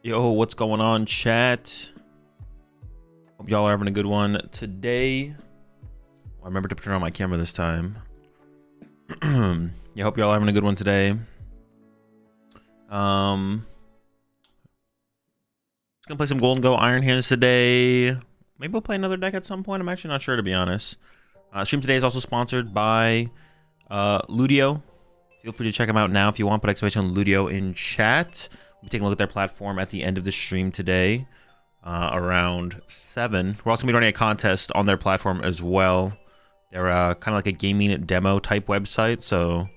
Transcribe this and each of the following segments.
Yo, what's going on, chat? Hope y'all are having a good one today. I remember to turn on my camera this time. Yeah, hope y'all are having a good one today. Just gonna play some Gholdengo Iron Hands today. Maybe we'll play another deck at some point. I'm actually not sure, to be honest. Stream today is also sponsored by Ludio. Feel free to check them out now if you want. Put exclamation Ludio in chat. We'll be taking a look at their platform at the end of the stream today, around 7. We're also gonna be running a contest on their platform as well. They're kind of like a gaming demo type website, so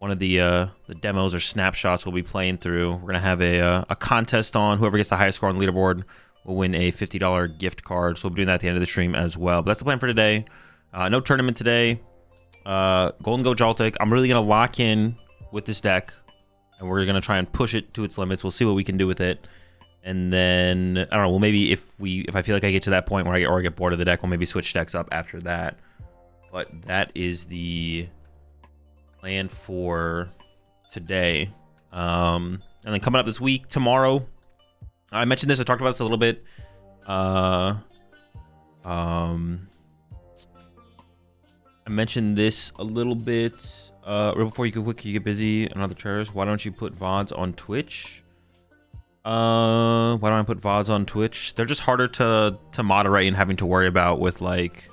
one of the demos or snapshots we'll be playing through. We're gonna have a contest on. Whoever gets the highest score on the leaderboard will win a $50 gift card. So we'll be doing that at the end of the stream as well. But that's the plan for today. No tournament today. Gholdengo Jaltic. I'm really gonna lock in with this deck, and we're gonna try and push it to its limits. We'll see what we can do with it, and then I don't know. Well, maybe if I feel like I get to that point where I get bored of the deck, we'll maybe switch decks up after that. But that is the plan for today. And then coming up this week, tomorrow, I mentioned this. I talked about this a little bit. I mentioned this a little bit right before you get busy and other chairs. Why don't you put VODs on Twitch? Why don't I put VODs on Twitch? They're just harder to moderate and having to worry about with like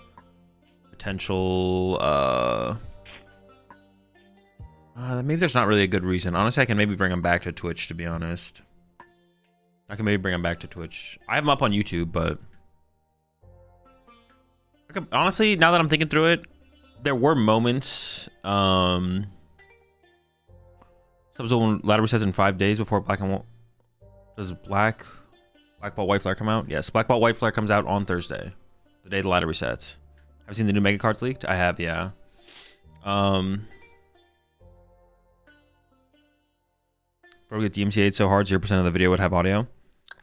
potential maybe there's not really a good reason. Honestly, I can maybe bring them back to Twitch, to be honest. I can maybe bring them back to Twitch. I have them up on YouTube, but honestly, now that I'm thinking through it, there were moments. When ladder resets in 5 days before Black and White. Does Black Ball White Flare come out? Yes, Black Ball White Flare comes out on Thursday, the day the ladder resets. Have you seen the new mega cards leaked? I have, yeah. Bro, we get DMCA'd so hard, 0% of the video would have audio.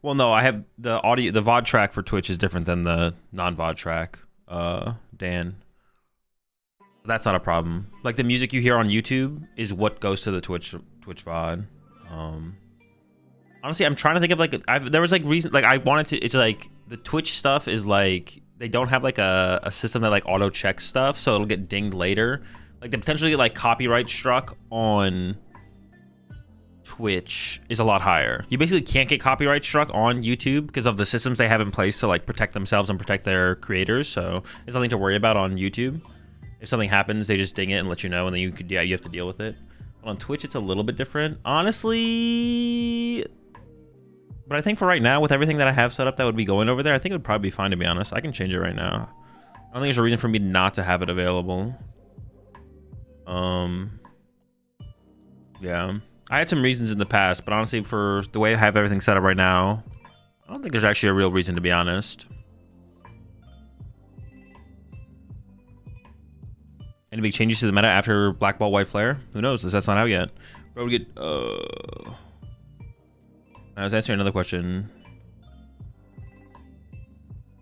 Well, no, I have the audio. The VOD track for Twitch is different than the non-VOD track. Dan. That's not a problem. Like the music you hear on YouTube is what goes to the Twitch VOD. Honestly, I'm trying to think of like there was like reason like I wanted to. It's like the Twitch stuff is like they don't have like a system that like auto checks stuff, so it'll get dinged later. Like the potentially like copyright struck on Twitch is a lot higher. You basically can't get copyright struck on YouTube because of the systems they have in place to like protect themselves and protect their creators. So it's nothing to worry about on YouTube. If something happens, they just ding it and let you know, and then you have to deal with it. But on Twitch, it's a little bit different, honestly. But I think for right now, with everything that I have set up that would be going over there, I think it would probably be fine, to be honest. I can change it right now. I don't think there's a reason for me not to have it available. Yeah. I had some reasons in the past, but honestly, for the way I have everything set up right now, I don't think there's actually a real reason, to be honest. Any big changes to the meta after Black Ball White Flare? Who knows? That's not out yet. Bro, we get I was answering another question.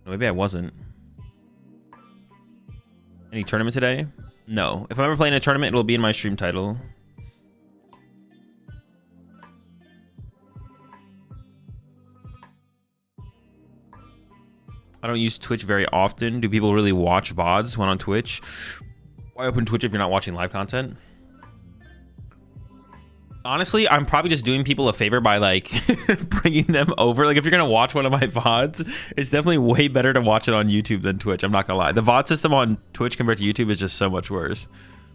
No, maybe I wasn't. Any tournament today? No. If I'm ever playing a tournament, it'll be in my stream title. I don't use Twitch very often. Do people really watch VODs when on Twitch? Why open Twitch if you're not watching live content? Honestly, I'm probably just doing people a favor by like bringing them over. Like if you're gonna watch one of my VODs, it's definitely way better to watch it on YouTube than Twitch. I'm not gonna lie. The VOD system on Twitch compared to YouTube is just so much worse.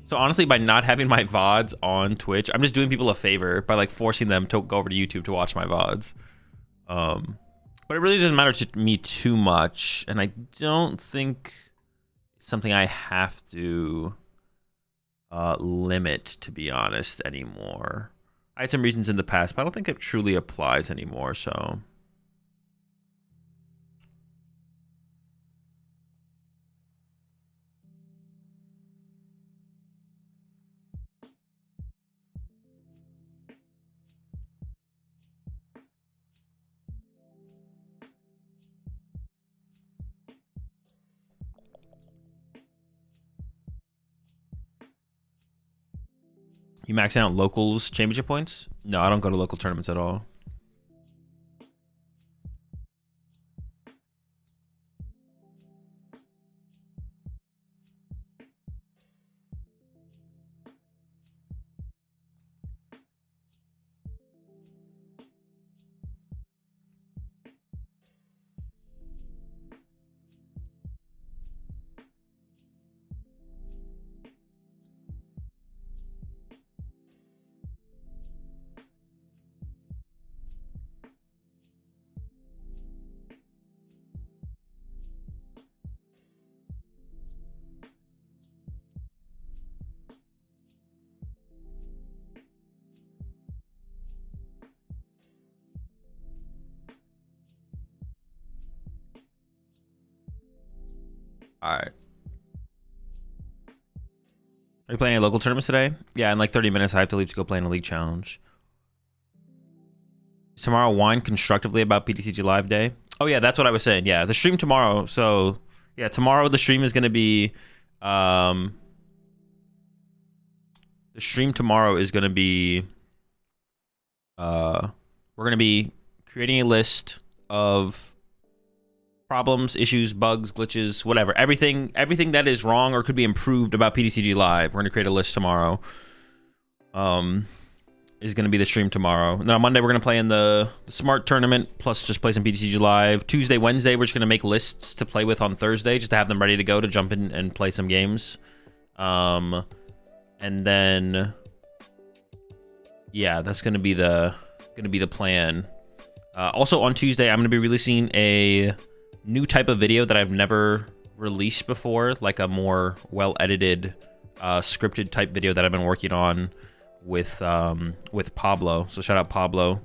So honestly, by not having my VODs on Twitch, I'm just doing people a favor by like forcing them to go over to YouTube to watch my VODs. But it really doesn't matter to me too much, and I don't think it's something I have to limit, to be honest, anymore. I had some reasons in the past, but I don't think it truly applies anymore, so. You maxing out locals championship points? No, I don't go to local tournaments at all. All right. Are you playing any local tournaments today? Yeah, in like 30 minutes, I have to leave to go play in a league challenge. Is tomorrow whine constructively about PTCG Live Day? Oh, yeah, that's what I was saying. Yeah, the stream tomorrow. So, yeah, tomorrow the stream is going to be... the stream tomorrow is going to be... we're going to be creating a list of problems, issues, bugs, glitches, whatever. Everything that is wrong or could be improved about PTCG Live. We're going to create a list tomorrow. Is going to be the stream tomorrow. And then on Monday, we're going to play in the Smart Tournament, plus just play some PTCG Live. Tuesday, Wednesday, we're just going to make lists to play with on Thursday, just to have them ready to go to jump in and play some games. And then, yeah, that's going to be the plan. Also on Tuesday, I'm going to be releasing a new type of video that I've never released before, like a more well-edited, scripted type video that I've been working on with Pablo. So shout out Pablo,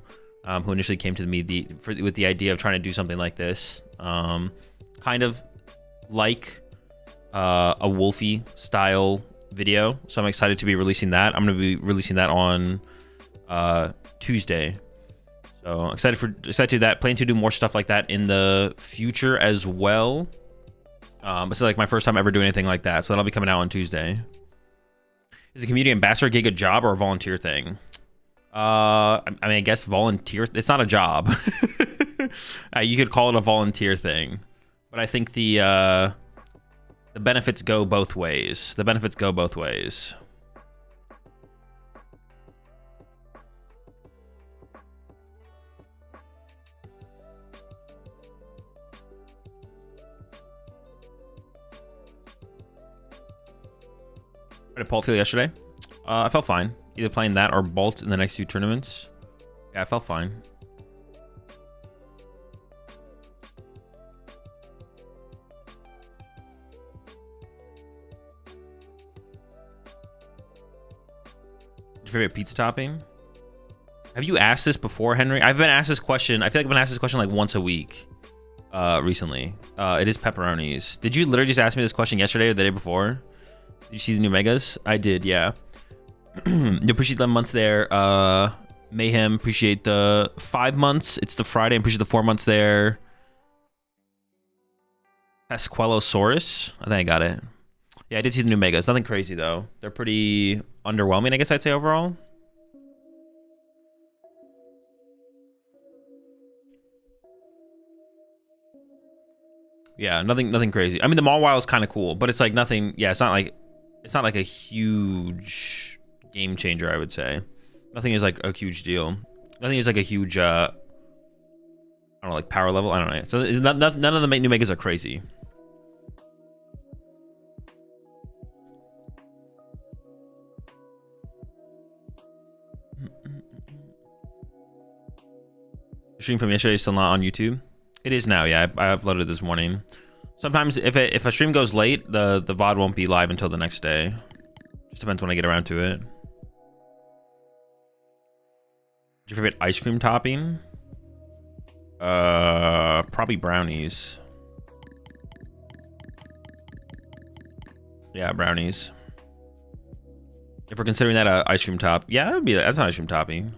who initially came to me with the idea of trying to do something like this, kind of like a Wolfie style video. So I'm excited to be releasing that. I'm going to be releasing that on Tuesday. So excited to do that. Plan to do more stuff like that in the future as well. It's like my first time ever doing anything like that. So that'll be coming out on Tuesday. Is a community ambassador gig a job or a volunteer thing? I mean, I guess volunteer. It's not a job. You could call it a volunteer thing, but I think the benefits go both ways. The benefits go both ways. How did Paul feel yesterday? I felt fine. Either playing that or Bolt in the next few tournaments. Yeah, I felt fine. Your favorite pizza topping? Have you asked this before, Henry? I've been asked this question. I feel like I've been asked this question like once a week recently. It is pepperonis. Did you literally just ask me this question yesterday or the day before? Did you see the new megas? I did, yeah. You appreciate the months there. Mayhem, appreciate the 5 months. It's the Friday. Appreciate the 4 months there. Pasqualosaurus. I think I got it. Yeah, I did see the new megas. Nothing crazy, though. They're pretty underwhelming, I guess I'd say, overall. Yeah, nothing crazy. I mean, the Mawile is kind of cool, but it's like nothing. Yeah, it's not like a huge game changer, I would say. Nothing is like a huge deal. Nothing is like a huge I don't know, like power level. I don't know. So it's none of the new megas are crazy. The stream from yesterday is still not on YouTube. It is now, yeah. I uploaded it this morning. Sometimes if a stream goes late, the VOD won't be live until the next day. Just depends when I get around to it. What's your favorite ice cream topping? Probably brownies. Yeah, brownies. If we're considering that a ice cream top, yeah, that's an ice cream topping.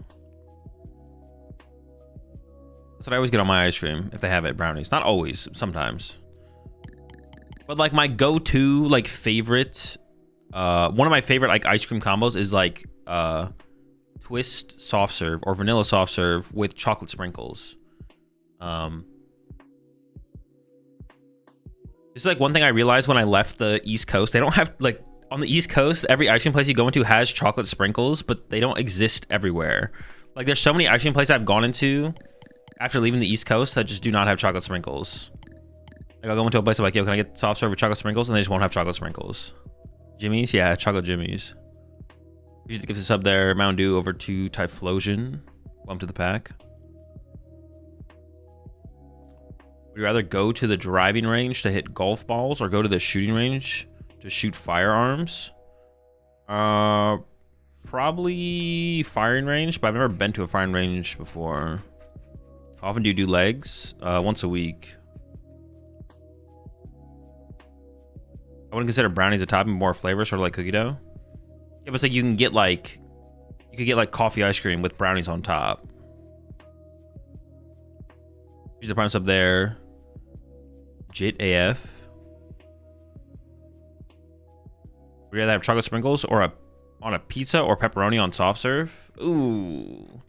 That's what I always get on my ice cream if they have it, brownies. Not always, sometimes. But like my go-to like favorite, one of my favorite like ice cream combos is like twist soft serve or vanilla soft serve with chocolate sprinkles. This is like one thing I realized when I left the East Coast. They don't have like on the East Coast, every ice cream place you go into has chocolate sprinkles, but they don't exist everywhere. Like there's so many ice cream places I've gone into after leaving the East Coast that just do not have chocolate sprinkles. Like I'll go into a place, I'm like, yo, can I get soft serve with chocolate sprinkles? And they just won't have chocolate sprinkles. Jimmy's? Yeah, chocolate Jimmy's. Usually gives a sub there. Mountain Dew over to Typhlosion. Welcome to the pack. Would you rather go to the driving range to hit golf balls or go to the shooting range to shoot firearms? Probably firing range, but I've never been to a firing range before. How often do you do legs? Once a week. I wouldn't consider brownies a topping, more flavor, sort of like cookie dough. Yeah, but it's like you can get like, you could get like coffee ice cream with brownies on top. Use the primes up there. Jit AF. Would you rather have chocolate sprinkles or on a pizza or pepperoni on soft serve? Ooh.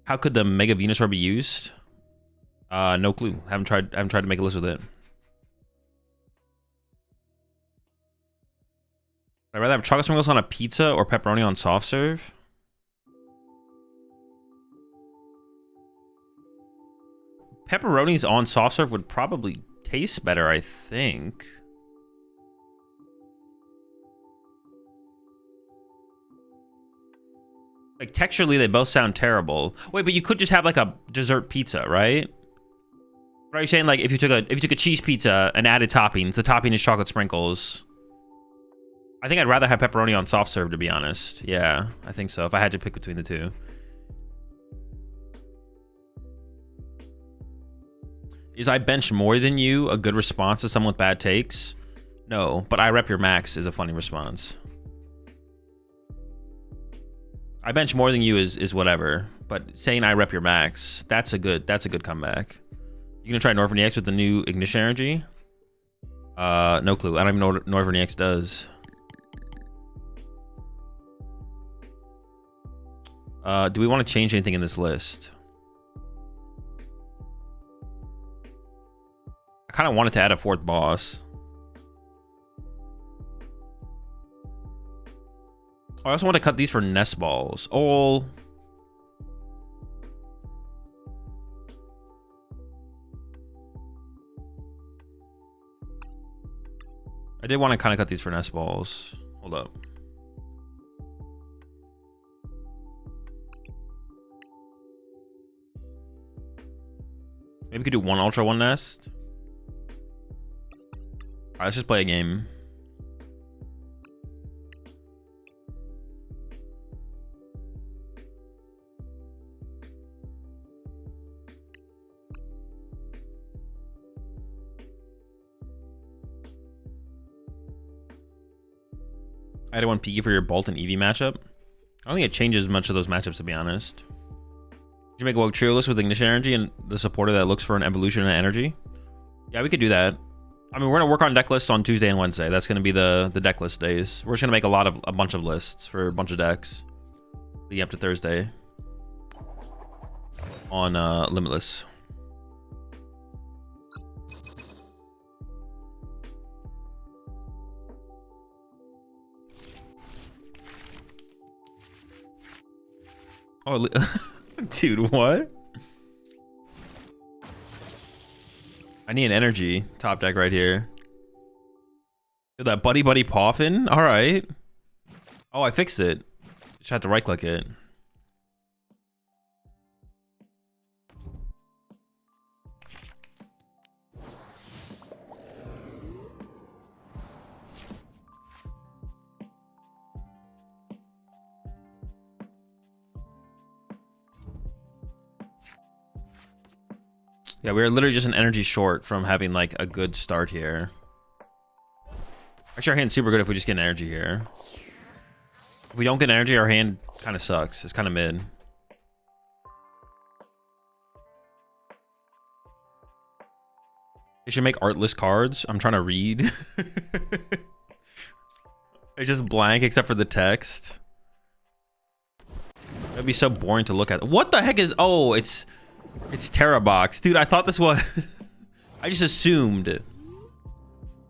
How could the Mega Venusaur be used? No clue. Haven't tried to make a list with it. I'd rather have chocolate sprinkles on a pizza or pepperoni on soft serve. Pepperonis on soft serve would probably taste better, I think. Like, texturally, they both sound terrible. Wait, but you could just have like a dessert pizza, right? What are you saying? Like, if you took a cheese pizza and added toppings, the topping is chocolate sprinkles. I think I'd rather have pepperoni on soft serve, to be honest. Yeah, I think so. If I had to pick between the two. Is I bench more than you a good response to someone with bad takes? No, but I rep your max is a funny response. I bench more than you is whatever, but saying I rep your max, that's a good comeback. You gonna try Northern EX with the new Ignition Energy? No clue. I don't even know what Northern EX does. Do we want to change anything in this list? I kind of wanted to add a fourth boss. I also want to cut these for nest balls. Oh. I did want to kind of cut these for nest balls. Hold up. Maybe we could do one ultra, one nest. All right, let's just play a game. I had one Piki for your Bolt and Eevee matchup. I don't think it changes much of those matchups, to be honest. Did you make a Woke Trio list with Ignition Energy and the supporter that looks for an evolution and energy? Yeah, we could do that. I mean, we're gonna work on deck lists on Tuesday and Wednesday. That's gonna be the deck list days. We're just gonna make a bunch of lists for a bunch of decks leading up to Thursday on Limitless. Oh, dude, what? I need an energy top deck right here. Dude, that Buddy Poffin? All right. Oh, I fixed it. Just had to right click it. Yeah, we were literally just an energy short from having like a good start here. Actually, our hand's super good if we just get an energy here. If we don't get energy, our hand kind of sucks. It's kind of mid. They should make artless cards. I'm trying to read. It's just blank except for the text. That'd be so boring to look at. What the heck is... Oh, it's Terrabox. Dude, I thought this was... I just assumed it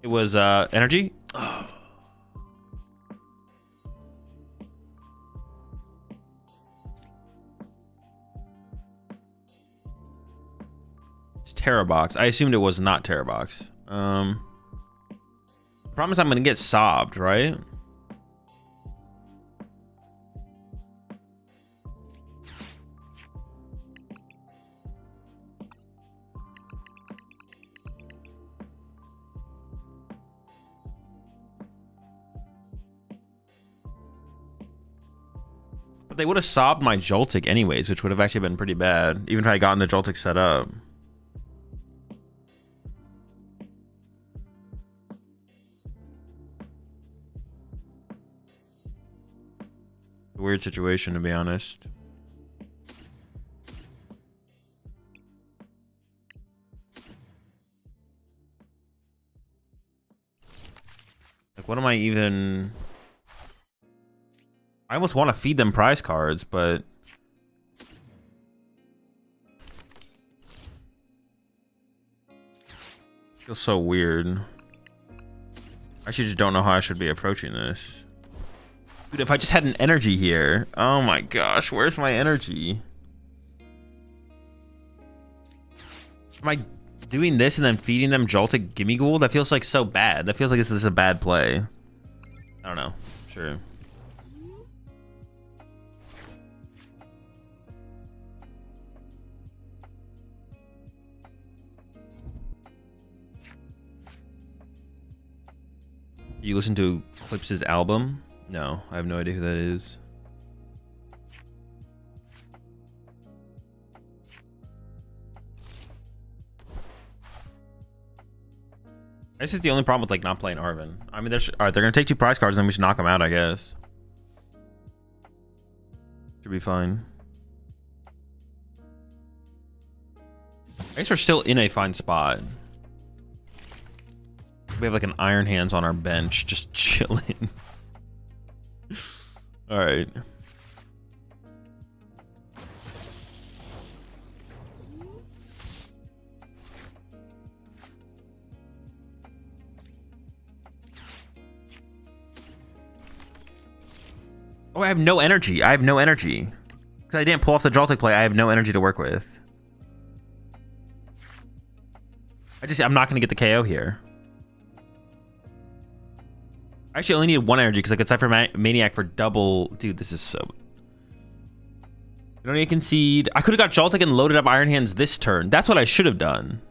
was energy. Oh. It's Terrabox. I assumed it was not Terrabox. Promise I'm gonna get sobbed, right? But they would have sobbed my Joltik anyways, which would have actually been pretty bad, even if I had gotten the Joltik set up. weird situation, to be honest. Like, what am I even... I almost want to feed them prize cards, but... Feels so weird. I actually just don't know how I should be approaching this. Dude, if I just had an energy here. Oh my gosh, where's my energy? Am I doing this and then feeding them Joltik Gimme Ghoul? That feels like so bad. That feels like this is a bad play. I don't know. Sure. You listen to Eclipse's album? No, I have no idea who that is. This is the only problem with like not playing Arven. I mean, alright, they're gonna take 2 prize cards and then we should knock them out, I guess. Should be fine. I guess we're still in a fine spot. We have like an Iron Hands on our bench, just chilling. All right. Oh, I have no energy. I have no energy. Because I didn't pull off the Joltik play, I have no energy to work with. I'm not going to get the KO here. I actually only need 1 energy because I could Cypher Maniac for double. Dude, this is so... I don't need to concede. I could have got Joltik and loaded up Iron Hands this turn. That's what I should have done.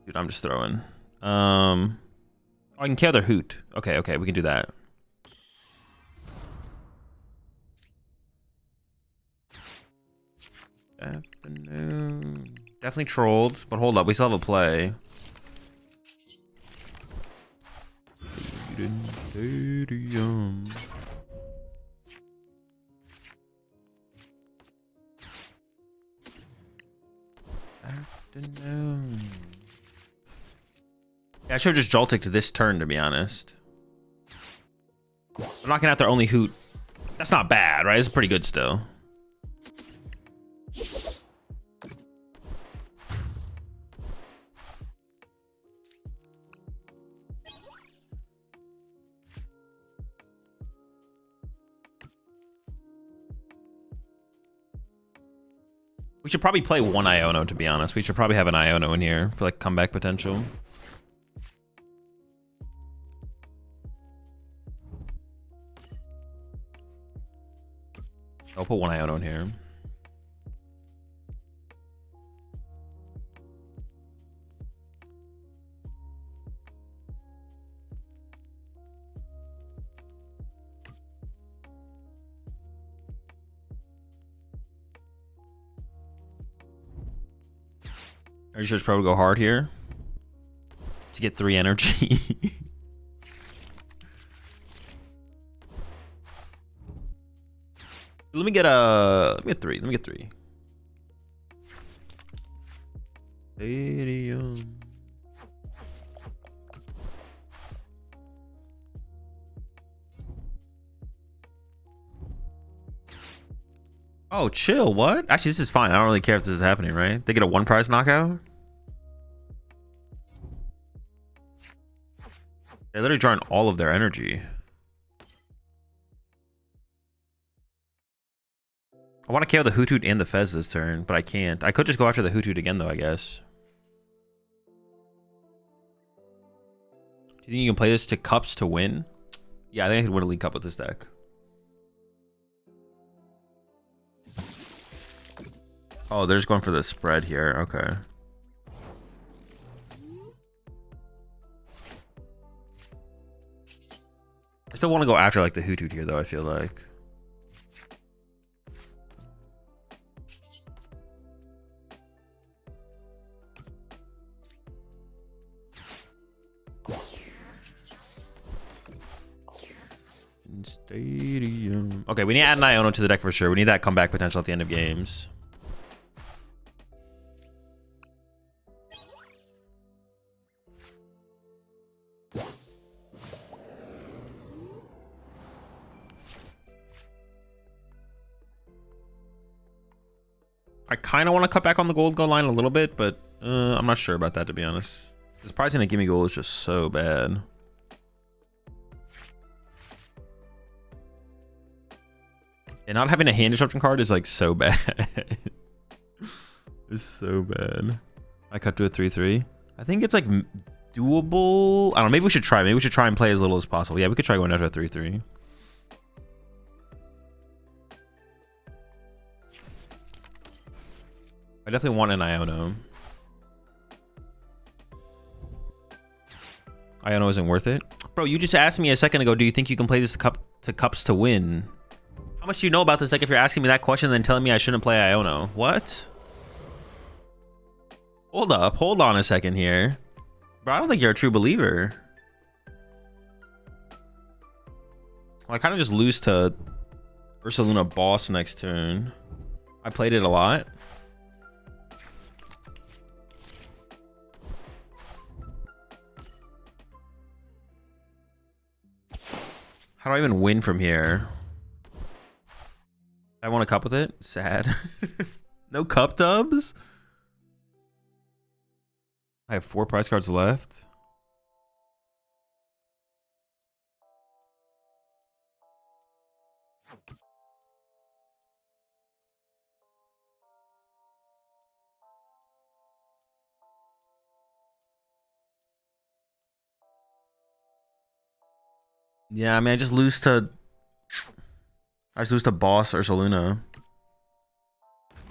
Dude, I'm just throwing. Oh, I can KO their Hoot. Okay, okay, we can do that. Afternoon. Definitely trolled, but hold up, we still have a play. Stadium. Afternoon. Yeah, I should have just Joltik to this turn, to be honest. I'm knocking out their only Hoot. That's not bad, right? It's pretty good still. We should probably play 1 Iono, to be honest. We should probably have an Iono in here for like comeback potential. I'll put 1 Iono in here. Are you sure it's probably go hard here to get 3 energy? Let me get 3. Let me get 3. Stadium. Oh, chill. What? Actually, this is fine. I don't really care if this is happening, right? They get a 1 prize knockout? They're literally drawing all of their energy. I want to KO the Hoot Hoot and the Fez this turn, but I can't. I could just go after the Hoot Hoot again, though, I guess. Do you think you can play this to Cups to win? Yeah, I think I could win a League Cup with this deck. Oh, they're just going for the spread here. Okay. I still want to go after like the Hoot Hoot here, though, I feel like. Stadium. Okay, we need to add an Iono to the deck for sure. We need that comeback potential at the end of games. I kind of want to cut back on the Gholdengo line a little bit, but I'm not sure about that, to be honest. This price gonna give me gold is just so bad. And not having a hand disruption card is like so bad. It's so bad. I cut to a 3/3. I think it's like doable. I don't know. Maybe we should try. Maybe we should try and play as little as possible. Yeah, we could try going after a 3/3. I definitely want an Iono. Iono isn't worth it. Bro, you just asked me a second ago, do you think you can play this cups to win? How much do you know about this deck if you're asking me that question and then telling me I shouldn't play Iono? What? Hold up. Hold on a second here. Bro, I don't think you're a true believer. Well, I kind of just lose to Ursaluna Boss next turn. I played it a lot. How do I even win from here? I want a cup with it? Sad. No cup dubs? I have 4 prize cards left. Yeah, I mean, I just lose to Boss or Ursaluna.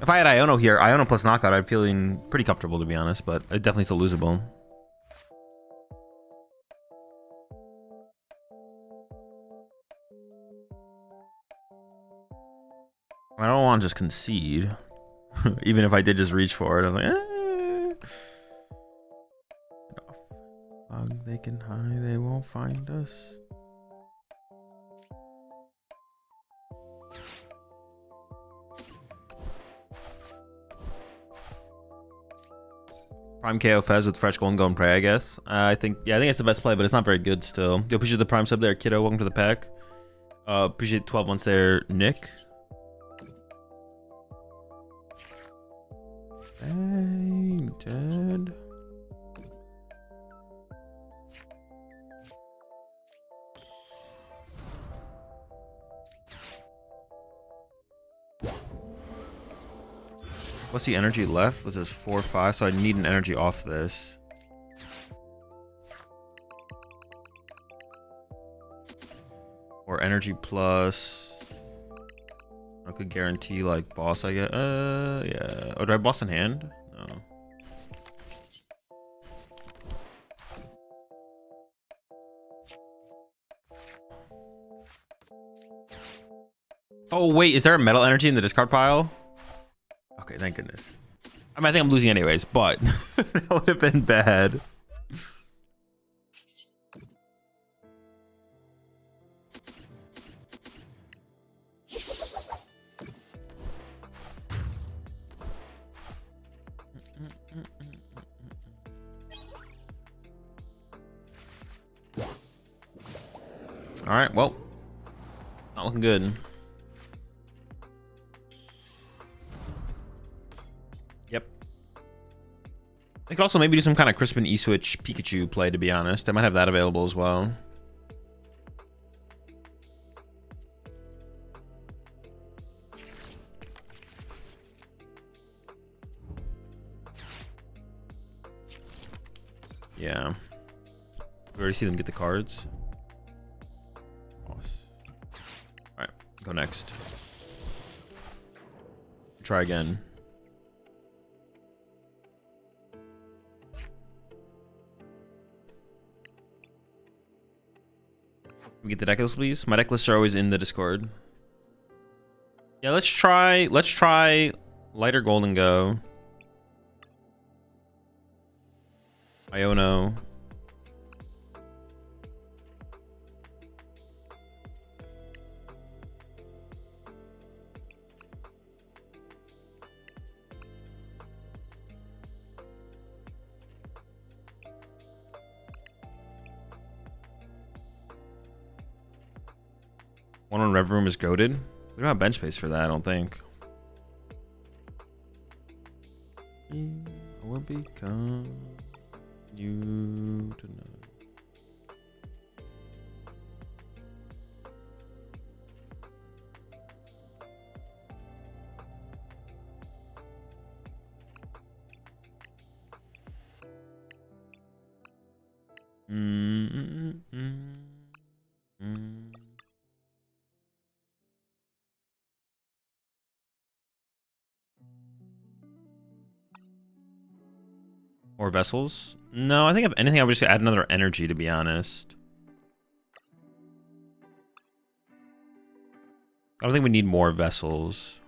If I had Iono here, Iono plus knockout, I'm feeling pretty comfortable, to be honest, but it's definitely still losable. I don't want to just concede. Even if I did just reach for it, I'm like, eh. They can hide, they won't find us. Prime KO Fez with fresh Gholdengo and Prey, I guess. I think it's the best play, but it's not very good still. Yo, appreciate the Prime sub there, kiddo. Welcome to the pack. Appreciate 12 months there, Nick. Hey, dead. What's the energy left? This is 4/5, so I need an energy off this. Or energy plus. I could guarantee like boss, I guess. Yeah. Oh, do I have boss in hand? No. Oh wait, is there a metal energy in the discard pile? Okay, thank goodness. I mean, I think I'm losing anyways, but that would have been bad. All right, well, not looking good. Yep. I could also maybe do some kind of Crispin E-Switch Pikachu play, to be honest. I might have that available as well. Yeah. We already see them get the cards. Alright, go next. Try again. We get the deck lists, please. My deck lists are always in the Discord. Yeah, let's try lighter Gholdengo. Iono. One Rev Room is goated. We don't have bench space for that, I don't think. I will become you tonight. More vessels? No, I think if anything, I would just add another energy, to be honest. I don't think we need more vessels.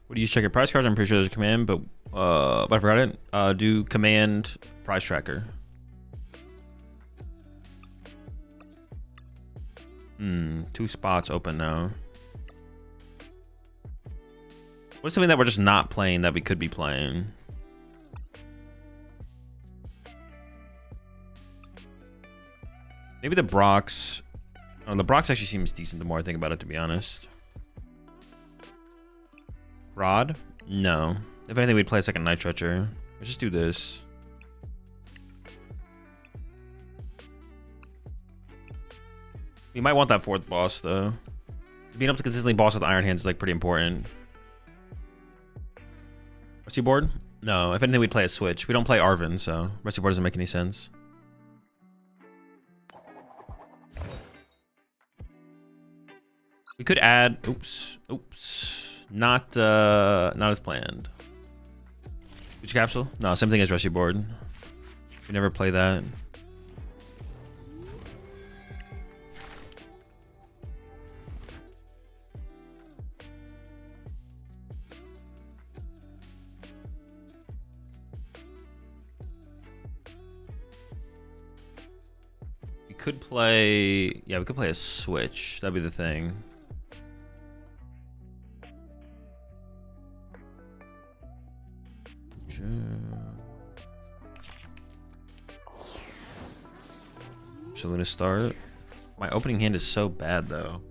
What do you check your price cards? I'm pretty sure there's a command, but I forgot it. Do command price tracker. Two spots open now. What's something that we're just not playing that we could be playing? Maybe the Brox. Oh, the Brox actually seems decent the more I think about it, to be honest. Rod? No. If anything, we'd play a second Night Stretcher. Let's just do this. We might want that fourth boss, though. Being able to consistently boss with Iron Hands is like pretty important. Rescue board? No. If anything, we'd play a switch. We don't play Arvin, so rescue board doesn't make any sense. We could add. Oops. Not as planned. Future capsule? No, same thing as rescue board. We never play that. We could play. Yeah, we could play a switch. That'd be the thing. So I'm gonna start. My opening hand is so bad though.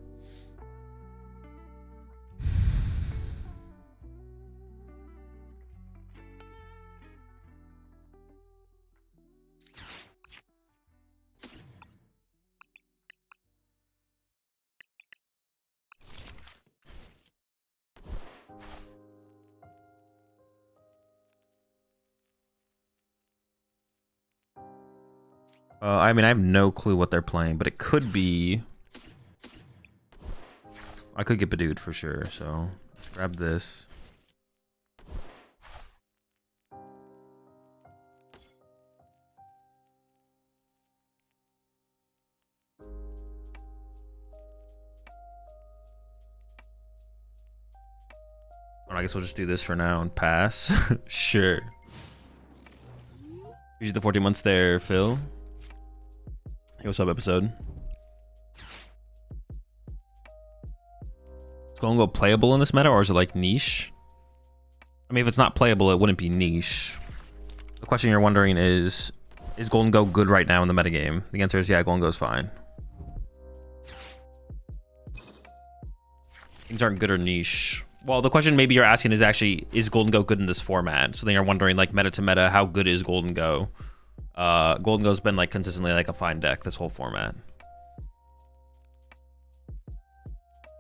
I mean, I have no clue what they're playing, but it could be. I could get Badooed for sure, so let's grab this. I guess we'll just do this for now and pass. Sure. Appreciate the 14 months there, Phil. Hey, what's up, episode? Is Gholdengo playable in this meta, or is it like niche? I mean, if it's not playable, it wouldn't be niche. The question you're wondering is Gholdengo good right now in the metagame? The answer is yeah, Gholdengo's fine. Things aren't good or niche. Well, the question maybe you're asking is actually, is Gholdengo good in this format? So then you're wondering, like, meta to meta, how good is Gholdengo? Gholdengo's been like consistently like a fine deck this whole format.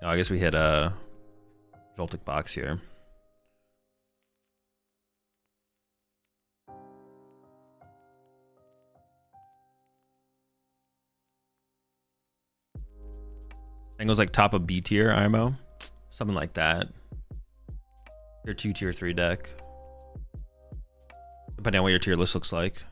Oh, I guess we hit a Joltik box here. I think it was like top of B tier IMO, something like that. Tier 2, tier 3 deck, depending on what your tier list looks like.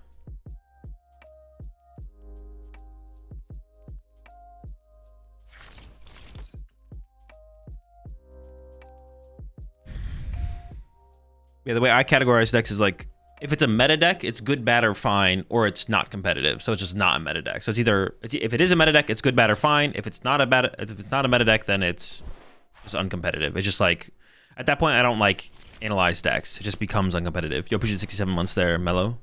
Yeah, the way I categorize decks is like if it's a meta deck, it's good, bad, or fine, or it's not competitive. So it's just not a meta deck. So it's either if it is a meta deck, it's good, bad, or fine. If it's not a meta deck, then it's just uncompetitive. It's just like at that point, I don't like analyze decks. It just becomes uncompetitive. Yo, appreciate 67 months there, Mellow.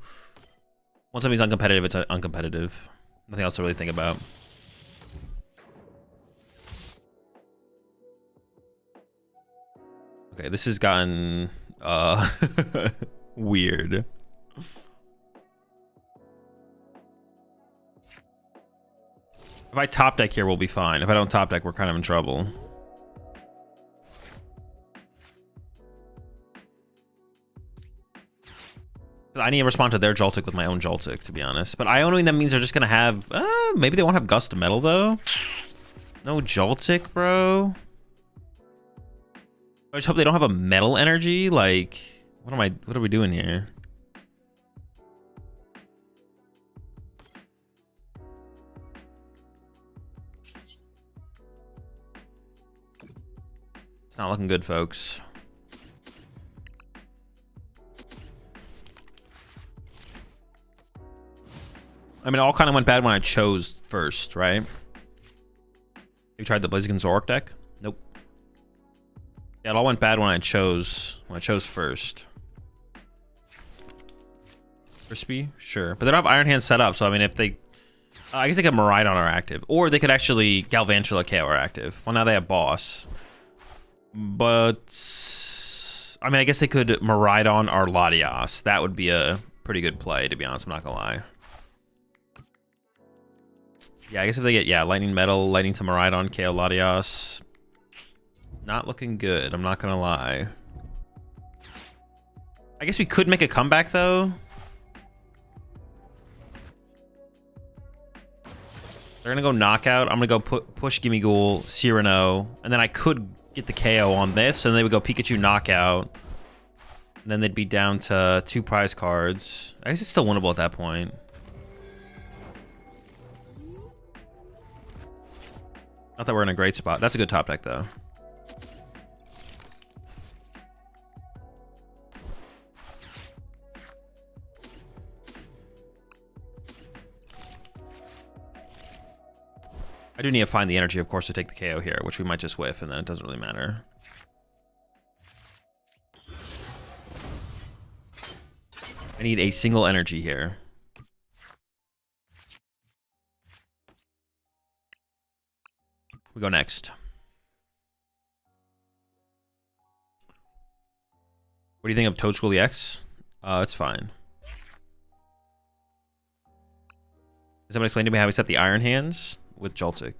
Once something's uncompetitive, it's uncompetitive. Nothing else to really think about. Okay, this has gotten weird. If I top deck here, we'll be fine. If I don't top deck, we're kind of in trouble. I need to respond to their Joltik with my own Joltik, to be honest. But Ionoing them means they're just going to have... maybe they won't have Gust of Metal, though. No Joltik, bro. I just hope they don't have a Metal Energy. Like, what are we doing here? It's not looking good, folks. I mean, it all kind of went bad when I chose first, right? You tried the Blaziken Zoroark deck? Nope. Yeah, it all went bad when I chose first. Crispy? Sure. But they don't have Iron Hand set up, so I mean, if they... I guess they could Miraidon are active. Or they could actually Galvantula KO are active. Well, now they have Boss. But... I mean, I guess they could Miraidon or Latias. That would be a pretty good play, to be honest. I'm not gonna lie. Yeah, I guess if they get, Lightning Metal, Lightning to Miraidon, KO Latias. Not looking good, I'm not gonna lie. I guess we could make a comeback, though. They're gonna go Knockout. I'm gonna go push Gimmighoul, Cyrano, and then I could get the KO on this, and they would go Pikachu Knockout. And then they'd be down to 2 prize cards. I guess it's still winnable at that point. Not that we're in a great spot. That's a good top deck, though. I do need to find the energy, of course, to take the KO here, which we might just whiff, and then it doesn't really matter. I need a single energy here. We go next. What do you think of Toad School EX? It's fine. Can someone explain to me how we set the Iron Hands with Joltik?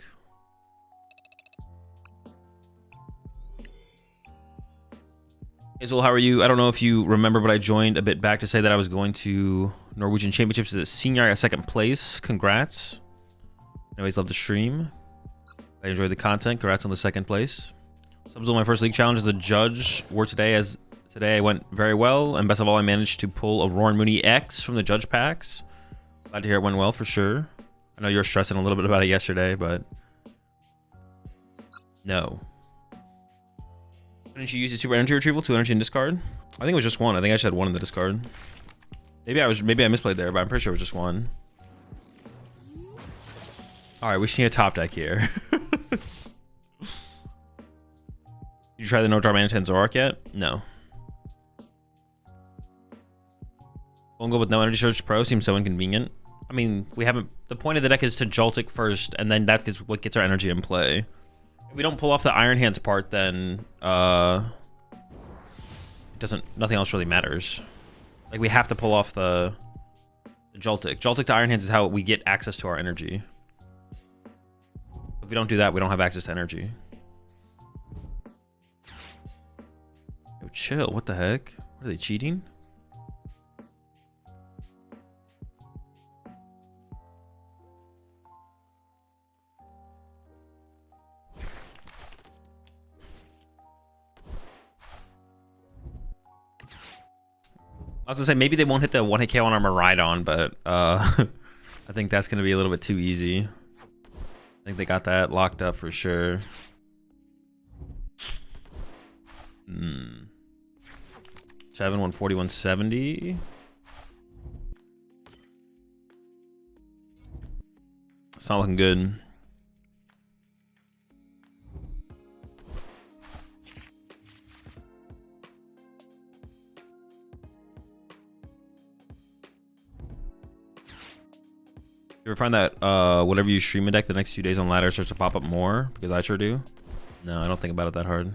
Azul, how are you? I don't know if you remember, but I joined a bit back to say that I was going to Norwegian Championships as a senior. I got 2nd place. Congrats. I always love the stream. I enjoyed the content. Congrats on the 2nd place. Subs my first league challenge as a judge were today. As today I went very well, and best of all, I managed to pull a Roaring Mooney X from the judge packs. Glad to hear it went well for sure. I know you were stressing a little bit about it yesterday, but no. Didn't you use the super energy retrieval, 2 energy and discard? I think it was just 1. I think I just had 1 in the discard. Maybe I misplayed there, but I'm pretty sure it was just 1. All right, we just need a top deck here. Did you try the No Draw Mana 10 Zoroark yet? No. Gholdengo with no Energy Surge Pro seems so inconvenient. I mean, we haven't... The point of the deck is to Joltik first, and then that is what gets our energy in play. If we don't pull off the Iron Hands part, then... it doesn't... Nothing else really matters. Like, we have to pull off the Joltik. Joltik to Iron Hands is how we get access to our energy. If we don't do that, we don't have access to energy. Yo, chill. What the heck? Are they cheating? I was gonna say, maybe they won't hit the 1-hit KO on our Miraidon, but I think that's gonna be a little bit too easy. I think they got that locked up for sure. 7, 140, 170. It's not looking good. You ever find that whatever you stream a deck the next few days on ladder starts to pop up more? Because I sure do. No, I don't think about it that hard.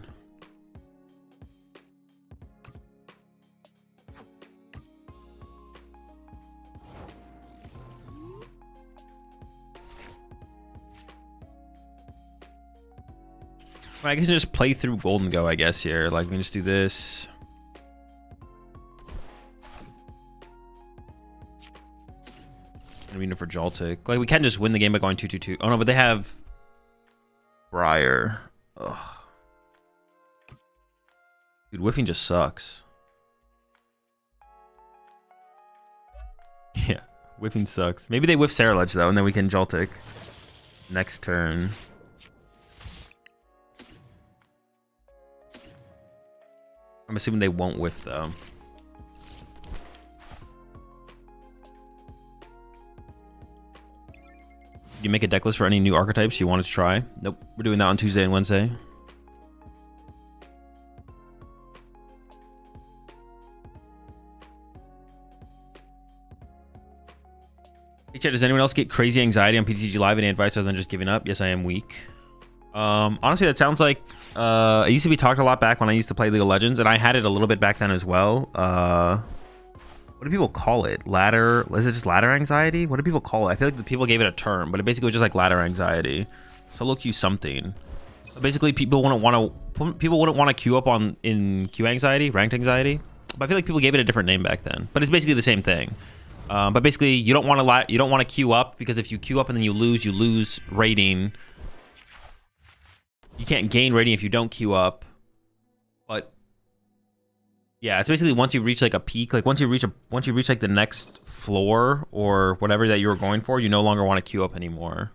I guess you can just play through Gholdengo, I guess, here. Like, we can just do this. Arena for Joltik. Like, we can just win the game by going 2-2-2. Oh, no, but they have Briar. Ugh. Dude, whiffing just sucks. Yeah, whiffing sucks. Maybe they whiff Saraledge, though, and then we can Joltik next turn. I'm assuming they won't whiff, though. You make a deck list for any new archetypes you wanted to try? Nope. We're doing that on Tuesday and Wednesday. Hey, Chat, does anyone else get crazy anxiety on PTCG Live? Any advice other than just giving up? Yes, I am weak. Honestly, that sounds like it used to be talked a lot back when I used to play League of Legends, and I had it a little bit back then as well. What do people call it? Ladder? Is it just ladder anxiety? What do people call it? I feel like the people gave it a term, but it basically was just like ladder anxiety. Solo queue something. So basically, people wouldn't want to queue up in queue anxiety, ranked anxiety. But I feel like people gave it a different name back then. But it's basically the same thing. But basically, you don't want to queue up, because if you queue up and then you lose rating. You can't gain rating if you don't queue up. But yeah, it's basically once you reach like a peak, like once you reach like the next floor or whatever that you were going for, you no longer want to queue up anymore.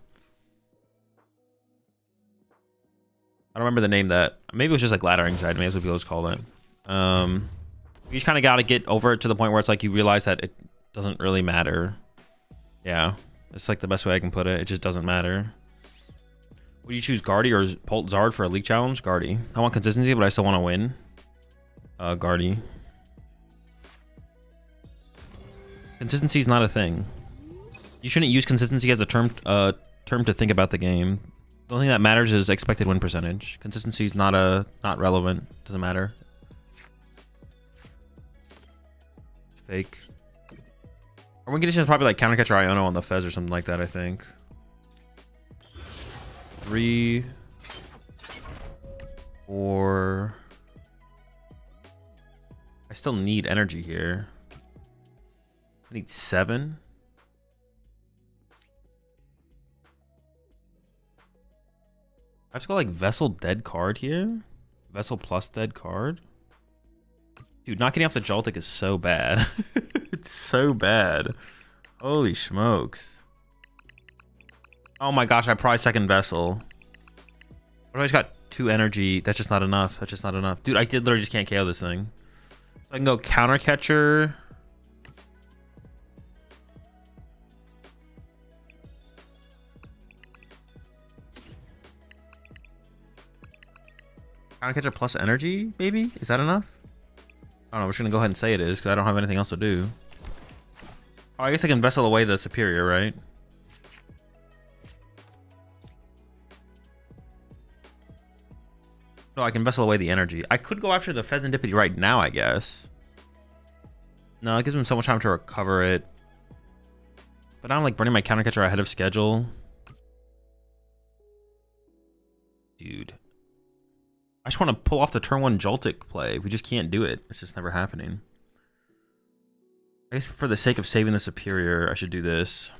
I don't remember the name that. Maybe it was just like ladder anxiety. Maybe that's what people just call it. You just kind of got to get over it to the point where it's like you realize that it doesn't really matter. Yeah, it's like the best way I can put it. It just doesn't matter. Would you choose Guardy or Pult Zard for a league challenge? Guardy. I want consistency, but I still want to win. Guardy. Consistency is not a thing. You shouldn't use consistency as a term to think about the game. The only thing that matters is expected win percentage. Consistency is not relevant. Doesn't matter. It's fake. Our win condition is probably like Countercatcher Iono on the Fez or something like that, I think. 3, 4. I still need energy here. I need 7. I've just got like Vessel dead card here. Vessel plus dead card. Dude, not getting off the Joltik is so bad. It's so bad. Holy smokes. Oh my gosh, I probably second Vessel. What if I just got 2 energy? That's just not enough. That's just not enough. Dude, I literally just can't KO this thing. So I can go Countercatcher. Countercatcher plus energy, maybe? Is that enough? I don't know. We're just going to go ahead and say it is, because I don't have anything else to do. Oh, I guess I can Vessel away the Superior, right? No, I can Vessel away the energy. I could go after the Pheasantipity right now, I guess. No, it gives him so much time to recover it. But now I'm like burning my Countercatcher ahead of schedule. Dude. I just want to pull off the turn 1 Joltik play. We just can't do it. It's just never happening. I guess for the sake of saving the Superior, I should do this.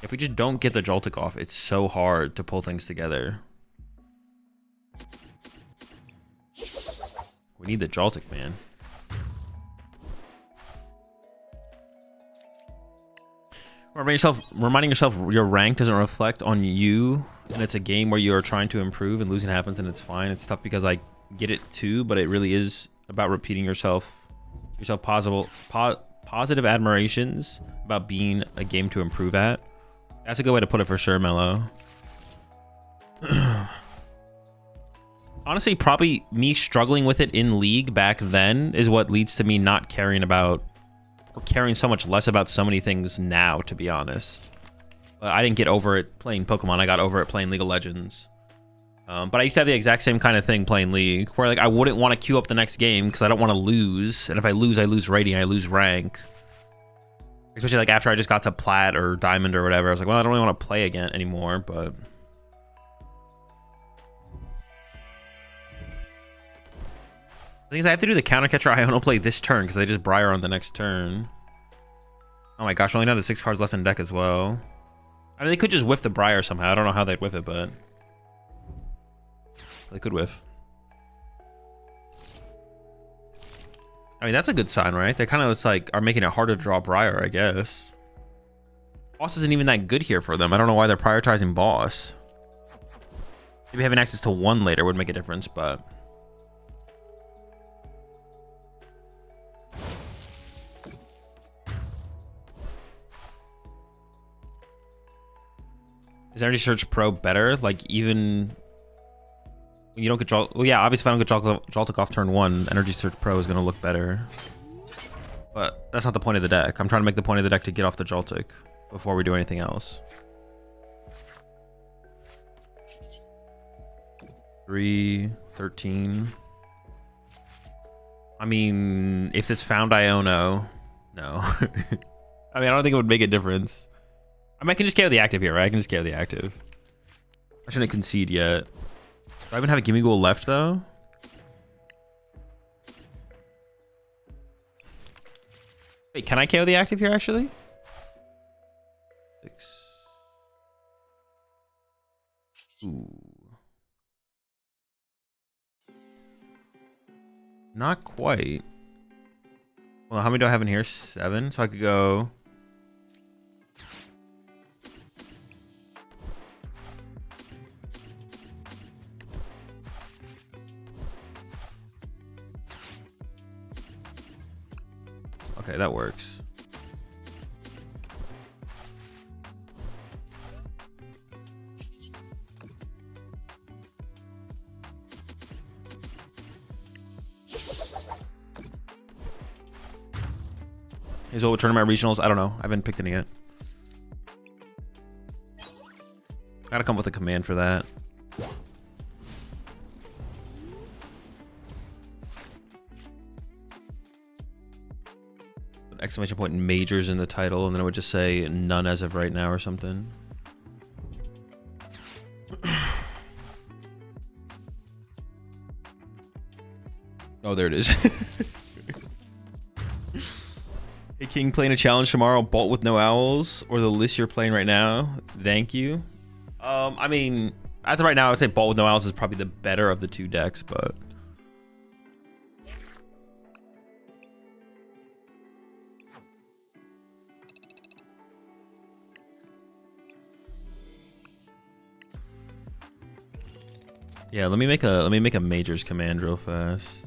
If we just don't get the Joltik off, it's so hard to pull things together. We need the Joltik, man. Reminding yourself your rank doesn't reflect on you, and it's a game where you are trying to improve and losing happens and it's fine. It's tough because I get it too, but it really is about repeating yourself positive admirations about being a game to improve at. That's a good way to put it for sure, Mello. Honestly, probably me struggling with it in League back then is what leads to me not caring about, or caring so much less about so many things now, to be honest. I didn't get over it playing Pokemon. I got over it playing League of Legends. But I used to have the exact same kind of thing playing League, where like I wouldn't want to queue up the next game because I don't want to lose. And if I lose rating, I lose rank. Especially like after I just got to Plat or Diamond or whatever. I was like, well, I don't really want to play again anymore, but... The thing is, I have to do the counter catcher Iono play this turn because they just Briar on the next turn. Oh my gosh, only down to 6 cards left in deck as well. I mean, they could just whiff the Briar somehow. I don't know how they'd whiff it, but... They could whiff. I mean, that's a good sign, right? They kind of like are making it harder to draw Briar, I guess. Boss isn't even that good here for them. I don't know why they're prioritizing Boss. Maybe having access to 1 later would make a difference, but... Is Energy Surge Pro better? Like, even when you don't get Jolt... Well, yeah, obviously if I don't get Joltik off turn 1, Energy Surge Pro is going to look better. But that's not the point of the deck. I'm trying to make the point of the deck to get off the Joltik before we do anything else. 3, 13. I mean, if it's found Iono, no. I mean, I don't think it would make a difference. I mean, I can just KO the active here, right? I can just KO the active. I shouldn't concede yet. Do I even have a Gimme Ghoul left, though? Wait, can I KO the active here, actually? 6. Ooh. Not quite. Well, how many do I have in here? 7. So I could go... Okay, that works. Is what tournament regionals? I don't know. I haven't picked any yet. Gotta come up with a command for that. Exclamation point majors in the title, and then I would just say none as of right now or something. Oh, there it is. Hey King, playing a challenge tomorrow, Bolt with no owls, or the list you're playing right now? Thank you. I mean, as of right now, I would say Bolt with no owls is probably the better of the 2 decks, but... Yeah, let me make a majors command real fast.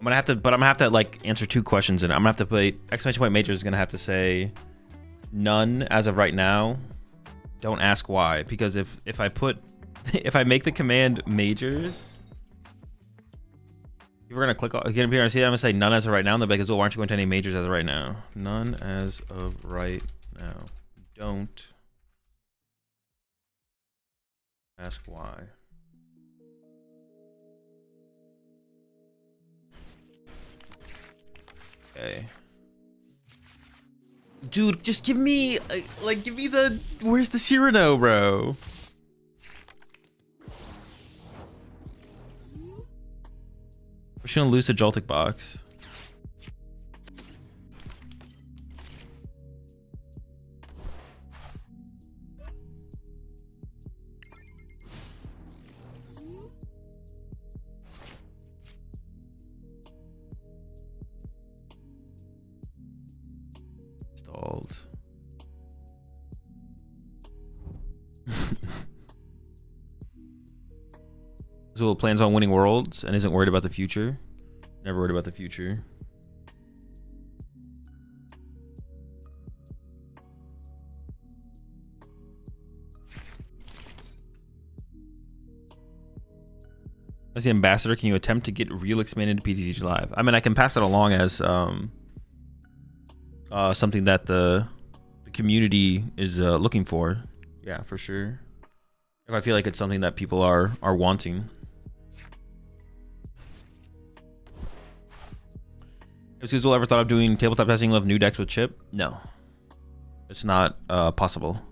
I'm gonna have to like answer 2 questions, and I'm gonna have to put exclamation point majors is gonna have to say none as of right now. Don't ask why, because if I put if I make the command majors, we're gonna click. You're gonna see that I'm gonna say none as of right now. And they'll be like, why aren't you going to any majors as of right now? None as of right now. Don't ask why. Okay. Dude, just give me like give me the where's the Cyrano, bro? We're just gonna lose the Joltik box. Installed. Azul plans on winning worlds and isn't worried about the future. Never worried about the future. As the ambassador, can you attempt to get real expanded PTCG live? I mean, I can pass it along as something that the community is looking for. Yeah, for sure. If I feel like it's something that people are wanting. Has Google ever thought of doing tabletop testing of new decks with chip? No, it's not possible.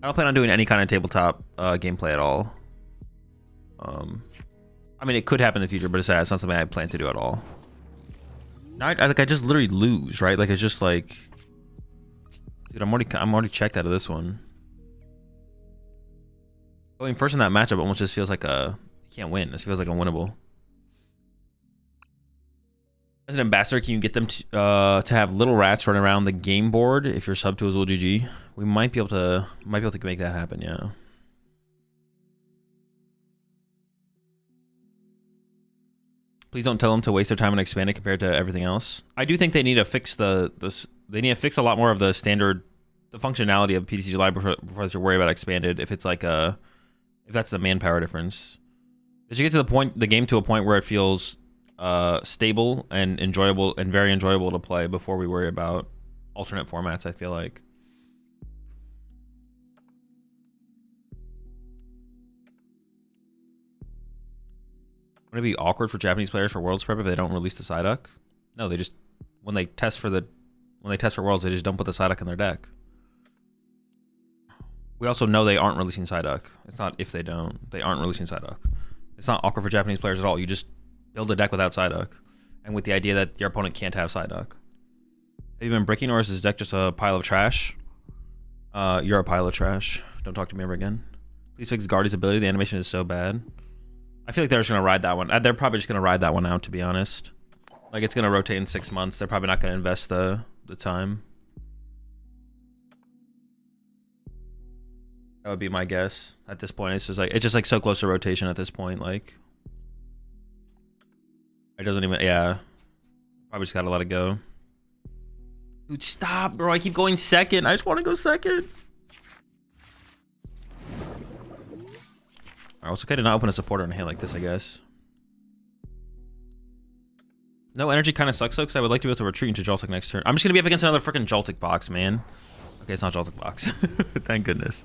I don't plan on doing any kind of tabletop gameplay at all. I mean, it could happen in the future, but it's not something I plan to do at all. Now, I just literally lose, right? Like, it's just like, dude, I'm already checked out of this one. Going first in that matchup almost just feels like you can't win. This feels like unwinnable. As an ambassador, can you get them to have little rats run around the game board if you're sub to AzulGG? We might be able to make that happen, yeah. Please don't tell them to waste their time and expand it compared to everything else. I do think they need to fix they need to fix a lot more of the functionality of PTCG Live before they should worry about expanded. If it's like if that's the manpower difference, they should get to the game to a point where it feels stable and enjoyable and very enjoyable to play before we worry about alternate formats. I feel like. Would it be awkward for Japanese players for Worlds prep if they don't release the Psyduck? No, they just when they test for Worlds, they just don't put the Psyduck in their deck. We also know they aren't releasing Psyduck. It's not if they don't. They aren't releasing Psyduck. It's not awkward for Japanese players at all. You just build a deck without Psyduck, and with the idea that your opponent can't have Psyduck. Have you been bricking, or is this deck just a pile of trash? You're a pile of trash. Don't talk to me ever again. Please fix Guardy's ability. The animation is so bad. I feel like they're just gonna ride that one. They're probably just gonna ride that one out, to be honest. Like, it's gonna rotate in 6 months. They're probably not gonna invest the time. That would be my guess at this point. It's just like so close to rotation at this point. Like, it doesn't even. Yeah, probably just gotta let it go. Dude, stop, bro! I keep going second. I just want to go second. Alright, well, it's okay to not open a supporter in a hand like this, I guess. No energy kind of sucks though, because I would like to be able to retreat into Joltik next turn. I'm just gonna be up against another freaking Joltik box, man. Okay, it's not Joltik box. Thank goodness.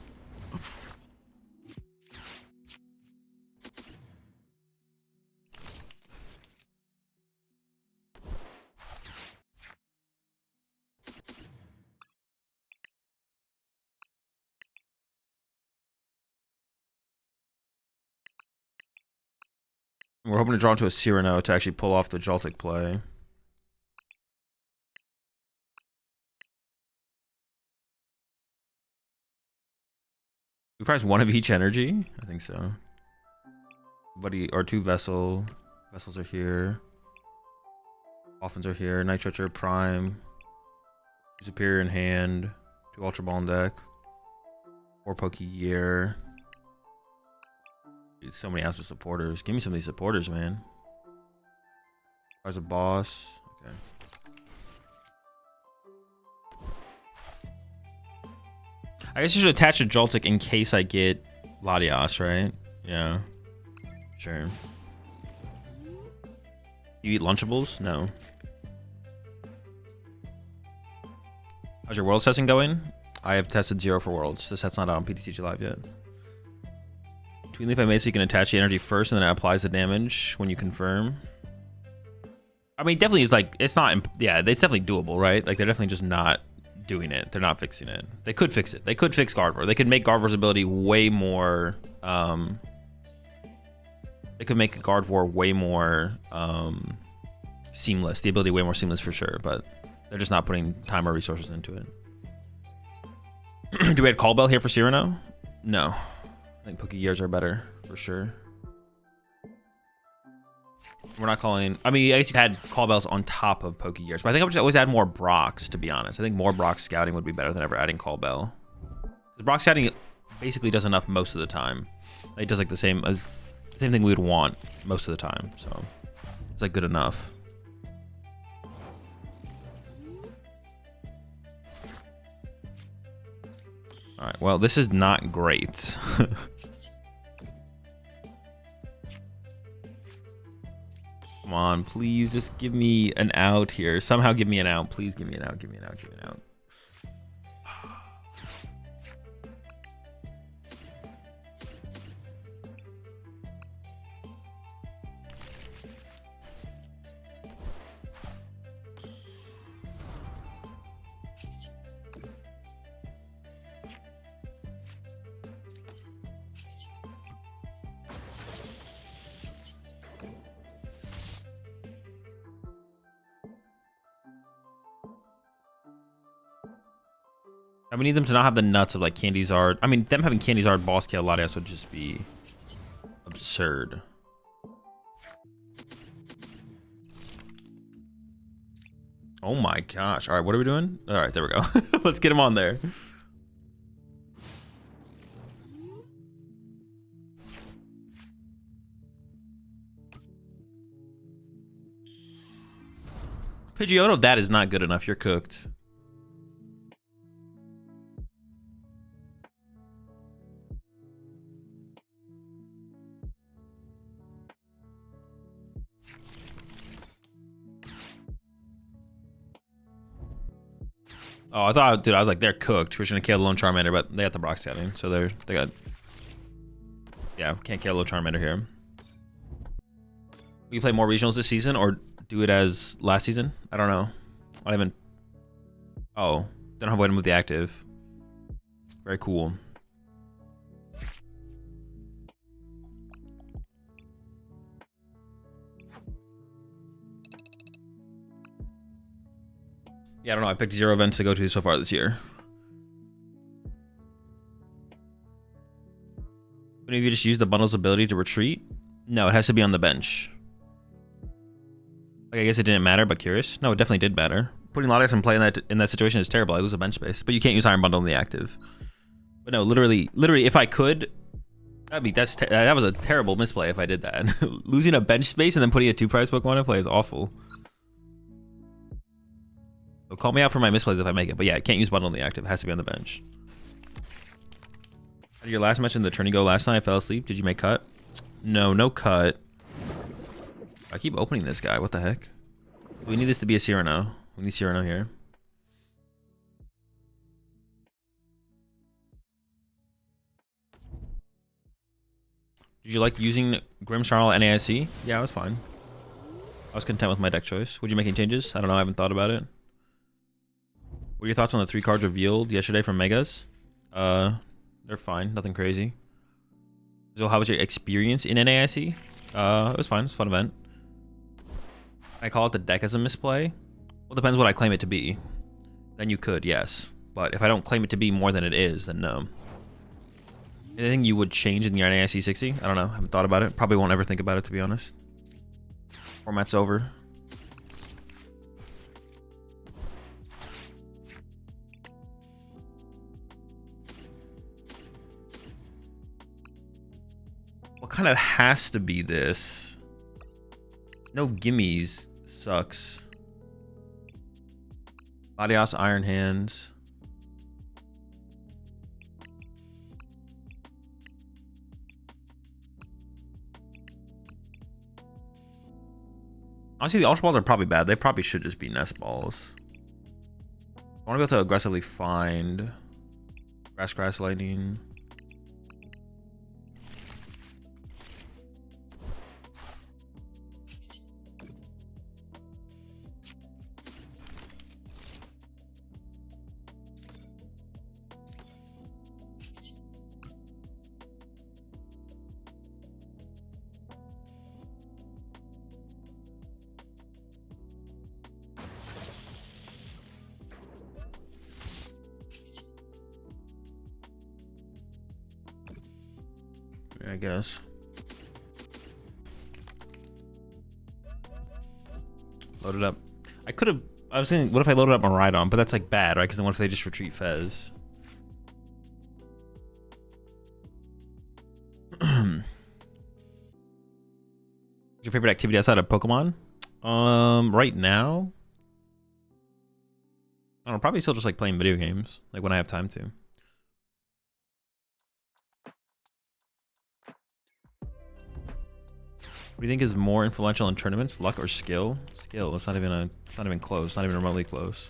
We're hoping to draw into a Cyrano to actually pull off the Joltik play. We prize one of each energy? I think so. Or two vessels. Vessels are here. Dolphins are here. Night Stretcher, Prime. Superior in hand. 2 Ultra Ball in deck. 4 Pokegear. Dude, so many Astro supporters. Give me some of these supporters, man. There's a boss. Okay. I guess you should attach a Joltik in case I get Latias, right? Yeah. Sure. You eat Lunchables? No. How's your Worlds testing going? I have tested 0 for Worlds. This set's not out on PTCG Live yet. Tween Leaf I made so you can attach the energy first and then it applies the damage when you confirm. I mean, definitely is like, it's not, yeah, it's definitely doable, right? Like, they're definitely just not doing it. They're not fixing it. They could fix it. They could fix Gardevoir. They could make Gardevoir's ability way more, they could make Gardevoir way more seamless. The ability way more seamless for sure, but they're just not putting time or resources into it. Do we have Callbell here for Cyrano? No. I think Pokegears are better, for sure. We're not calling... I mean, I guess you had Callbells on top of Pokegears, but I think I would just always add more Brocks, to be honest. I think more Brock scouting would be better than ever adding Callbell. Brock scouting basically does enough most of the time. It does like the same thing we would want most of the time. So it's like good enough. All right. Well, this is not great. Come on, please just give me an out here. Somehow give me an out. Please give me an out. Give me an out. Give me an out. We need them to not have the nuts of like Candy Zard. I mean, them having Candy Zard, Boss Kill, Latias would just be absurd. Oh my gosh. All right, what are we doing? All right, there we go. Let's get him on there. Pidgeotto, that is not good enough. You're cooked. Oh, I thought, dude, I was like, they're cooked. We're just gonna kill the lone Charmander, but they got the Brock Scouting, so they got. Yeah, can't kill a lone Charmander here. Will you play more regionals this season or do it as last season? I don't know. I haven't. Oh, don't have a way to move the active. Very cool. Yeah, I don't know. I picked 0 events to go to so far this year. But if you just use the bundle's ability to retreat? No, it has to be on the bench. Like, I guess it didn't matter, but curious. No, it definitely did matter. Putting Latias in play in that situation is terrible. I lose a bench space. But you can't use Iron Bundle in the active. But no, literally, if I could, that was a terrible misplay if I did that. Losing a bench space and then putting a 2-price Pokemon in play is awful. So call me out for my misplays if I make it. But yeah, I can't use bundle in the active. It has to be on the bench. How did your last match in the tourney go last night? I fell asleep. Did you make cut? No, no cut. I keep opening this guy. What the heck? We need this to be a Cyrano. We need Cyrano here. Did you like using Grimmsnarl NAIC? Yeah, it was fine. I was content with my deck choice. Would you make any changes? I don't know. I haven't thought about it. What are your thoughts on the 3 cards revealed yesterday from Megas? They're fine. Nothing crazy. So how was your experience in NAIC? It was fine. It was a fun event. I call it the deck as a misplay. Well, it depends what I claim it to be. Then you could, yes. But if I don't claim it to be more than it is, then no. Anything you would change in your NAIC 60? I don't know. I haven't thought about it. Probably won't ever think about it, to be honest. Format's over. What kind of has to be this? No gimmies sucks. Latias, Iron Hands. Honestly, the Ultra Balls are probably bad. They probably should just be Nest Balls. I want to be able to aggressively find Grass Lightning. I guess. Load it up. I was thinking, what if I loaded up Miraidon? But that's like bad, right? Because then what if they just retreat Fez? What's your favorite activity outside of Pokemon? Right now, I don't know, probably still just like playing video games, like when I have time to. What do you think is more influential in tournaments, luck or skill? Skill. It's not even close. Not even remotely close.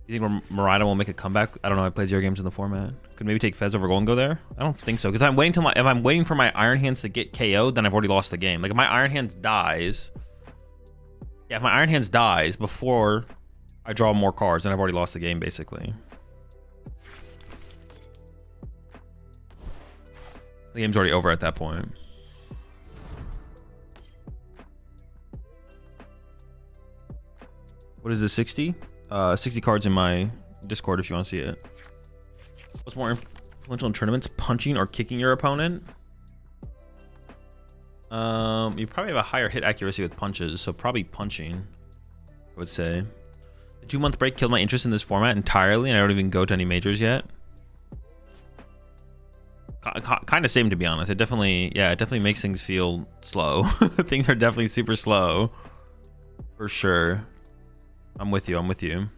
You think Marida will make a comeback? I don't know. I play 0 games in the format. Could maybe take Fez over Gholdengo there? I don't think so. Because if I'm waiting for my Iron Hands to get KO'd, then I've already lost the game. Like if my Iron Hands dies, yeah, if my Iron Hands dies before I draw more cards, then I've already lost the game basically. The game's already over at that point. What is this, 60? 60 cards in my Discord if you want to see it. What's more influential in tournaments, punching or kicking your opponent? You probably have a higher hit accuracy with punches, so probably punching, I would say. The 2-month break killed my interest in this format entirely, and I don't even go to any majors yet. Kind of same, to be honest. It definitely makes things feel slow. Things are definitely super slow, for sure. I'm with you. I'm with you.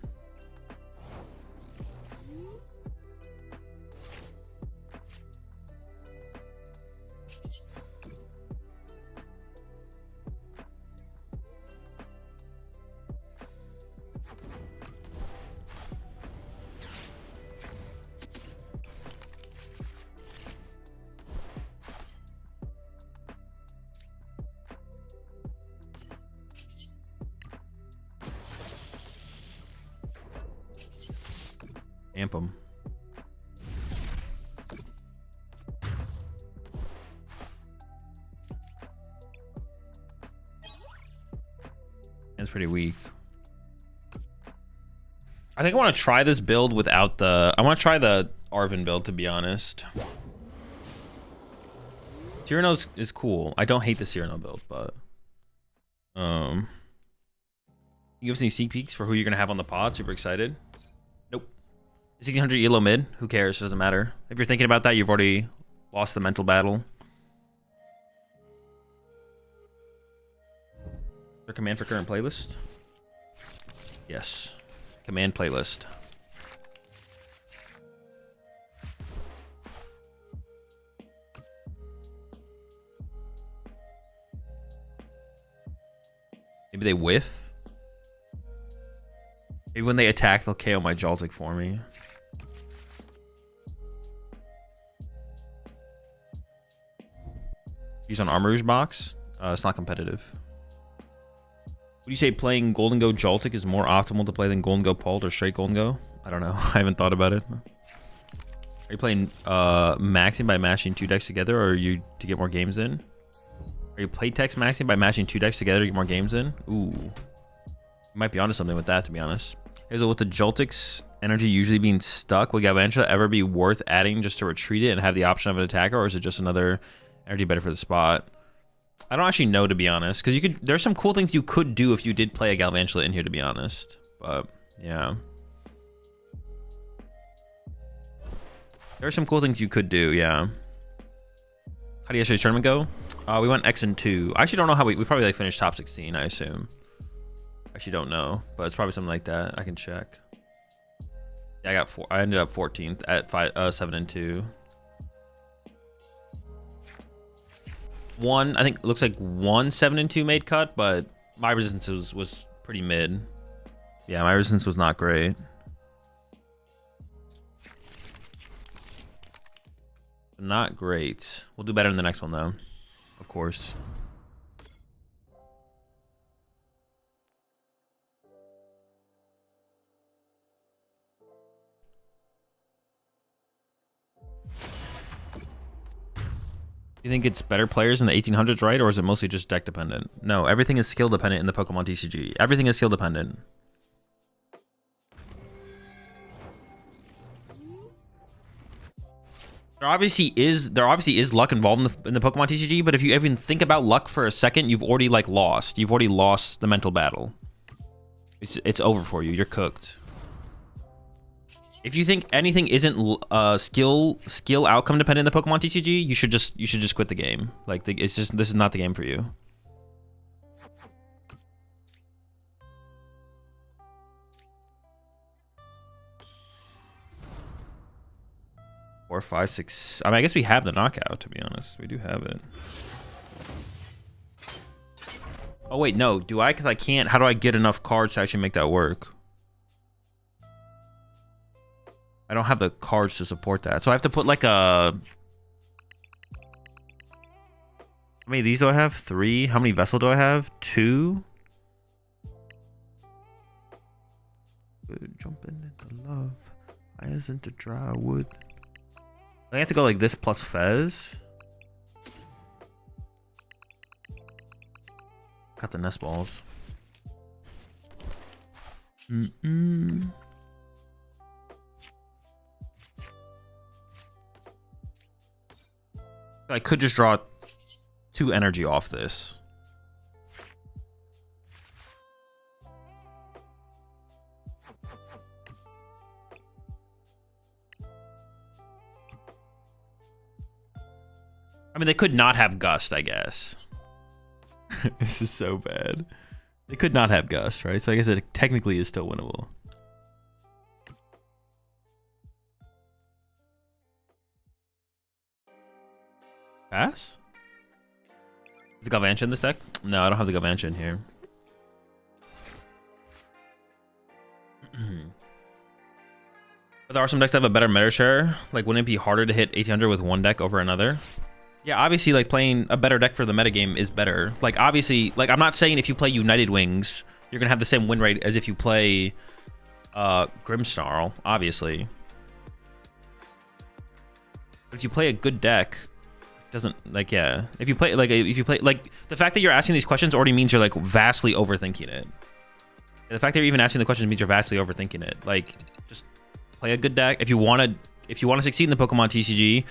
Amp 'em. It's pretty weak. I think I want to try this build without the... I want to try the Arven build, to be honest. Cyrano is cool. I don't hate the Cyrano build, but... You give us any sneak peeks for who you're going to have on the pod? Super excited. 1600 yellow mid. Who cares? It doesn't matter. If you're thinking about that, you've already lost the mental battle. Is there command for current playlist? Yes. Command playlist. Maybe they whiff? Maybe when they attack, they'll KO my Joltik for me. Use on Armor Rouge box. It's not competitive. Would you say playing Gholdengo Joltik is more optimal to play than Gholdengo Pult or straight Gholdengo? I don't know. I haven't thought about it. Are you playing maxing by mashing 2 decks together, or are you to get more games in? Are you playtext maxing by mashing 2 decks together to get more games in? Ooh. You might be onto something with that, to be honest. With the Joltik's energy usually being stuck, would Galvantula ever be worth adding just to retreat it and have the option of an attacker, or is it just another energy better for the spot? I don't actually know, to be honest, because you could. There's some cool things you could do if you did play a Galvantula in here, to be honest. But yeah, there are some cool things you could do. Yeah. How did yesterday's tournament go? We went X and 2. I actually don't know how we probably like finished top 16. I assume. Actually don't know, but it's probably something like that. I can check. Yeah, I ended up 14th at 7 and 2. I think it looks like 1 7 and 2 made cut, but my resistance was pretty mid. Yeah, my resistance was not great. Not great. We'll do better in the next one though, of course. You think it's better players in the 1800s, right? Or is it mostly just deck dependent? No, everything is skill dependent in the Pokemon TCG. Everything is skill dependent. There obviously is luck involved in the Pokemon TCG, but if you even think about luck for a second, you've already like lost. You've already lost the mental battle. It's over for you. You're cooked. If you think anything isn't skill outcome dependent in the Pokemon TCG, you should just quit the game. Like it's just this is not the game for you. Four, five, six. I mean, I guess we have the knockout. To be honest, we do have it. Oh wait, no. Do I? Because I can't. How do I get enough cards to actually make that work? I don't have the cards to support that. So I have to put like a... How many of these do I have? 3? How many vessel do I have? 2? Jumping into love. I isn't a dry wood. I have to go like this plus Fez. Got the nest balls. I could just draw 2 energy off this. I mean, they could not have Gust, I guess. This is so bad. They could not have Gust, right? So I guess it technically is still winnable. Pass? Is the Galvantula in this deck? No, I don't have the Galvantula in here. But there are some decks that have a better meta share. Like, wouldn't it be harder to hit 1800 with one deck over another? Yeah, obviously, like, playing a better deck for the metagame is better. Like, obviously, like, I'm not saying if you play United Wings, you're gonna have the same win rate as if you play Grimmsnarl, obviously. But if you play a good deck, doesn't, like, yeah. If you play, like, the fact that you're asking these questions already means you're, like, vastly overthinking it. The fact that you're even asking the questions means you're vastly overthinking it. Like, just play a good deck. If you want to succeed in the Pokemon TCG,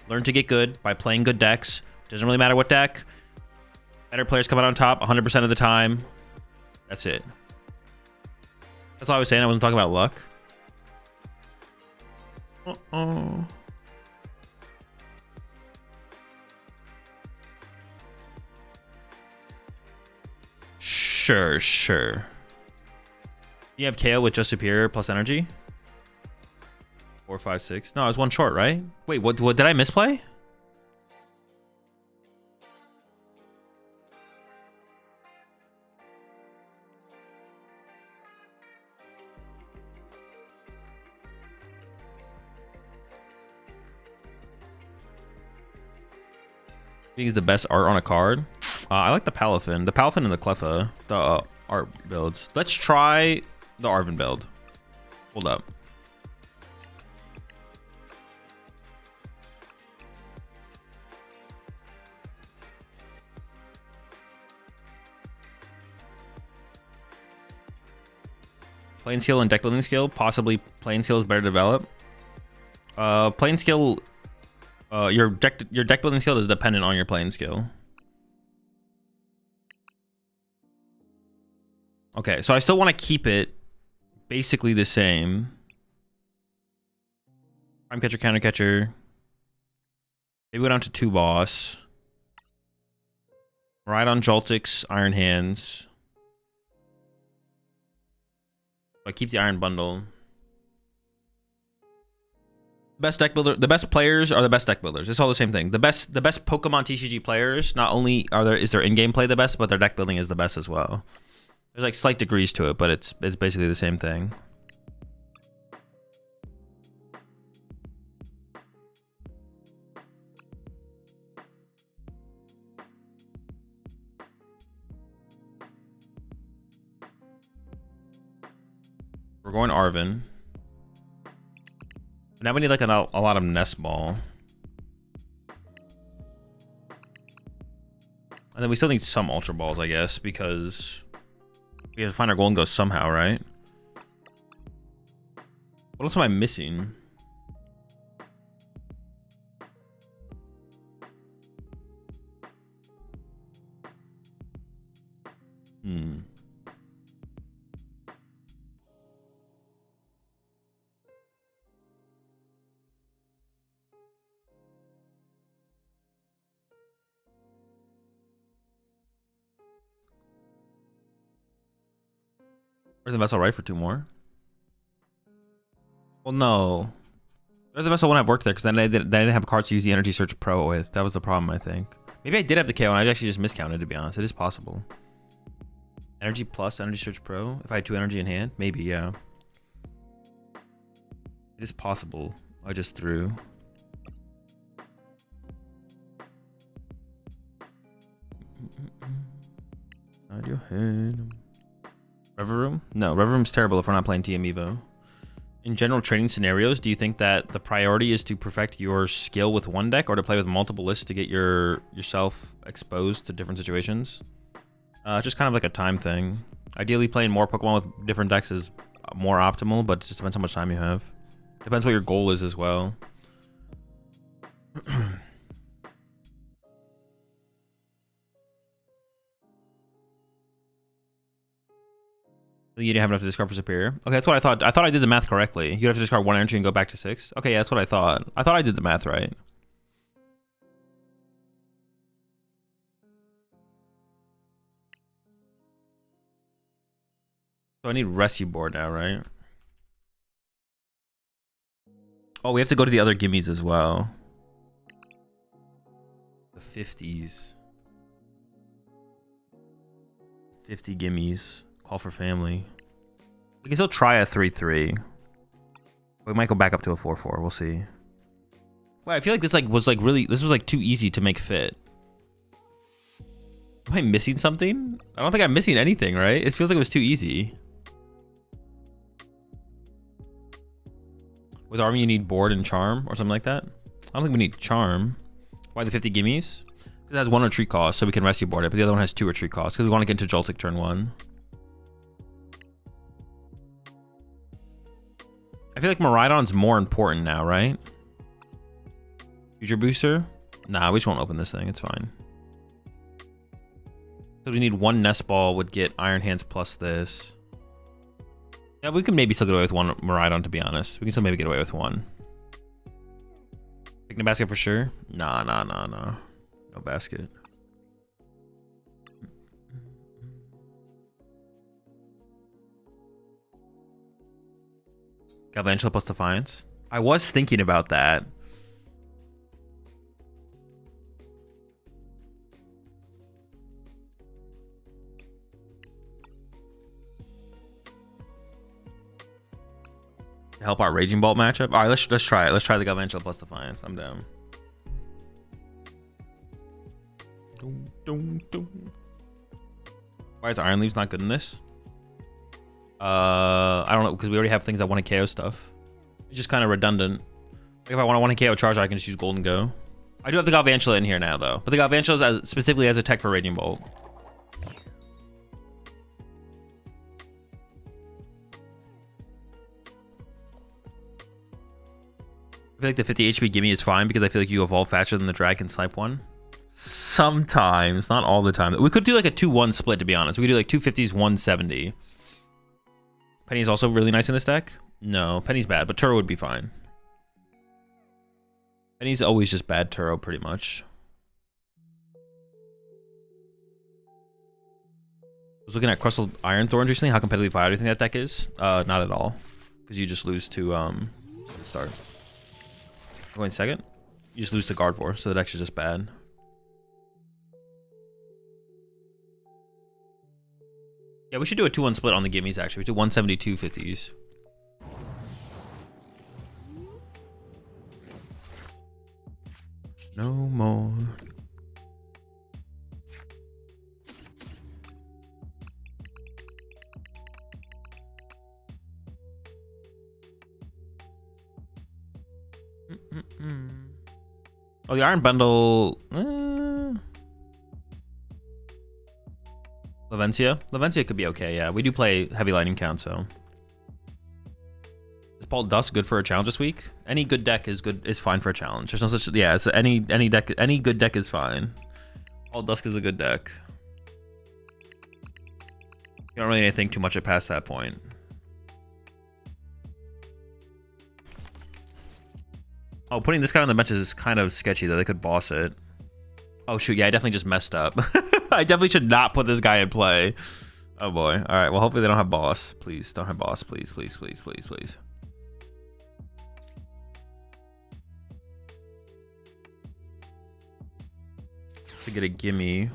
learn to get good by playing good decks. Doesn't really matter what deck. Better players come out on top 100% of the time. That's it. That's all I was saying. I wasn't talking about luck. Sure. You have KO with just superior plus energy? 4, 5, 6. No, I was one short, right? Wait, what did I misplay? I think is the best art on a card. I like the Palafin. The Palafin and the Cleffa, the art builds. Let's try the Arven build. Hold up. Plane skill and deck building skill. Possibly plane skill is better developed. Plane skill. Your deck building skill is dependent on your playing skill. Okay, so I still want to keep it basically the same. Prime catcher, counter catcher. Maybe go down to 2 boss. Ride on Joltix, Iron Hands. But keep the Iron Bundle. Best deck builder, the best players are the best deck builders. It's all the same thing. The best Pokemon TCG players, not only is their in-game play the best, but their deck building is the best as well. There's like slight degrees to it, but it's basically the same thing. We're going Arven. Now we need like a lot of Nest Ball. And then we still need some Ultra Balls, I guess, because we have to find our Gholdengo somehow, right? What else am I missing? There's the vessel right for 2 more. Well, no. There's the vessel wouldn't have worked there because then they didn't have cards to use the Energy Search Pro with. That was the problem, I think. Maybe I did have the KO and I actually just miscounted, to be honest. It is possible. Energy plus Energy Search Pro. If I had 2 energy in hand, maybe, yeah. It is possible. I just threw. Out your head. Rever Room? No, Rever Room's terrible if we're not playing TM Evo. In general trading scenarios, do you think that the priority is to perfect your skill with one deck or to play with multiple lists to get yourself exposed to different situations? Just kind of like a time thing. Ideally, playing more Pokemon with different decks is more optimal, but it just depends how much time you have. Depends what your goal is as well. You didn't have enough to discard for Superior. Okay, that's what I thought. I thought I did the math correctly. You'd have to discard 1 energy and go back to 6. Okay, yeah, that's what I thought. I thought I did the math right. So I need Rescue Board now, right? Oh, we have to go to the other gimmies as well. The 50s. 50 gimmies. Call for family. We can still try a 3-3. We might go back up to a 4-4. We'll see. Well, I feel like this was too easy to make fit. Am I missing something? I don't think I'm missing anything, right? It feels like it was too easy. With Army, you need Board and Charm or something like that. I don't think we need Charm. Why the 50 gimmies? Because it has 1 retreat cost, so we can Rescue Board it. But the other one has 2 retreat costs because we want to get into Joltik turn 1. I feel like Miraidon's more important now, right? Future Booster? Nah, we just won't open this thing. It's fine. So we need 1 Nest Ball would get Iron Hands plus this. Yeah, we can maybe still get away with 1 Miraidon, to be honest. We can still maybe get away with 1. Picking a basket for sure? Nah. No basket. Galvantula plus Defiance. I was thinking about that. To help our Raging Bolt matchup. All right, let's try it. Let's try the Galvantula plus Defiance. I'm down. Why is Iron Leaves not good in this? I don't know, because we already have things that want to KO stuff. It's just kind of redundant. Like if I want to KO Charizard, I can just use Gholdengo. I do have the Galvantula in here now, though. But the Galvantula is specifically as a tech for Raging Bolt. I feel like the 50 HP gimme is fine because I feel like you evolve faster than the Dragon Snipe one. Sometimes, not all the time. We could do like a 2-1 split, to be honest. We could do like 250s, 170. Penny is also really nice in this deck. No, Penny's bad, but Turo would be fine. Penny's always just bad Turo, pretty much. I was looking at Crustled Iron Thorns recently. How competitive do you think that deck is? Not at all. Because you just lose to start. Going second? You just lose to Gardevoir, so the deck's just bad. Yeah, we should do a 2-1 split on the gimmies, actually. We should do 172 50s. No more. Oh, the Iron Bundle. Lavencia could be okay, yeah. We do play heavy lightning count, so. Is Paul Dusk good for a challenge this week? Any good deck is fine for a challenge. There's no such, yeah, so any good deck is fine. Paul Dusk is a good deck. You don't really need to think too much past that point. Oh, putting this guy on the bench is kind of sketchy, though. They could boss it. Oh, shoot. Yeah, I definitely just messed up. I definitely should not put this guy in play. Oh boy. All right. Well, hopefully they don't have boss. Please don't have boss. Please, please, please, please, please. To get a gimme.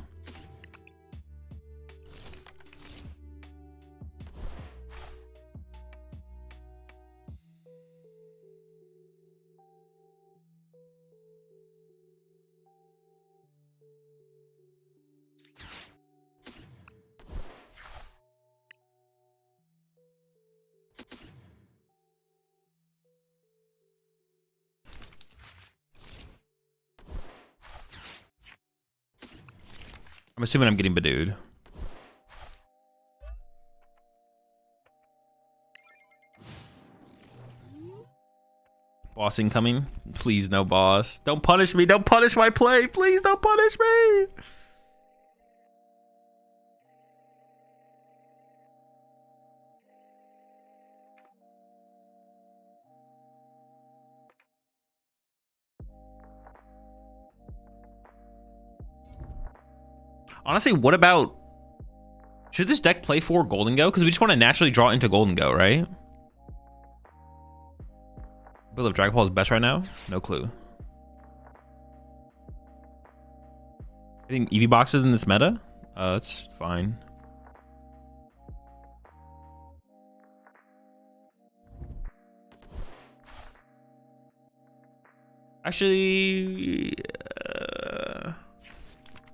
I'm assuming I'm getting Badooed. Boss incoming. Please, no boss. Don't punish me. Don't punish my play. Please don't punish me. Honestly, what about... Should this deck play for Gholdengo? Because we just want to naturally draw into Gholdengo, right? Build of Dragon Ball is best right now? No clue. I think EV boxes in this meta? It's fine. Actually...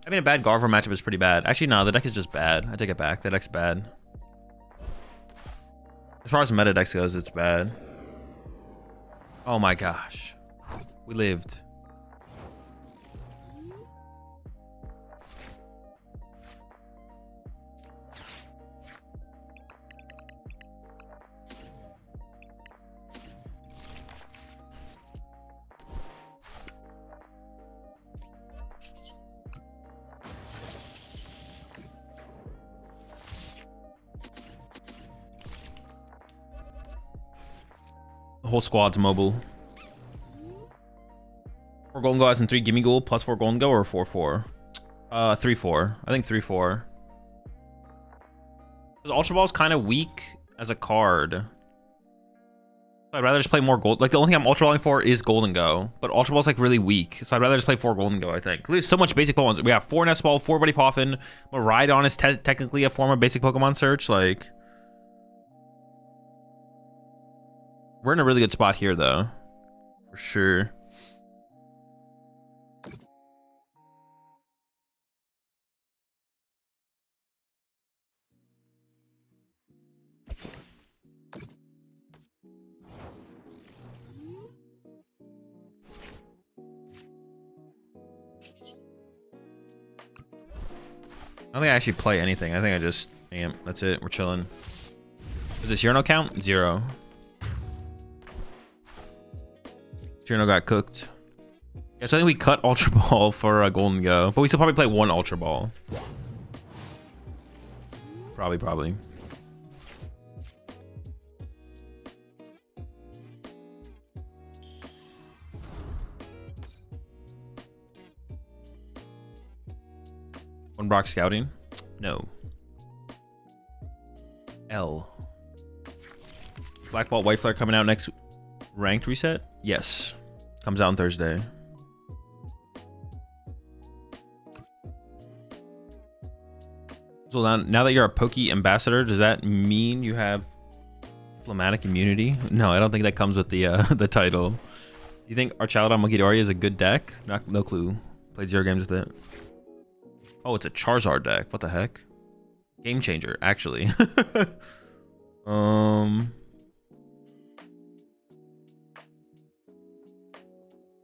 I mean, a bad Garver matchup is pretty bad. Actually, no, the deck is just bad. I take it back. The deck's bad. As far as meta decks goes, it's bad. Oh my gosh. We lived. The whole squad's mobile. 4 Golden Go and 3 Gimme Ghoul plus 4 Golden Go or 4-4? 3-4. I think 3-4. Because Ultra Ball's kind of weak as a card. I'd rather just play more gold. Like, the only thing I'm Ultra Balling for is Golden Go. But Ultra Ball's like really weak. So I'd rather just play 4 Golden Go, I think. There's so much basic Pokemon. We have 4 Nest Ball, 4 Buddy Poffin. Miraidon is technically a form of basic Pokemon search. Like, we're in a really good spot here, though. For sure. I don't think I actually play anything. I think I just amp. That's it. We're chilling. Does this Urano count? 0. Urano got cooked. Yeah, so I think we cut Ultra Ball for a Golden Go. But we still probably play 1 Ultra Ball. Probably. One Brock Scouting? No. L. Black Ball, White Flare coming out next ranked reset? Yes. Comes out on Thursday. So now that you're a Poke Ambassador, does that mean you have diplomatic immunity? No, I don't think that comes with the the title. Do you think Archaludon Monkidori is a good deck? No clue. Played 0 games with it. Oh, it's a Charizard deck. What the heck? Game changer, actually.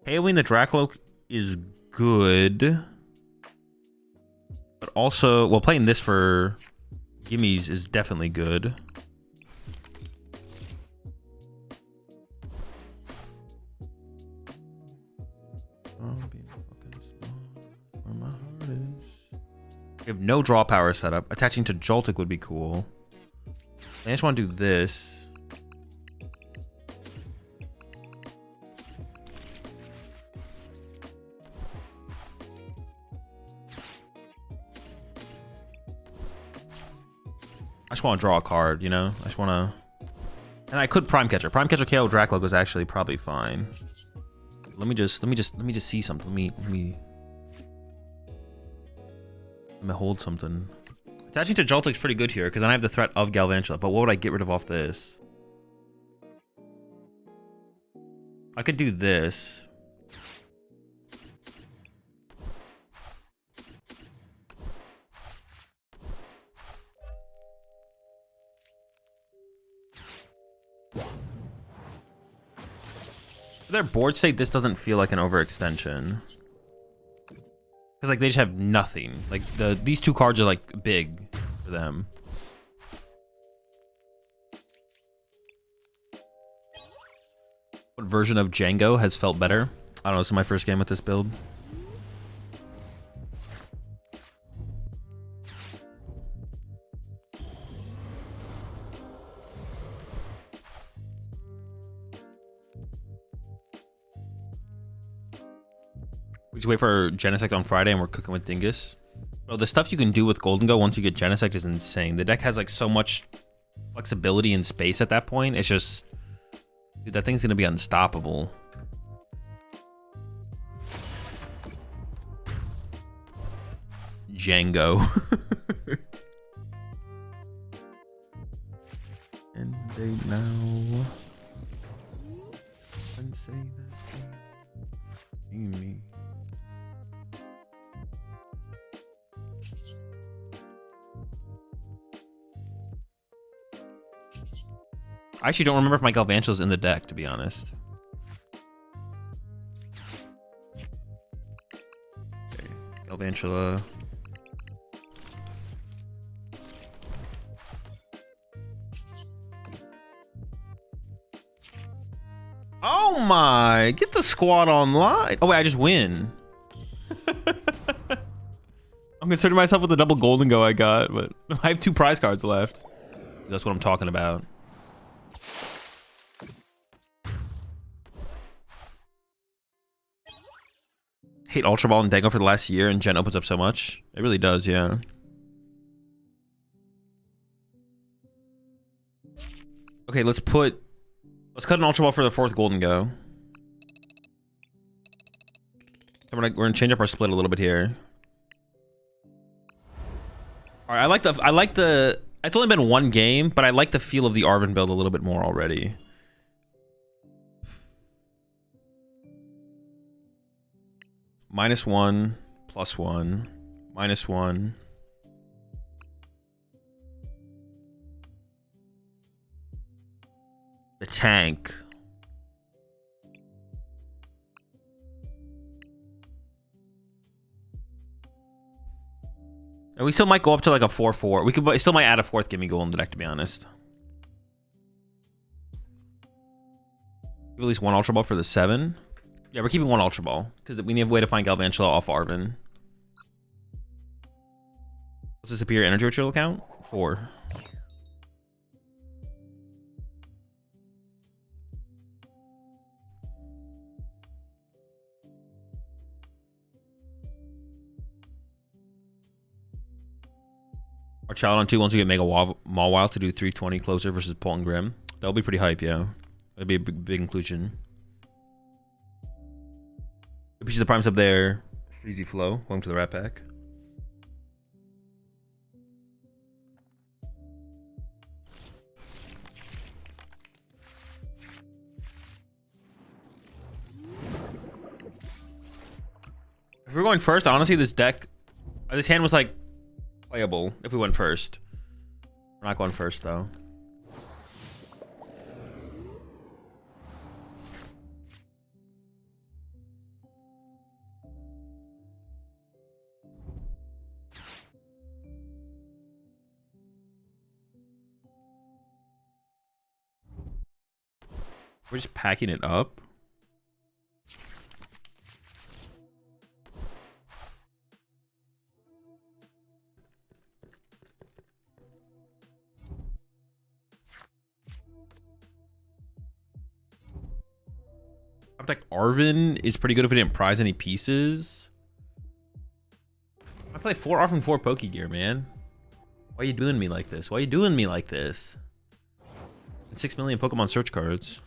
Hailing the Dracloak is good. But also, well, playing this for gimmies is definitely good. We have no draw power setup. Attaching to Joltik would be cool. I just want to do this. I just want to draw a card, you know? I just want to... And I could Prime Catcher. Prime Catcher KO Dracloak was actually probably fine. Let me just see something. Let me hold something. Attaching to Joltik's pretty good here, because then I have the threat of Galvantula. But what would I get rid of off this? I could do this. For their board state, this doesn't feel like an overextension. Because like they just have nothing. Like these two cards are like big for them. What version of Django has felt better? I don't know, this is my first game with this build. We just wait for Genesect on Friday and we're cooking with Dingus. Bro, the stuff you can do with Gholdengo once you get Genesect is insane. The deck has like so much flexibility and space at that point. It's just... Dude, that thing's gonna be unstoppable. Django. End date now. And say that me. I actually don't remember if my Galvantula's in the deck, to be honest. Okay, Galvantula. Oh my! Get the squad online. Oh wait, I just win. I'm considering myself with the double Gholdengo I got, but I have 2 prize cards left. That's what I'm talking about. Hate Ultra Ball and Dango for the last year, and Gen opens up so much. It really does, yeah. Okay, let's cut an Ultra Ball for the 4th Gholdengo. So we're gonna change up our split a little bit here. All right, I like the. It's only been 1 game, but I like the feel of the Arven build a little bit more already. -1, +1, -1. The tank. And we still might go up to like a 4/4. We still might add a 4th Gimme Goal in the deck, to be honest. Release 1 Ultra Ball for the 7. Yeah, we're keeping 1 Ultra Ball because we need a way to find Galvantula off Arven. What's the superior energy ritual count? 4. Our child on 2 once we get Mega Mawile to do 320 closer versus Paul and Grim. That'll be pretty hype, yeah. That'd be a big inclusion. Push the primes up there. Easy flow. Welcome to the Rat Pack. If we're going first, honestly, this hand was like playable if we went first. We're not going first though. We're just packing it up. Like Arven is pretty good if we didn't prize any pieces. I play 4 Arven, 4 Pokegear, man. Why are you doing me like this? Why are you doing me like this? And 6 million Pokemon search cards.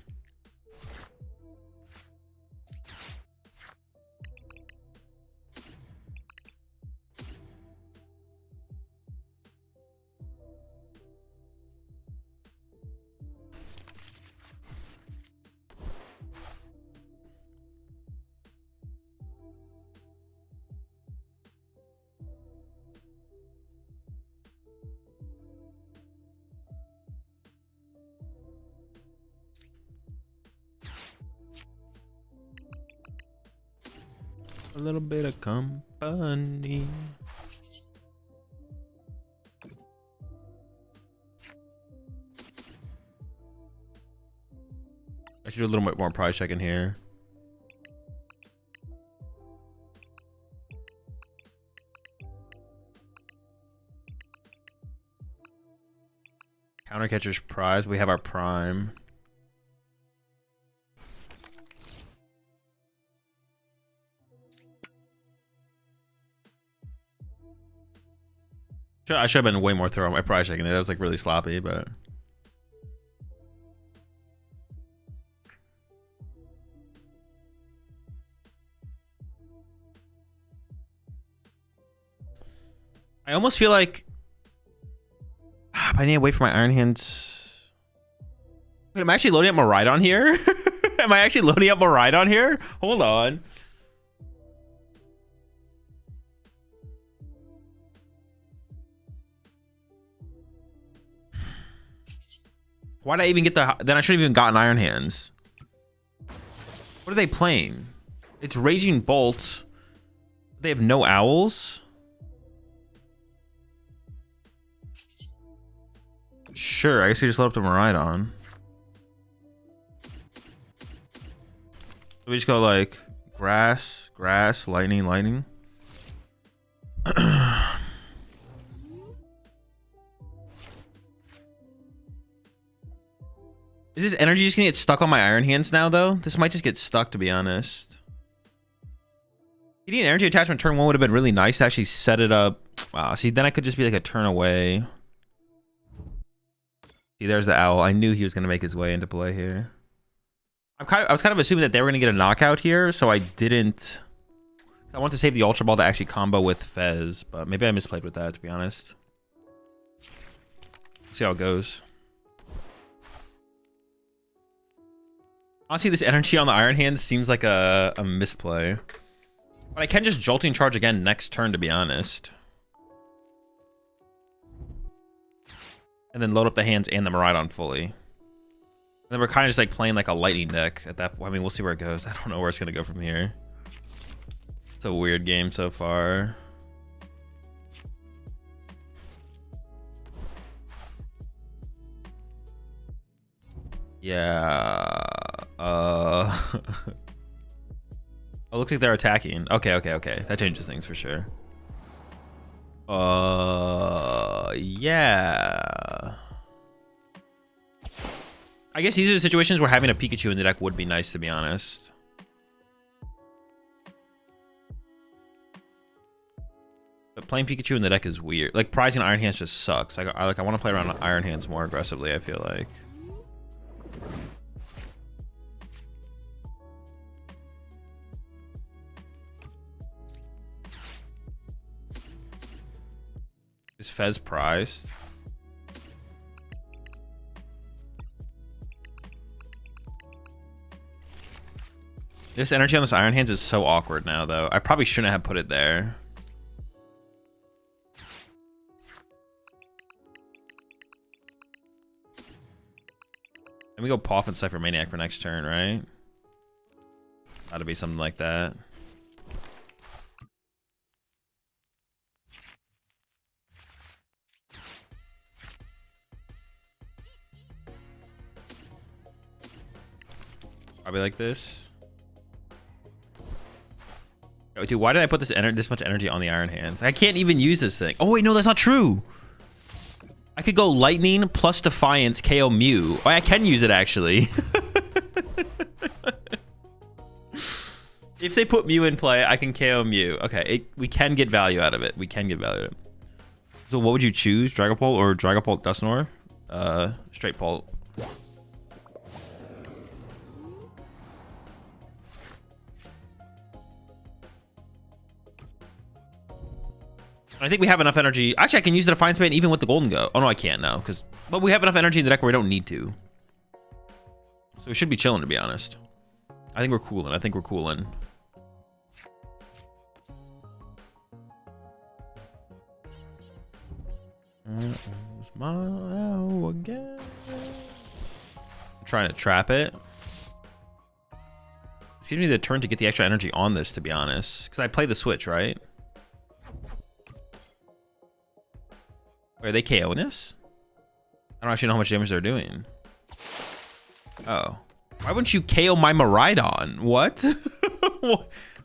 A little bit of company. I should do a little bit more price checking here. Counter catcher's prize. We have our prime. I should have been way more thorough on my price checking. That was like really sloppy, but I almost feel like I need to wait for my Iron Hands. Wait, am I actually loading up Miraidon here? Am I actually loading up Miraidon here? Hold on. Why did I even get the... Then I should have even gotten Iron Hands. What are they playing? It's Raging Bolt. They have no Owls? Sure, I guess you just load up the Miraidon. So we just go like... Grass, grass, lightning, lightning. Is this energy just gonna get stuck on my Iron Hands now, though? This might just get stuck, to be honest. Getting an energy attachment turn 1 would have been really nice to actually set it up. Wow, see, then I could just be like a turn away. See, there's the Owl. I knew he was gonna make his way into play here. I was kind of assuming that they were gonna get a knockout here, so I didn't. I want to save the Ultra Ball to actually combo with Fez, but maybe I misplayed with that, to be honest. See how it goes. Honestly, this energy on the Iron Hands seems like a misplay. But I can just Jolting Charge again next turn, to be honest. And then load up the hands and the Miraidon fully. And then we're kind of just like playing like a lightning deck at that point. I mean, we'll see where it goes. I don't know where it's going to go from here. It's a weird game so far. Yeah. Oh, looks like they're attacking. Okay. That changes things for sure. Yeah. I guess these are the situations where having a Pikachu in the deck would be nice, to be honest. But playing Pikachu in the deck is weird. Like, prizing Iron Hands just sucks. I want to play around Iron Hands more aggressively, I feel like. Is Fez prized? This energy on this Iron Hands is so awkward now, though. I probably shouldn't have put it there. Let me go Paw and Cypher Maniac for next turn, right? Gotta be something like that. Probably like this. Oh, dude, why did I put this much energy on the Iron Hands? I can't even use this thing. Oh wait, no, that's not true. I could go Lightning plus Defiance KO Mew. Oh, I can use it actually. If they put Mew in play, I can KO Mew. Okay, we can get value out of it. We can get value out of it. So what would you choose? Dragapult or Dragapult Dusknoir? Straight Pult. I think we have enough energy. Actually, I can use the Defiance Band even with the Gholdengo. Oh, no, I can't now. But we have enough energy in the deck where we don't need to. So we should be chilling, to be honest. I think we're cooling. I think we're cooling. Smile again. I'm trying to trap it. This gives me the turn to get the extra energy on this, to be honest. Because I play the switch, right? Wait, are they KOing this? I don't actually know how much damage they're doing. Oh. Why wouldn't you KO my Miraidon? What?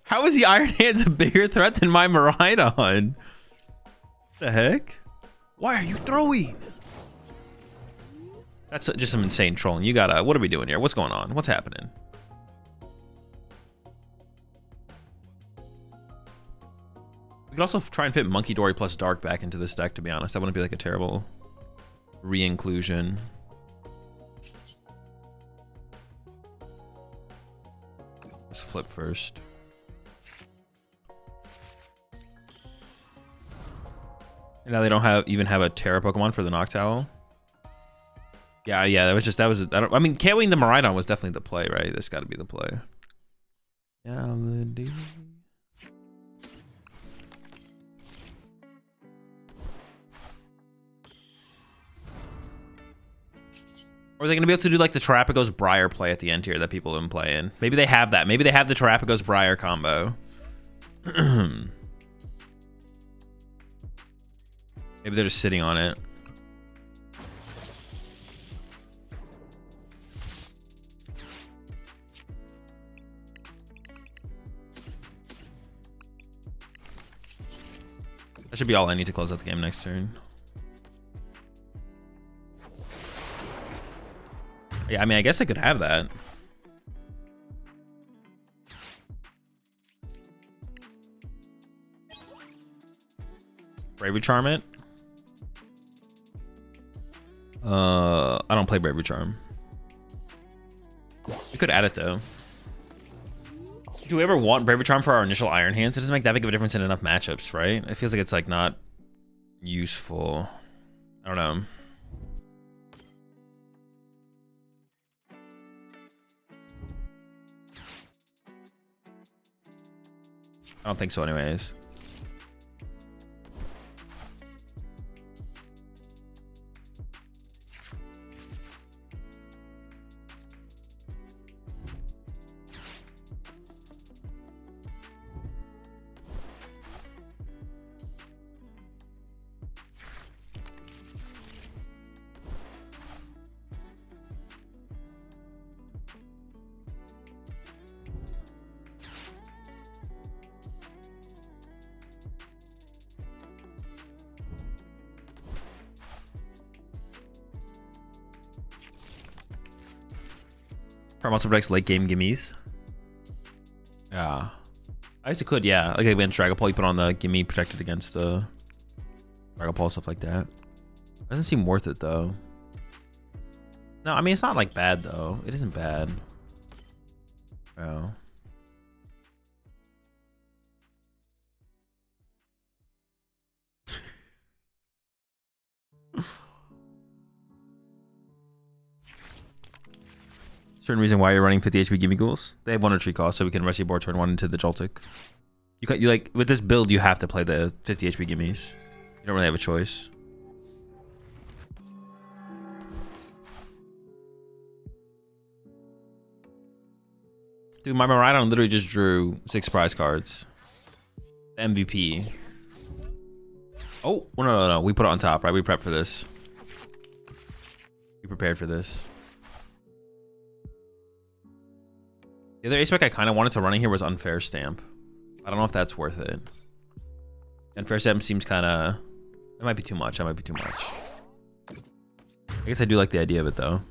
How is the Iron Hands a bigger threat than my Miraidon? What the heck? Why are you throwing? That's just some insane trolling. You gotta... What are we doing here? What's going on? What's happening? We could also try and fit Monkey Dory plus Dark back into this deck, to be honest. That wouldn't be like a terrible re-inclusion. Let's flip first. And now they don't even have a Terra Pokemon for the Noctowl. Yeah, I mean, KOing the Miraidon was definitely the play, right? This got to be the play. Yeah, or are they going to be able to do like the Terrapagos Briar play at the end here that people have been playing? Maybe they have that. Maybe they have the Terrapagos Briar combo. Maybe they're just sitting on it. That should be all I need to close out the game next turn. Yeah, I mean, I guess I could have that. Bravery Charm it. I don't play Bravery Charm. We could add it though. Do we ever want Bravery Charm for our initial Iron Hands? It doesn't make that big of a difference in enough matchups, right? It feels like it's like not useful. I don't know. I don't think so anyways. Monster Protects late game gimmies. Yeah. I guess it could, yeah. Like against Dragapult, you put on the gimme protected against the Dragapult, stuff like that. Doesn't seem worth it though. No, I mean it's not like bad though. It isn't bad. Oh. Certain reason why you're running 50 HP gimme ghouls. They have 1 retreat cost, so we can rest your board turn 1 into the Joltik. You like with this build, you have to play the 50 HP gimmies. You don't really have a choice. Dude, my Miraidon literally just drew 6 prize cards. MVP. Oh, no. We put it on top, right? We prepped for this. We prepared for this. The other ace spec I kind of wanted to run in here was Unfair Stamp. I don't know if that's worth it. Unfair Stamp seems kind of... It might be too much. That might be too much. I guess I do like the idea of it, though.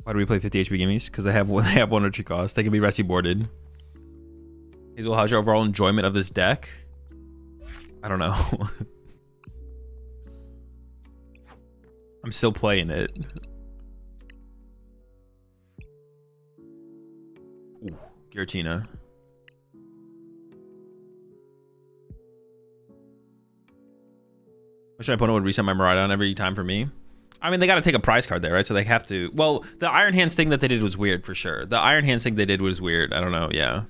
Why do we play 50 HP gimmies? Because they have 1 or 2 costs. They can be resi boarded. Hazel, how's your overall enjoyment of this deck? I don't know. I'm still playing it. Ooh, Giratina. Wish my opponent would reset my Miraidon every time for me. I mean, they got to take a prize card there, right? So they have to... Well, the Iron Hands thing that they did was weird for sure. The Iron Hands thing they did was weird. I don't know, yeah.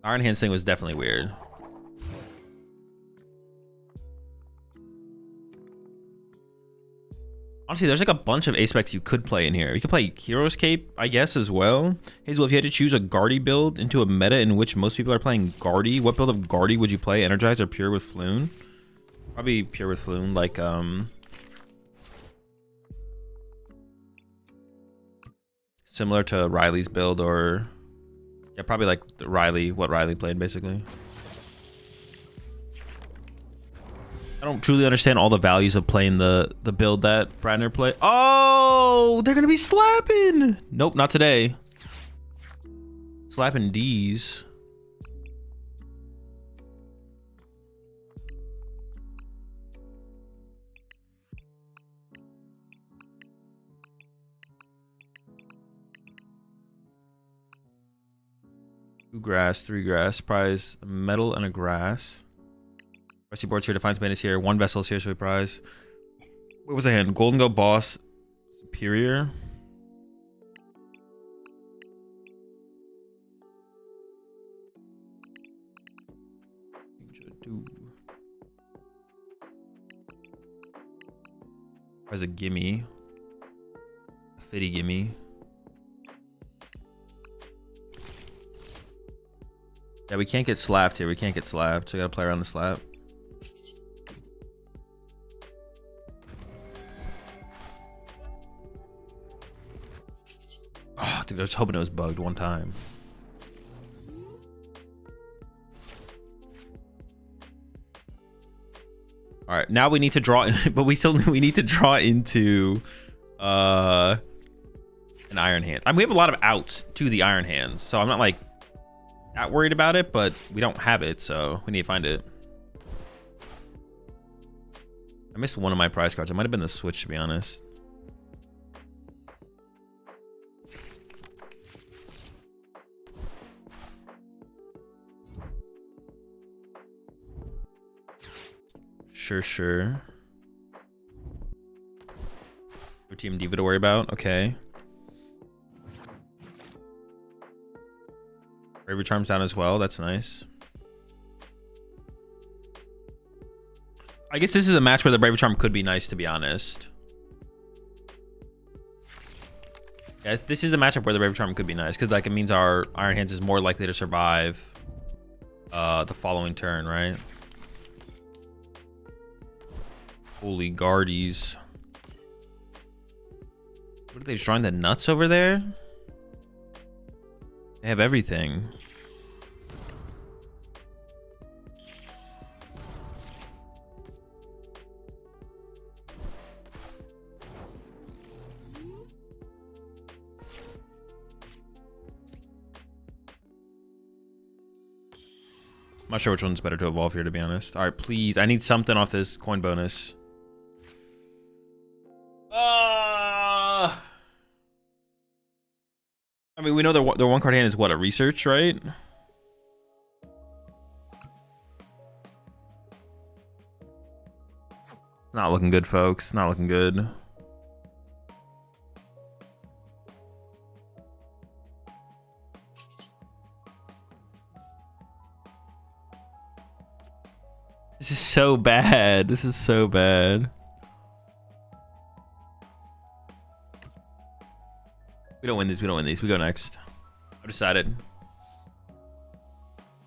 Iron Hands thing was definitely weird. Honestly, there's like a bunch of A-specs you could play in here. You could play Hero's Cape, I guess, as well. Hazel, if you had to choose a Guardy build into a meta in which most people are playing Guardy, what build of Guardy would you play? Energize or Pure with Floon? Probably Pure with Floon, like, similar to Riley's build, or... Yeah, probably like what Riley played, basically. I don't truly understand all the values of playing the build that Bradner played. Oh, they're gonna be slapping. Nope, not today. Slapping D's. Two grass, 3 grass. Prize a metal and a grass. Rusty board's here. Defines Bandits here. 1 vessel's here, so we prize. What was the hand? Gholdengo, Boss, Superior. Prize a gimme. A fitty gimme. Yeah, we can't get slapped here. We can't get slapped, so we gotta play around the slap. Oh, dude, I was hoping it was bugged one time. All right, now we need to draw, but we need to draw into an Iron Hand. I mean, we have a lot of outs to the Iron Hands, so I'm not like that worried about it, but we don't have it, so we need to find it. I missed one of my prize cards. It might have been the Switch, to be honest. Sure. Your Team Diva to worry about. Okay. Bravery Charm's down as well. That's nice. I guess this is a match where the Bravery Charm could be nice, to be honest. Yeah, this is a matchup where the Bravery Charm could be nice, because like it means our Iron Hands is more likely to survive the following turn, right? Holy Guardies. What are they drawing, the nuts over there? They have everything. I'm not sure which one's better to evolve here, to be honest. All right, please. I need something off this coin bonus. I mean, we know their 1 card hand is what, a research, right? Not looking good, folks. Not looking good. This is so bad. This is so bad. We don't win these. We don't win these. We go next. I decided.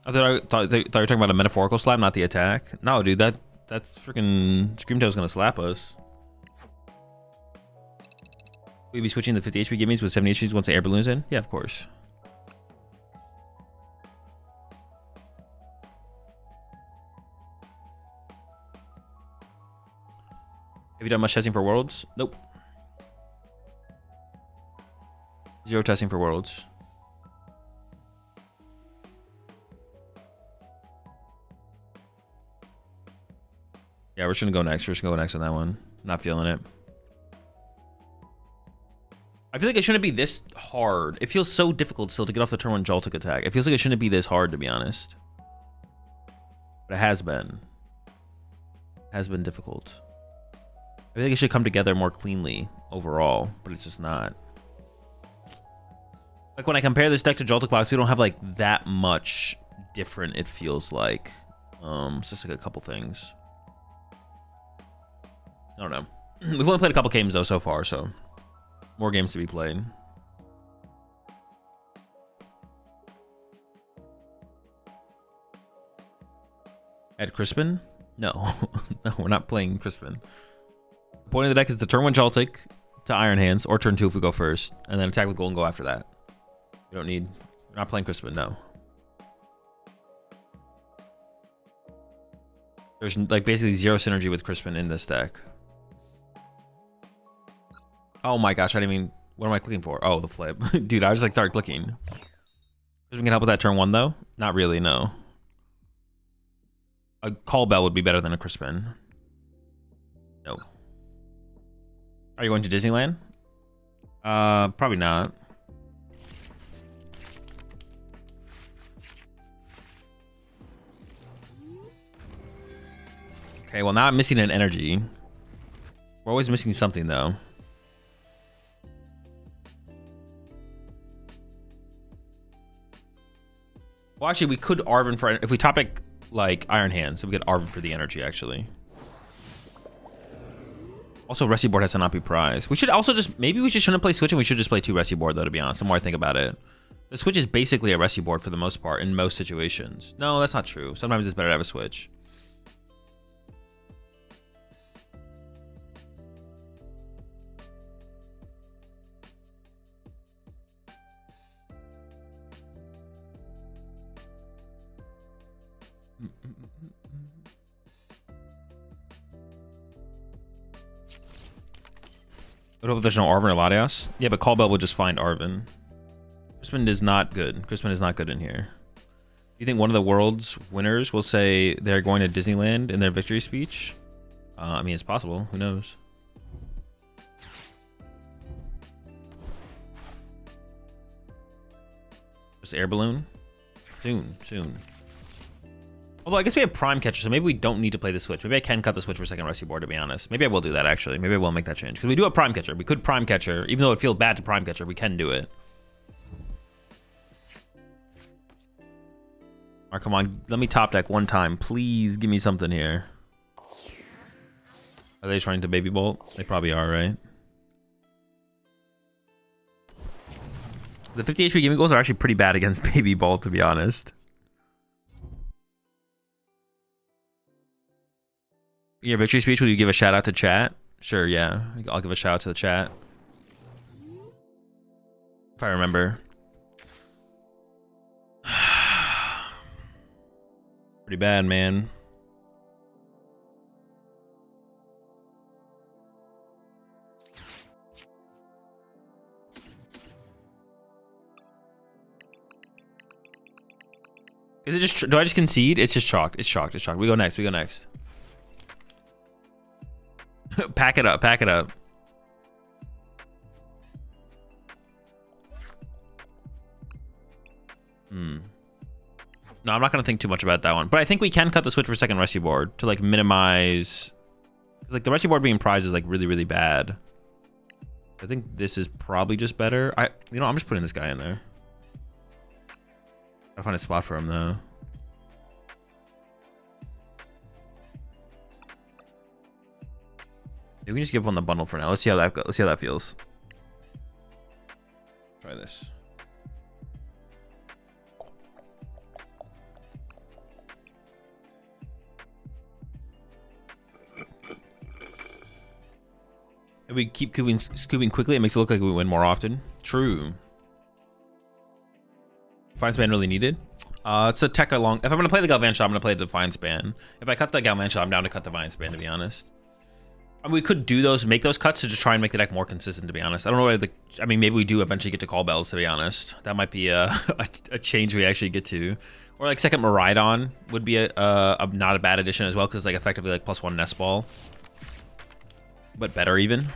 I thought you were talking about a metaphorical slap, not the attack. No, dude, that's freaking Screamtail's gonna slap us. We'd be switching the 50 HP gimmies with 70 HPs once the air balloon's in? Yeah, of course. Have you done much testing for Worlds? Nope. 0 testing for Worlds. Yeah, we're just gonna go next. We're just gonna go next on that one. Not feeling it. I feel like it shouldn't be this hard. It feels so difficult still to get off the turn 1 Joltik attack. It feels like it shouldn't be this hard, to be honest. But it has been. It has been difficult. I feel like it should come together more cleanly overall, but it's just not. Like when I compare this deck to Joltik Box, we don't have like that much different, it feels like. It's just like a couple things. I don't know. We've only played a couple games though so far, so more games to be played. Add Crispin? No. No, we're not playing Crispin. The point of the deck is to turn 1 Joltik to Iron Hands, or turn 2 if we go first, and then attack with Gholdengo after that. We don't need... We're not playing Crispin, no. There's like basically 0 synergy with Crispin in this deck. Oh my gosh, I didn't even... What am I clicking for? Oh, the flip. Dude, I just like started clicking. Crispin can help with that turn 1 though? Not really, no. A Call Bell would be better than a Crispin. No. Are you going to Disneyland? Probably not. Okay, well now I'm missing an energy. We're always missing something though. Well, actually, we could Arven for... If we topic, like, Iron Hands, so we could Arven for the energy, actually. Also, Rescue Board has to not be prized. We should also just... Maybe we just shouldn't play Switch, and we should just play 2 Rescue Board, though, to be honest, the more I think about it. The Switch is basically a Rescue Board for the most part, in most situations. No, that's not true. Sometimes it's better to have a Switch. What if there's no Arven or Latias? Yeah, but Call Bell will just find Arven. Crispin is not good. Crispin is not good in here. Do you think one of the world's winners will say they're going to Disneyland in their victory speech? I mean, it's possible. Who knows? Just air balloon? Soon. Although I guess we have Prime Catcher, so maybe we don't need to play the Switch. Maybe I can cut the Switch for second Rescue Board, to be honest. Maybe I will do that, actually. Maybe I will make that change. Because we do have Prime Catcher. We could Prime Catcher. Even though it feels bad to Prime Catcher, we can do it. Alright, come on. Let me top deck one time. Please give me something here. Are they trying to Baby Bolt? They probably are, right? The 50 HP gaming goals are actually pretty bad against Baby Bolt, to be honest. Your victory speech, will you give a shout out to chat? Sure, yeah. I'll give a shout out to the chat. If I remember. Pretty bad, man. Is it just... Do I just concede? It's just chalked. It's chalked. It's chalked. We go next. We go next. Pack it up. Pack it up. No, I'm not going to think too much about that one. But I think we can cut the Switch for second Rescue Board to like minimize... Like the Rescue Board being prized is like really, really bad. I think this is probably just better. You know, I'm just putting this guy in there. Gotta find a spot for him though. We can just give one the bundle for now. Let's see how that goes. Let's see how that feels. Try this. If we keep scooping quickly, it makes it look like we win more often. True. Defiance Band really needed. It's a tech along. If I'm gonna play the Galvantula, I'm gonna play the Defiance Band. If I cut the Galvantula, I'm down to cut Defiance Band, to be honest. I mean, we could do those, make those cuts to just try and make the deck more consistent, to be honest. I don't know whether I mean, maybe we do eventually get to Call Bells, to be honest. That might be a change we actually get to. Or like second Miraidon would be a not a bad addition as well, because it's like effectively like +1 Nest Ball. But better even.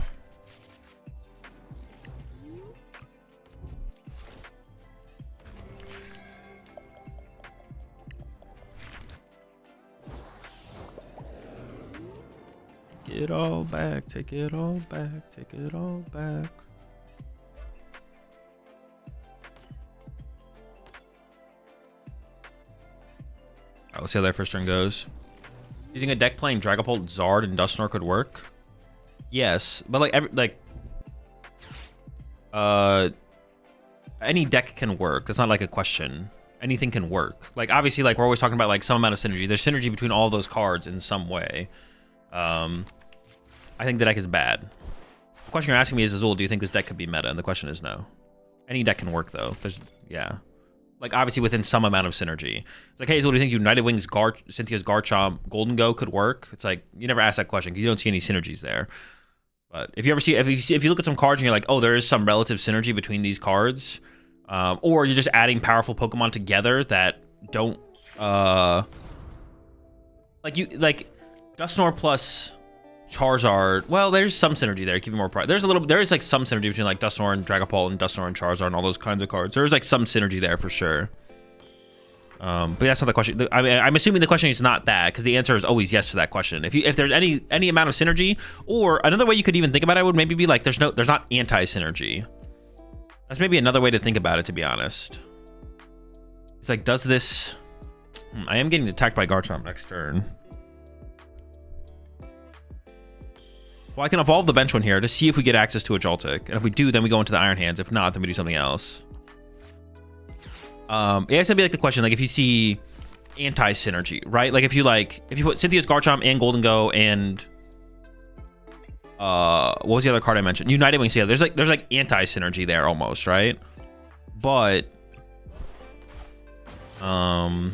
Take it all back, take it all back, take it all back. Alright, let's see how their first turn goes. Do you think a deck playing Dragapult, Zard, and Dusknoir could work? Yes, but like any deck can work. That's not like a question. Anything can work. Like obviously, like we're always talking about like some amount of synergy. There's synergy between all those cards in some way. I think the deck is bad. The question you're asking me is, Azul, do you think this deck could be meta? And the question is no. Any deck can work though. Yeah. Like obviously within some amount of synergy. It's like, hey, Azul, do you think United Wings, Cynthia's Garchomp, Gholdengo could work? It's like, you never ask that question because you don't see any synergies there. But if you ever see, if you look at some cards and you're like, oh, there is some relative synergy between these cards, or you're just adding powerful Pokemon together that don't, like Dusknoir plus Charizard. Well, there's some synergy there. Keep it more pride. There is like some synergy between like Dusknoir and Dragapult and Dusknoir and Charizard and all those kinds of cards. There's like some synergy there for sure. But that's not the question. I mean, I'm assuming the question is not that, because the answer is always yes to that question. If there's any amount of synergy, or another way you could even think about it would maybe be like there's not anti-synergy. That's maybe another way to think about it, to be honest. It's like, does this... I am getting attacked by Garchomp next turn. Well, I can evolve the bench one here to see if we get access to a Joltik. And if we do, then we go into the Iron Hands. If not, then we do something else. Yeah, it's gonna be like the question, like if you see anti-synergy, right? Like if you put Cynthia's Garchomp and Gholdengo and what was the other card I mentioned? United Wings. Yeah, there's like anti-synergy there almost, right? But yeah,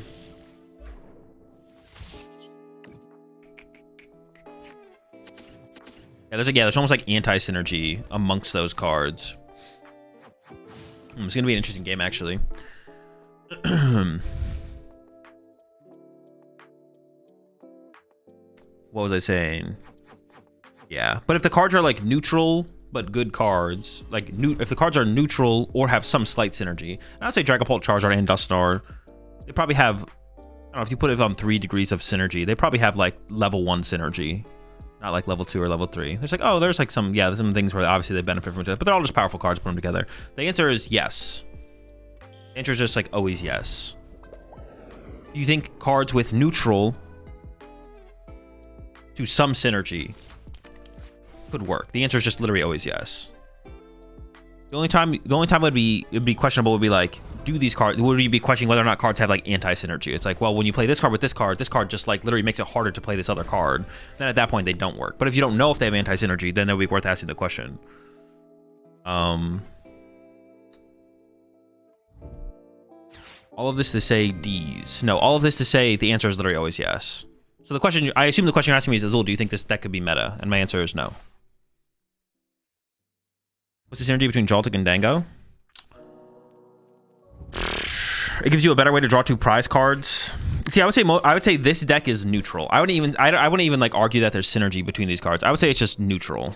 there's almost like anti-synergy amongst those cards. It's gonna be an interesting game, actually. What was I saying? Yeah, but if the cards are like neutral but good cards, like if the cards are neutral or have some slight synergy, and I'd say Dragapult, Charizard, and Dusknoir, they probably have, I don't know, if you put it on 3 degrees of synergy, they probably have like level 1 synergy, not like level 2 or level 3. There's like, oh, there's like some, yeah, there's some things where obviously they benefit from it, but they're all just powerful cards, put them together. The answer is yes. The answer is just like always yes. Do you think cards with neutral to some synergy could work? The answer is just literally always yes. The only time it'd be questionable would be like, do these cards, would we be questioning whether or not cards have like anti-synergy? It's like, well, when you play this card with this card just like literally makes it harder to play this other card. Then at that point they don't work. But if you don't know if they have anti-synergy, then it would be worth asking the question. All of this to say D's. No, all of this to say the answer is literally always yes. So the question, I assume the question you're asking me is, Azul, do you think this deck could be meta? And my answer is no. What's the synergy between Joltik and Dango? It gives you a better way to draw 2 prize cards. See, I would say this deck is neutral. I wouldn't even like argue that there's synergy between these cards. I would say it's just neutral.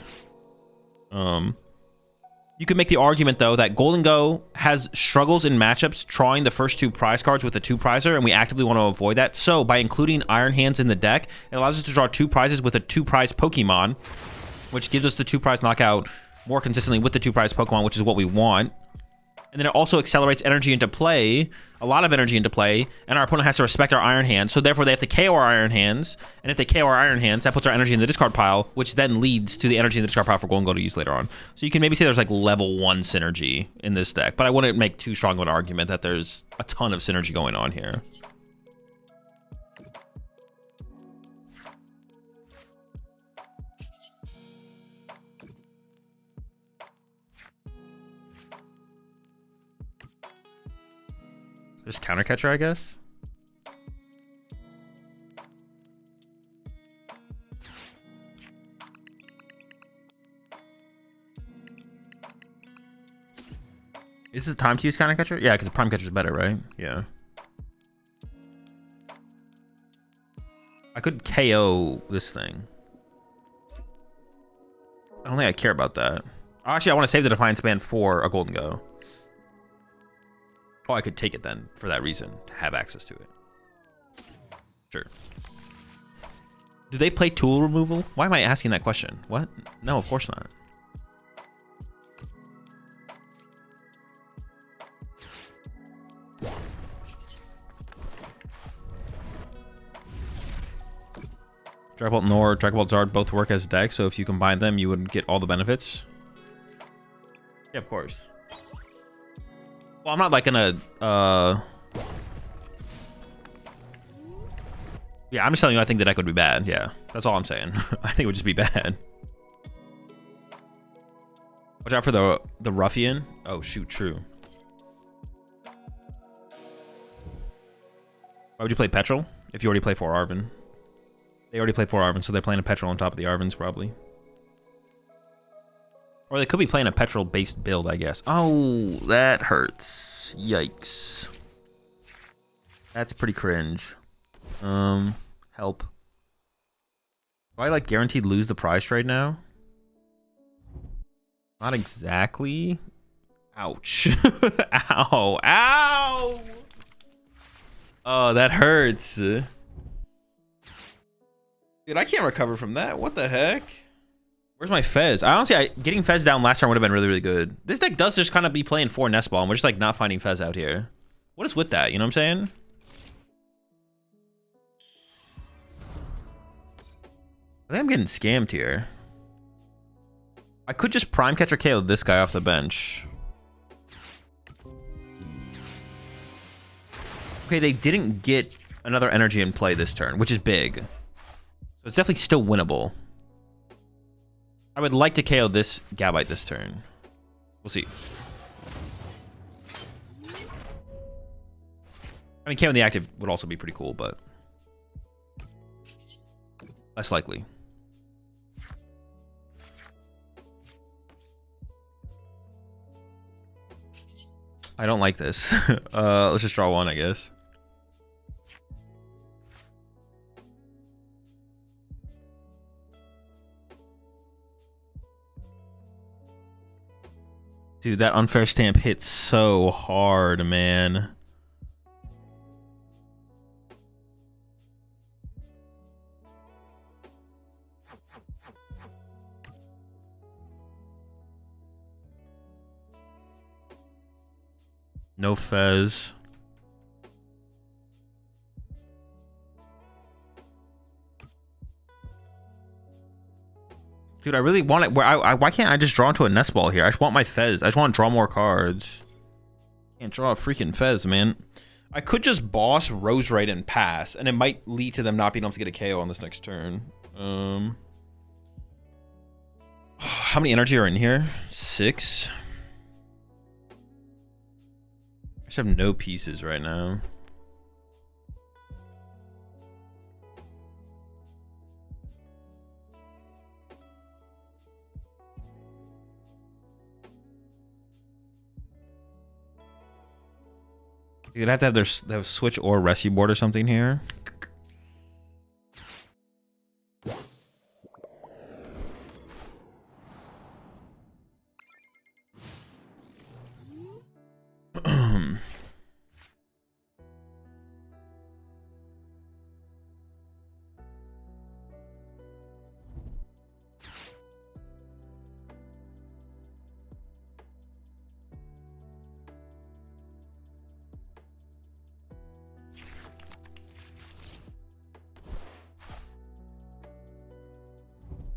You could make the argument though that Gholdengo has struggles in matchups drawing the first 2 prize cards with a 2 prizer, and we actively want to avoid that. So by including Iron Hands in the deck, it allows us to draw 2 prizes with a 2 prize Pokemon, which gives us the 2 prize knockout more consistently with the 2 prize Pokemon, which is what we want. And then it also accelerates energy into play, a lot of energy into play, and our opponent has to respect our Iron Hands, so therefore they have to KO our Iron Hands, and if they KO our Iron Hands, that puts our energy in the discard pile, which then leads to the energy in the discard pile for Gholdengo to use later on. So you can maybe say there's like level 1 synergy in this deck, but I wouldn't make too strong of an argument that there's a ton of synergy going on here. Just counter catcher, I guess. Is it time to use Counter Catcher? Yeah, because the Prime Catcher is better, right? Yeah. I could KO this thing. I don't think I care about that. Oh, actually, I want to save the Defiance Band for a Gholdengo. Oh, I could take it then for that reason, to have access to it. Sure. Do they play tool removal? Why am I asking that question? What? No, of course not. Dragapult Nor, Dragapult Zard both work as decks, so if you combine them, you would get all the benefits. Yeah, of course. Well, I'm not like gonna, yeah, I'm just telling you I think the deck would be bad. Yeah, that's all I'm saying. I think it would just be bad. Watch out for the Ruffian. Oh, shoot, true. Why would you play Petrol if you already play 4 Arven? They already played 4 Arven, so they're playing a Petrol on top of the Arvens, probably. Or they could be playing a Petrol-based build, I guess. Oh, that hurts. Yikes. That's pretty cringe. Help. Do I, like, guaranteed lose the prize trade now? Not exactly. Ouch. Ow. Ow! Oh, that hurts. Dude, I can't recover from that. What the heck? Where's my Fez? Honestly, getting Fez down last turn would have been really, really good. This deck does just kind of be playing 4 Nest Ball, and we're just, like, not finding Fez out here. What is with that? You know what I'm saying? I think I'm getting scammed here. I could just Prime Catcher KO this guy off the bench. Okay, they didn't get another energy in play this turn, which is big. So it's definitely still winnable. I would like to KO this Gabite this turn. We'll see. I mean, KOing the active would also be pretty cool, but less likely. I don't like this. Let's just draw 1, I guess. Dude, that unfair stamp hits so hard, man. No Fez. Dude, I really want it. Why can't I just draw into a Nest Ball here? I just want my Fez. I just want to draw more cards. Can't draw a freaking Fez, man. I could just boss Roserite and pass, and it might lead to them not being able to get a KO on this next turn. How many energy are in here? 6. I just have no pieces right now. You'd have to have their switch or rescue board or something here.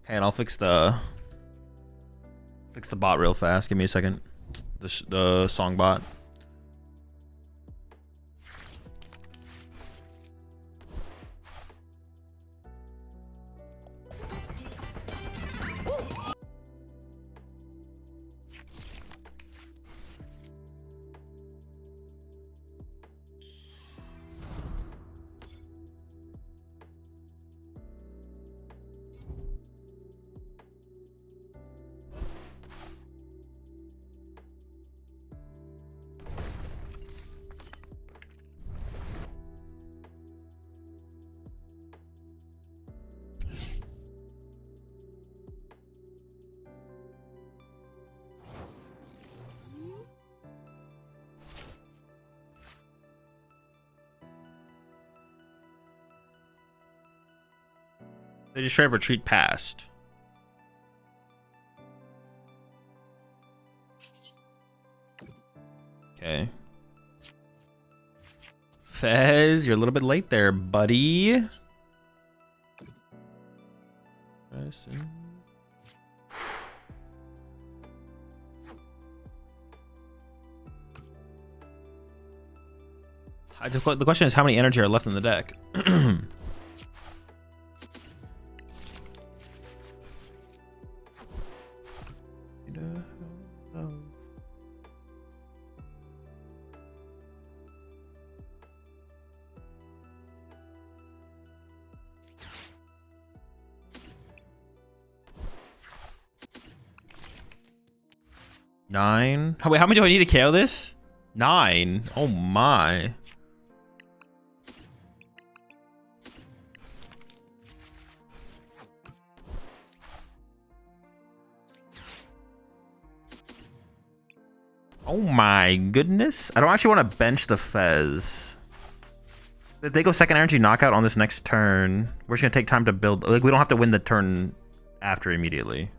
Okay, and I'll fix the bot real fast. Give me a second. The song bot. They just straight up retreat past. Okay. Fez, you're a little bit late there, buddy. The question is, how many energy are left in the deck? Nine. Wait, how many do I need to KO this? 9. Oh my. Oh my goodness. I don't actually want to bench the Fez. If they go second energy knockout on this next turn, we're just going to take time to build. Like, we don't have to win the turn after immediately.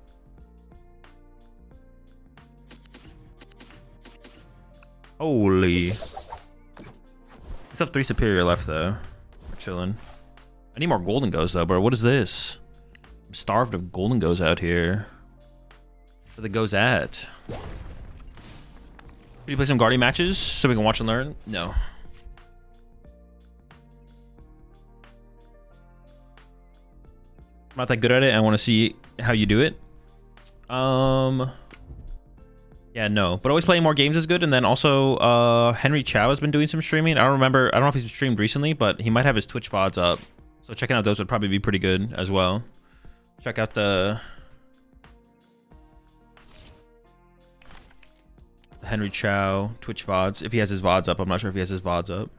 Holy. I still have 3 superior left, though. We're chilling. I need more Gholdengos, though, bro. What is this? I'm starved of Gholdengos out here. Where the goes at? Can you play some Guardian matches so we can watch and learn? No. I'm not that good at it. I want to see how you do it. Yeah, no. But always playing more games is good. And then also, Henry Chow has been doing some streaming. I don't know if he's streamed recently, but he might have his Twitch VODs up. So checking out those would probably be pretty good as well. Check out the Henry Chow Twitch VODs. If he has his VODs up. I'm not sure if he has his VODs up.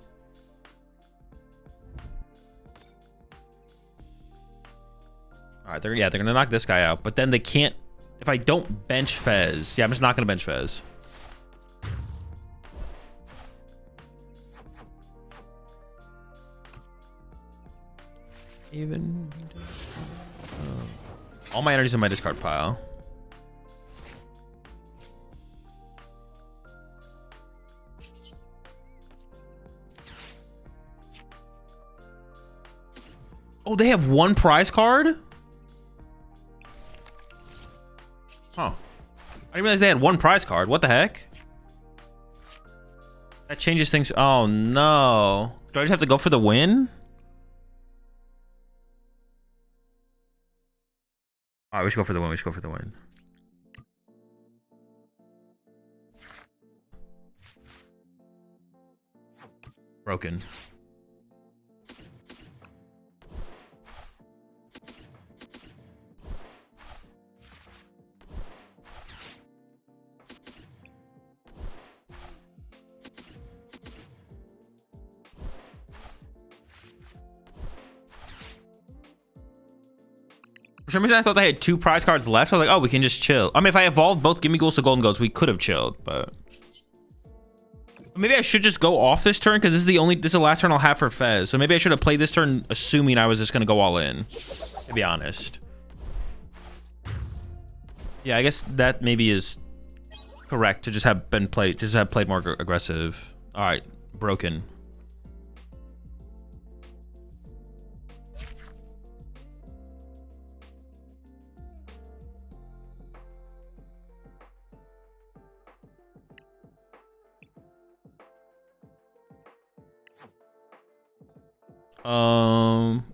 All right, they're gonna knock this guy out, but then they can't. If I don't bench Fez, yeah, I'm just not gonna bench Fez. Even all my energy's in my discard pile. Oh, they have 1 prize card? Huh. I didn't realize they had 1 prize card. What the heck? That changes things. Oh, no. Do I just have to go for the win? All right, we should go for the win. We should go for the win. Broken. For some reason, I thought they had 2 prize cards left. So I was like, oh, we can just chill. I mean, if I evolved both Gimme Ghouls to Gholdengos, we could have chilled, but maybe I should just go off this turn because this is the last turn I'll have for Fez. So maybe I should have played this turn assuming I was just gonna go all in. To be honest. Yeah, I guess that maybe is correct to just have played more aggressive. All right, broken.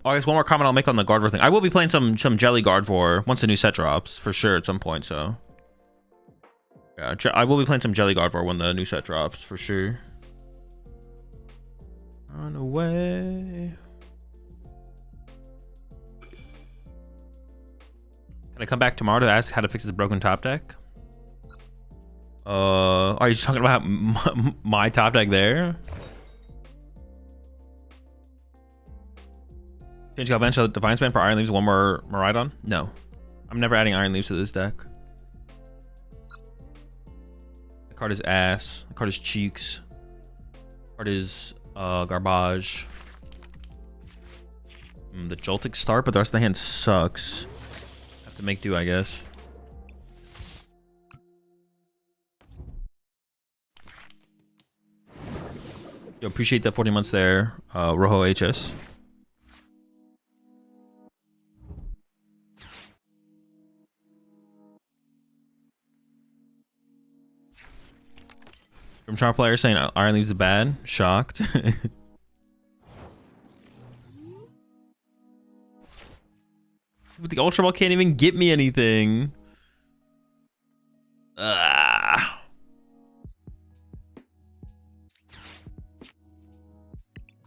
I guess one more comment I'll make on the Gardevoir thing. I will be playing some Jelly Gardevoir once the new set drops for sure at some point. So yeah, I will be playing some Jelly Gardevoir when the new set drops for sure. On the way. Can I come back tomorrow to ask how to fix this broken top deck? Are you talking about my top deck there? Change bench of Divine Span for Iron Leaves, 1 more Miraidon? No. I'm never adding Iron Leaves to this deck. The card is ass. The card is cheeks. The card is garbage. The Joltic start, but the rest of the hand sucks. Have to make do, I guess. Yo, appreciate that 40 months there, Rojo HS. From Sharp Player saying Iron Leaves is bad. Shocked. But the Ultra Ball can't even get me anything. I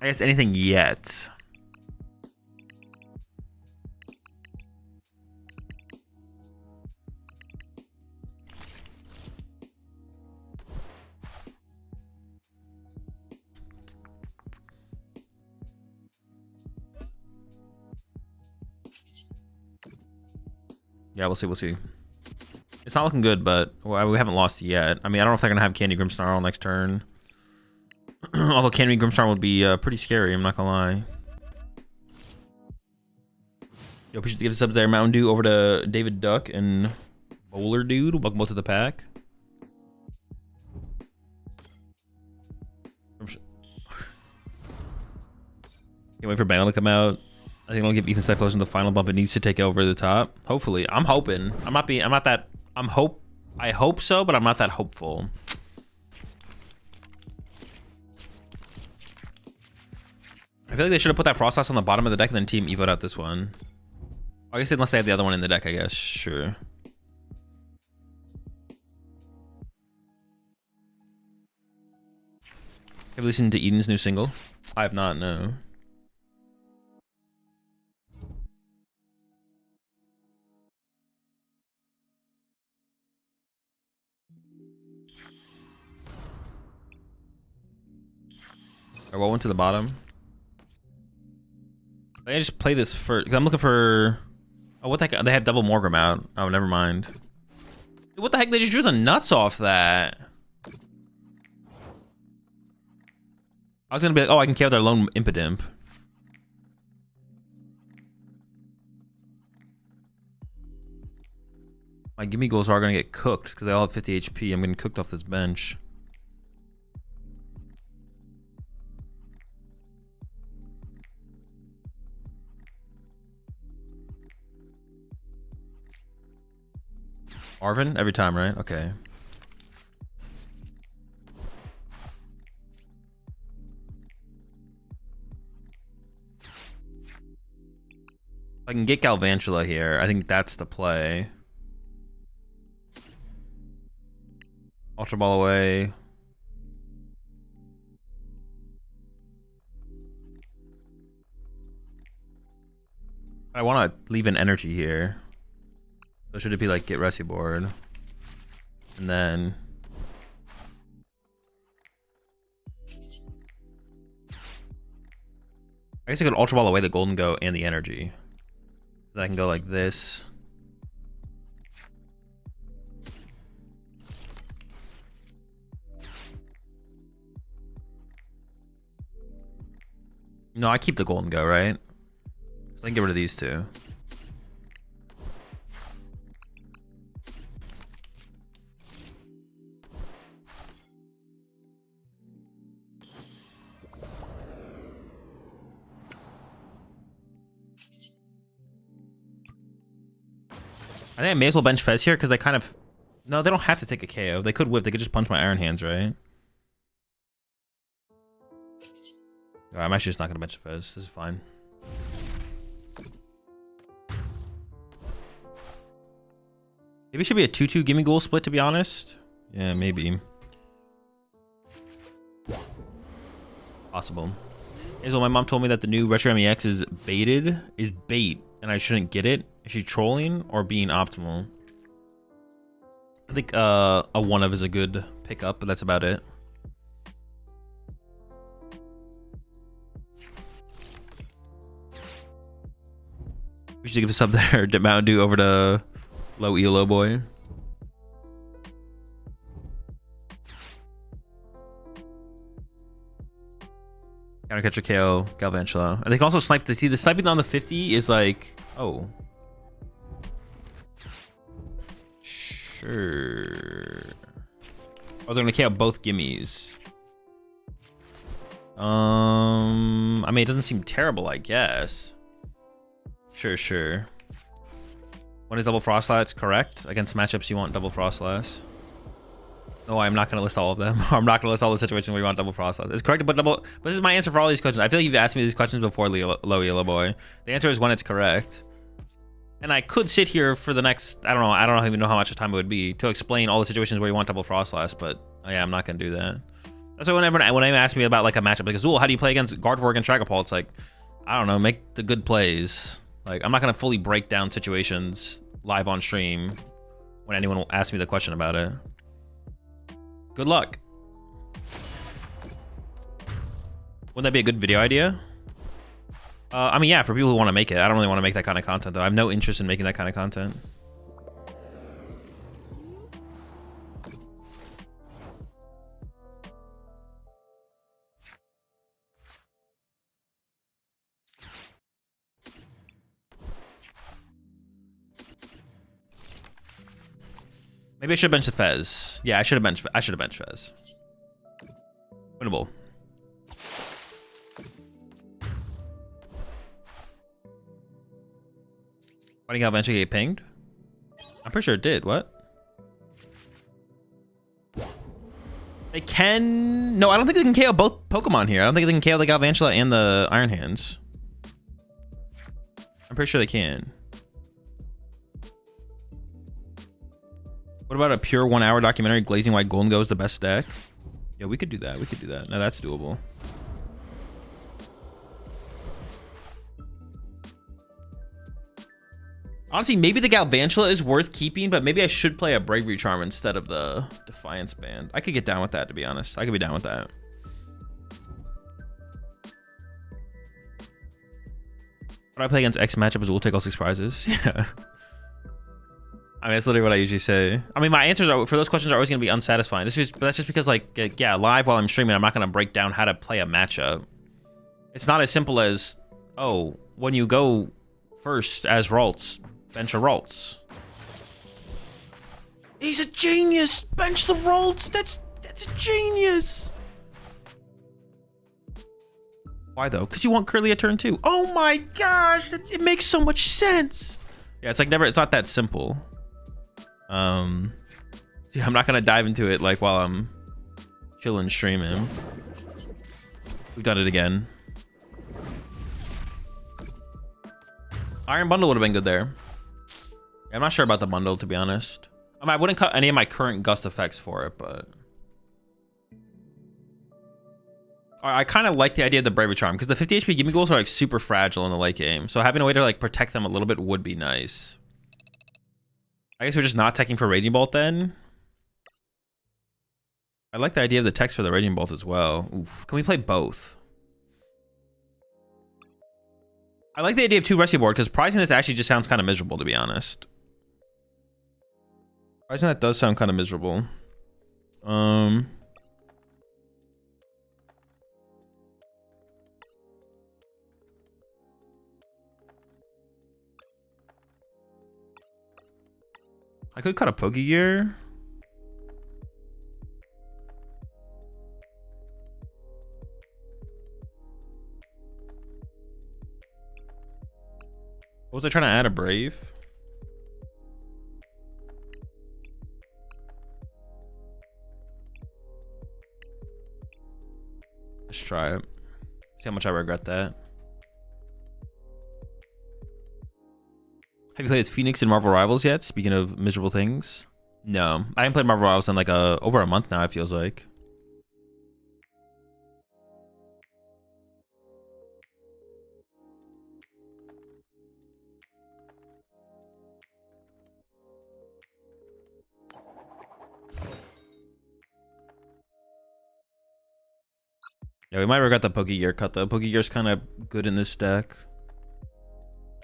guess anything yet. Yeah, we'll see. We'll see. It's not looking good, but well, we haven't lost yet. I mean, I don't know if they're gonna have Candy Grimmsnarl next turn. Although Candy Grimmsnarl would be pretty scary. I'm not gonna lie. Yo, appreciate the gift subs there. Mountain Dew over to David Duck and Bowler Dude. Welcome both to the pack. Can't wait for Bangle to come out. I think it'll give Ethan Cyclosion the final bump it needs to take over the top. Hopefully. I'm hoping. I hope so, but I'm not that hopeful. I feel like they should have put that Frostlass on the bottom of the deck and then Team Evo'd out this one. I guess unless they have the other one in the deck, I guess. Sure. Have you listened to Eden's new single? I have not, no. Or what went to the bottom? I just play this first. I'm looking for. Oh, what the heck? They have double Morgrim out. Oh, never mind. Dude, what the heck? They just drew the nuts off that. I was gonna be like, oh, I can KO their lone Impidimp. My gimme goals are gonna get cooked because they all have 50 HP. I'm getting cooked off this bench. Arvin every time, right? Okay. I can get Galvantula here. I think that's the play. Ultra Ball away. I want to leave an energy here. So should it be like get Resi board? And then... I guess I could Ultra Ball away the Gholdengo and the energy. Then I can go like this. No, I keep the Gholdengo, right? So I can get rid of these two. I think I may as well bench Fez here because they kind of... No, they don't have to take a KO. They could whip. They could just punch my Iron Hands, right? I'm actually just not going to bench Fez. This is fine. Maybe it should be a 2-2 gimme goal split, to be honest. Yeah, maybe. Possible. Hazel, my mom told me that the new Retro MEX is baited. Is bait. And I shouldn't get it. Is she trolling or being optimal? I think a 1-of is a good pickup, but that's about it. We should give a sub there to Mountain Dew over to Low Elo Boy. Counter catcher KO, Galvantula. And they can also snipe the see the sniping on the 50 is like, oh. Sure. Oh, they're gonna KO both gimmies. I mean, it doesn't seem terrible, I guess. Sure. One is double Frostlass, correct? Against matchups you want double Frostlass. No, I'm not going to list all of them. I'm not going to list all the situations where you want double Frostlass. It's correct to put double... But this is my answer for all these questions. I feel like you've asked me these questions before, Low Yellow Boy. The answer is when it's correct. And I could sit here for the next... I don't even know how much time it would be to explain all the situations where you want double Frostlass, but yeah, I'm not going to do that. That's why whenever anyone asks me about like a matchup, like Azul, how do you play against Gardevoir against Dragapult? It's like, I don't know, make the good plays. Like, I'm not going to fully break down situations live on stream when anyone will ask me the question about it. Good luck. Wouldn't that be a good video idea? I mean, yeah, for people who want to make it. I don't really want to make that kind of content, though. I have no interest in making that kind of content. Maybe I should bench the Fez. Yeah, I should have benched Fez. Winnable. Why did eventually get pinged? I'm pretty sure it did. What? They can... No, I don't think they can KO both Pokemon here. I don't think they can KO the Galvantula and the Iron Hands. I'm pretty sure they can. What about a pure 1 hour documentary glazing why Gholdengo is the best deck? Yeah, we could do that. We could do that. No, that's doable. Honestly, maybe the Galvantula is worth keeping, but maybe I should play a Bravery Charm instead of the Defiance Band. I could get down with that, to be honest. I could be down with that. When I play against X matchup, we'll take all 6 prizes. Yeah. I mean, that's literally what I usually say. I mean, my answers are, for those questions are always going to be unsatisfying. That's just because, like, yeah, live while I'm streaming, I'm not going to break down how to play a matchup. It's not as simple as, oh, when you go first as Ralts, bench a Ralts. He's a genius! Bench the Ralts! That's a genius! Why, though? Because you want Kirlia turn 2. Oh my gosh! It makes so much sense! Yeah, it's like it's not that simple. Yeah, I'm not gonna dive into it like while I'm chilling streaming. We've done it again. Iron Bundle would have been good there. Yeah, I'm not sure about the bundle, to be honest. I mean, I wouldn't cut any of my current gust effects for it, but I kind of like the idea of the Bravery Charm because the 50 HP gimme goals are like super fragile in the late game, so having a way to like protect them a little bit would be nice. I guess we're just not teching for Raging Bolt then. I like the idea of the text for the Raging Bolt as well. Oof. Can we play both? I like the idea of 2 rescue board because pricing this actually just sounds kind of miserable, to be honest. Pricing that does sound kind of miserable. I could cut a Pokegear. What was I trying to add? A Brave? Let's try it. See how much I regret that. Have you played Phoenix in Marvel Rivals yet? Speaking of miserable things. No, I haven't played Marvel Rivals in like over a month now, it feels like. Yeah, we might regret the Pokegear cut though. Pokegear's kind of good in this deck.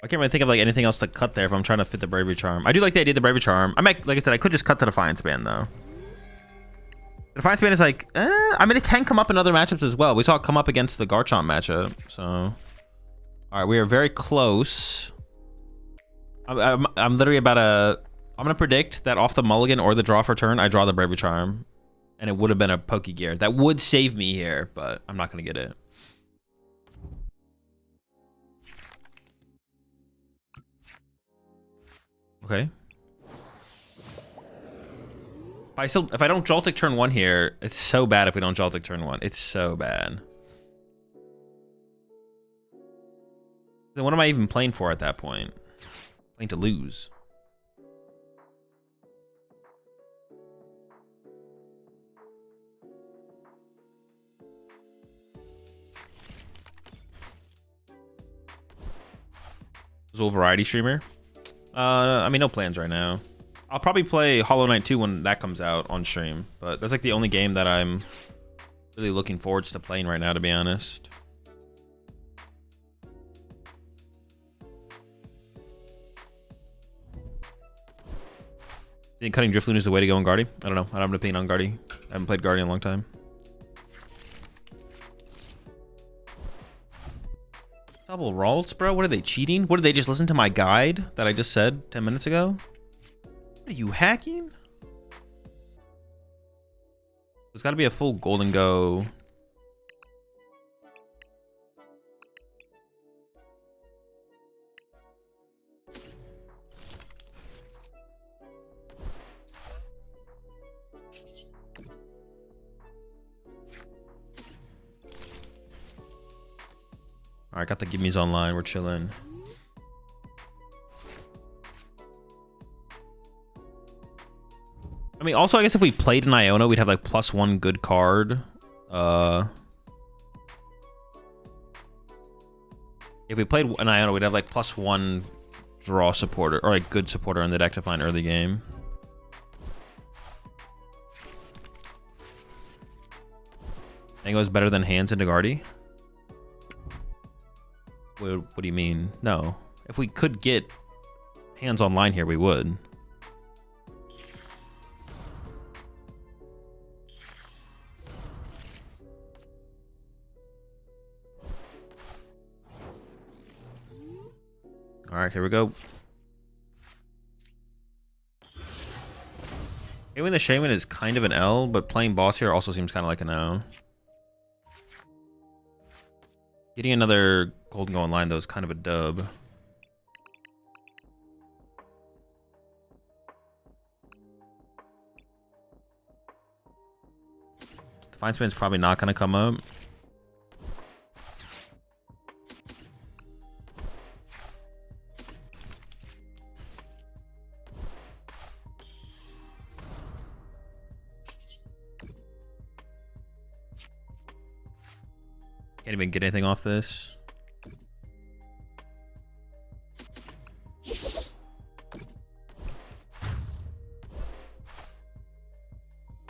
I can't really think of like anything else to cut there if I'm trying to fit the Bravery Charm. I do like the idea of the Bravery Charm. I might, like I said, I could just cut the Defiance Band though. Defiance Band is like, I mean, it can come up in other matchups as well. We saw it come up against the Garchomp matchup. So, all right, we are very close. I'm literally about to... I'm going to predict that off the mulligan or the draw for turn, I draw the Bravery Charm. And it would have been a Pokegear. That would save me here, but I'm not going to get it. Okay. If I don't Joltik turn 1 here, it's so bad if we don't Joltik turn 1. It's so bad. Then what am I even playing for at that point? Playing to lose. Azul Variety Streamer. I mean, no plans right now. I'll probably play Hollow Knight 2 when that comes out on stream, but that's like the only game that I'm really looking forward to playing right now, to be honest. I think cutting Drifloon is the way to go in Guardy. I don't know. I don't have an opinion on Guardy. I haven't played Guardy in a long time. Double Ralts, bro? What are they, cheating? What, did they just listen to my guide that I just said 10 minutes ago? What are you, hacking? There's got to be a full Gholdengo. Alright, got the Gimmies online. We're chilling. I mean, also, I guess if we played an Iono, we'd have like +1 good card. If we played an Iono, we'd have like +1 draw supporter, or like good supporter in the deck to find early game. I think it was better than hands into Guardy. What do you mean? No. If we could get hands online here, we would. All right, here we go. Getting the Shaman is kind of an L, but playing boss here also seems kind of like an O. Getting another Gholdengo online, though, is kind of a dub. Defiance Band's probably not going to come up. Can't even get anything off this.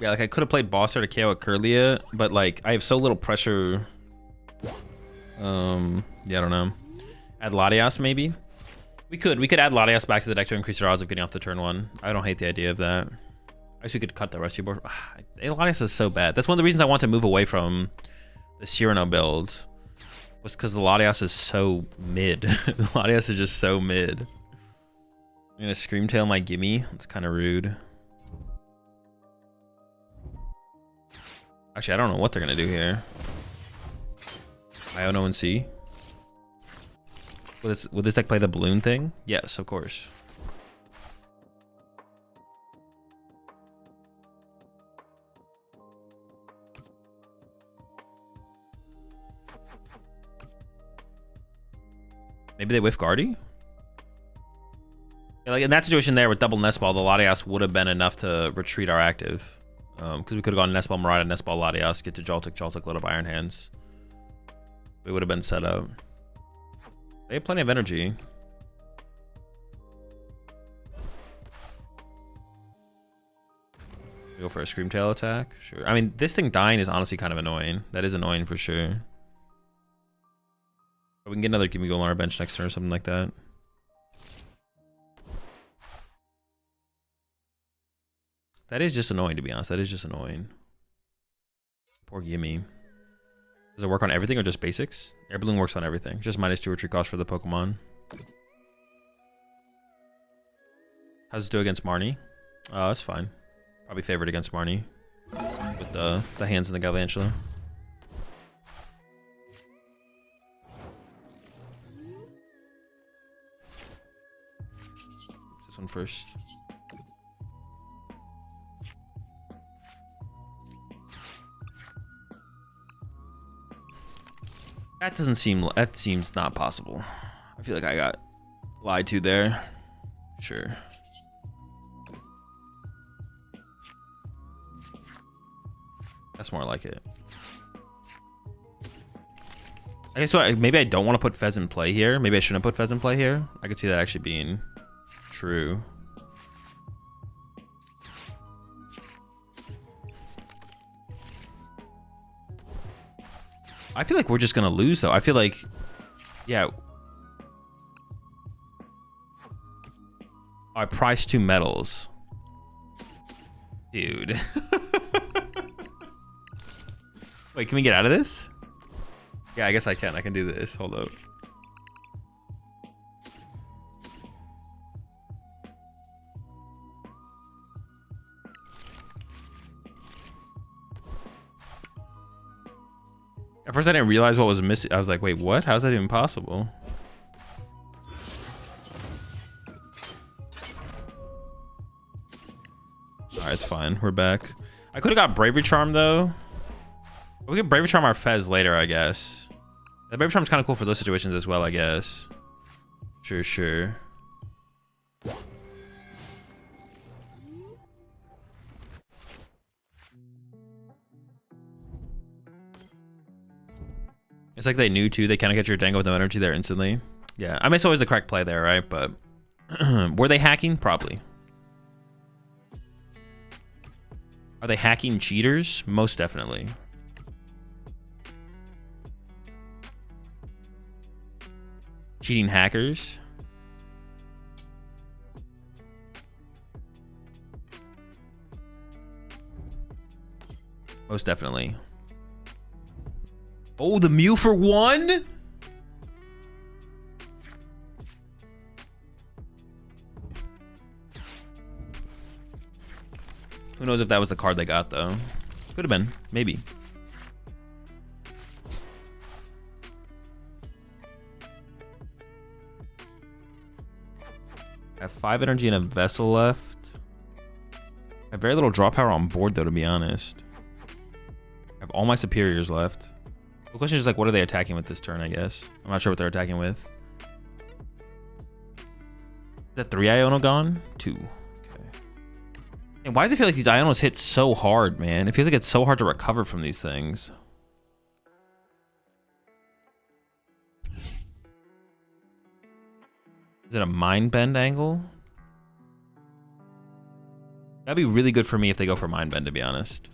Yeah, like I could have played boss there to KO at Curlia, but like I have so little pressure. Yeah, I don't know. Add Latias maybe. We could add Latias back to the deck to increase our odds of getting off the turn 1. I don't hate the idea of that. I guess we could cut the rescue board. Latias is so bad. That's one of the reasons I want to move away from the Cyrano build, was because the Latias is so mid. The Latias is just so mid. I'm gonna Screamtail my gimme. It's kind of rude. Actually, I don't know what they're gonna do here. Iono and C. Would this deck play the balloon thing? Yes, of course. Maybe they whiff Guardy? Yeah, like in that situation there with double Nestball, the Latias would have been enough to retreat our active. Because we could have gone Nestball Marauder, Nestball Latias, get to Joltik, Joltik, load up Iron Hands. We would have been set up. They have plenty of energy. Go for a Screamtail attack? Sure. I mean, this thing dying is honestly kind of annoying. That is annoying for sure. But we can get another Gimme Goal on our bench next turn or something like that. That is just annoying, to be honest. That is just annoying. Poor Gimme. Does it work on everything or just basics? Air Balloon works on everything. Just -2 retreat cost for the Pokemon. How does it do against Marnie? That's fine. Probably favored against Marnie. With the hands in the Galvantula. This one first. That doesn't seem, that seems not possible. I feel like I got lied to there. Sure. That's more like it. Okay, so maybe I don't want to put Fez in play here. Maybe I shouldn't put Fez in play here. I could see that actually being true. I feel like we're just gonna lose though. I feel like, yeah. I priced 2 medals. Dude. Wait, can we get out of this? Yeah, I guess I can. I can do this. Hold up. At first I didn't realize what was missing. I was like, wait, what? How's that even possible? Alright, it's fine. We're back. I could have got Bravery Charm though. We could Bravery Charm our Fez later, I guess. The Bravery Charm's kind of cool for those situations as well, I guess. Sure, sure. It's like they knew too. They kind of get your Dango with no energy there instantly. Yeah, I mean, it's always the correct play there, right? But were they hacking? Probably. Are they hacking cheaters? Most definitely. Cheating hackers? Most definitely. Oh, the Mew for 1? Who knows if that was the card they got, though. Could have been. Maybe. I have 5 energy and a Vessel left. I have very little draw power on board, though, to be honest. I have all my superiors left. The question is, like, what are they attacking with this turn, I guess? I'm not sure what they're attacking with. Is that 3 Iono gone? 2. Okay. And why does it feel like these Ionos hit so hard, man? It feels like it's so hard to recover from these things. Is it a Mind Bend angle? That'd be really good for me if they go for Mind Bend, to be honest.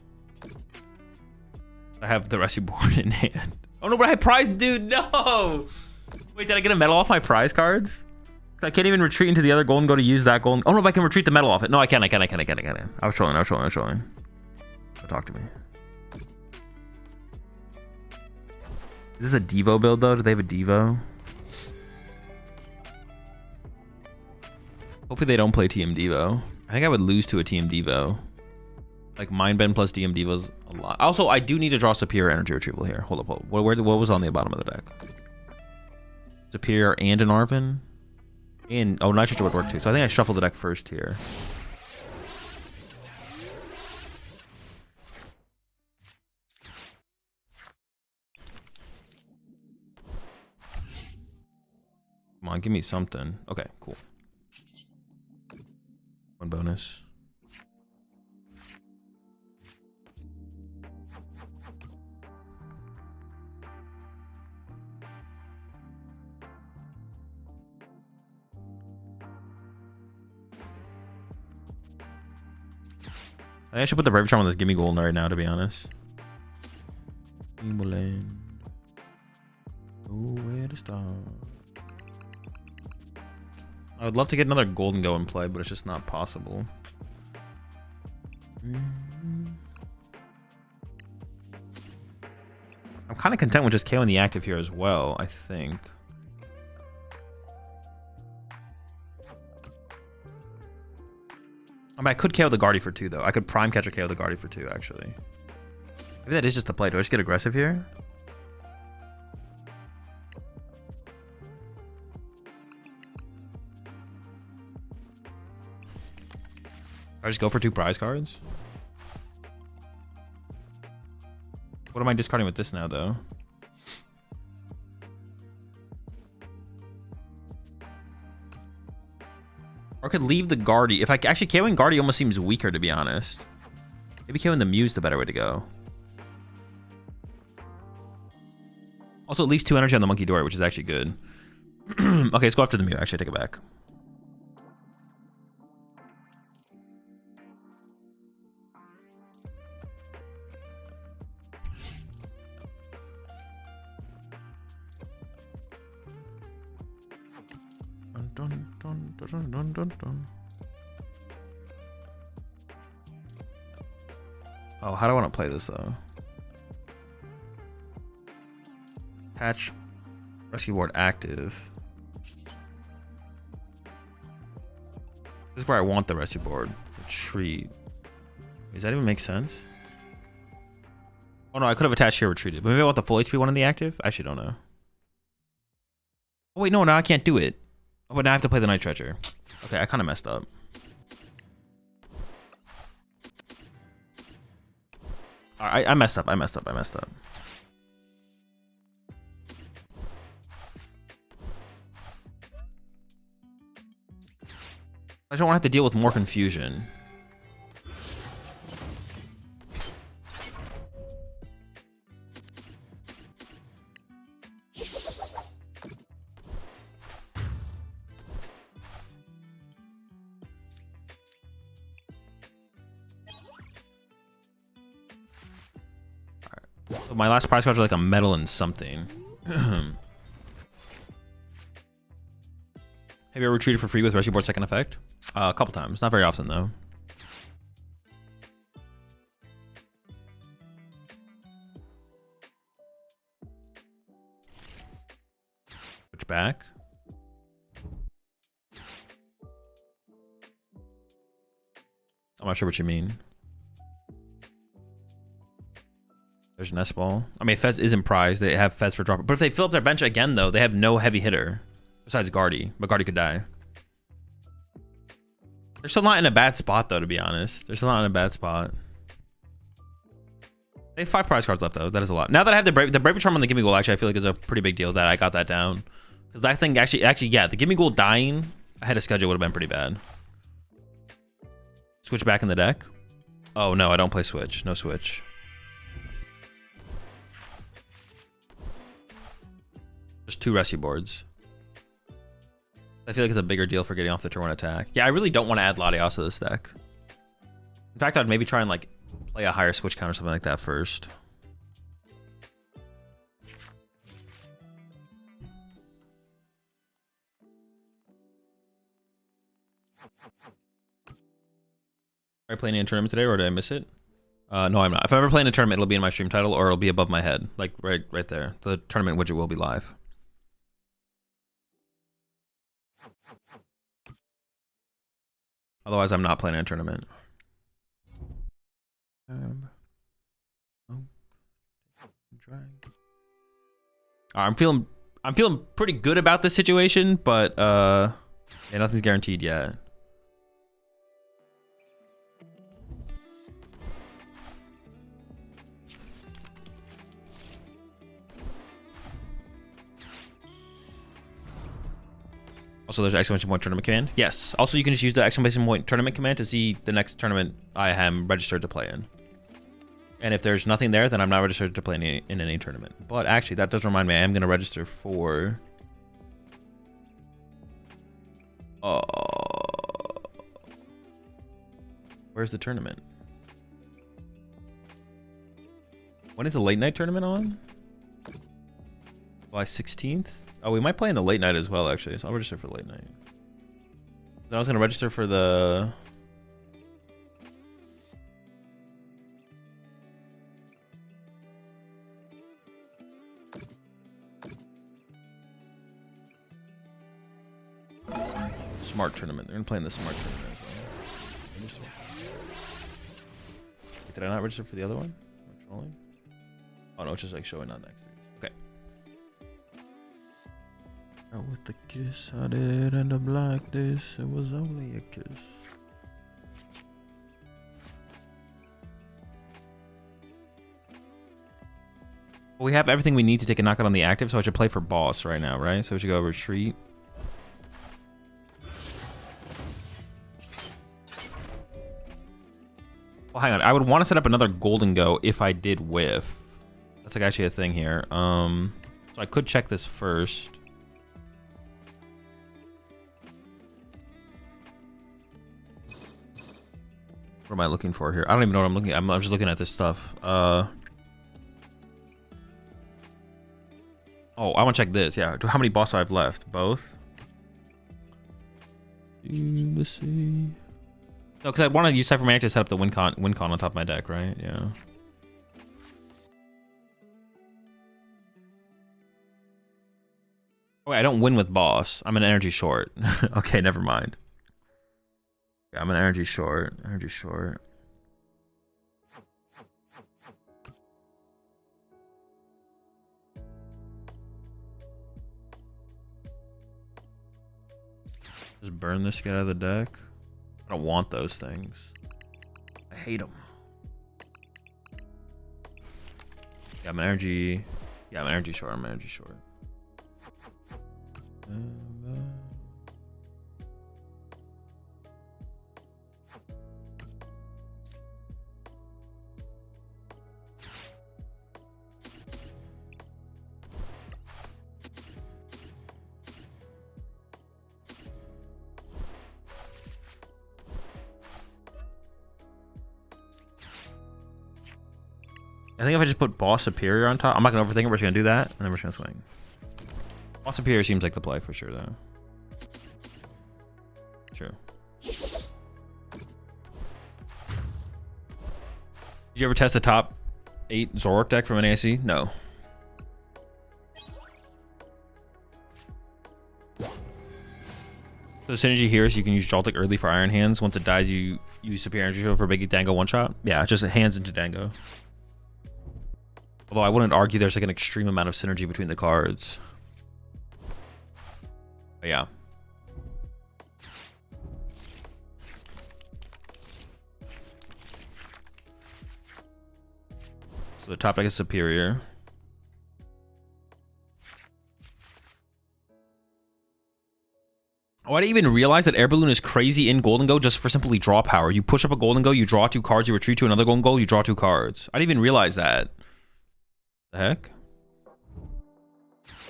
I have the Rescue Board in hand. Oh no, but I have prize, dude, no! Wait, did I get a medal off my prize cards? I can't even retreat into the other Gholdengo to use that golden. Oh no, but I can retreat the medal off it. No, I can. I was trolling. Don't talk to me. Is this a Devo build though? Do they have a Devo? Hopefully they don't play TM Devo. I think I would lose to a TM Devo. Like Mind Bend plus DM Devo's a lot. Also, I do need to draw Superior Energy Retrieval here. Hold up. What was on the bottom of the deck? Superior and an Arven? And, oh, Nitrogen would work too. So I think I shuffled the deck first here. Come on, give me something. Okay, cool. 1 bonus. I think I should put the Bravery Charm on this Gimme Golden right now, to be honest. Land. Where to start? I would love to get another Gholdengo in play, but it's just not possible. I'm kind of content with just KOing the active here as well, I think. I mean, I could KO the Guardy for 2, though. I could Prime Catcher KO the Guardy for 2, actually. Maybe that is just the play. Do I just get aggressive here? I just go for 2 prize cards? What am I discarding with this now, though? Or I could leave the Guardy. If I actually KOing Guardy almost seems weaker, to be honest. Maybe KOing the Muse the better way to go. Also, at least 2 energy on the Monkey Door, which is actually good. Okay, let's go after the Mew. Actually, I take it back. Dun, dun, dun, dun, dun, dun, dun. Oh, how do I want to play this, though? Patch rescue board active. This is where I want the rescue board. Retreat. Does that even make sense? Oh no, I could have attached here retreated. But maybe I want the full HP one in the active? I actually don't know. Oh wait, no, now I can't do it. Oh, but now I have to play the Night Treasure. Okay, I kind of messed up. I messed up. I messed up. I just don't want to have to deal with more confusion. So my last prize cards are like a metal and something. Have you ever retreated for free with rescue board second effect? A couple times, not very often though. Switch back. I'm not sure what you mean. There's Nest Ball. I mean, Fez isn't prized. They have Fez for drop. But if they fill up their bench again, though, they have no heavy hitter besides Guardy. But Guardy could die. They're still not in a bad spot, though, to be honest. They're still not in a bad spot. They have 5 prize cards left, though. That is a lot. Now that I have the Bravery Charm on the Gimme Goal, actually, I feel like is a pretty big deal that I got that down. Because I think, actually, yeah, the Gimme Goal dying ahead of schedule would have been pretty bad. Switch back in the deck. Oh, no, I don't play Switch. No Switch. There's 2 rescue boards. I feel like it's a bigger deal for getting off the turn 1 attack. Yeah, I really don't want to add Latios to this deck. In fact, I'd maybe try and like play a higher switch count or something like that first. Are you playing in a tournament today, or did I miss it? No, I'm not. If I ever play in a tournament, it'll be in my stream title, or it'll be above my head, like right there. The tournament widget will be live. Otherwise, I'm not playing in a tournament. I'm feeling pretty good about this situation, but yeah, nothing's guaranteed yet. Also, there's exclamation point tournament command. Yes. Also, you can just use the exclamation point tournament command to see the next tournament I am registered to play in. And if there's nothing there, then I'm not registered to play in any tournament. But actually, that does remind me, I am going to register for... where's the tournament? When is the late night tournament on? July 16th? Oh, we might play in the late night as well, actually. So I'll register for the late night. Then I was going to register for the... Smart tournament. They're gonna play in the smart tournament. So. Did I not register for the other one? Trolling? Oh no, it's just like showing on next. Okay. Out with the kiss, I did end up like this. It was only a kiss. Well, we have everything we need to take a knockout on the active, so I should play for boss right now, right? So we should go retreat. Well, hang on. I would want to set up another Gholdengo if I did whiff. That's like actually a thing here. So I could check this first. What am I looking for here? I don't even know what I'm looking at. I'm just looking at this stuff. Oh, I want to check this. Yeah. How many boss do I have left? Both? Let's see. No, because I want to use Cypher Manic to set up the win con on top of my deck, right? Yeah. Oh, wait, I don't win with boss. I'm an energy short. Okay, never mind. Yeah, I'm an energy short. Energy short. Just burn this to get out of the deck. I don't want those things. I hate them. Yeah, I'm an energy. Yeah, I'm an energy short. I'm an energy short. I think if I just put Boss Superior on top, I'm not going to overthink it. We're just going to do that, and then we're just going to swing. Boss Superior seems like the play for sure, though. True. Did you ever test the top 8 Zoroark deck from NASC? No. So the synergy here is you can use Joltik early for Iron Hands. Once it dies, you use Superior Energy Shield for Biggie Dango one-shot. Yeah, just hands into Dango. Although I wouldn't argue there's like an extreme amount of synergy between the cards. But yeah. So the top deck is Superior. Oh, I didn't even realize that Air Balloon is crazy in Gholdengo just for simply draw power. You push up a Gholdengo, you draw 2 cards, you retreat to another Gholdengo, you draw 2 cards. I didn't even realize that. The heck?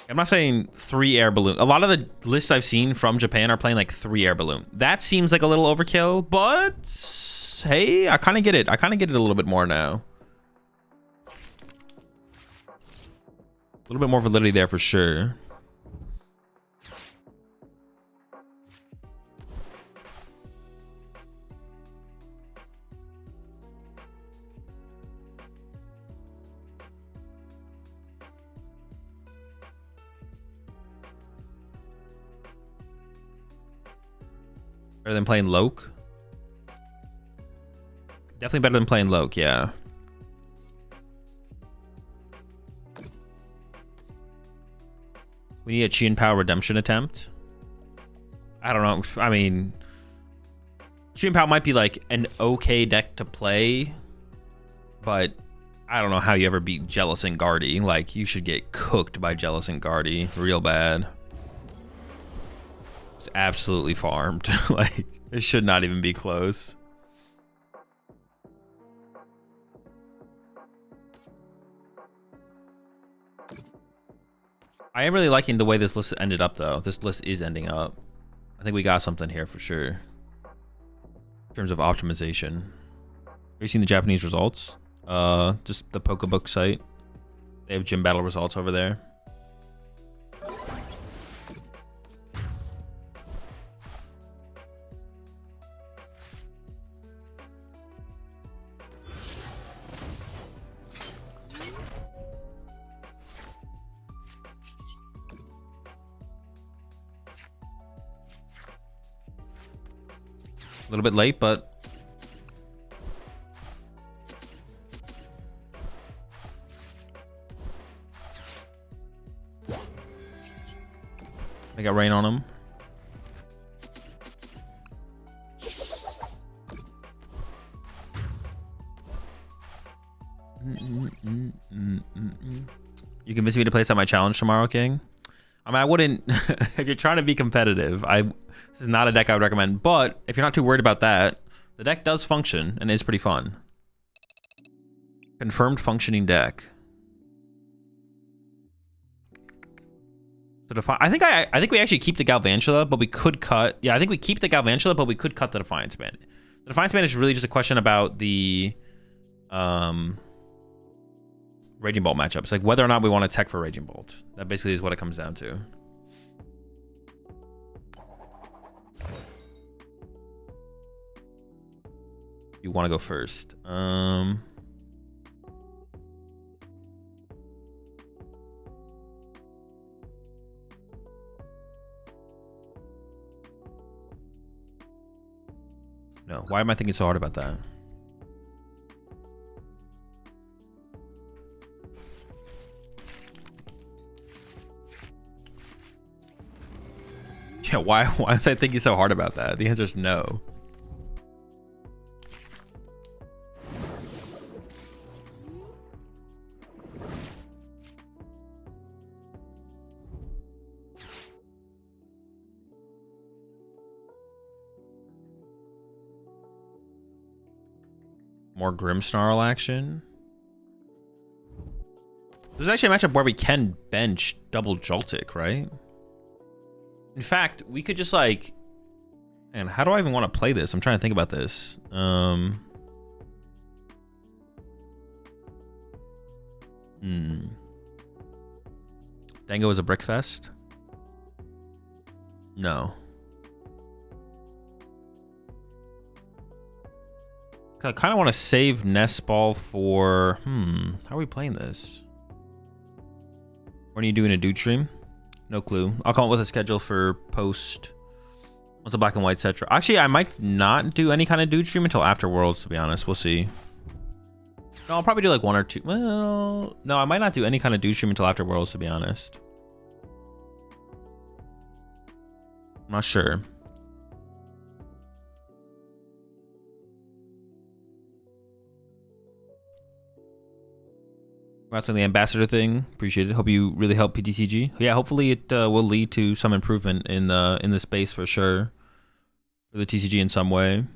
I'm not saying 3 Air Balloon. A lot of the lists I've seen from Japan are playing like 3 Air Balloon. That seems like a little overkill, but hey, I kind of get it. I kind of get it a little bit more now. A little bit more validity there for sure. Better than playing Loke? Definitely better than playing Loke, yeah. We need a Chi and Power redemption attempt. I don't know. I mean, Chi and Power might be like an okay deck to play, but I don't know how you ever beat Jealous and Guardy. Like, you should get cooked by Jealous and Guardy real bad. It's absolutely farmed. Like, it should not even be close. I am really liking the way this list ended up, though. This list is ending up. I think we got something here for sure. In terms of optimization. Have you seen the Japanese results? Just the Pokebook site. They have gym battle results over there. A little bit late, but I got rain on him. You convinced me to place out my challenge tomorrow, King. I mean, I wouldn't. If you're trying to be competitive, this is not a deck I would recommend. But if you're not too worried about that, the deck does function and is pretty fun. Confirmed functioning deck. I think we actually keep the Galvantula, but we could cut. Yeah, I think we keep the Galvantula, but we could cut the Defiance Bandit. The Defiance Bandit is really just a question about the Raging Bolt matchups, like whether or not we want to tech for Raging Bolt. That basically is what it comes down to. You want to go first? No. Why am I thinking so hard about that? Yeah, why was I thinking so hard about that? The answer is no. More Grimmsnarl action. There's actually a matchup where we can bench double Joltik, right? In fact, we could just like... Man, how do I even want to play this? I'm trying to think about this. Dango is a Brickfest? No. I kind of want to save Nest Ball for... How are we playing this? When are you doing a dude stream? No clue. I'll come up with a schedule for post. What's a black and white set? Actually, I might not do any kind of dude stream until after Worlds, to be honest. We'll see. No, I'll probably do like one or two. Well, no, I might not do any kind of dude stream until after Worlds, to be honest. I'm not sure. Congrats on the ambassador thing. Appreciate it. Hope you really help PTCG. Yeah, hopefully it will lead to some improvement in the space for sure. For the TCG in some way.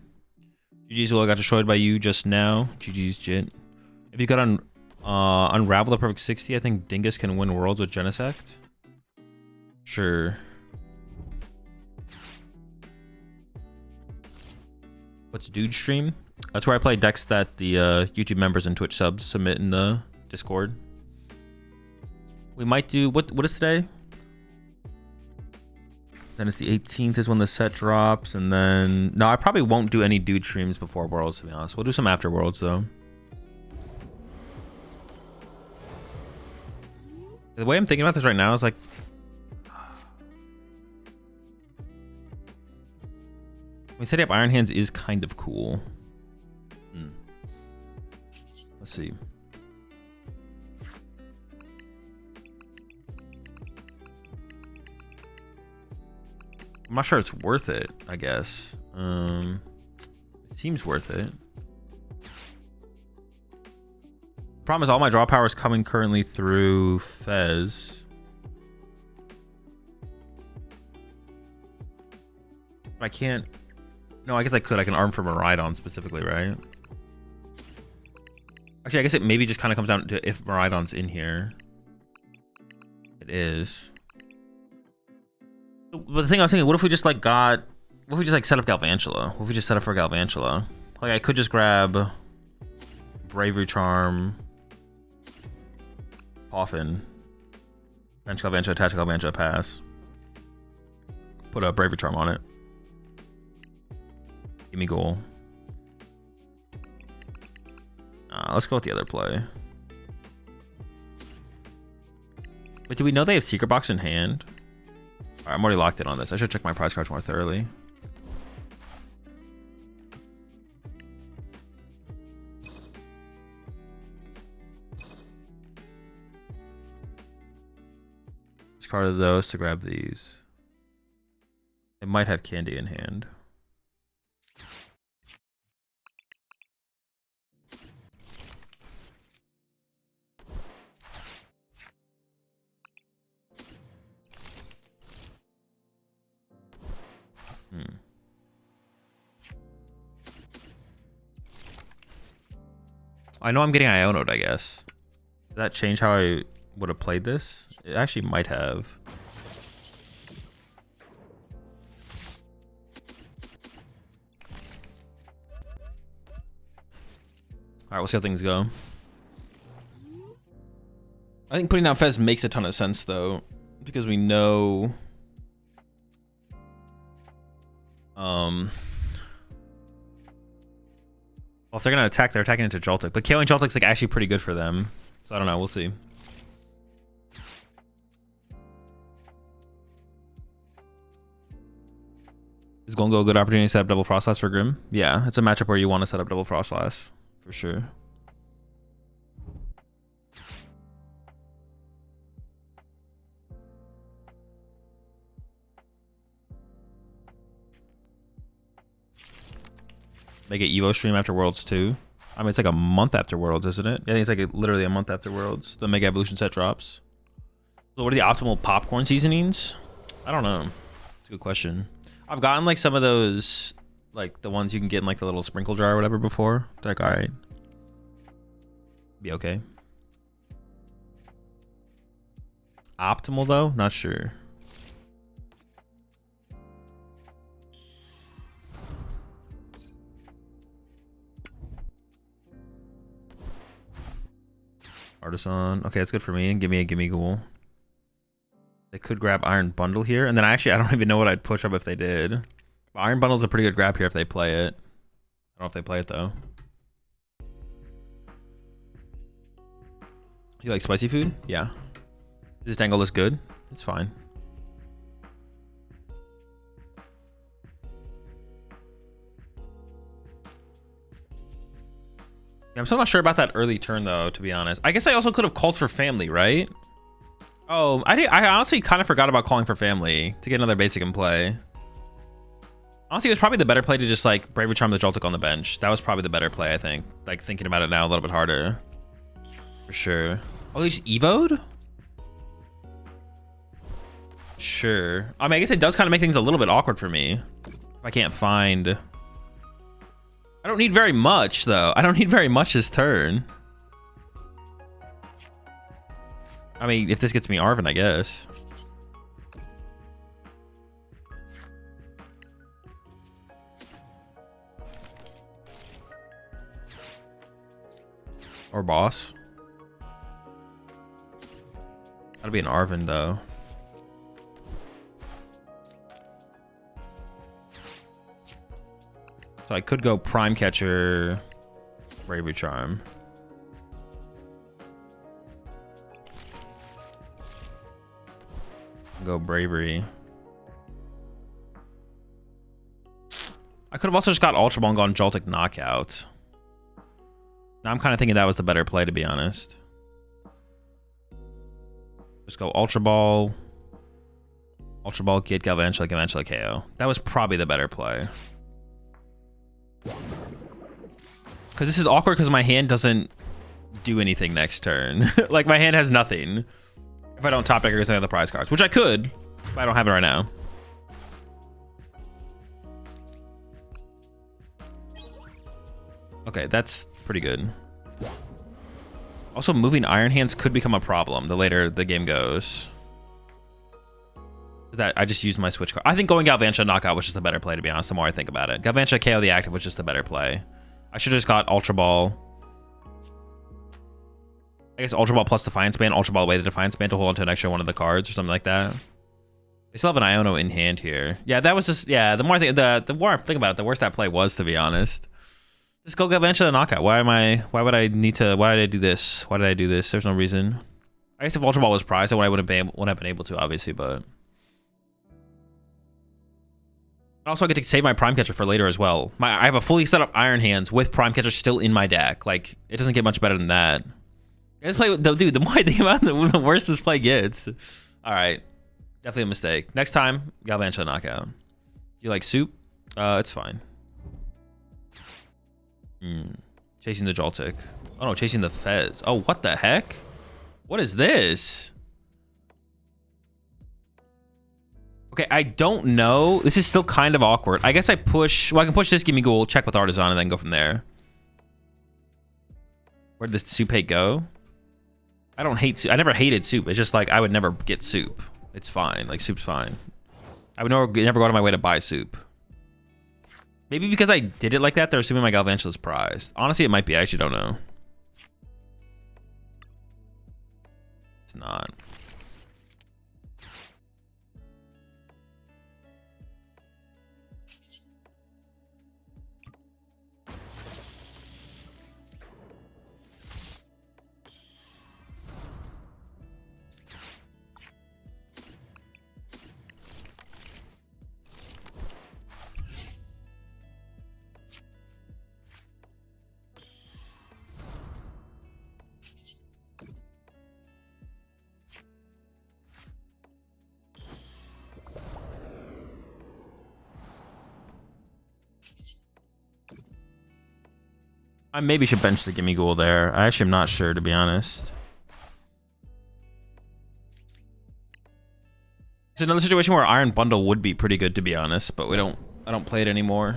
GG's well got destroyed by you just now. GG's Jit. If you could unravel the perfect 60, I think Dingus can win Worlds with Genesect. Sure. What's Dude Stream? That's where I play decks that the YouTube members and Twitch subs submit in the Discord. We might do what is today? Then it's the 18th is when the set drops, and then no, I probably won't do any dude streams before Worlds, to be honest. We'll do some after Worlds though. The way I'm thinking about this right now is like setting up Iron Hands is kind of cool. Let's see. I'm not sure it's worth it, I guess. It seems worth it. Problem is all my draw power is coming currently through Fez. But I can't... No, I guess I could. I can arm from a Miraidon specifically, right? Actually, I guess it maybe just kind of comes down to if Miraidon's in here. It is. But the thing I was thinking, what if we just like set up Galvantula? What if we just set up for Galvantula? Like I could just grab Bravery Charm, Coffin, bench Galvantula, attach Galvantula, pass. Put a Bravery Charm on it. Give me goal. Let's go with the other play. Wait, do we know they have Secret Box in hand? Alright, I'm already locked in on this. I should check my prize cards more thoroughly. part of those to grab these. It might have candy in hand. I know I'm getting Iono'd, I guess. Does that change how I would have played this? It actually might have. Alright, we'll see how things go. I think putting down Fez makes a ton of sense, though, because we know... Well, if they're going to attack, they're attacking into Joltik. But KOing Joltik's like actually pretty good for them. So I don't know, we'll see. Is Gholdengo a good opportunity to set up double Frostlass for Grim? Yeah, it's a matchup where you want to set up double Frostlass, for sure. Make an Evo stream after Worlds 2. I mean, it's like a month after Worlds, isn't it? Yeah, I think it's like literally a month after Worlds. The Mega Evolution set drops. So what are the optimal popcorn seasonings? I don't know. It's a good question. I've gotten like some of those, like the ones you can get in like the little sprinkle jar or whatever before. They're like, all right. Be okay. Optimal though? Not sure. Artisan. Okay, that's good for me. Give me a gimme ghoul. They could grab Iron Bundle here. And then I don't even know what I'd push up if they did. Iron Bundle's a pretty good grab here if they play it. I don't know if they play it though. You like spicy food? Yeah. This dangle is good. It's fine. Yeah, I'm still not sure about that early turn though, to be honest. I guess I also could have called for family, right? Oh, I honestly kind of forgot about calling for family to get another basic in play. Honestly, it was probably the better play to just like Bravery Charm the Joltik on the bench. That was probably the better play, I think. Like thinking about it now a little bit harder. For sure. Oh, he's Evo'd? Sure. I mean, I guess it does kind of make things a little bit awkward for me. If I can't find... I don't need very much, though. I don't need very much this turn. I mean, if this gets me Arven, I guess. Or boss. Gotta be an Arven, though. So I could go Prime Catcher, Bravery Charm. Go Bravery. I could have also just got Ultra Ball and gone Joltik Knockout. Now I'm kind of thinking that was the better play, to be honest. Just go Ultra Ball, get Galvantula, Galvantula KO. That was probably the better play. Because this is awkward because my hand doesn't do anything next turn. Like, my hand has nothing. If I don't top deck or any of the prize cards, which I could, but I don't have it right now. Okay, that's pretty good. Also, moving Iron Hands could become a problem the later the game goes. That I just used my switch card. I think going Galvantula Knockout was just the better play, to be honest, the more I think about it. Galvantula KO the active was just the better play. I should have just got Ultra Ball. I guess Ultra Ball plus Defiance Band, Ultra Ball away the Defiance Band to hold onto an extra one of the cards or something like that. They still have an Iono in hand here. Yeah, that was just, yeah, the more I think about it, the worse that play was, to be honest. Just go Galvantula Knockout. Why did I do this? Why did I do this? There's no reason. I guess if Ultra Ball was prized, I wouldn't have been able to, obviously, but... Also, I get to save my Prime Catcher for later as well. I have a fully set up Iron Hands with Prime Catcher still in my deck. Like, it doesn't get much better than that. This play, dude, the more I think about it, the worse this play gets. All right. Definitely a mistake. Next time, Galvantula knockout. You like soup? It's fine. Chasing the Joltik. Oh no, chasing the Fez. Oh, what the heck? What is this? Okay, I don't know. This is still kind of awkward. I guess I push... Well, I can push this, give me Ghoul, check with Artisan, and then go from there. Where did this soup hate go? I don't hate soup. I never hated soup. It's just like I would never get soup. It's fine. Like, soup's fine. I would never go out of my way to buy soup. Maybe because I did it like that, they're assuming my Galvantula is prized. Honestly, it might be. I actually don't know. It's not. I maybe should bench the Gimme Ghoul there. I actually am not sure, to be honest. It's another situation where Iron Bundle would be pretty good, to be honest, but I don't play it anymore.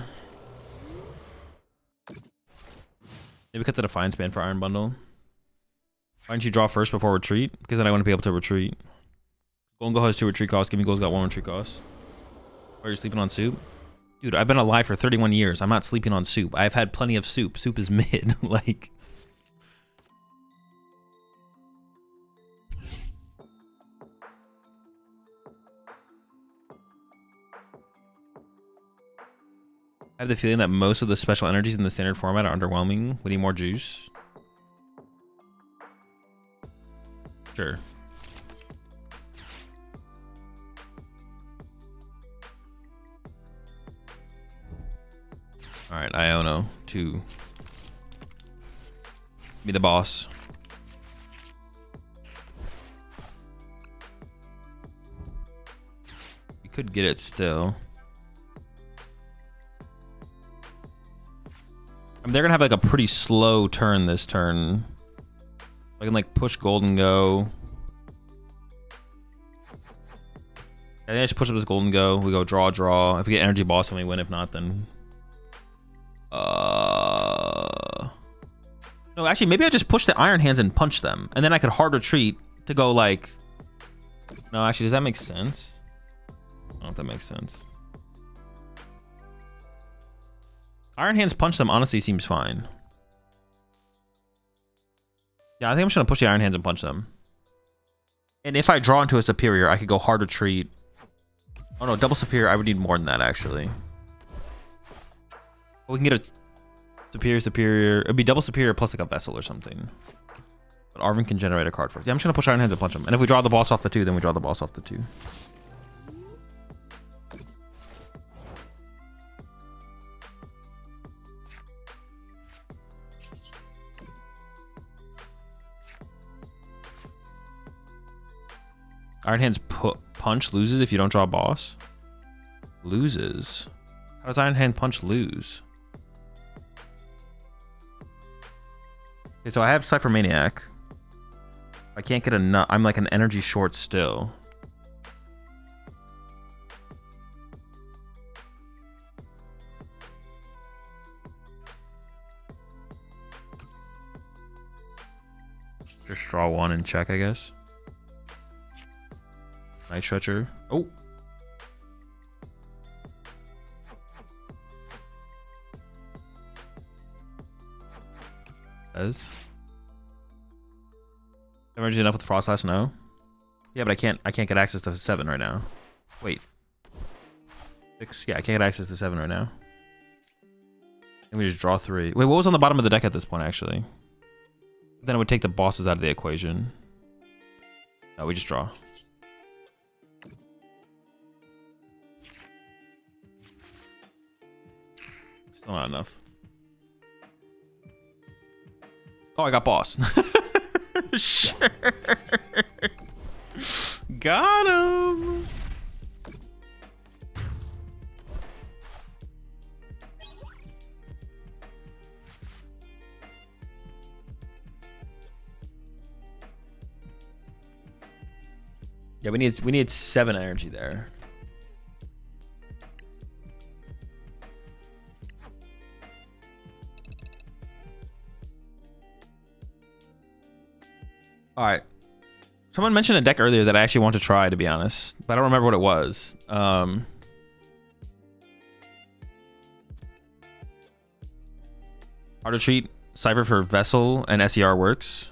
Maybe cut the Defiance ban for Iron Bundle. Why don't you draw first before retreat? Because then I want to be able to retreat. Gholdengo has 2 retreat costs. Gimme Ghoul's got 1 retreat cost. Are you sleeping on soup? Dude, I've been alive for 31 years. I'm not sleeping on soup. I've had plenty of soup. Soup is mid. Like... I have the feeling that most of the special energies in the standard format are underwhelming. We need more juice. Sure. All right, Iono, 2. Be the boss. We could get it still. I mean, they're gonna have like a pretty slow turn this turn. I can like push Gholdengo. I think I should push up this Gholdengo. We go draw, draw. If we get energy boss, then we win. If not, then no, actually, maybe I just push the Iron Hands and punch them, and then I could hard retreat to go like. No, actually, does that make sense? I don't know if that makes sense. Iron Hands punch them honestly seems fine. Yeah, I think I'm just gonna push the Iron Hands and punch them. And if I draw into a Superior, I could go hard retreat. Oh no, double Superior, I would need more than that actually. We can get a Superior. It'd be double Superior plus like a Vessel or something. But Arvin can generate a card first. Yeah, I'm just gonna push Iron Hands and punch him. And if we draw the boss off the 2, then we draw the boss off the 2. Iron Hands punch loses if you don't draw a boss. Loses. How does Iron Hand punch lose? Okay, so I have Cypher Maniac. I can't get enough. I'm like an energy short still. Just draw 1 and check, I guess. Night Stretcher. Oh. As. Emergency enough with Frostlass? No. Yeah, but I can't get access to 7 right now. Wait. 6? Yeah, I can't get access to 7 right now. And we just draw 3. Wait, what was on the bottom of the deck at this point, actually? Then it would take the bosses out of the equation. No, we just draw. Still not enough. Oh, I got boss. Sure. Got him. Yeah, we need 7 energy there. All right. Someone mentioned a deck earlier that I actually want to try, to be honest, but I don't remember what it was. Hard to treat, Cypher for Vessel, and SER works.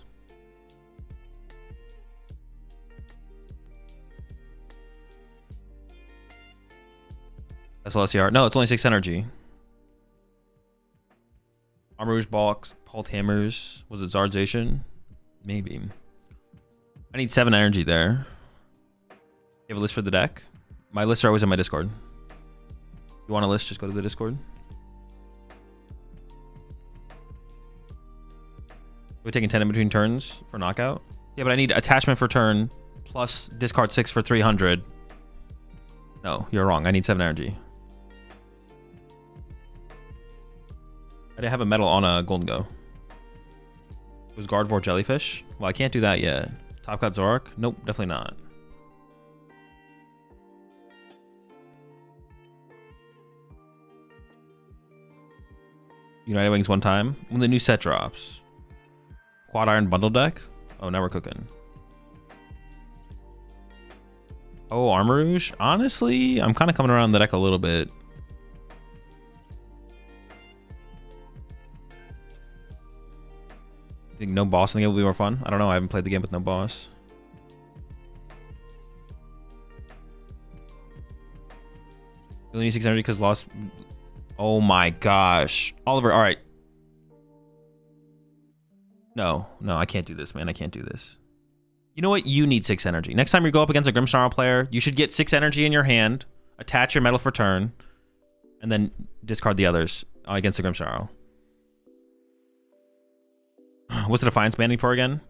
Vessel SER. No, it's only 6 energy. Armor Rouge Box, Pult Hammers. Was it Zardization? Maybe. I need 7 energy there. You have a list for the deck? My lists are always in my Discord. You want a list? Just go to the Discord. We're taking 10 in between turns for knockout. Yeah, but I need attachment for turn plus discard 6 for 300. No, you're wrong. I need 7 energy. I didn't have a metal on a Gholdengo. It was Gardevoir Jellyfish. Well, I can't do that yet. Top Cut Zorak? Nope, definitely not. United Wings one time. When the new set drops. Quad Iron Bundle deck? Oh, now we're cooking. Oh, Armor Rouge? Honestly, I'm kind of coming around the deck a little bit. I think no boss in the game will be more fun. I don't know. I haven't played the game with no boss. You only need 6 energy because lost. Oh my gosh. Oliver, all right. No, I can't do this, man. I can't do this. You know what? You need 6 energy. Next time you go up against a Grimmsnarl player, you should get 6 energy in your hand, attach your metal for turn, and then discard the others against the Grimmsnarl. What's the Defiance banning for again?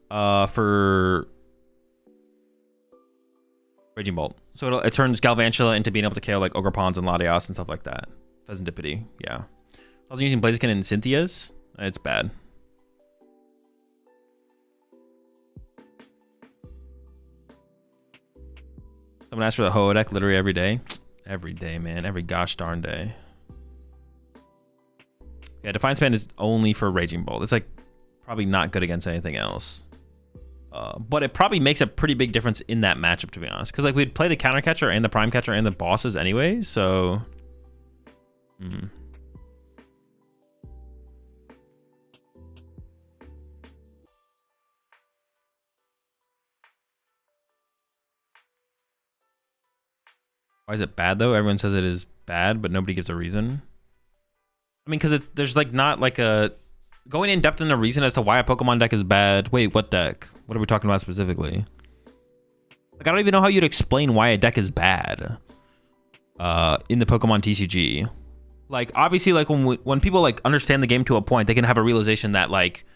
For Raging Bolt. So it turns Galvantula into being able to KO like Ogrepons and Latias and stuff like that. Pheasantipity, yeah. I was using Blaziken and Cynthia's. It's bad. Someone asked for the Ho deck literally every day. Every day, man. Every gosh darn day. Yeah, Defiance Band is only for Raging Bolt. It's like probably not good against anything else. But it probably makes a pretty big difference in that matchup, to be honest. Because like we'd play the counter catcher and the prime catcher and the bosses anyway, so. Why is it bad though? Everyone says it is bad, but nobody gives a reason. I mean, because there's like not like a going in depth in a reason as to why a Pokemon deck is bad. Wait, what deck? What are we talking about specifically? Like, I don't even know how you'd explain why a deck is bad in the Pokemon TCG. Like, obviously, like when people like understand the game to a point, they can have a realization that like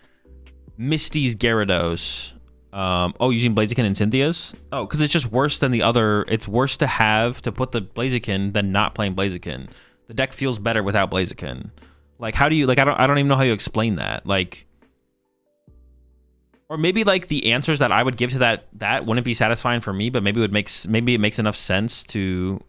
Misty's Gyarados. Using Blaziken and Cynthia's? Oh, because it's just worse than the other. It's worse to have to put the Blaziken than not playing Blaziken. The deck feels better without Blaziken. Like, how do you, like, I don't even know how you explain that. Like, or maybe like the answers that I would give to that wouldn't be satisfying for me, but maybe it makes enough sense to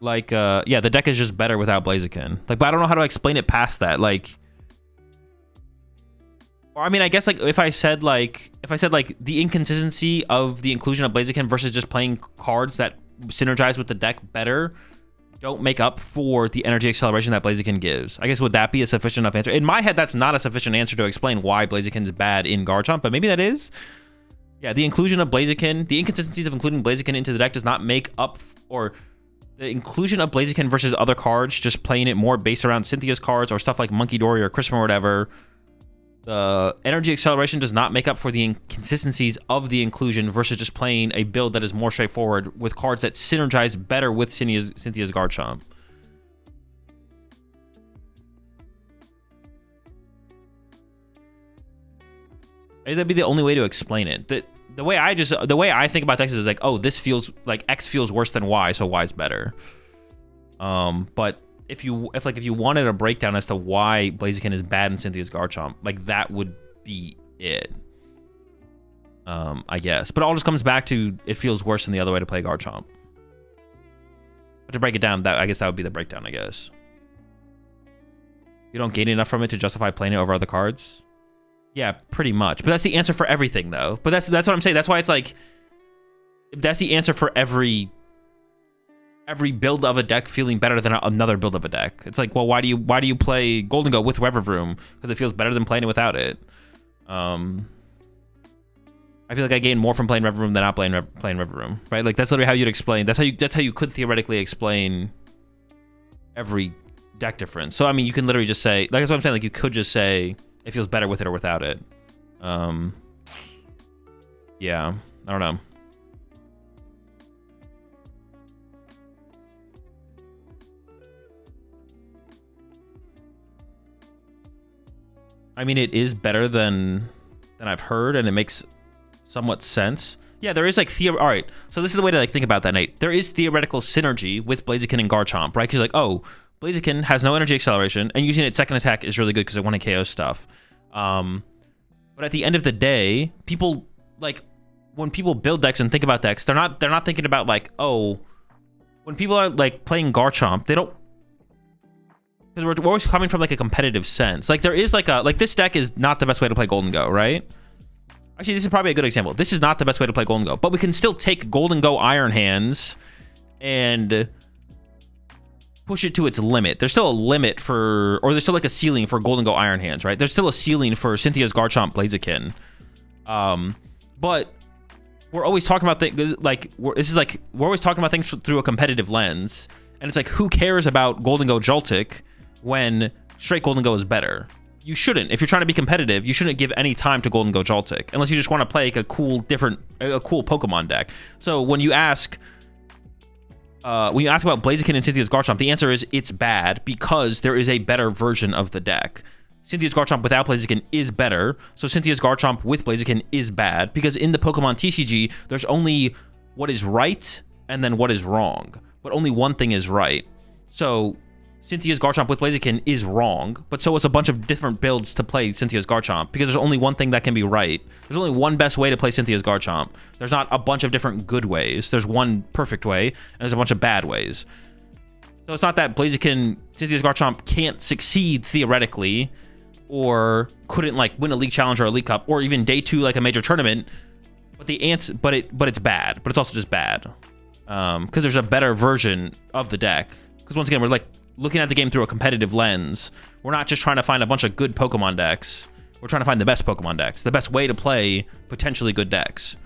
yeah, the deck is just better without Blaziken. Like, but I don't know how to explain it past that. Like, or I mean, I guess like if I said like the inconsistency of the inclusion of Blaziken versus just playing cards that synergize with the deck better don't make up for the energy acceleration that Blaziken gives. I guess would that be a sufficient enough answer? In my head, that's not a sufficient answer to explain why Blaziken's bad in Garchomp, but maybe that is. Yeah, the inclusion of Blaziken, the inconsistencies of including Blaziken into the deck does not make up, or the inclusion of Blaziken versus other cards, just playing it more based around Cynthia's cards or stuff like Monkey Dory or Christmas or whatever. The energy acceleration does not make up for the inconsistencies of the inclusion versus just playing a build that is more straightforward with cards that synergize better with Cynthia's Garchomp. That'd be the only way to explain it. The way I think about decks is like, oh, this feels like X feels worse than Y, so Y is better. But if you wanted a breakdown as to why Blaziken is bad in Cynthia's Garchomp, like that would be it. I guess. But it all just comes back to it feels worse than the other way to play Garchomp. But to break it down, I guess that would be the breakdown, I guess. You don't gain enough from it to justify playing it over other cards? Yeah, pretty much. But that's the answer for everything, though. But that's what I'm saying. That's why it's like... That's the answer for every build of a deck feeling better than another build of a deck. It's like, well, why do you play Gholdengo with Revavroom? Because it feels better than playing it without it. I feel like I gain more from playing Revavroom than not playing Revavroom, right? Like that's literally how you'd explain. That's how you could theoretically explain every deck difference. So I mean, you can literally just say, like that's what I'm saying. Like you could just say it feels better with it or without it. Yeah, I don't know. I mean, it is better than I've heard, and it makes somewhat sense. Yeah, there is like all right, so this is the way to like think about that, Nate. There is theoretical synergy with Blaziken and Garchomp, right? Because like, oh, Blaziken has no energy acceleration, and using its second attack is really good because it one KO stuff. But at the end of the day, people like when people build decks and think about decks, they're not thinking about like, oh, when people are like playing Garchomp, they don't. Because we're always coming from like a competitive sense. Like there is like this deck is not the best way to play Gholdengo, right? Actually, this is probably a good example. This is not the best way to play Gholdengo, but we can still take Gholdengo Iron Hands and push it to its limit. There's still a limit for, or there's still like a ceiling for Gholdengo Iron Hands, right? There's still a ceiling for Cynthia's Garchomp Blaziken. But we're always talking about things like we're always talking about things through a competitive lens, and it's like who cares about Gholdengo Joltik when straight Gholdengo is better? You shouldn't. If you're trying to be competitive, you shouldn't give any time to Gholdengo Joltik unless you just want to play like a cool Pokemon deck. So when you ask about Blaziken and Cynthia's Garchomp, the answer is it's bad because there is a better version of the deck. Cynthia's Garchomp without Blaziken is better, so Cynthia's Garchomp with Blaziken is bad because in the PokemonTCG, there's only what is right and then what is wrong, but only one thing is right. So Cynthia's Garchomp with Blaziken is wrong, but so is a bunch of different builds to play Cynthia's Garchomp because there's only one thing that can be right. There's only one best way to play Cynthia's Garchomp. There's not a bunch of different good ways. There's one perfect way, and there's a bunch of bad ways. So it's not that Blaziken, Cynthia's Garchomp can't succeed theoretically, or couldn't like win a league challenge or a league cup, or even day 2 like a major tournament. But the answer, but it's bad. But it's also just bad because there's a better version of the deck. Because once again, we're like looking at the game through a competitive lens. We're not just trying to find a bunch of good Pokemon decks. We're trying to find the best Pokemon decks, the best way to play potentially good decks.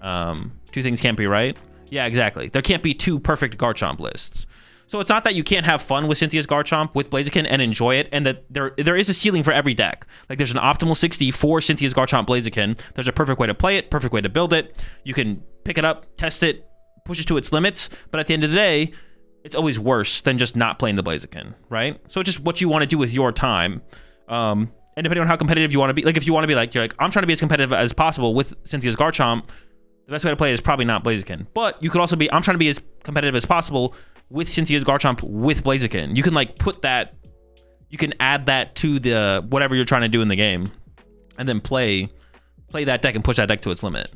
2 things can't be right. Yeah, exactly. There can't be 2 perfect Garchomp lists. So it's not that you can't have fun with Cynthia's Garchomp with Blaziken and enjoy it, and that there is a ceiling for every deck. Like there's an optimal 60 for Cynthia's Garchomp Blaziken. There's a perfect way to play it, perfect way to build it. You can pick it up, test it, push it to its limits, but at the end of the day, it's always worse than just not playing the Blaziken, right? So it's just what you want to do with your time. And depending on how competitive you want to be, like if you want to be like, you're like, I'm trying to be as competitive as possible with Cynthia's Garchomp, the best way to play it is probably not Blaziken. But you could also be, I'm trying to be as competitive as possible with Cynthia's Garchomp with Blaziken. You can like put that, you can add that to the whatever you're trying to do in the game, and then play that deck and push that deck to its limit.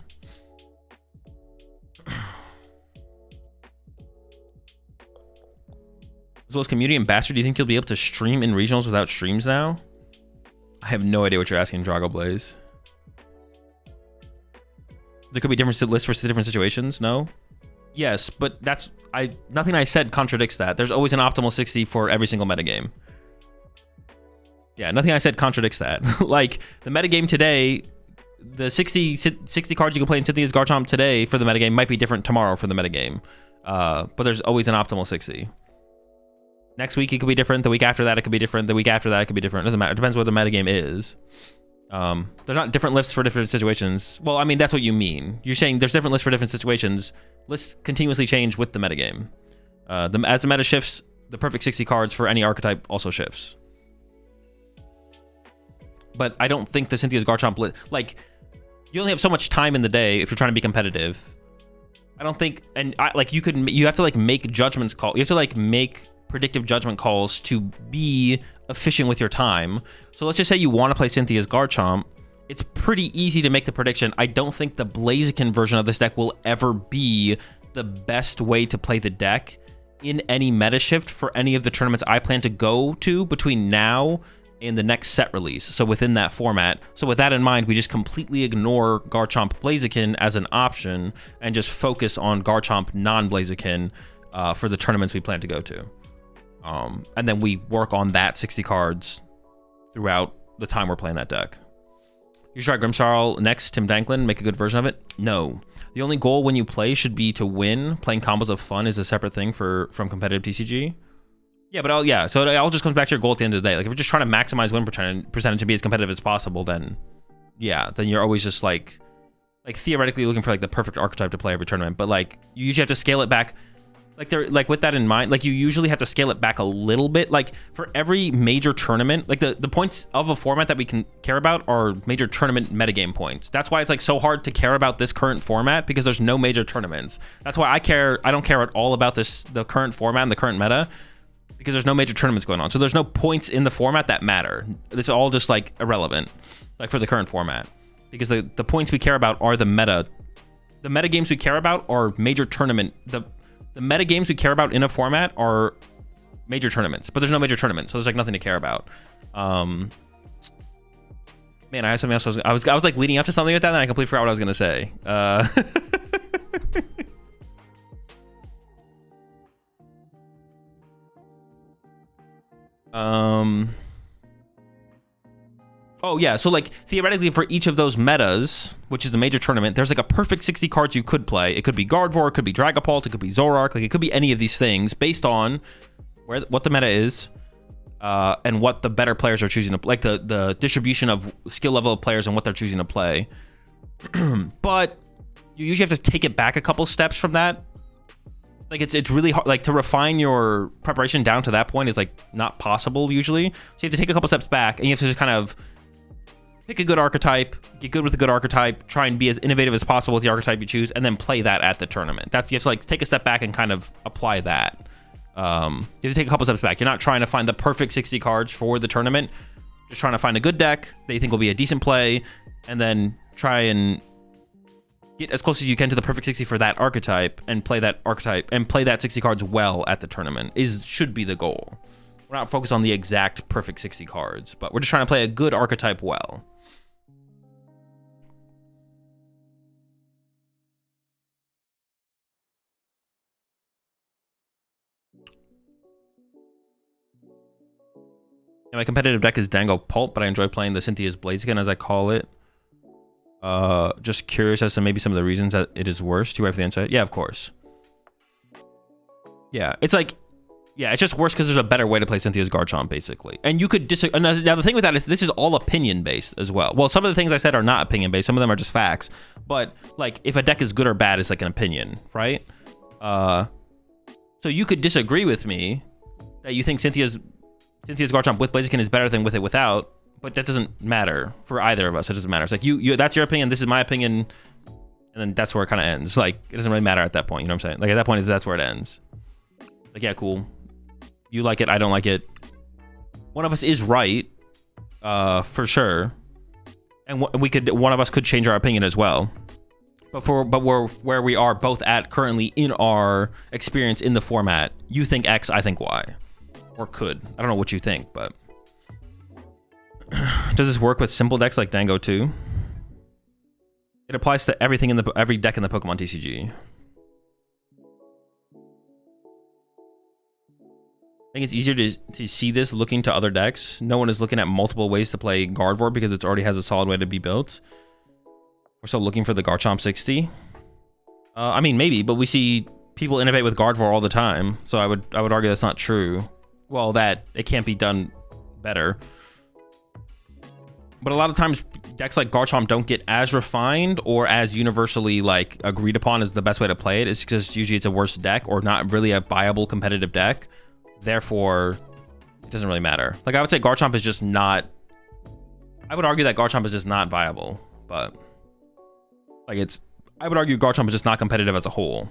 As well as Community Ambassador, do you think you'll be able to stream in regionals without streams now? I have no idea what you're asking, Drago Blaze. There could be different lists for different situations, no? Yes, but nothing I said contradicts that. There's always an optimal 60 for every single metagame. Yeah, nothing I said contradicts that. Like, the metagame today, the 60 cards you can play in Cynthia's Garchomp today for the metagame might be different tomorrow for the metagame. But there's always an optimal 60. Next week it could be different. The week after that it could be different. The week after that it could be different. It doesn't matter. It depends what the metagame is. There's not different lists for different situations. Well, I mean, that's what you mean. You're saying there's different lists for different situations. Lists continuously change with the metagame. As the meta shifts, the perfect 60 cards for any archetype also shifts. But I don't think the Cynthia's Garchomp list, like, you only have so much time in the day if you're trying to be competitive. I don't think, and you have to like make judgments call. You have to like make predictive judgment calls to be efficient with your time. So let's just say you want to play Cynthia's Garchomp. It's pretty easy to make the prediction. I don't think the Blaziken version of this deck will ever be the best way to play the deck in any meta shift for any of the tournaments I plan to go to between now and the next set release. So within that format. So with that in mind, we just completely ignore Garchomp Blaziken as an option and just focus on Garchomp non-Blaziken for the tournaments we plan to go to. And then we work on that 60 cards throughout the time we're playing that deck. You should try Grimmsnarl next, Tim Danklin, make a good version of it? No. The only goal when you play should be to win. Playing combos of fun is a separate thing from competitive TCG. Yeah, but so it all just comes back to your goal at the end of the day. Like if you're just trying to maximize win percentage to be as competitive as possible, then yeah, then you're always just like theoretically looking for like the perfect archetype to play every tournament. But like you usually have to scale it back. Like with that in mind, like you usually have to scale it back a little bit. Like for every major tournament, like the points of a format that we can care about are major tournament metagame points. That's why it's like so hard to care about this current format, because there's no major tournaments. That's why I don't care at all about the current format and the current meta, because there's no major tournaments going on. So there's no points in the format that matter. It's all just like irrelevant, like for the current format, because the points we care about are the meta. The meta games we care about are major tournament. The meta games we care about in a format are major tournaments, but there's no major tournaments, so there's like nothing to care about. Man, I had something else. I was like leading up to something with that, and I completely forgot what I was gonna say. Oh yeah, so like theoretically for each of those metas, which is the major tournament, there's like a perfect 60 cards you could play. It could be Gardevoir, it could be Dragapult, it could be Zoroark, like it could be any of these things based on what the meta is, and what the better players are choosing to, like the distribution of skill level of players and what they're choosing to play. But you usually have to take it back a couple steps from that. Like it's really hard, like to refine your preparation down to that point is like not possible usually. So you have to take a couple steps back, and you have to just kind of pick a good archetype, get good with a good archetype, try and be as innovative as possible with the archetype you choose, and then play that at the tournament. You have to like take a step back and kind of apply that. You have to take a couple steps back. You're not trying to find the perfect 60 cards for the tournament. Just trying to find a good deck that you think will be a decent play, and then try and get as close as you can to the perfect 60 for that archetype, and play that archetype and play that 60 cards well at the tournament should be the goal. We're not focused on the exact perfect 60 cards, but we're just trying to play a good archetype well. Yeah, my competitive deck is Dango Pulp, but I enjoy playing the Cynthia's Blaziken, as I call it. Just curious as to maybe some of the reasons that it is worse. Do you have the insight? Yeah, of course. Yeah, it's like, yeah, it's just worse because there's a better way to play Cynthia's Garchomp, basically. And you could disagree. Now, the thing with that is this is all opinion-based as well. Well, some of the things I said are not opinion-based. Some of them are just facts. But, like, if a deck is good or bad, it's like an opinion, right? So you could disagree with me that you think Cynthia's Garchomp with Blaziken is better than with it without, but that doesn't matter for either of us. It doesn't matter. It's like you that's your opinion, this is my opinion, and then that's where it kind of ends. Like it doesn't really matter at that point. You know what I'm saying? Like at that point, that's where it ends. Like yeah, cool. You like it, I don't like it. One of us is right, for sure, and one of us could change our opinion as well. But we're where we are both at currently in our experience in the format. You think X, I think Y, or could. I don't know what you think, but. Does this work with simple decks like Dango too? It applies to everything in every deck in the Pokemon TCG. I think it's easier to see this looking to other decks. No one is looking at multiple ways to play Gardevoir because it already has a solid way to be built. We're still looking for the Garchomp 60. I mean, maybe, but we see people innovate with Gardevoir all the time. So I would argue that's not true. Well, that it can't be done better. But a lot of times decks like Garchomp don't get as refined or as universally like agreed upon as the best way to play it. It's because usually it's a worse deck or not really a viable competitive deck. Therefore, it doesn't really matter. Like I would say Garchomp is just not, I would argue that Garchomp is just not viable, but like I would argue Garchomp is just not competitive as a whole.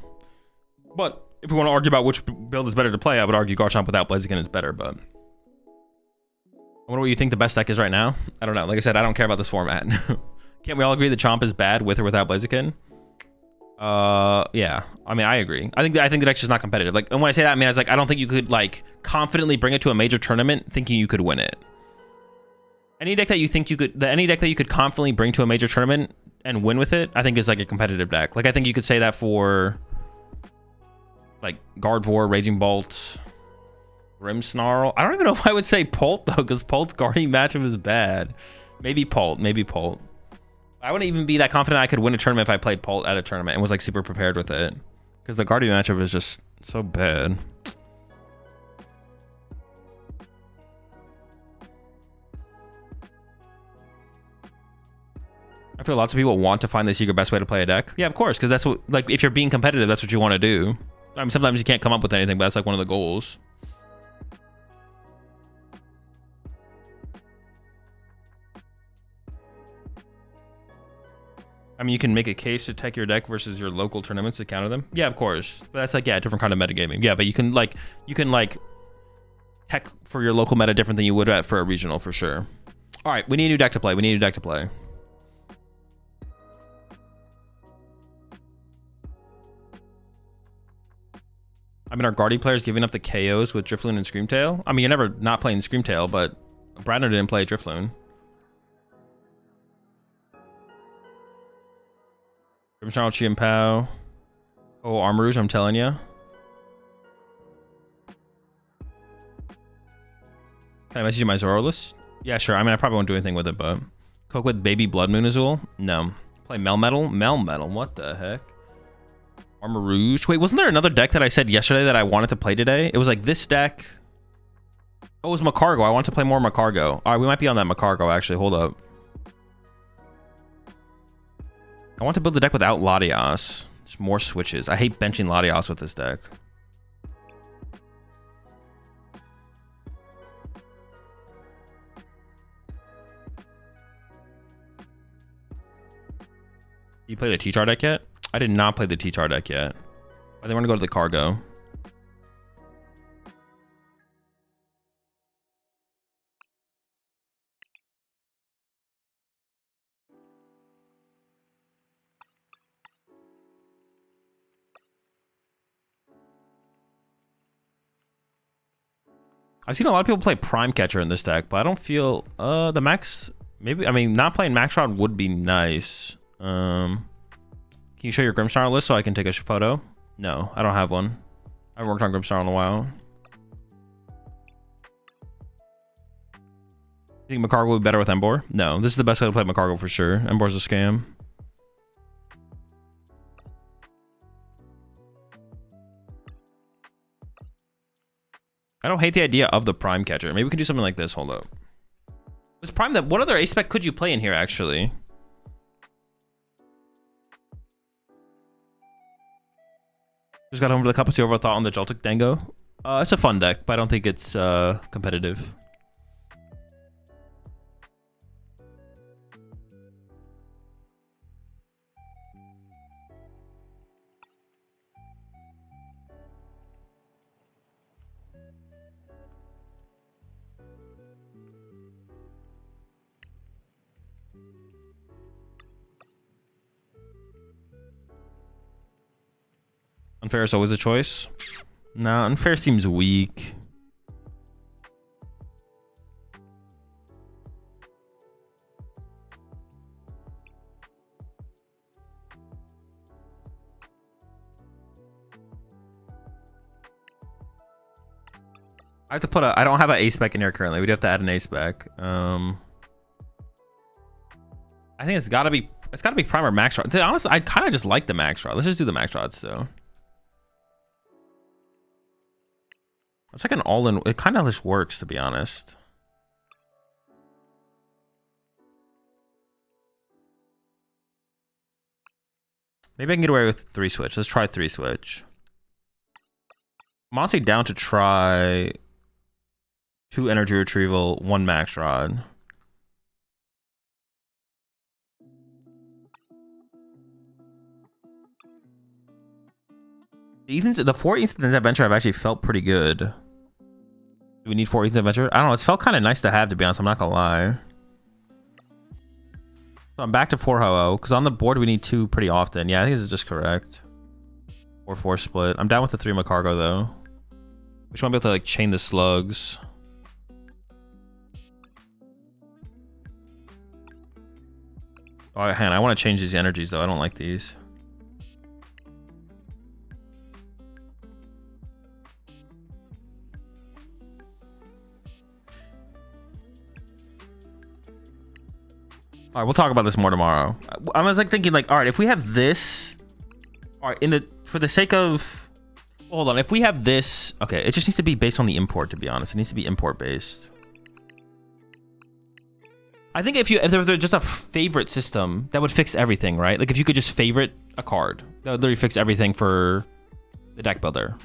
But If we want to argue about which build is better to play, I would argue Garchomp without Blaziken is better, but I wonder what you think the best deck is right now. I don't know. Like I said, I don't care about this format. Can't we all agree that Chomp is bad with or without Blaziken? Yeah. I mean, I agree. I think the deck's just not competitive. Like, and when I say that, I mean, it's like I don't think you could like confidently bring it to a major tournament thinking you could win it. Any deck that you think you could, any deck that you could confidently bring to a major tournament and win with it, I think is like a competitive deck. Like, I think you could say that for like Gardevoir, Raging Bolt, Grimmsnarl. I don't even know if I would say Polt though, because Polt's guarding matchup is bad. Maybe Polt. Maybe Polt. I wouldn't even be that confident I could win a tournament if I played Polt at a tournament and was like super prepared with it, because the guardian matchup is just so bad. I feel lots of people want to find the secret best way to play a deck. Yeah, of course, because that's what, like, if you're being competitive, that's what you want to do. I mean, sometimes you can't come up with anything, but that's like one of the goals. I mean, you can make a case to tech your deck versus your local tournaments to counter them. Yeah, of course. But that's like, yeah, a different kind of metagaming. Yeah, but you can like tech for your local meta different than you would for a regional for sure. All right, we need a new deck to play. We need a new deck to play. I mean, our Guardian players giving up the KOs with Drifloon and Screamtail. I mean, you're never not playing Screamtail, but Bradner didn't play Drifloon. Grimmsnarl, Chiampao. Oh, Armarouge, I'm telling you. Can I message you my Zoroark? Yeah, sure. I mean, I probably won't do anything with it, but... Coke with Baby Blood Moon Azul? No. Play Melmetal? Melmetal? What the heck? Armarouge? Wait, wasn't there another deck that I said yesterday that I wanted to play today? It was like this deck. Oh, it was Magcargo. I want to play more Magcargo. All right, we might be on that Magcargo, actually. Hold up. I want to build the deck without Latias. Just more switches. I hate benching Latias with this deck. You play the T-Char deck yet? I did not play the T-Char deck yet. I think we're gonna go to the Cargo. I've seen a lot of people play Prime Catcher in this deck, but I don't feel the max. Maybe, I mean, not playing Max Rod would be nice. Can you show your Grimmsnarl list so I can take a photo? No, I don't have one. I haven't worked on Grimmsnarl in a while. You think Magcargo would be better with Emboar? No, this is the best way to play Magcargo for sure. Emboar's a scam. I don't hate the idea of the Prime Catcher. Maybe we can do something like this. Hold up. Was Prime that? What other ace spec could you play in here, actually? Just got home for the cup. What's your overall thought on the Gholdengo? It's a fun deck, but I don't think it's competitive. Unfair is always a choice. No, unfair seems weak. I have to put a. I don't have an ace spec in here currently. We'd have to add an ace spec. I think it's gotta be. It's gotta be Prime or Max Rod. To be honest, I kind of just like the Max Rod. Let's just do the Max Rods though. It's like an all-in. It kind of just works, to be honest. Maybe I can get away with 3-switch. Let's try 3-switch. I'm honestly down to try 2 energy retrieval, 1 Max Rod. The 4 Ethan's Adventure I've actually felt pretty good. Do we need 4 Ethan's Adventure? I don't know. It's felt kind of nice to have, to be honest. I'm not gonna lie. So I'm back to 4 Ho-Oh, because on the board we need 2 pretty often. Yeah, I think this is just correct. 4-4 split. I'm down with the 3 Magcargo though. We just want to be able to like chain the slugs. Oh, hang on. I want to change these energies though. I don't like these. All right, we'll talk about this more tomorrow. I was like thinking like, all right, if we have this, all right, for the sake of, hold on, if we have this, okay, it just needs to be based on the import, to be honest. It needs to be import based. I think if there was just a favorite system, that would fix everything, right? Like if you could just favorite a card, that would literally fix everything for the deck builder.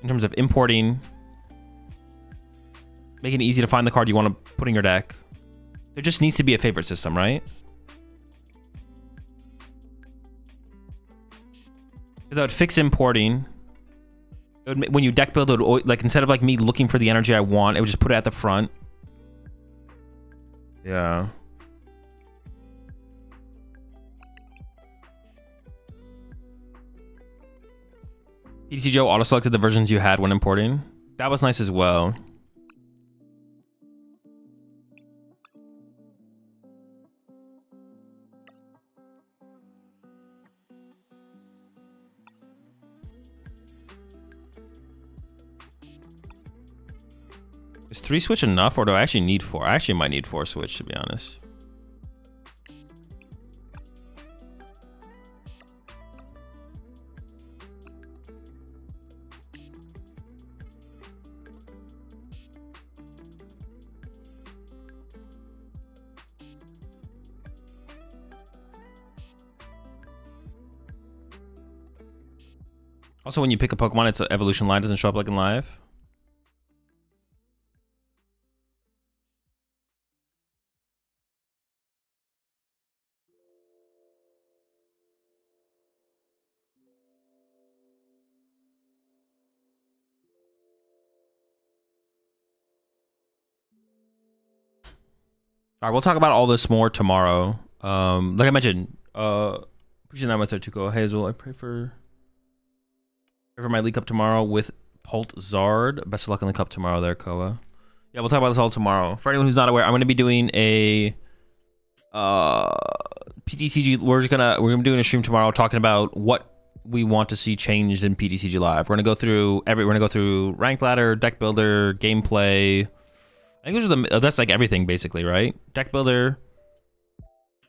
In terms of importing, making it easy to find the card you want to put in your deck. There just needs to be a favorite system, right? Because that would fix importing. When you deck build, it would, like instead of like me looking for the energy I want, it would just put it at the front. Yeah. PTC Joe auto-selected the versions you had when importing. That was nice as well. Is 3 switch enough, or do I actually need 4? I actually might need 4 switch, to be honest. Also, when you pick a Pokemon, its evolution line doesn't show up like in live. All right, we'll talk about all this more tomorrow. Like I mentioned, appreciate that much there, Tuco. Hazel, I pray for my League Cup tomorrow with Pult Zard. Best of luck in the Cup tomorrow there, Koa. Yeah, we'll talk about this all tomorrow. For anyone who's not aware, I'm going to be doing a PTCG. We're gonna be doing a stream tomorrow talking about what we want to see changed in PTCG Live. We're gonna go through ranked ladder, deck builder, gameplay. I think those are that's like everything basically, right? Deck builder,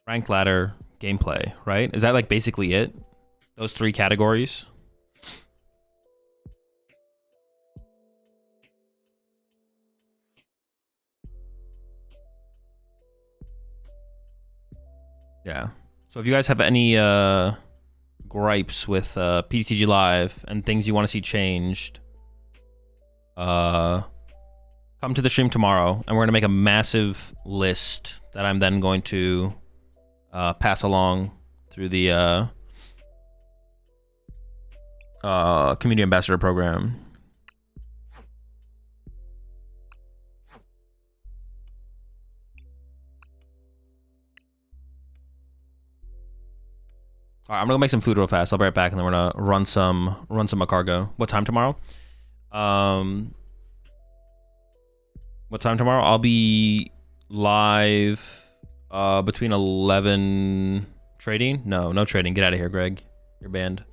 ranked ladder, gameplay, right? Is that like basically it? Those 3 categories? Yeah. So if you guys have any gripes with PTCG Live and things you want to see changed, come to the stream tomorrow, and we're going to make a massive list that I'm then going to pass along through the community ambassador program. All right, I'm gonna make some food real fast. I'll be right back, and then we're gonna run some Magcargo. What time tomorrow? What time tomorrow? I'll be live between 11 trading. No trading. Get out of here, Greg. You're banned.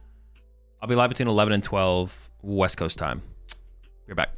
I'll be live between 11 and 12 West Coast time. You're back.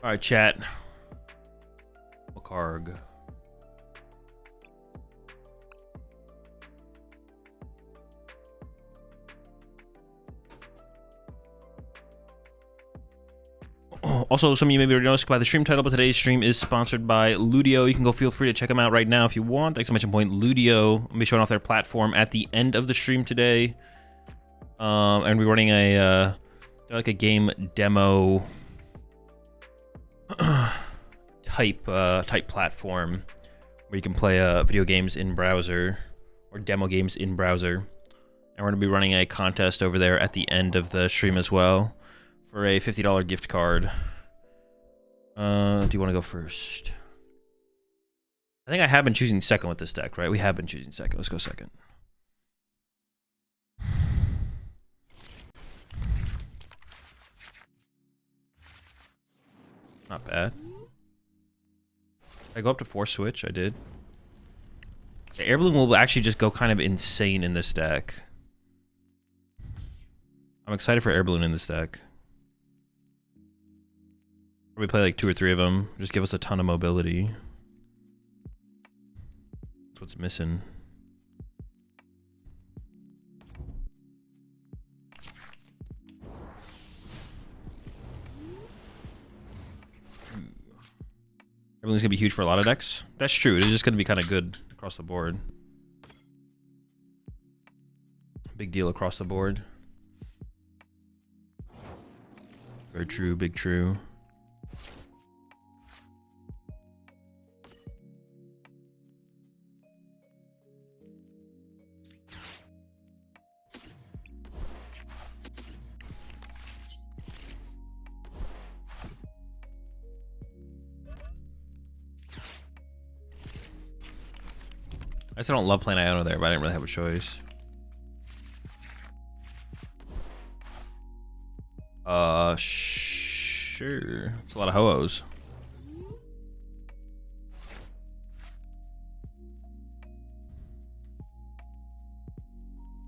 All right, chat. Magcargo. Also, some of you may be already noticed by the stream title, but today's stream is sponsored by Ludio. You can go feel free to check them out right now if you want. Exclamation point Ludio. I'll be showing off their platform at the end of the stream today. And we're running a like a game demo type platform where you can play video games in browser or demo games in browser. And we're going to be running a contest over there at the end of the stream as well for a $50 gift card. Do you want to go first? I think I have been choosing second with this deck, right? We have been choosing second. Let's go second. Not bad. I go up to 4 switch. I did. The air balloon will actually just go kind of insane in this deck. I'm excited for air balloon in this deck. Probably play like 2 or 3 of them. Just give us a ton of mobility. That's what's missing. Everything's gonna be huge for a lot of decks. That's true. It's just gonna be kind of good across the board. Big deal across the board. Very true. Big true. I still don't love playing Iono there, but I didn't really have a choice. Sure. It's a lot of ho-ohs.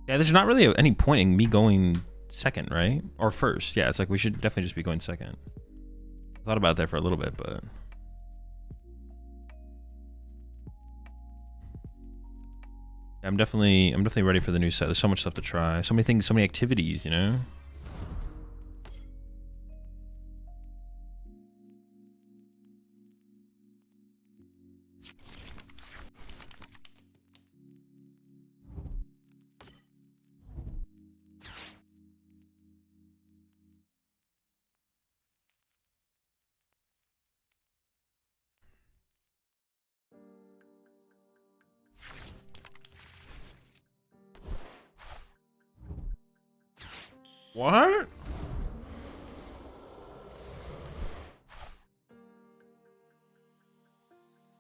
Yeah, there's not really any point in me going second, right? Or first. Yeah, it's like we should definitely just be going second. I thought about that for a little bit, but... I'm definitely ready for the new set. There's so much stuff to try. So many things, so many activities, you know? What?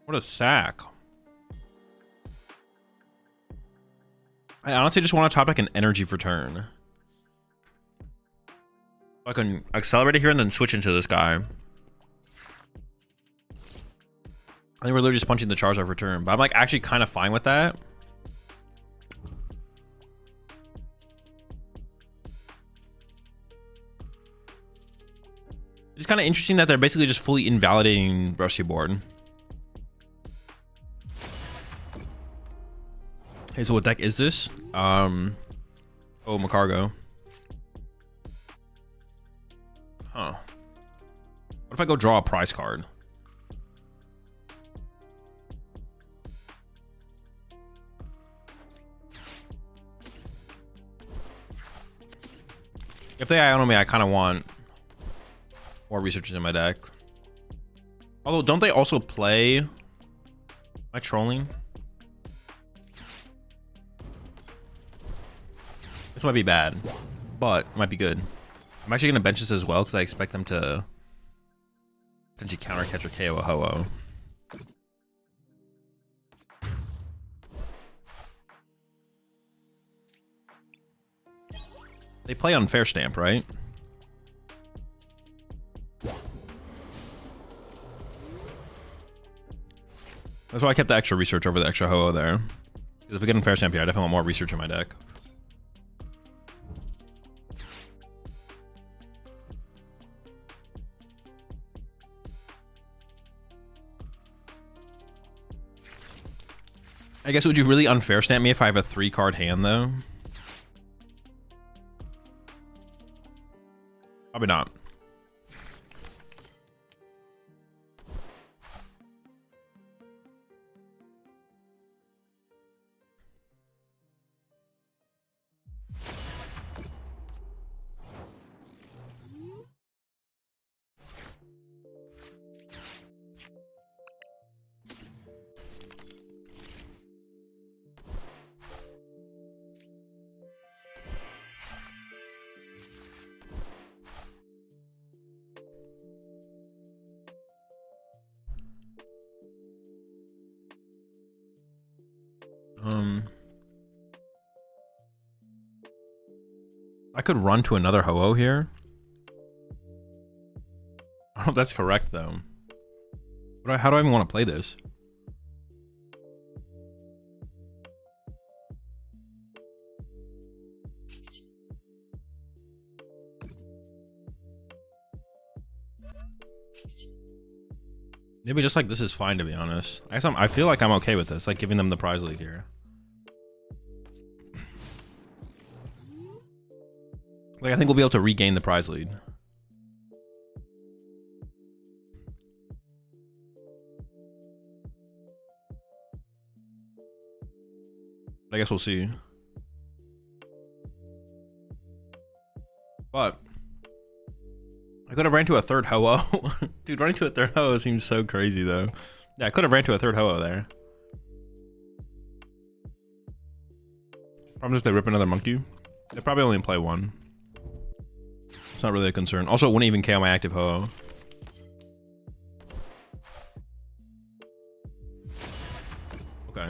What a sack. I honestly just want to top deck an energy for turn. I can accelerate it here and then switch into this guy. I think we're literally just punching the Charizard for turn, but I'm like actually kind of fine with that. It's kind of interesting that they're basically just fully invalidating Rusty board. Okay, so what deck is this? Oh, Magcargo. Huh. What if I go draw a prize card? If they Iono me, I kind of want more researchers in my deck. Although, don't they also play... Am I trolling? This might be bad, but it might be good. I'm actually going to bench this as well because I expect them to potentially counter catch or KO a Ho-Oh. They play on Fair Stamp, right? That's why I kept the extra research over the extra Ho-Oh there. Because if we get in Fair Stamp here, I definitely want more research in my deck. I guess, would you really unfair stamp me if I have a 3-card hand, though? Probably not. I could run to another Ho-Oh here. I don't know if that's correct, though. But how do I even want to play this? Maybe just like this is fine, to be honest. I feel like I'm okay with this, like giving them the prize lead here. Like, I think we'll be able to regain the prize lead. I guess we'll see. But I could have ran to a third Ho-Oh. Dude, running to a third Ho-Oh seems so crazy, though. Yeah, I could have ran to a third Ho-Oh there. Problem is they rip another monkey. They probably only play one. It's not really a concern. Also, it wouldn't even KO my active Ho-Oh. Okay.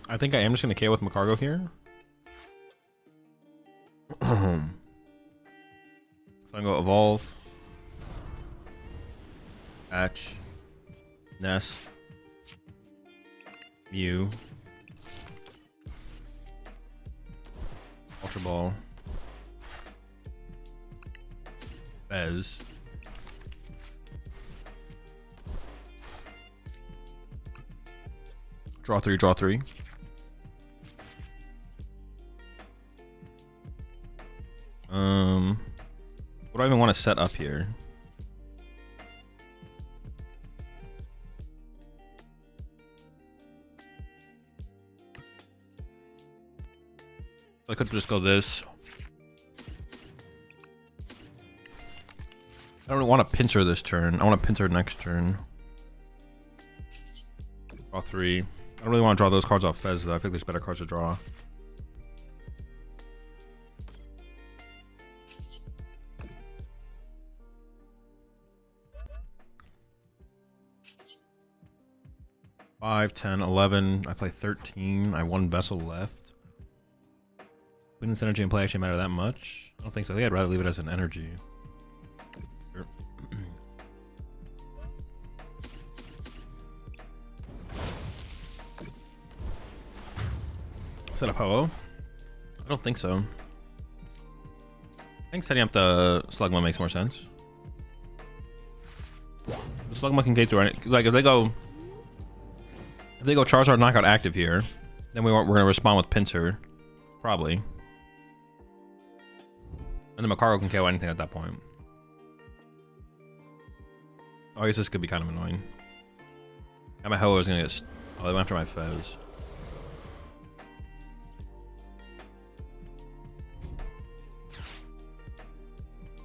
I think I am just going to KO with Magcargo here. So I'm going to go Evolve. Hatch. Nest. Mew. Ultra Ball. Bez. Draw 3, draw 3. What do I even want to set up here? I could just go this. I don't want to pincer this turn. I want to pincer next turn. Draw 3. I don't really want to draw those cards off Fez, though. I think there's better cards to draw. Five, 10, 11. I play 13. I have 1 vessel left. Wouldn't this energy in play actually matter that much? I don't think so. I think I'd rather leave it as an energy. Sure. Set up Ho-Oh? I don't think so. I think setting up the Slugma makes more sense. The Slugma can get through any, like if they go Charizard knockout active here, then we're gonna respond with Pinsir, probably. And then Magcargo can KO anything at that point. Oh, I guess this could be kind of annoying. And my Ho-Oh is gonna get. Oh, they went after my Fez.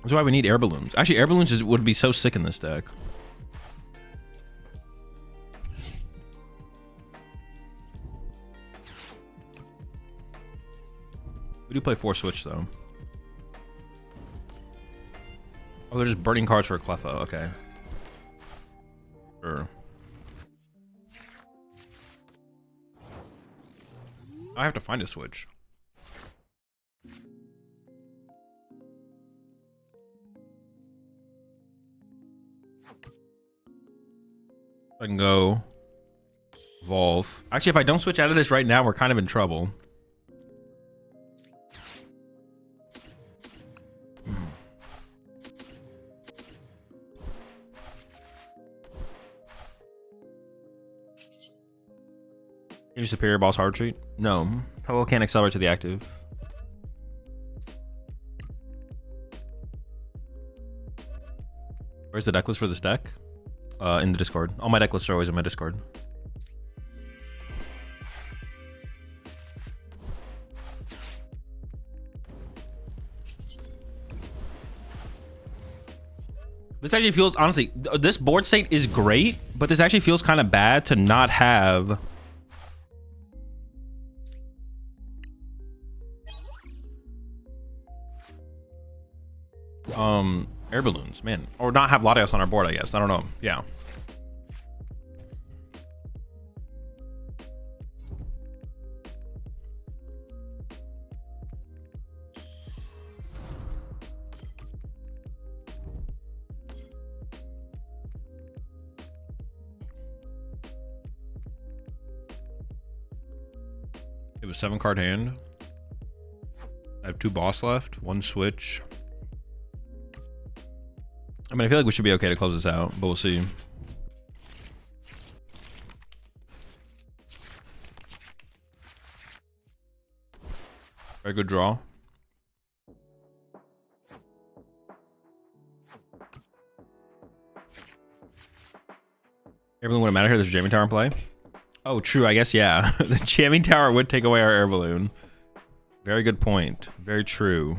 That's why we need air balloons. Actually, air balloons would be so sick in this deck. We do play 4 switch though. Oh, they're just burning cards for a Cleffa. Okay. Sure. I have to find a switch. I can go evolve. Actually, if I don't switch out of this right now, we're kind of in trouble. Your superior boss hard treat? No. Pogo can't accelerate to the active. Where's the deck list for this deck? In the Discord. All my deck lists are always in my Discord. This actually feels, honestly, this board state is great, but this actually feels kind of bad to not have air balloons, man, or not have Latios on our board. I guess I don't know. Yeah, it was 7-card hand. I have 2 boss left, 1 switch. I mean, I feel like we should be okay to close this out, but we'll see. Very good draw. Air balloon wouldn't matter here. There's a jamming tower in play. Oh, true. I guess, yeah. The jamming tower would take away our air balloon. Very good point. Very true.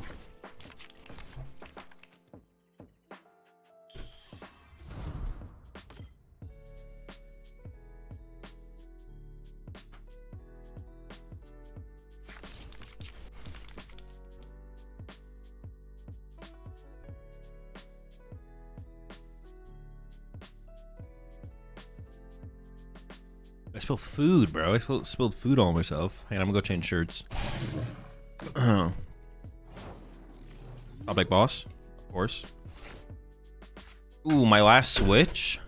I spilled food, bro. I spilled food all on myself. Hang on, I'm gonna go change shirts. Top deck boss, of course. Ooh, my last switch.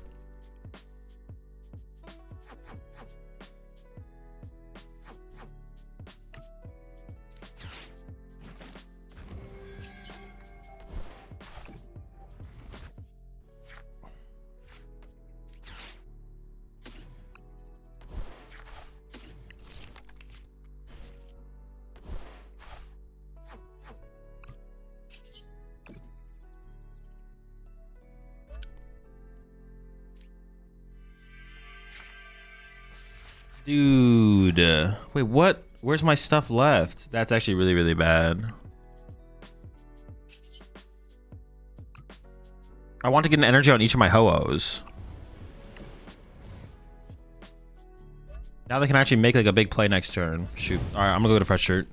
Dude, wait, what? Where's my stuff left? That's actually really, really bad. I want to get an energy on each of my Ho-Ohs. Now they can actually make like a big play next turn. Shoot. All right, I'm gonna go get a fresh shirt.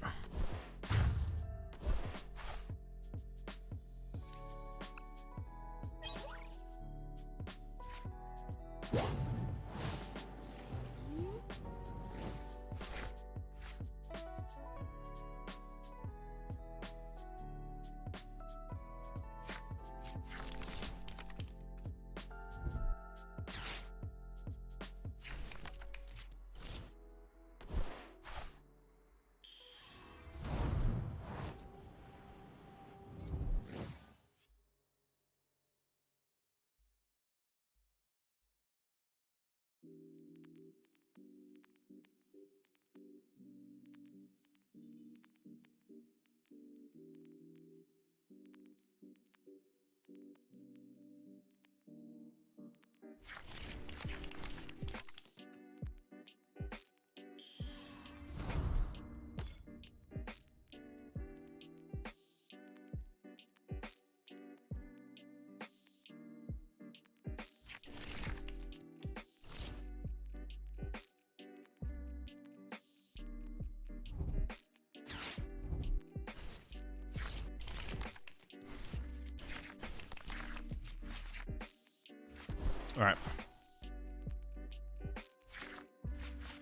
All right.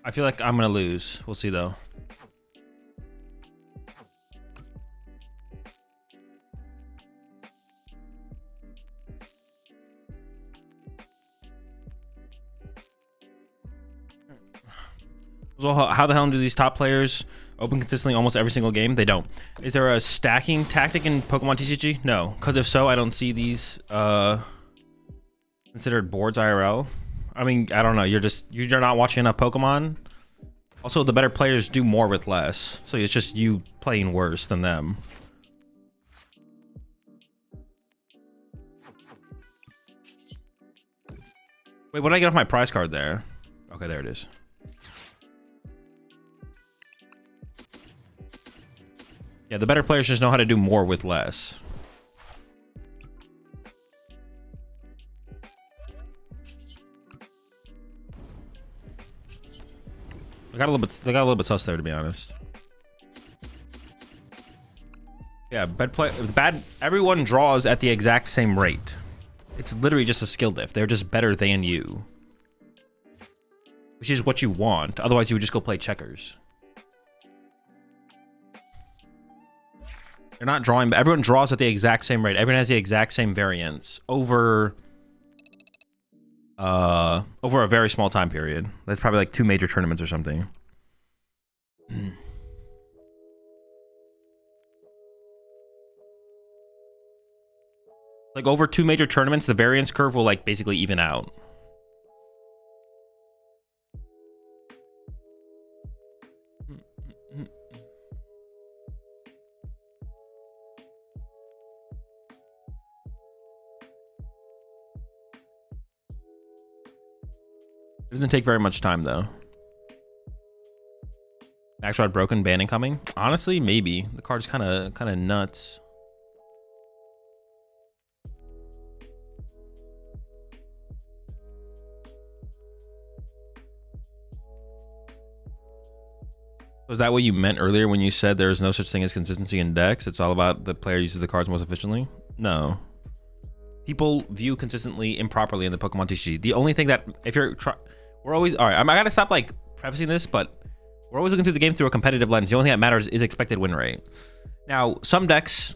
I feel like I'm gonna lose. We'll see though. So how the hell do these top players open consistently almost every single game? They don't. Is there a stacking tactic in Pokemon TCG? No, because if so, I don't see these considered boards IRL. I mean, I don't know. You're not watching enough Pokemon. Also, the better players do more with less, so it's just you playing worse than them. Wait, what did I get off my prize card there? Okay, there it is. Yeah, the better players just know how to do more with less. They got a little bit sus there, to be honest. Yeah, everyone draws at the exact same rate. It's literally just a skill diff. They're just better than you. Which is what you want. Otherwise, you would just go play checkers. They're not drawing, but everyone draws at the exact same rate. Everyone has the exact same variance over a very small time period. That's probably like 2 major tournaments or something. Like over 2 major tournaments, the variance curve will like basically even out. It doesn't take very much time though. Max Rod broken, ban incoming. Honestly, maybe. The card's kind of nuts. Was that what you meant earlier when you said there's no such thing as consistency in decks? It's all about the player uses the cards most efficiently? No. People view consistently improperly in the Pokemon TCG. The only thing that, if you're we're always, all right, I gotta stop like prefacing this, but we're always looking through the game through a competitive lens. The only thing that matters is expected win rate. Now, some decks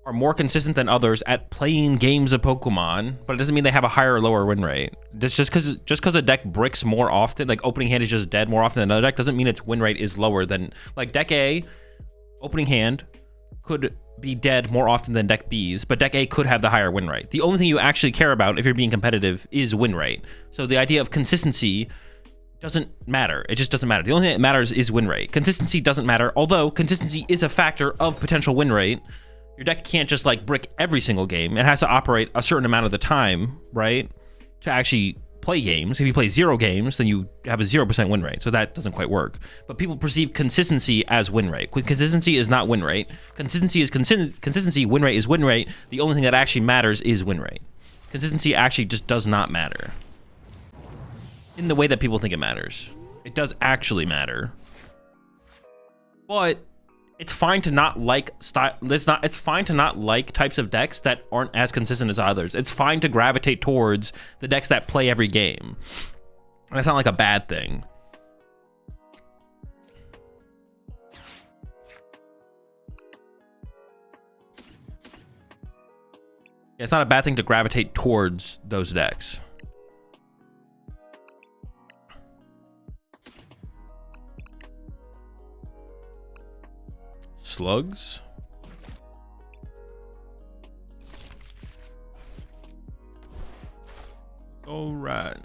are more consistent than others at playing games of Pokemon, but it doesn't mean they have a higher or lower win rate. Just because a deck bricks more often, like opening hand is just dead more often than another deck, doesn't mean its win rate is lower than, like deck A, opening hand could be dead more often than deck B's, but deck A could have the higher win rate. The only thing you actually care about if you're being competitive is win rate. So the idea of consistency doesn't matter. It just doesn't matter. The only thing that matters is win rate. Consistency doesn't matter, although consistency is a factor of potential win rate. Your deck can't just like brick every single game. It has to operate a certain amount of the time, right, to actually play games. If you play 0 games, then you have a 0% win rate. So that doesn't quite work. But people perceive consistency as win rate. Consistency is not win rate. Consistency is consistency. Win rate is win rate. The only thing that actually matters is win rate. Consistency actually just does not matter in the way that people think it matters. It does actually matter. But it's fine to not like style. It's fine to not like types of decks that aren't as consistent as others. It's fine to gravitate towards the decks that play every game. And that's not like a bad thing. It's not a bad thing to gravitate towards those decks. Slugs. All right.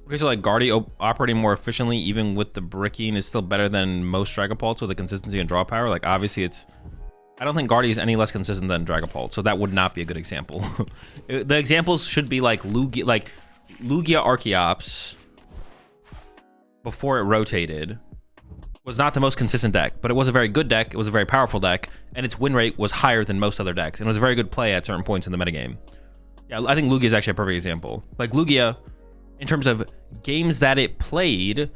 Okay, so like Guardy operating more efficiently even with the bricking is still better than most Dragapults with the consistency and draw power. Like obviously it's, I don't think Guardy is any less consistent than Dragapult, so that would not be a good example. The examples should be like Lugia Archeops before it rotated was not the most consistent deck, but it was a very good deck. It was a very powerful deck, and its win rate was higher than most other decks, and it was a very good play at certain points in the metagame. Yeah, I think Lugia is actually a perfect example. Like Lugia, in terms of games that it played,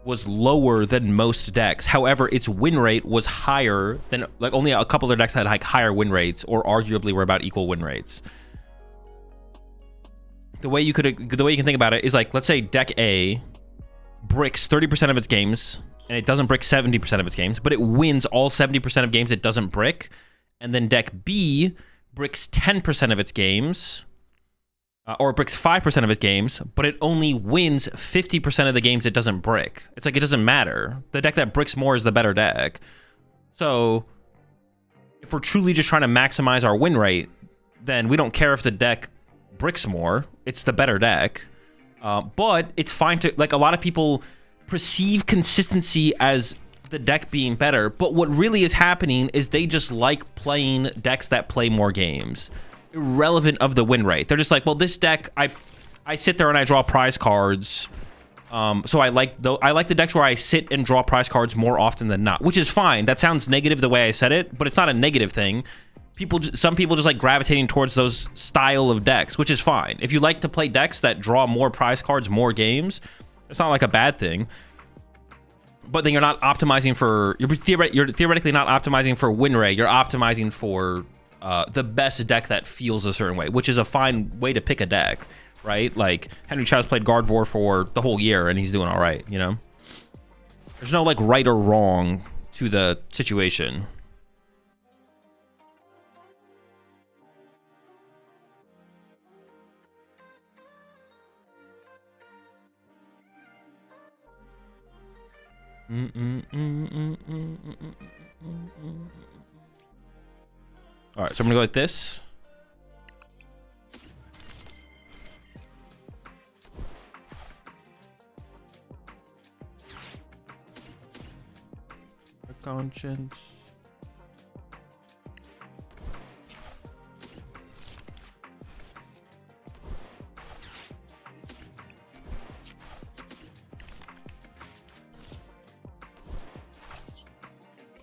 was lower than most decks. However, its win rate was higher than, like only a couple other decks had like higher win rates, or arguably were about equal win rates. The way you can think about it is like, let's say deck A bricks 30% of its games, and it doesn't brick 70% of its games, but it wins all 70% of games it doesn't brick. And then deck B bricks 10% of its games, or it bricks 5% of its games, but it only wins 50% of the games it doesn't brick. It's like, it doesn't matter. The deck that bricks more is the better deck. So if we're truly just trying to maximize our win rate, then we don't care if the deck bricks more. It's the better deck. But it's fine to, like, a lot of people perceive consistency as the deck being better, but what really is happening is they just like playing decks that play more games, irrelevant of the win rate. They're just like, well, this deck, I sit there and I draw prize cards, so I like the decks where I sit and draw prize cards more often than not, which is fine. That sounds negative the way I said it, but it's not a negative thing. Some people just like gravitating towards those style of decks, which is fine. If you like to play decks that draw more prize cards, more games, it's not like a bad thing. But then you're not optimizing for, you're theoretically not optimizing for win rate. You're optimizing for the best deck that feels a certain way, which is a fine way to pick a deck, right? Like Henry Child's played Gardevoir for the whole year and he's doing all right, you know? There's no like right or wrong to the situation. All right, so I'm gonna go like this. Conscience.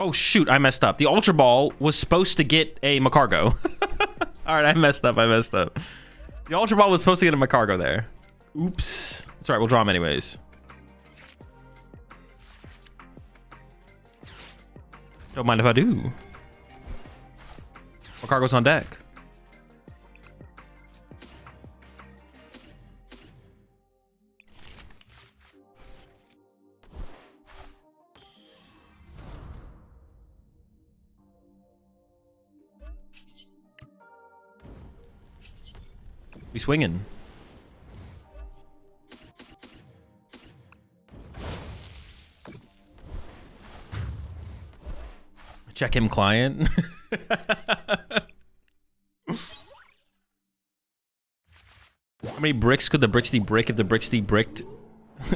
Oh shoot, I messed up. The Ultra Ball was supposed to get a Magcargo. All right, I messed up. The Ultra Ball was supposed to get a Magcargo there. Oops. It's all right, we'll draw him anyways. Don't mind if I do. Magcargo's on deck. We swinging. Check him, client. How many bricks could the Brixty brick if the Brixty bricked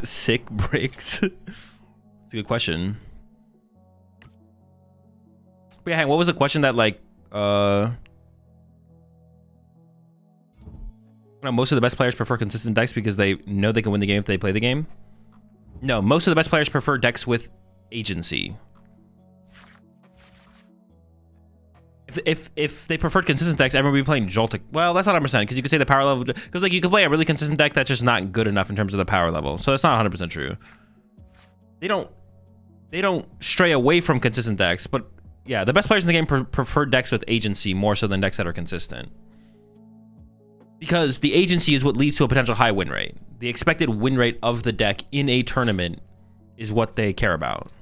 sick bricks? That's a good question. But yeah, what was the question that like most of the best players prefer consistent decks because they know they can win the game if they play the game? No, most of the best players prefer decks with agency. If they preferred consistent decks, everyone would be playing Joltik. Well, that's not 100% because you could say the power level, because like you could play a really consistent deck that's just not good enough in terms of the power level. So that's not 100% true. They don't stray away from consistent decks, but yeah, the best players in the game prefer decks with agency more so than decks that are consistent. Because the agency is what leads to a potential high win rate. The expected win rate of the deck in a tournament is what they care about.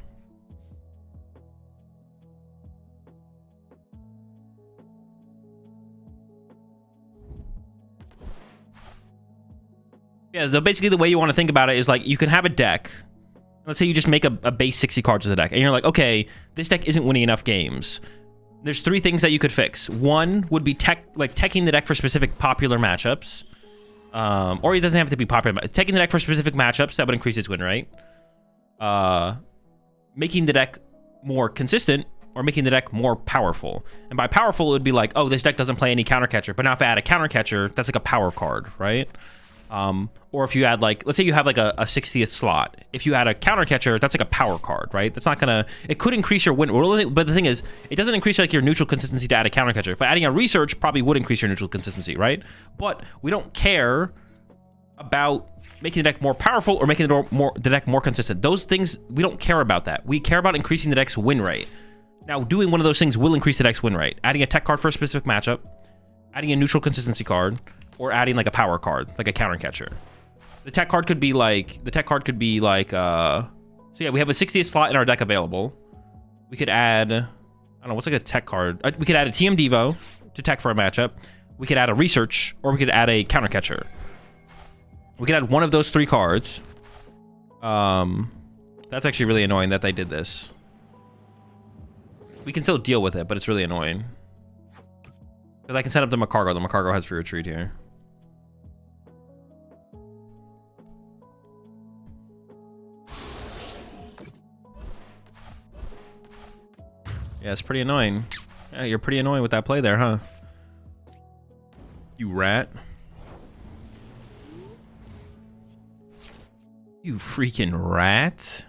Yeah, so basically the way you want to think about it is like you can have a deck. Let's say you just make a base 60 cards of the deck, and you're like, okay, this deck isn't winning enough games. There's three things that you could fix. One would be teching the deck for specific popular matchups. Or it doesn't have to be popular. Taking the deck for specific matchups, that would increase its win rate. Making the deck more consistent, or making the deck more powerful. And by powerful, it would be like, oh, this deck doesn't play any counter catcher. But now if I add a counter catcher, that's like a power card, right? Or if you add like, let's say you have like a 60th slot. If you add a counter catcher, that's like a power card, right? That's not gonna, it could increase your win, but the thing is, it doesn't increase like your neutral consistency to add a counter catcher. But adding a research probably would increase your neutral consistency, right? But we don't care about making the deck more powerful or making the deck more consistent. Those things, we don't care about that. We care about increasing the deck's win rate. Now, doing one of those things will increase the deck's win rate. Adding a tech card for a specific matchup, adding a neutral consistency card, or adding like a power card, like a counter catcher. The tech card could be like, so yeah, we have a 60th slot in our deck available. We could add, I don't know, what's like a tech card? We could add a TM Devo to tech for a matchup. We could add a research, or we could add a counter catcher. We could add one of those 3 cards. That's actually really annoying that they did this. We can still deal with it, but it's really annoying. Because I can set up the Magcargo. The Magcargo has free retreat here. Yeah, it's pretty annoying. Yeah, you're pretty annoying with that play there, huh? You rat. You freaking rat.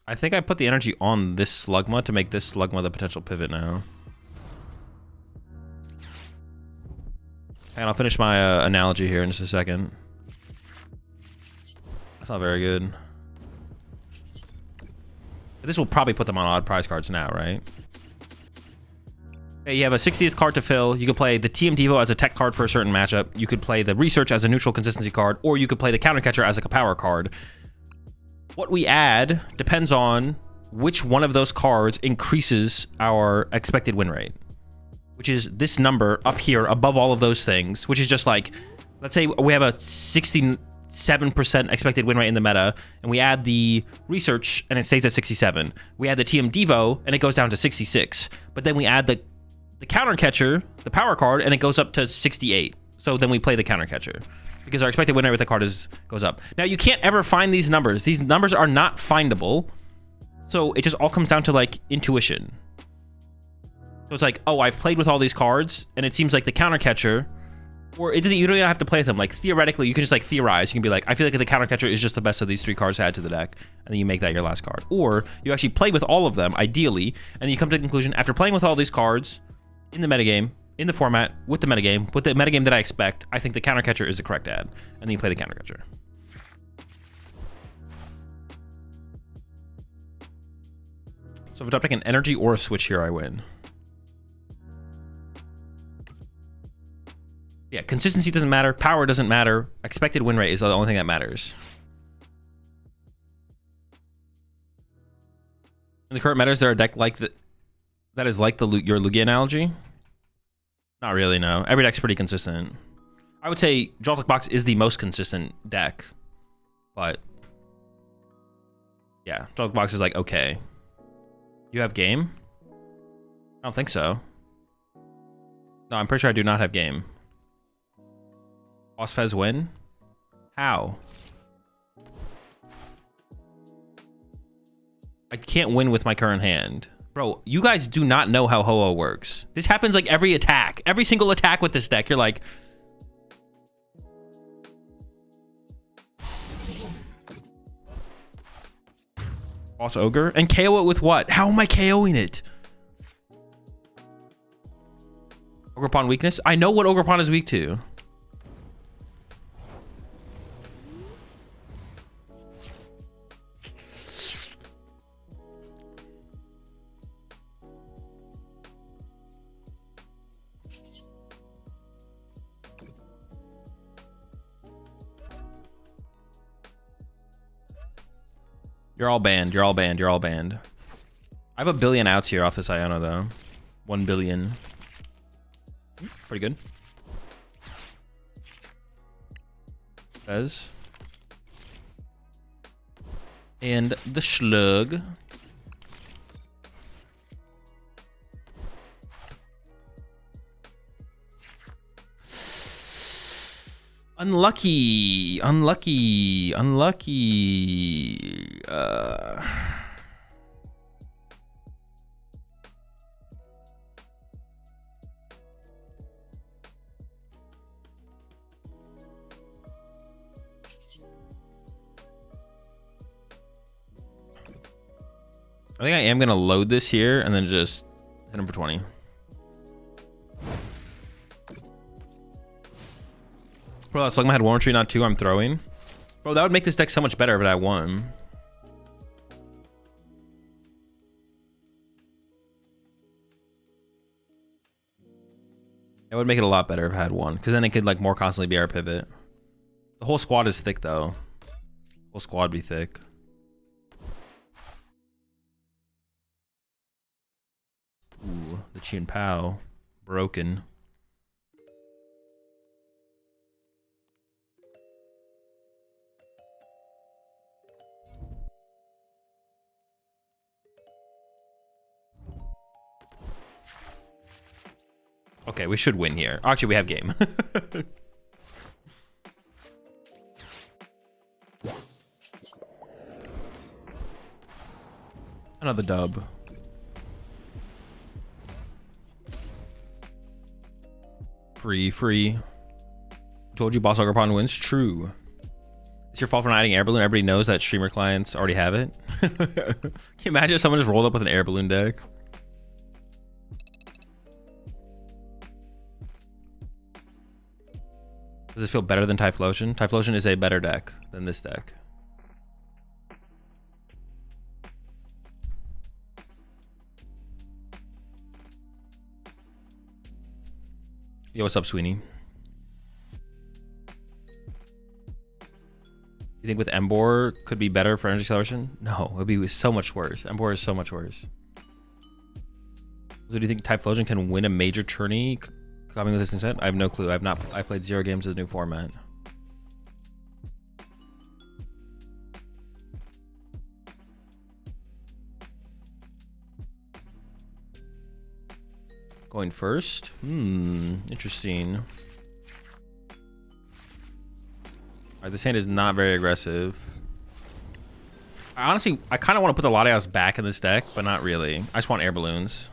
I think I put the energy on this Slugma to make this Slugma the potential pivot now. And I'll finish my analogy here in just a second. That's not very good. But this will probably put them on odd prize cards now, right? Okay, you have a 60th card to fill. You could play the TM Devo as a tech card for a certain matchup. You could play the Research as a neutral consistency card, or you could play the Counter Catcher as like a power card. What we add depends on which one of those cards increases our expected win rate, which is this number up here above all of those things, which is just like, let's say we have a 67% expected win rate in the meta, and we add the Research and it stays at 67. We add the TM Devo and it goes down to 66. But then we add the Counter Catcher, the power card, and it goes up to 68. So then we play the Counter Catcher, because our expected win rate with the card goes up. Now, you can't ever find these numbers. These numbers are not findable. So it just all comes down to like intuition. So it's like, oh, I've played with all these cards, and it seems like the Counter Catcher, or you don't even have to play with them. Like, theoretically, you can just like theorize. You can be like, I feel like the Counter Catcher is just the best of these 3 cards to add to the deck, and then you make that your last card. Or you actually play with all of them, ideally, and then you come to the conclusion, after playing with all these cards in the metagame, in the format, with the metagame that I expect, I think the Counter Catcher is the correct ad. And then you play the Counter Catcher. So if I drop like an energy or a switch here, I win. Yeah, consistency doesn't matter. Power doesn't matter. Expected win rate is the only thing that matters. In the current meta, is there a deck like that is like your Lugia analogy? Not really, no. Every deck's pretty consistent. I would say Joltik Box is the most consistent deck, but yeah, Joltik Box is like, okay. You have game? I don't think so. No, I'm pretty sure I do not have game. Boss Fez win? How? I can't win with my current hand. Bro, you guys do not know how Ho-Oh works. This happens like every attack. Every single attack with this deck, you're like... Boss Ogre? And KO it with what? How am I KOing it? Ogerpon weakness? I know what Ogerpon is weak to. You're all banned. You're all banned. You're all banned. I have a billion outs here off this Iono, though. 1 billion. Pretty good. Fez. And the Schlug. Unlucky. Unlucky. Unlucky. I think I am going to load this here and then just hit him for 20. Bro, that's like I had 1 tree, not 2. I'm throwing. Bro, that would make this deck so much better if it had 1. It would make it a lot better if it had 1, because then it could like more constantly be our pivot. The whole squad is thick though. The whole squad be thick. Ooh, the Chin Pao. Broken. Okay, we should win here. Actually, we have game. Another dub. Free. Told you Boss Ogre Pawn wins. True. It's your fault for not adding air balloon. Everybody knows that streamer clients already have it. Can you imagine if someone just rolled up with an air balloon deck? Does this feel better than Typhlosion? Typhlosion is a better deck than this deck. Yo, what's up, Sweeney? You think with Embor could be better for energy acceleration? No, it would be so much worse. Embor is so much worse. So do you think Typhlosion can win a major tourney coming with this instead? I have no clue. I played 0 games of the new format. Going first? Interesting. Alright, this hand is not very aggressive. I kind of want to put the Latias back in this deck, but not really. I just want air balloons.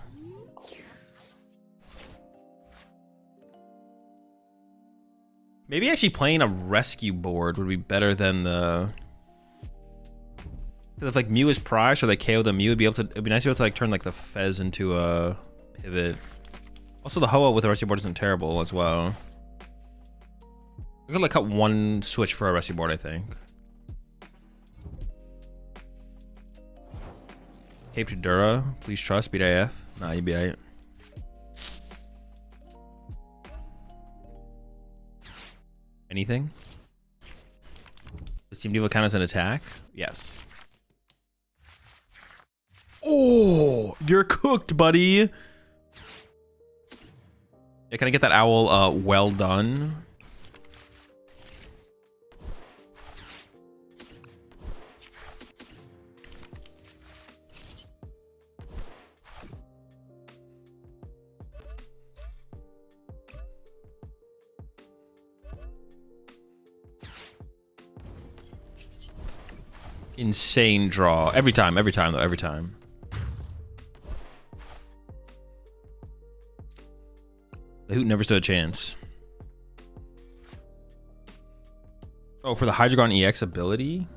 Maybe actually playing a rescue board would be better than the... If like Mew is prize or they KO the Mew, it'd be nice to be able to like turn like the Fez into a pivot. Also, the Hoa with a rescue board isn't terrible as well. We could like cut 1 switch for a rescue board, I think. Cape to Dura, please trust, beat AF. Nah, you be aight. Anything? Does Team Diva count as an attack? Yes. Oh, you're cooked, buddy. Yeah, can I get that owl well done? Insane draw. Every time though, every time. The Hoot never stood a chance. Oh, for the Hydreigon EX ability?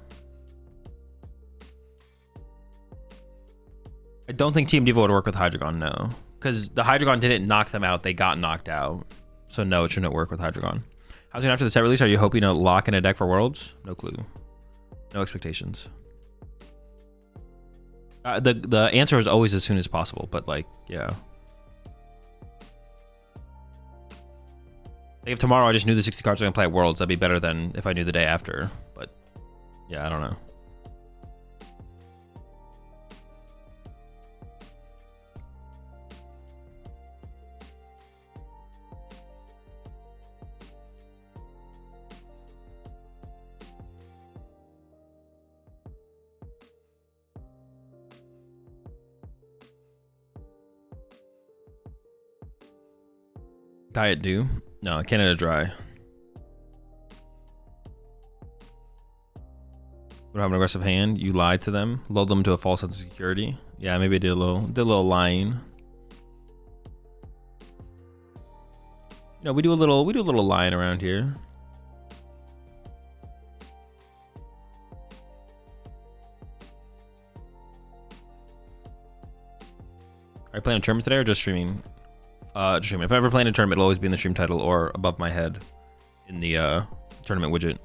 I don't think Team Diva would work with Hydreigon, no. Because the Hydreigon didn't knock them out, they got knocked out. So no, it shouldn't work with Hydreigon. How soon after the set release are you hoping to lock in a deck for Worlds? No clue. No expectations. The answer is always as soon as possible, but like, yeah. Like if tomorrow I just knew the 60 cards are gonna play at Worlds, that'd be better than if I knew the day after. But yeah, I don't know. Diet Dew? No, Canada Dry. We don't have an aggressive hand. You lied to them, lulled them to a false sense of security. Yeah, maybe I did a little lying. You know, we do a little lying around here. Are you playing a tournament today or just streaming? Streaming. If I ever play in a tournament, it'll always be in the stream title or above my head in the tournament widget.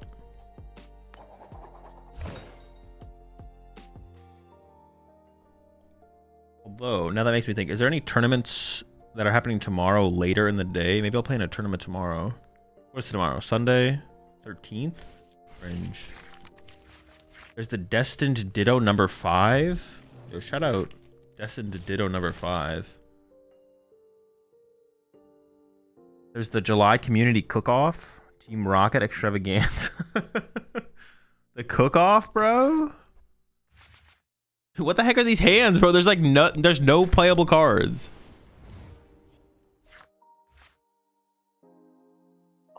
Although, now that makes me think, is there any tournaments that are happening tomorrow later in the day? Maybe I'll play in a tournament tomorrow. What's tomorrow? Sunday? 13th? Fringe. There's the Destined Ditto number 5. Yo, shout out Destined Ditto number 5. There's the July Community Cook-Off. Team Rocket Extravaganza. The cook-off, bro? What the heck are these hands, bro? There's like there's no playable cards.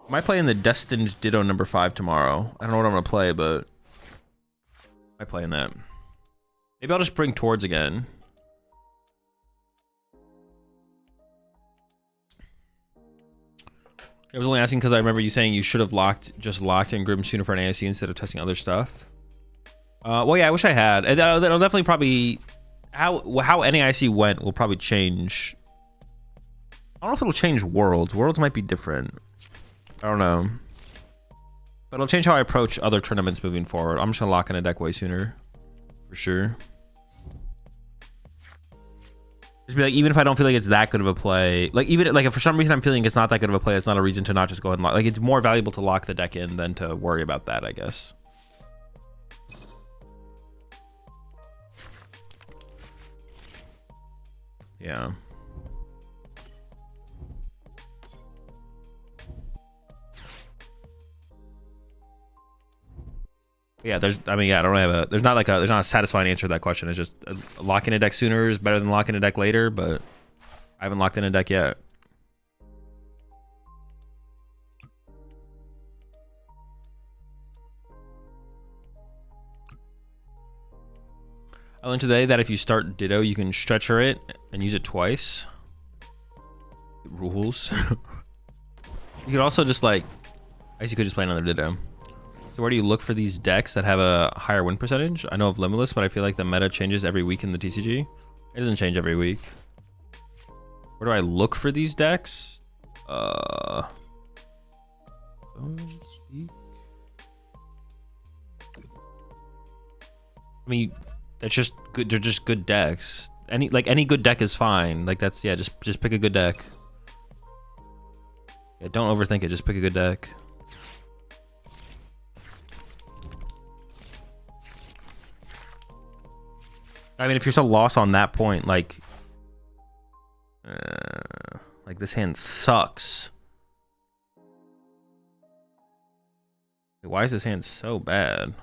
I might play in the Destined Ditto number 5 tomorrow. I don't know what I'm gonna play, but I might play in that. Maybe I'll just bring Towards again. I was only asking because I remember you saying you should have just locked in Grim sooner for an AIC instead of testing other stuff. Well, yeah, I wish I had. That'll definitely probably how NAIC went will probably change. I don't know if it'll change Worlds. Worlds might be different. I don't know, but it'll change how I approach other tournaments moving forward. I'm just gonna lock in a deck way sooner, for sure. Just be like, even if I don't feel like it's that good of a play, like even like if for some reason I'm feeling it's not that good of a play, it's not a reason to not just go ahead and lock. Like it's more valuable to lock the deck in than to worry about that, I guess. Yeah. Yeah, I mean, yeah, I don't have there's not a satisfying answer to that question. It's just locking a deck sooner is better than locking a deck later, but I haven't locked in a deck yet. I learned today that if you start Ditto, you can stretcher it and use it twice. It rules. You could also just like, I guess you could just play another Ditto. So where do you look for these decks that have a higher win percentage? I know of Limitless, but I feel like the meta changes every week in the TCG. It doesn't change every week. Where do I look for these decks? I mean, that's just good. They're just good decks. Any good deck is fine. Like that's, yeah, just pick a good deck. Yeah, don't overthink it. Just pick a good deck. I mean, if you're so lost on that point, like this hand sucks. Why is this hand so bad?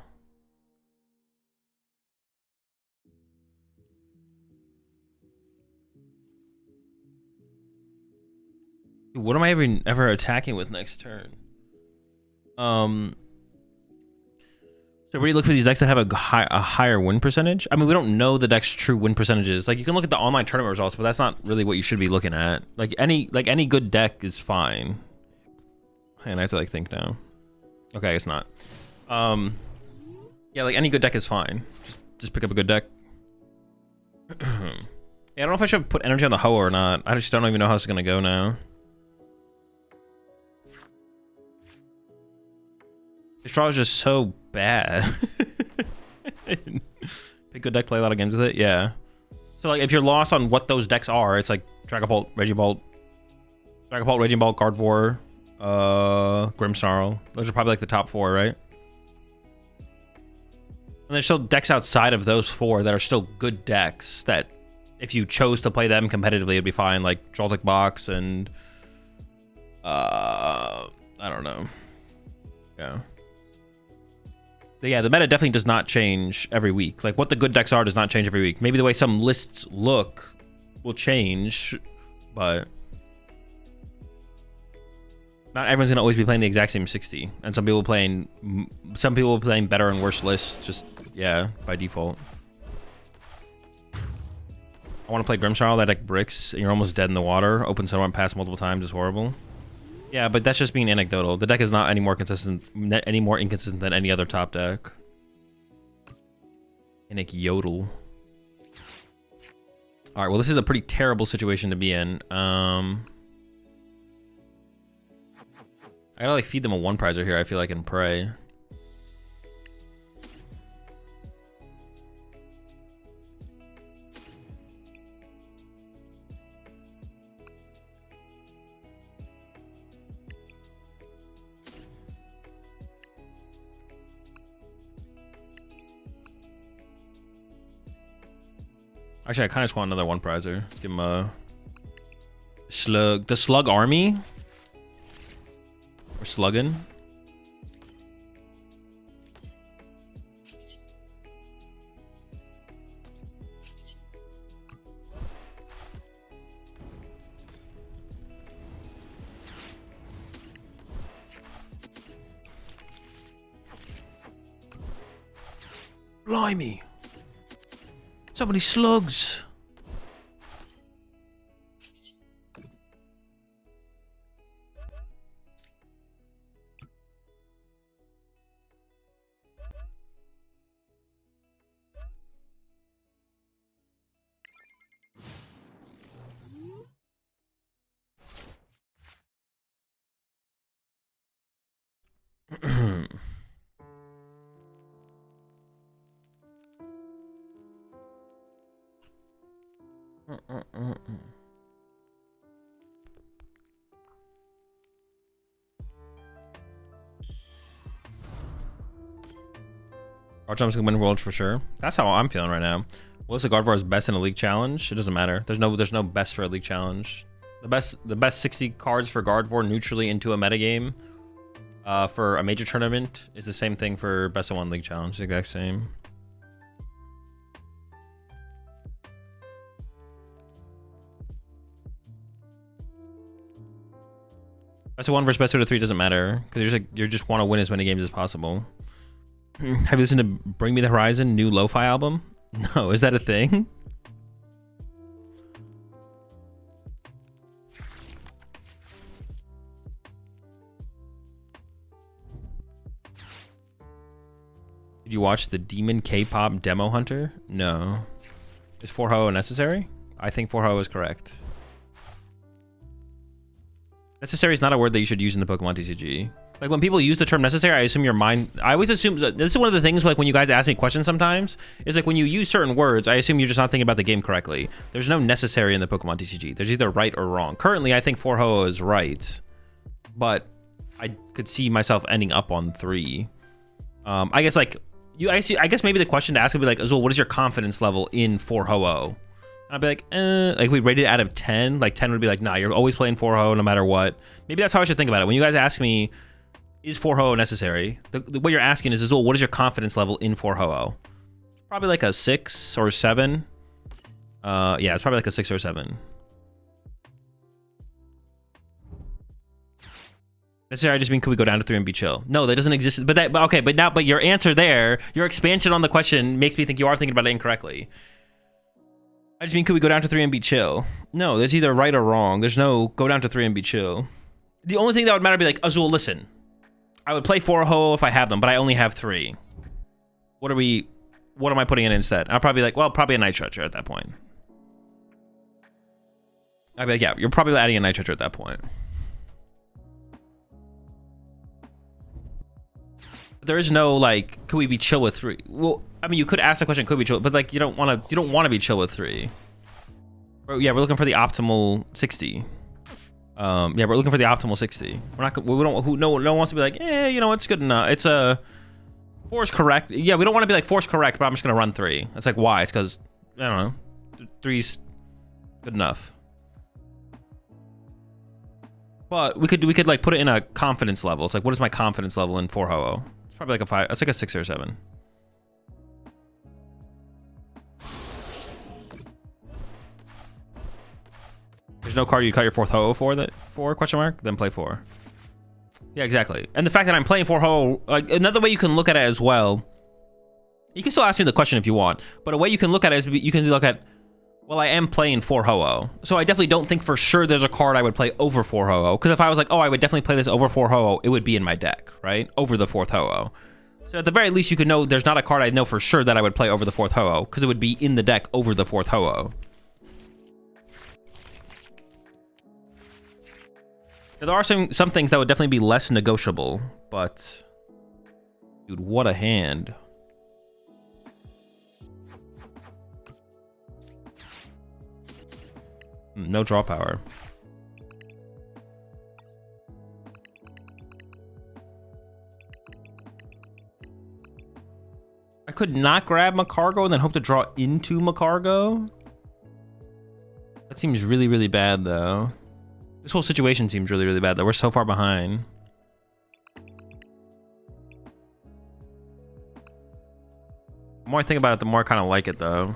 What am I ever attacking with next turn? So where do you look for these decks that have a higher win percentage? I mean, we don't know the deck's true win percentages. Like you can look at the online tournament results, but that's not really what you should be looking at. Like any good deck is fine. And I have to like think now. Okay, I guess not. Yeah, like any good deck is fine. Just pick up a good deck. Yeah, I don't know if I should put energy on the Hoa or not. I just don't even know how it's gonna go now. This draw is just so bad. Pick good deck, play a lot of games with it. Yeah. So like if you're lost on what those decks are, it's like Dragapult, Regibolt, Gardevoir, Grimmsnarl. Those are probably like the top 4, right? And there's still decks outside of those 4 that are still good decks that if you chose to play them competitively, it'd be fine. Like Joltik Box and I don't know. Yeah. But yeah, the meta definitely does not change every week. Like what the good decks are does not change every week. Maybe the way some lists look will change, but not everyone's gonna always be playing the exact same 60. And some people playing better and worse lists, just yeah, by default. I want to play Grimmsnarl. That deck bricks, and you're almost dead in the water. Open Sunrun pass multiple times is horrible. Yeah, but that's just being anecdotal. The deck is not any more inconsistent than any other top deck. Inic Yodel. All right, well, this is a pretty terrible situation to be in. I gotta like feed them a one prizer here, I feel like, and pray. Actually, I kind of just want another one prizer. Give him a slug. The slug army? Or sluggin'? Blimey. So many slugs. Archon's gonna win Worlds for sure. That's how I'm feeling right now. Well, is Gardevoir is best in a league challenge? It doesn't matter. There's no best for a league challenge. The best 60 cards for Gardevoir neutrally into a metagame for a major tournament is the same thing for best of one league challenge. The exact same. Best of one versus best of three doesn't matter because you just want to win as many games as possible. Have you listened to Bring Me the Horizon new lo-fi album? No, is that a thing? Did you watch the Demon K-pop Demo Hunter? No. Is 4-ho necessary? I think 4-ho is correct. Necessary is not a word that you should use in the Pokemon TCG. Like when people use the term necessary, I assume your mind, I always assume, this is one of the things like when you guys ask me questions sometimes, is like when you use certain words, I assume you're just not thinking about the game correctly. There's no necessary in the Pokemon TCG. There's either right or wrong. Currently, I think 4-ho is right, but I could see myself ending up on 3. I guess like, I guess maybe the question to ask would be like, Azul, what is your confidence level in 4-ho? I'd be like, like we rated it out of 10, like 10 would be like, nah, you're always playing 4-ho no matter what. Maybe that's how I should think about it. When you guys ask me, is 4-ho necessary? What you're asking is, well, what is your confidence level in 4-ho? Probably like a 6 or 7. Yeah, it's probably like a 6 or 7. Necessary, I just mean, could we go down to 3 and be chill? No, that doesn't exist. But okay, but your answer there, your expansion on the question makes me think you are thinking about it incorrectly. I just mean, could we go down to 3 and be chill? No, there's either right or wrong. There's no go down to 3 and be chill. The only thing that would matter would be like, Azul, listen. I would play 4-ho if I have them, but I only have 3. What am I putting in instead? I'll probably be like, well, probably a Night Stretcher at that point. I'd be like, yeah, you're probably adding a Night Stretcher at that point. There is no like, could we be chill with 3? Well, I mean, you could ask the question, could we chill, but like, you don't want to be chill with 3. But yeah, we're looking for the optimal 60. Yeah, we're looking for the optimal 60. No one wants to be like, you know, it's good enough. It's a force correct. Yeah, we don't want to be like force correct, but I'm just gonna run 3. It's like, why? It's because I don't know, 3's good enough. But we could like put it in a confidence level. It's like, what is my confidence level in 4-ho? It's probably like a 5. It's like a 6 or 7. There's no card you cut your 4th ho for that question mark, then play 4. Yeah, exactly. And the fact that I'm playing 4-ho, like another way you can look at it as well. You can still ask me the question if you want, but a way you can look at it is you can look at, well, I am playing 4-ho, so I definitely don't think for sure there's a card I would play over 4-ho. Because if I was like, oh, I would definitely play this over 4-ho, it would be in my deck, right? Over the 4th ho. So at the very least, you could know there's not a card I know for sure that I would play over the 4th ho, because it would be in the deck over the 4th ho. There are some things that would definitely be less negotiable, but dude, what a hand. No draw power. I could not grab Magcargo and then hope to draw into Magcargo. That seems really, really bad, though. This whole situation seems really, really bad, though. We're so far behind. The more I think about it, the more I kind of like it, though.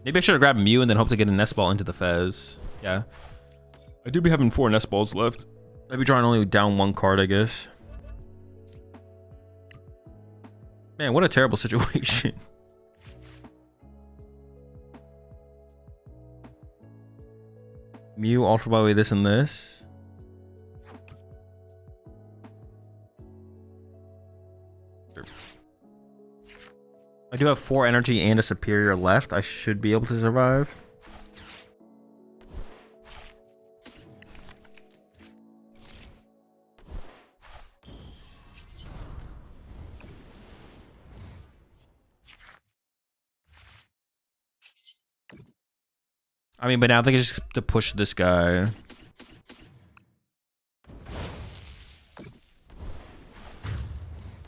Maybe I should have grabbed Mew and then hope to get a Nest Ball into the Fez. Yeah. I do be having 4 Nest Balls left. I'd be drawing only down 1 card, I guess. Man, what a terrible situation. Mew, Ultra Ball, this and this. I do have 4 energy and a superior left. I should be able to survive. I mean, but now I think I just have to push this guy.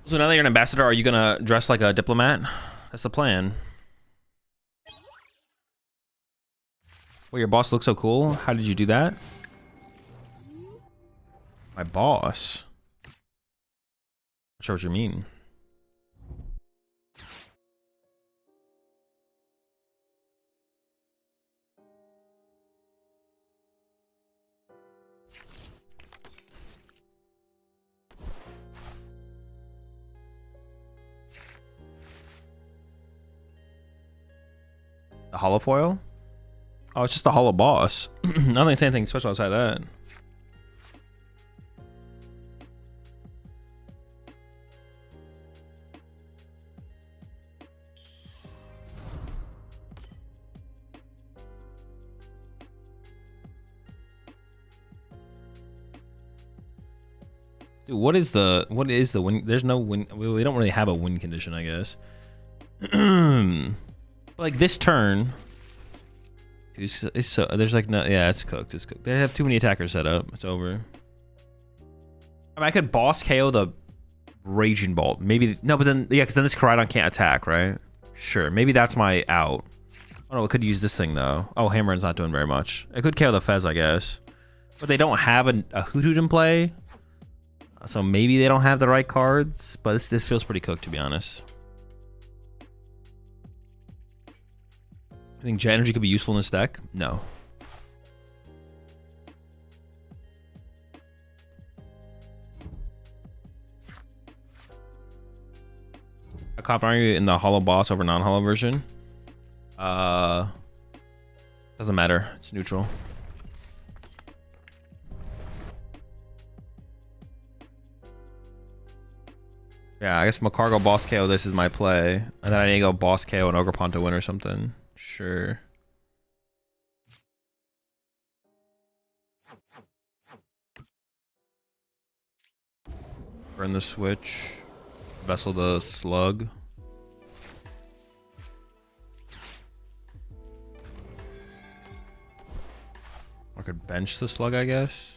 So now that you're an ambassador, are you gonna dress like a diplomat? That's the plan. Well, your boss looks so cool. How did you do that? My boss? Not sure what you mean. The hollow foil? Oh, it's just a hollow boss. I don't think it's anything special outside that. Dude, what is the win? There's no win. We don't really have a win condition, I guess. Like this turn, it's so there's like no, yeah, it's cooked. It's cooked. They have too many attackers set up. It's over. I mean, I could boss KO the Raging Bolt. Maybe no, but then yeah, because then this Koraidon can't attack, right? Sure, maybe that's my out. Oh no, I could use this thing though. Oh, Hammeron's not doing very much. I could KO the Fez, I guess, but they don't have a Hoot in play, so maybe they don't have the right cards. But this feels pretty cooked, to be honest. I think Jet Energy could be useful in this deck. No. A cop are you in the hollow boss over non-hollow version? Doesn't matter. It's neutral. Yeah, I guess Magcargo boss KO. This is my play, and then I need to go boss KO and Ogerpon to win or something. Sure. Burn the switch. Vessel the slug. I could bench the slug, I guess.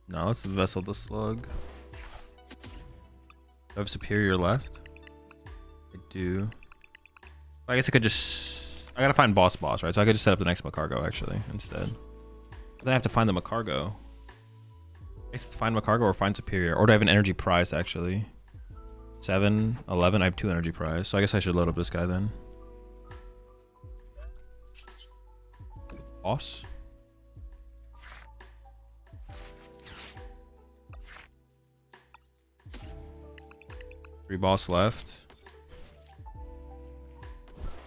No, let's vessel the slug. Do I have superior left? I do. I guess I could just... I gotta find boss, right? So I could just set up the next Magcargo, actually, instead. But then I have to find the Magcargo. I guess it's find Magcargo or find superior. Or do I have an energy prize, actually? 7, 11, I have 2 energy prize. So I guess I should load up this guy then. Boss? Three boss left.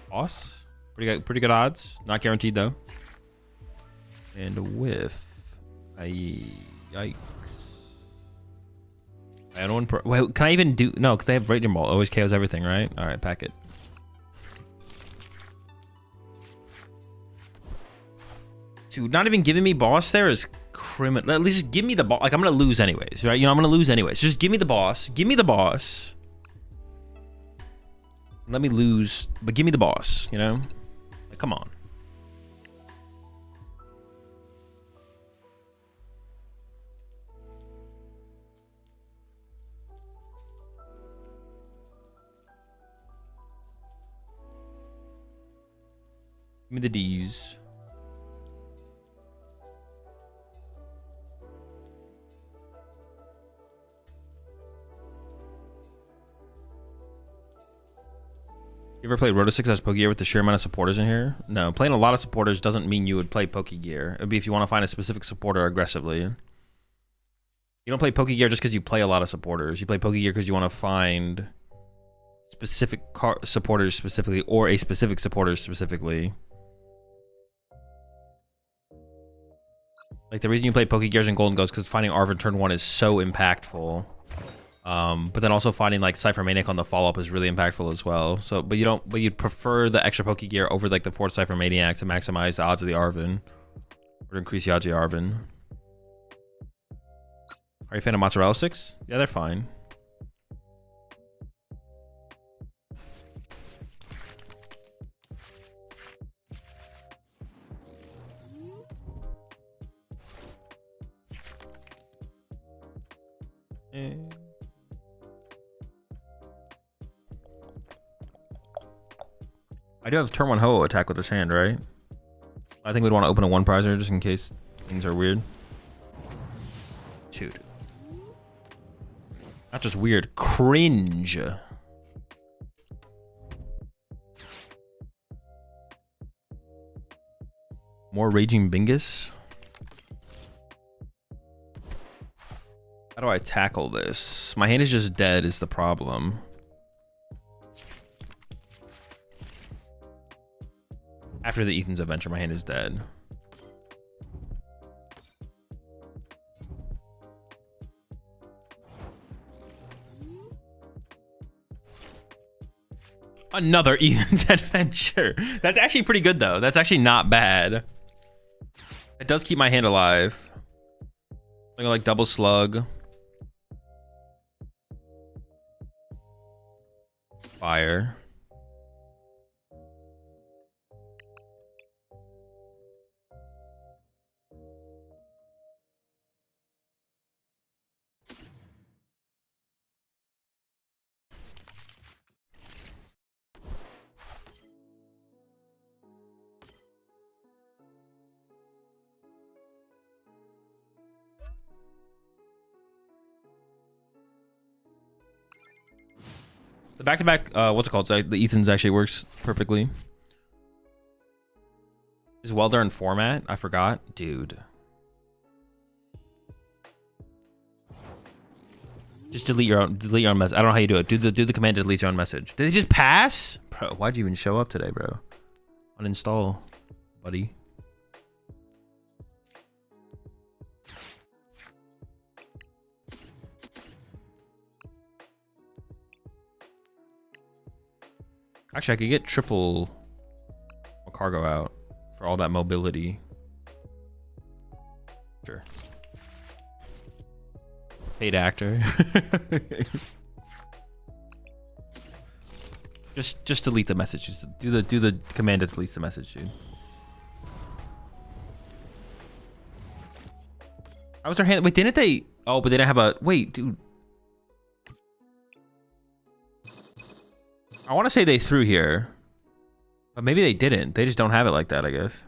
Boss? Pretty good odds. Not guaranteed though. And a whiff. Yikes. I don't wait, can I even do... No, because they have Raging Ball. Always KOs everything, right? All right, pack it. Dude, not even giving me boss there is criminal. At least give me the boss. Like, I'm going to lose anyways, right? You know, I'm going to lose anyways. Just give me the boss. Give me the boss. Let me lose, but give me the boss, you know? Like, come on. Give me the D's. You ever played Roto 6 as Pokegear with the sheer amount of supporters in here? No, playing a lot of supporters doesn't mean you would play Pokegear. It would be if you want to find a specific supporter aggressively. You don't play Pokegear just because you play a lot of supporters. You play Pokegear because you want to find specific supporters specifically, or a specific supporter specifically. Like, the reason you play Pokegears and Gholdengo is because finding Arven turn 1 is so impactful. But then also finding like Cypher Maniac on the follow-up is really impactful as well. So, but you'd prefer the extra Pokegear over like the 4th Cypher Maniac to maximize the odds of the Arven, or to increase the odds of the Arven. Are you a fan of Mozzarella Sticks? Yeah, they're fine. I do have turn 1 Ho attack with this hand, right? I think we'd want to open a 1 prizer just in case things are weird. Dude. Not just weird, cringe. More Raging Bingus. How do I tackle this? My hand is just dead is the problem. After the Ethan's adventure, my hand is dead. Another Ethan's adventure. That's actually pretty good, though. That's actually not bad. It does keep my hand alive. Like double slug. Fire. The back-to-back, what's it called? So the Ethan's actually works perfectly. Is Welder in format? I forgot. Dude. Just delete your own message. I don't know how you do it. Do the command to delete your own message. Did they just pass? Bro, why'd you even show up today, bro? Uninstall, buddy. Actually, I could get triple Magcargo out for all that mobility. Sure. Paid actor. just delete the message. Just do the command that deletes the message, dude. How was their hand? Wait, didn't they? Oh, but they didn't have a. Wait, dude. I want to say they threw here, but maybe they didn't. They just don't have it like that, I guess.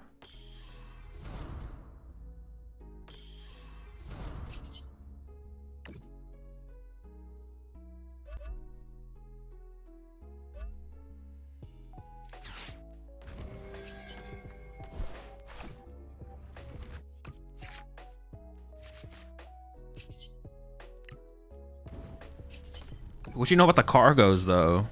What you know about the cargos, though?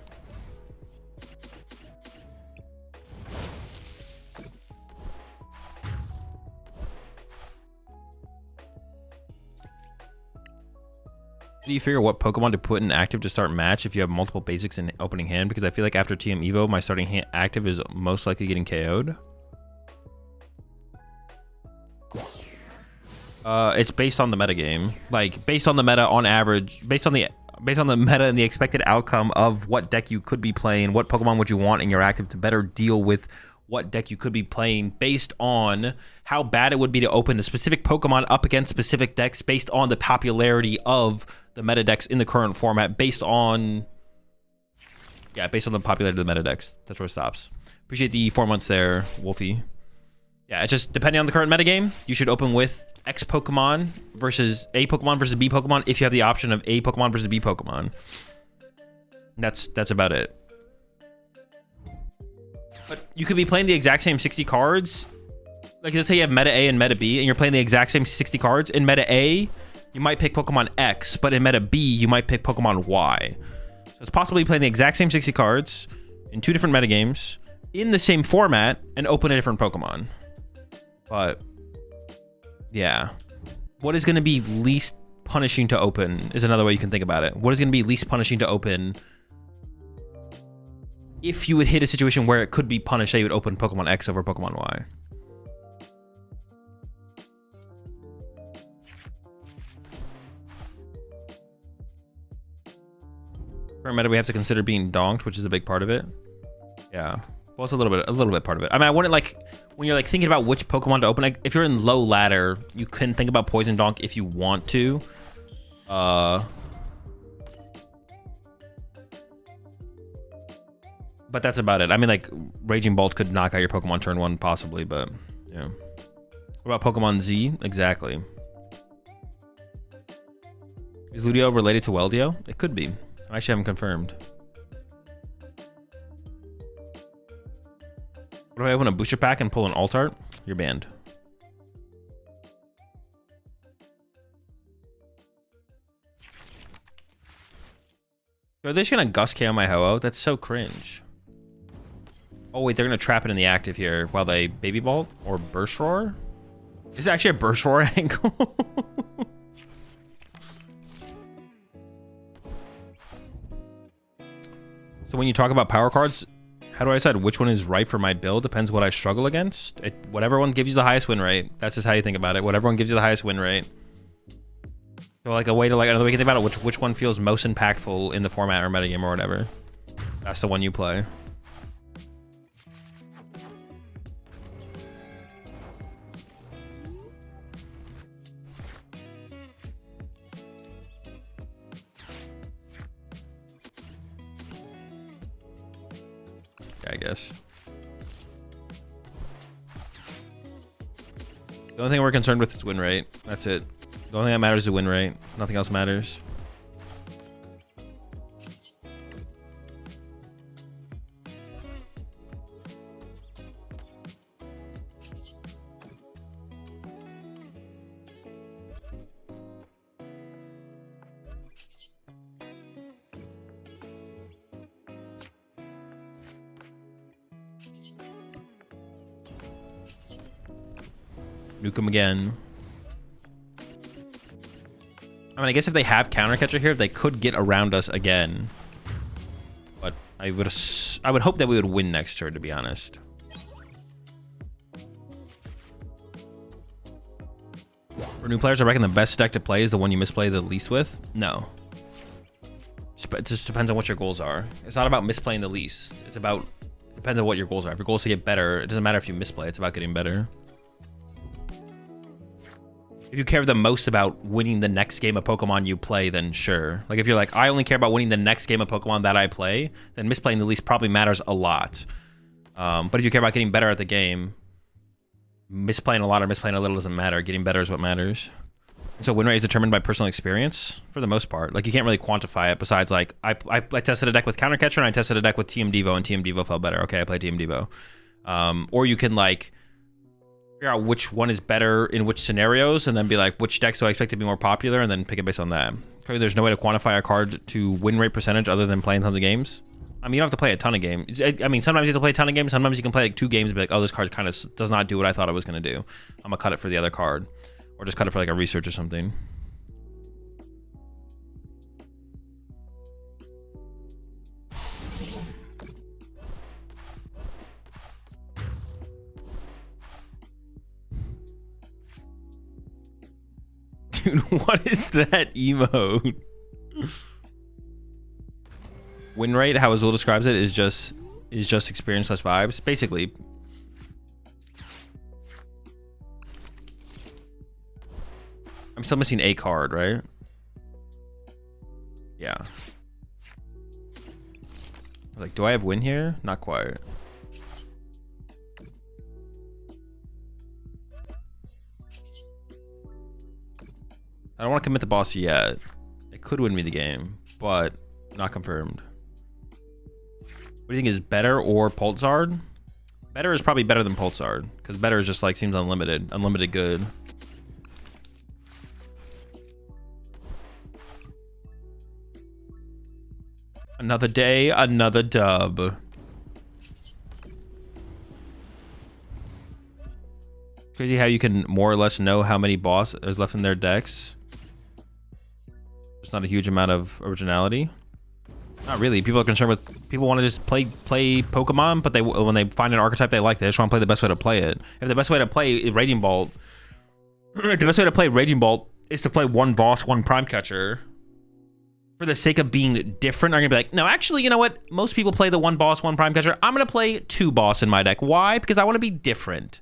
Do you figure what Pokemon to put in active to start match if you have multiple basics in opening hand? Because I feel like after TM Evo, my starting active is most likely getting KO'd. It's based on the metagame. Like, based on the meta on average, based on the meta and the expected outcome of what deck you could be playing, what Pokemon would you want in your active to better deal with what deck you could be playing, based on how bad it would be to open a specific Pokemon up against specific decks, based on the popularity of the meta decks in the current format, based on the popularity of the meta decks. That's where it stops. Appreciate the 4 months there, Wolfie. Yeah, it's just depending on the current metagame, you should open with X Pokemon versus A Pokemon versus B Pokemon if you have the option of A Pokemon versus B Pokemon. That's about it. But you could be playing the exact same 60 cards. Like, let's say you have Meta A and Meta B, and you're playing the exact same 60 cards. In Meta A, you might pick Pokemon X, but in Meta B, you might pick Pokemon Y. So it's possibly playing the exact same 60 cards in 2 different metagames in the same format and open a different Pokemon. But yeah, what is going to be least punishing to open is another way you can think about it. What is going to be least punishing to open if you would hit a situation where it could be punished that you would open Pokemon X over Pokemon Y? Current meta, we have to consider being donked, which is a big part of it. Yeah. Well, it's a little bit part of it. I mean, I wouldn't, like, when you're like thinking about which Pokemon to open, like, if you're in low ladder, you can think about Poison Donk if you want to. But that's about it. I mean, like, Raging Bolt could knock out your Pokemon turn 1 possibly, but yeah. What about Pokemon Z? Exactly. Is Ludio related to Weldio? It could be. I actually haven't confirmed. What do I open a booster pack and pull an alt art? You're banned. Are they just gonna Gust KO my Ho-Oh? That's so cringe. Oh wait, they're gonna trap it in the active here while they Baby Bolt or Burst Roar? Is it actually a Burst Roar angle? So when you talk about power cards, how do I decide which one is right for my build? Depends what I struggle against. Whatever one gives you the highest win rate. That's just how you think about it. Whatever one gives you the highest win rate. So like a way to, like, another way to think about it, which one feels most impactful in the format or metagame or whatever. That's the one you play. I guess. The only thing we're concerned with is win rate. That's it. The only thing that matters is win rate. Nothing else matters. Nuke him again. I mean, I guess if they have counter catcher here, they could get around us again. But I would hope that we would win next turn, to be honest. For new players, I reckon the best deck to play is the one you misplay the least with. No. It just depends on what your goals are. It's not about misplaying the least. It depends on what your goals are. If your goal is to get better, it doesn't matter if you misplay. It's about getting better. If you care the most about winning the next game of Pokemon you play, then sure. Like, if you're like, I only care about winning the next game of Pokemon that I play, then misplaying the least probably matters a lot. But if you care about getting better at the game, misplaying a lot or misplaying a little doesn't matter. Getting better is what matters. So win rate is determined by personal experience for the most part. Like, you can't really quantify it besides, like, I tested a deck with Counter Catcher and I tested a deck with TM Devo and TM Devo felt better. Okay, I played TM Devo. Or you can, like, figure out which one is better in which scenarios and then be like, which decks do I expect to be more popular, and then pick it based on that. Clearly, there's no way to quantify a card to win rate percentage other than playing tons of games. I mean, you don't have to play a ton of games. I mean, sometimes you have to play a ton of games. Sometimes you can play like 2 games and be like, oh, this card kind of does not do what I thought it was going to do. I'm going to cut it for the other card. Or just cut it for like a research or something. What is that emote? Win rate, how Azul describes it, is just experience less vibes. Basically. I'm still missing a card, right? Yeah. Like, do I have win here? Not quite. I don't want to commit the boss yet. It could win me the game, but not confirmed. What do you think is better or Pulsard? Better is probably better than Pulsard, because better is just like seems unlimited good. Another day, another dub. Crazy how you can more or less know how many boss is left in their decks. There's not a huge amount of originality. Not really. People are concerned with, people want to just play Pokemon, but when they find an archetype they like, they just want to play the best way to play it. If the best way to play Raging Bolt, the best way to play Raging Bolt is to play one boss, one Prime Catcher. For the sake of being different, I'm gonna be like, no, actually, you know what? Most people play the one boss, one Prime Catcher. I'm gonna play two boss in my deck. Why? Because I want to be different.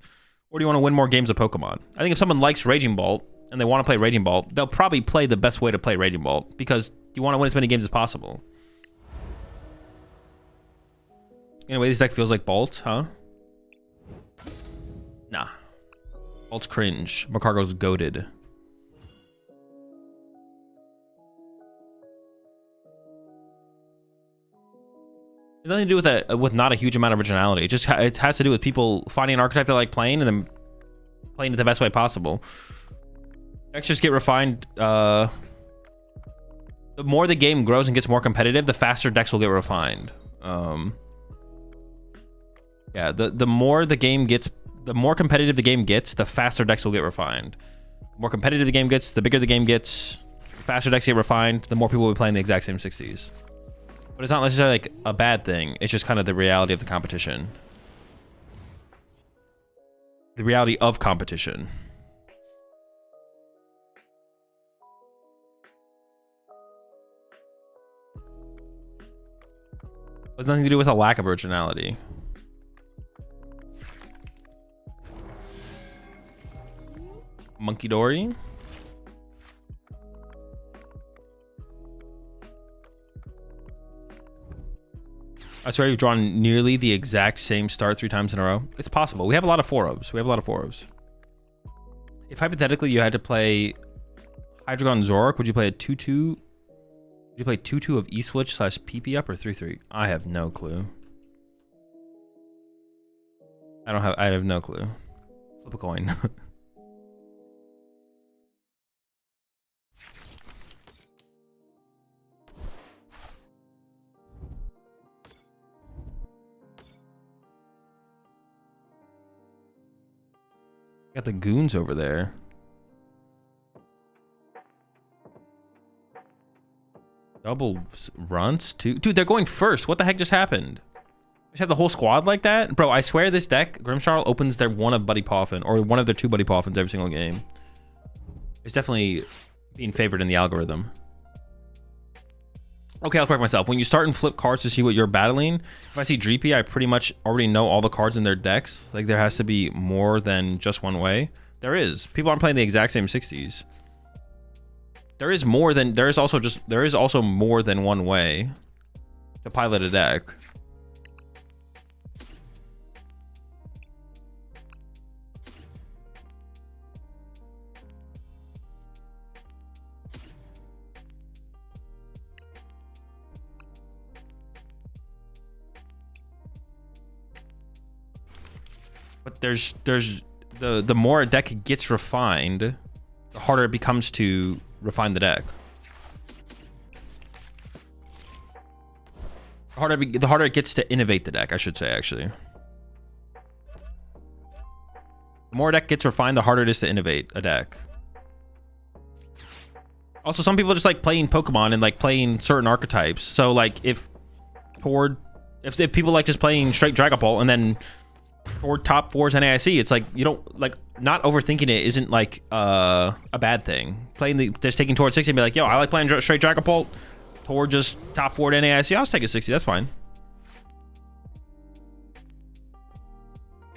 Or do you want to win more games of Pokemon? I think if someone likes Raging Bolt and they want to play Raging Bolt, they'll probably play the best way to play Raging Bolt because you want to win as many games as possible. Anyway, this deck feels like Bolt, huh? Nah. Bolt's cringe. Magcargo's goated. It has nothing to do with not a huge amount of originality. It has to do with people finding an archetype they like playing and then playing it the best way possible. Decks just get refined. The more the game grows and gets more competitive, the faster decks will get refined. Yeah, the more the game gets, the more competitive the game gets, the faster decks will get refined. The more competitive the game gets, the bigger the game gets, the faster decks get refined, the more people will be playing the exact same 60s. But it's not necessarily like a bad thing. It's just kind of the reality of the competition. The reality of competition. It has nothing to do with a lack of originality. Monkey Dory. I swear you've drawn nearly the exact same start 3 times in a row. It's possible. We have a lot of 4-ofs. If hypothetically you had to play Hydreigon Zoroark, would you play a 2-2? Would you play 2-2 of E-Switch / PP up or 3-3? I have no clue. I have no clue. Flip a coin. Got the goons over there. Double runts too. Dude, they're going first. What the heck just happened? Just have the whole squad like that? Bro, I swear this deck, Grimmsnarl opens their one of Buddy Poffin or one of their 2 Buddy Poffins every single game. It's definitely being favored in the algorithm. Okay, I'll correct myself. When you start and flip cards to see what you're battling, if I see Dreepy, I pretty much already know all the cards in their decks. Like, there has to be more than just one way. There is. People aren't playing the exact same 60s. There is also more than one way to pilot a deck. But there's the more a deck gets refined, the harder it becomes to refine the deck. The harder it gets to innovate the deck, I should say, actually. The more a deck gets refined, the harder it is to innovate a deck. Also, some people just like playing Pokemon and like playing certain archetypes. So like if people like just playing straight Dragon Ball and then or top 4's NAIC. It's like, you don't, like, not overthinking it isn't like a bad thing. Just taking toward 60 and be like, yo, I like playing straight Dragapult toward just top 4 at NAIC. I'll just take a 60. That's fine.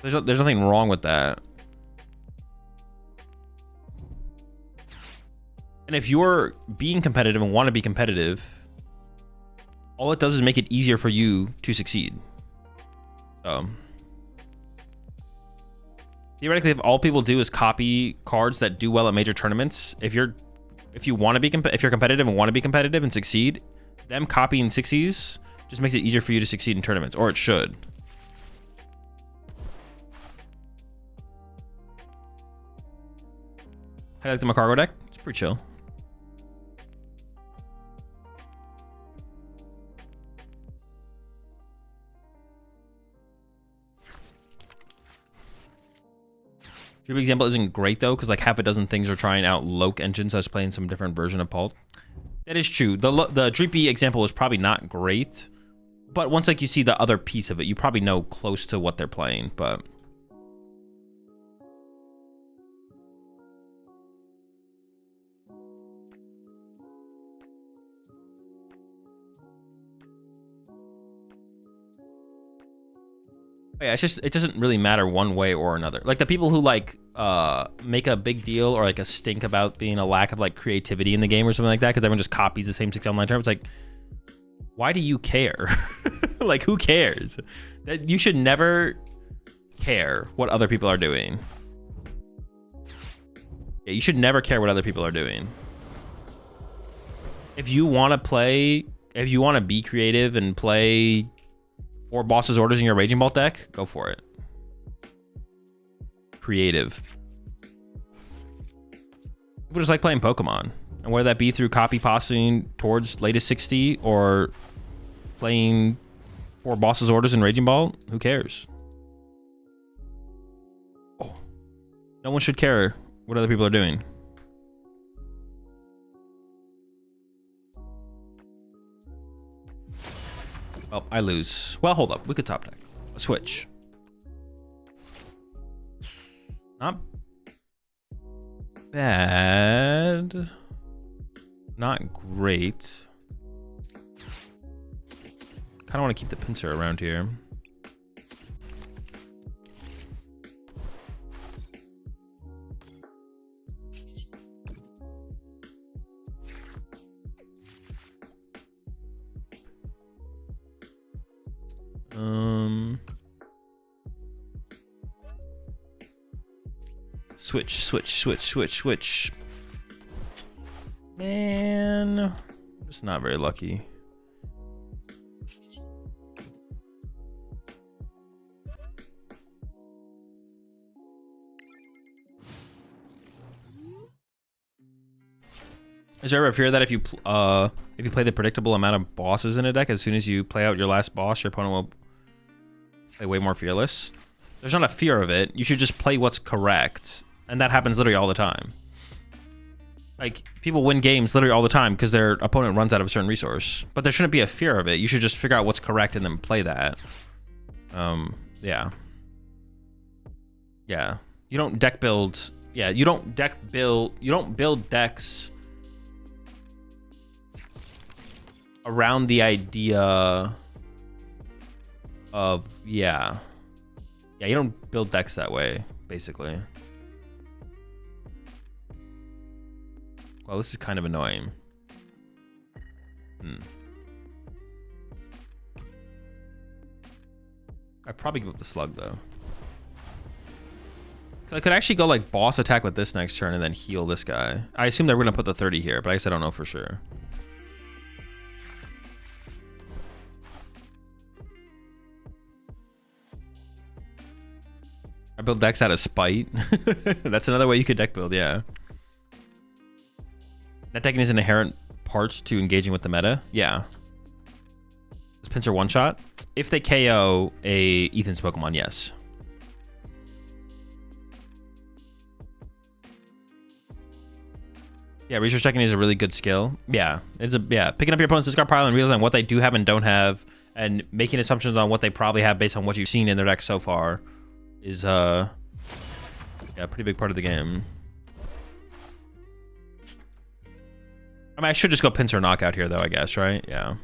There's nothing wrong with that. And if you're being competitive and want to be competitive, all it does is make it easier for you to succeed. Theoretically, if all people do is copy cards that do well at major tournaments, if you're competitive and want to be competitive and succeed, them copying 60s just makes it easier for you to succeed in tournaments, or it should. I like the Magcargo deck. It's pretty chill. Dream example isn't great though, because like half a dozen things are trying out Loke engines, so I was playing some different version of Pult. That is true. The Dreepy example was probably not great, but once like you see the other piece of it, you probably know close to what they're playing. But yeah, it's just, it doesn't really matter one way or another. Like the people who like make a big deal or like a stink about being a lack of like creativity in the game or something like that because everyone just copies the same 6 online term. It's like, why do you care? Like, who cares? That you should never care what other people are doing. Yeah, you should never care what other people are doing. If you want to play, if you want to be creative and play 4 bosses orders in your Raging Bolt deck, go for it. Creative. People just like playing Pokemon, and whether that be through copy passing towards latest 60 or playing 4 bosses orders in Raging Bolt, who cares? Oh, no one should care what other people are doing. Oh, I lose. Well, hold up. We could top deck. Switch. Not bad. Not great. Kind of want to keep the pincer around here. Switch. Man, I'm just not very lucky. Is there a fear that if you play the predictable amount of bosses in a deck, as soon as you play out your last boss, your opponent will play way more fearless? There's not a fear of it. You should just play what's correct. And that happens literally all the time. Like, people win games literally all the time because their opponent runs out of a certain resource. But there shouldn't be a fear of it. You should just figure out what's correct and then play that. Yeah. Yeah. You don't deck build. Yeah, you don't build decks around the idea of, yeah, you don't build decks that way, basically. Well, this is kind of annoying. I'd probably give up the slug though. I could actually go like boss attack with this next turn and then heal this guy. I assume they're gonna put the 30 here, but I guess I don't know for sure. I build decks out of spite. That's another way you could deck build, yeah. Net decking is an inherent parts to engaging with the meta. Yeah. Does pincer one shot? If they KO a Ethan's Pokemon, yes. Yeah, research checking is a really good skill. Yeah, picking up your opponent's discard pile and realizing what they do have and don't have, and making assumptions on what they probably have based on what you've seen in their deck so far. is yeah, a pretty big part of the game. I mean, I should just go pincer knockout here though, I guess, right? Yeah.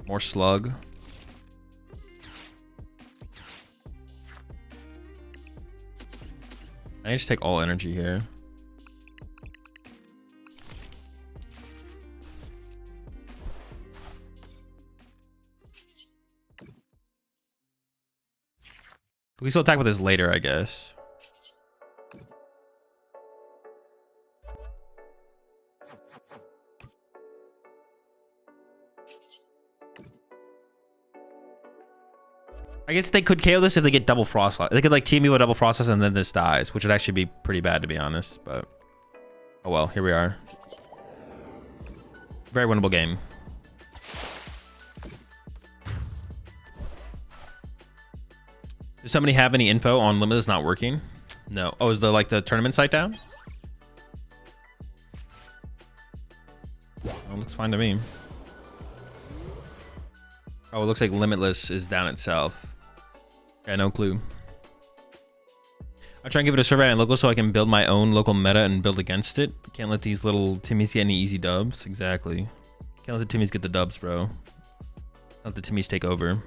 More slug. I just take all energy here. We still attack with this later, I guess. I guess they could KO this if they get double frost. They could like team me with double frost and then this dies, which would actually be pretty bad to be honest. But oh well, here we are. Very winnable game. Does somebody have any info on Limitless not working? No. Oh, is the tournament site down? Oh, looks fine to me. Oh, it looks like Limitless is down itself. Yeah, no clue. I'll try and give it a survey on local so I can build my own local meta and build against it. Can't let these little Timmies get any easy dubs. Exactly. Can't let the Timmies get the dubs, bro. Let the Timmies take over.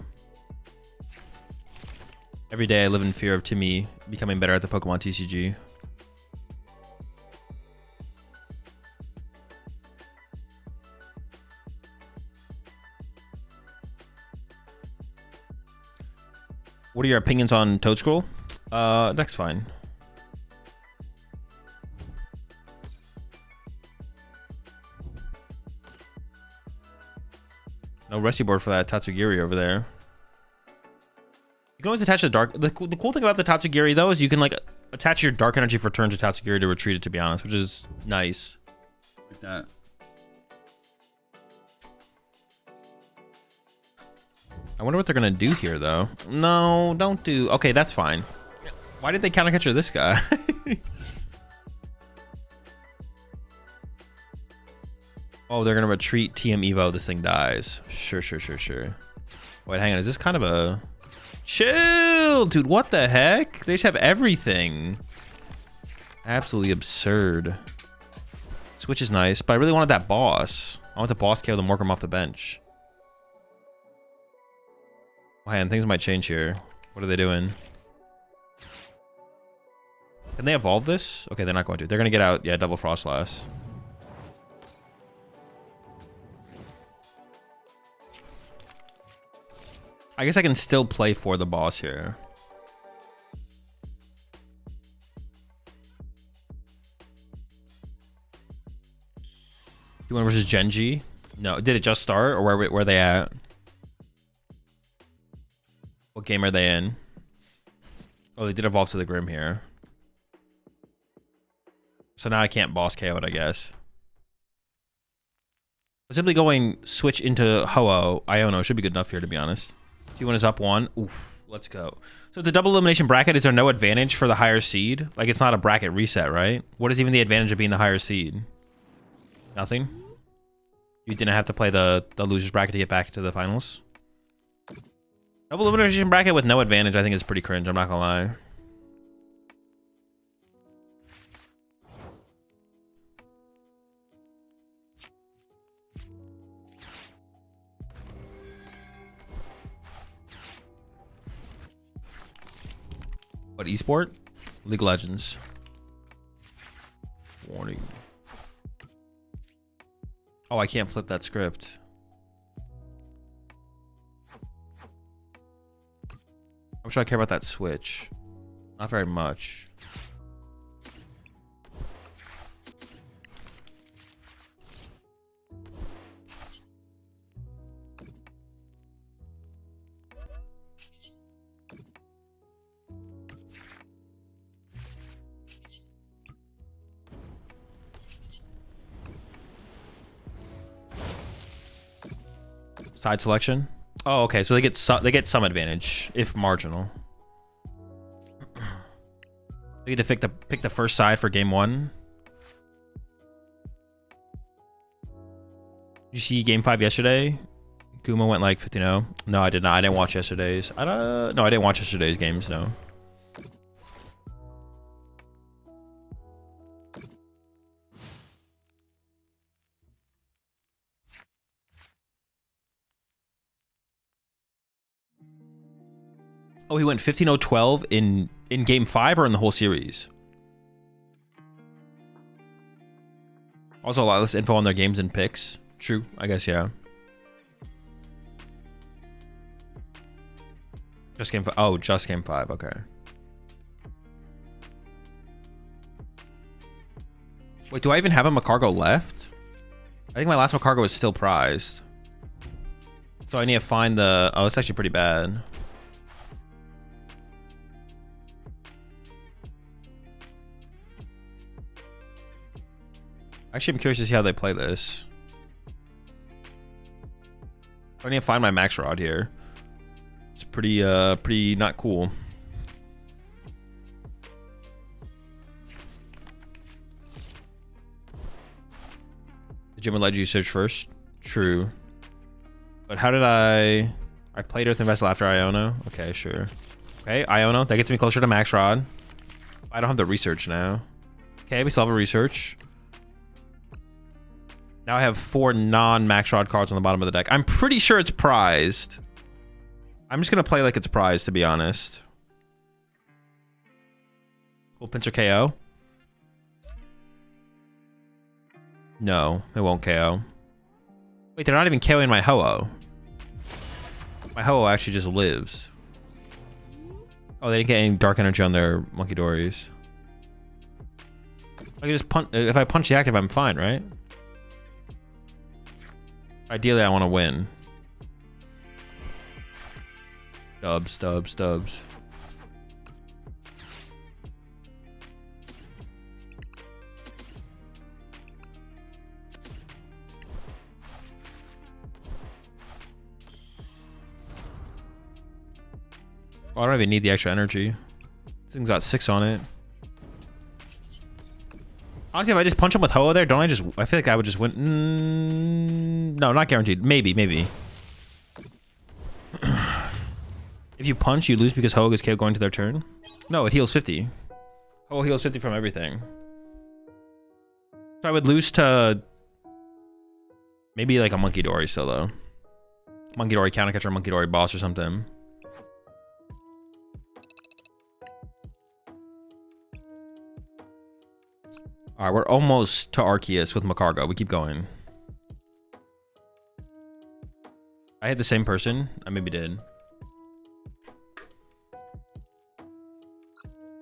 Every day I live in fear of Timmy becoming better at the Pokemon TCG. What are your opinions on Toad Scroll? That's fine. No rescue board for that Tatsugiri over there. You can always attach the dark. The cool thing about the Tatsugiri though is you can like attach your dark energy for turn to Tatsugiri to retreat it, to be honest, which is nice. Like that. I wonder what they're gonna do here though. No, don't do. Okay, that's fine. Why did they counter catcher this guy? Oh, they're gonna retreat TM Evo. This thing dies. Sure. Wait, hang on. Is this kind of a chill, dude? What the heck? They just have everything. Absolutely absurd. Switch is nice, but I really wanted that boss. I want the boss KO the Morcom off the bench. Oh, man, things might change here. What are they doing? Can they evolve this? Okay, they're not going to. They're going to get out, yeah, double Frostlass. I guess I can still play for the boss here. You want versus Genji? No, did it just start, or where are they at? What game are they in? Oh, they did evolve to the Grim here. So now I can't boss KO it, I guess. Simply going switch into Ho-Oh, Iono should be good enough here, to be honest. T1 is up 1. Oof, let's go. So it's a double elimination bracket. Is there no advantage for the higher seed? Like, it's not a bracket reset, right? What is even the advantage of being the higher seed? Nothing? You didn't have to play the loser's bracket to get back to the finals? Double elimination bracket with no advantage, I think, is pretty cringe. I'm not gonna lie. What, esport? League of Legends. Warning. Oh, I can't flip that script. I'm sure I care about that switch. Not very much. Side selection. Oh, okay. So they get some advantage, if marginal. They get to pick the first side for game 1. you see game 5 yesterday? Guma went like 15-0. No, I did not. I didn't watch yesterday's. No, I didn't watch yesterday's games, no. Oh, he went 15-0-12 in game 5 or in the whole series? Also, a lot less info on their games and picks. True, I guess, yeah. Just game 5. Oh, just game 5. Okay. Wait, do I even have a Magcargo left? I think my last Magcargo is still prized. So I need to find the... Oh, it's actually pretty bad. Actually, I'm curious to see how they play this. I need to find my max rod here. It's pretty not cool. The gym would let you search first. True. But how did I played Earth and Vessel after Iono? Okay, sure. Okay, Iono. That gets me closer to max rod. I don't have the research now. Okay, we still have a research. Now I have 4 non-max rod cards on the bottom of the deck. I'm pretty sure it's prized. I'm just going to play like it's prized, to be honest. Will pincer KO? No, it won't KO. Wait, they're not even KOing my Ho-Oh. My Ho-Oh actually just lives. Oh, they didn't get any dark energy on their Monkey Dories. I can just punch. If I punch the active, I'm fine, right? Ideally, I want to win. Dubs, dubs, dubs. Oh, I don't even need the extra energy. This thing's got 6 on it. Honestly, if I just punch him with Ho-Oh there, don't I just... I feel like I would just win... no, not guaranteed. Maybe, maybe. If you punch, you lose because Ho-Oh gets KO going to their turn? No, it heals 50. Ho-Oh heals 50 from everything. So I would lose to... maybe like a Monkey Dory still, though. Monkey Dory counter catcher, Monkey Dory boss or something. All right, we're almost to Arceus with Magcargo. We keep going. I hit the same person. I maybe did.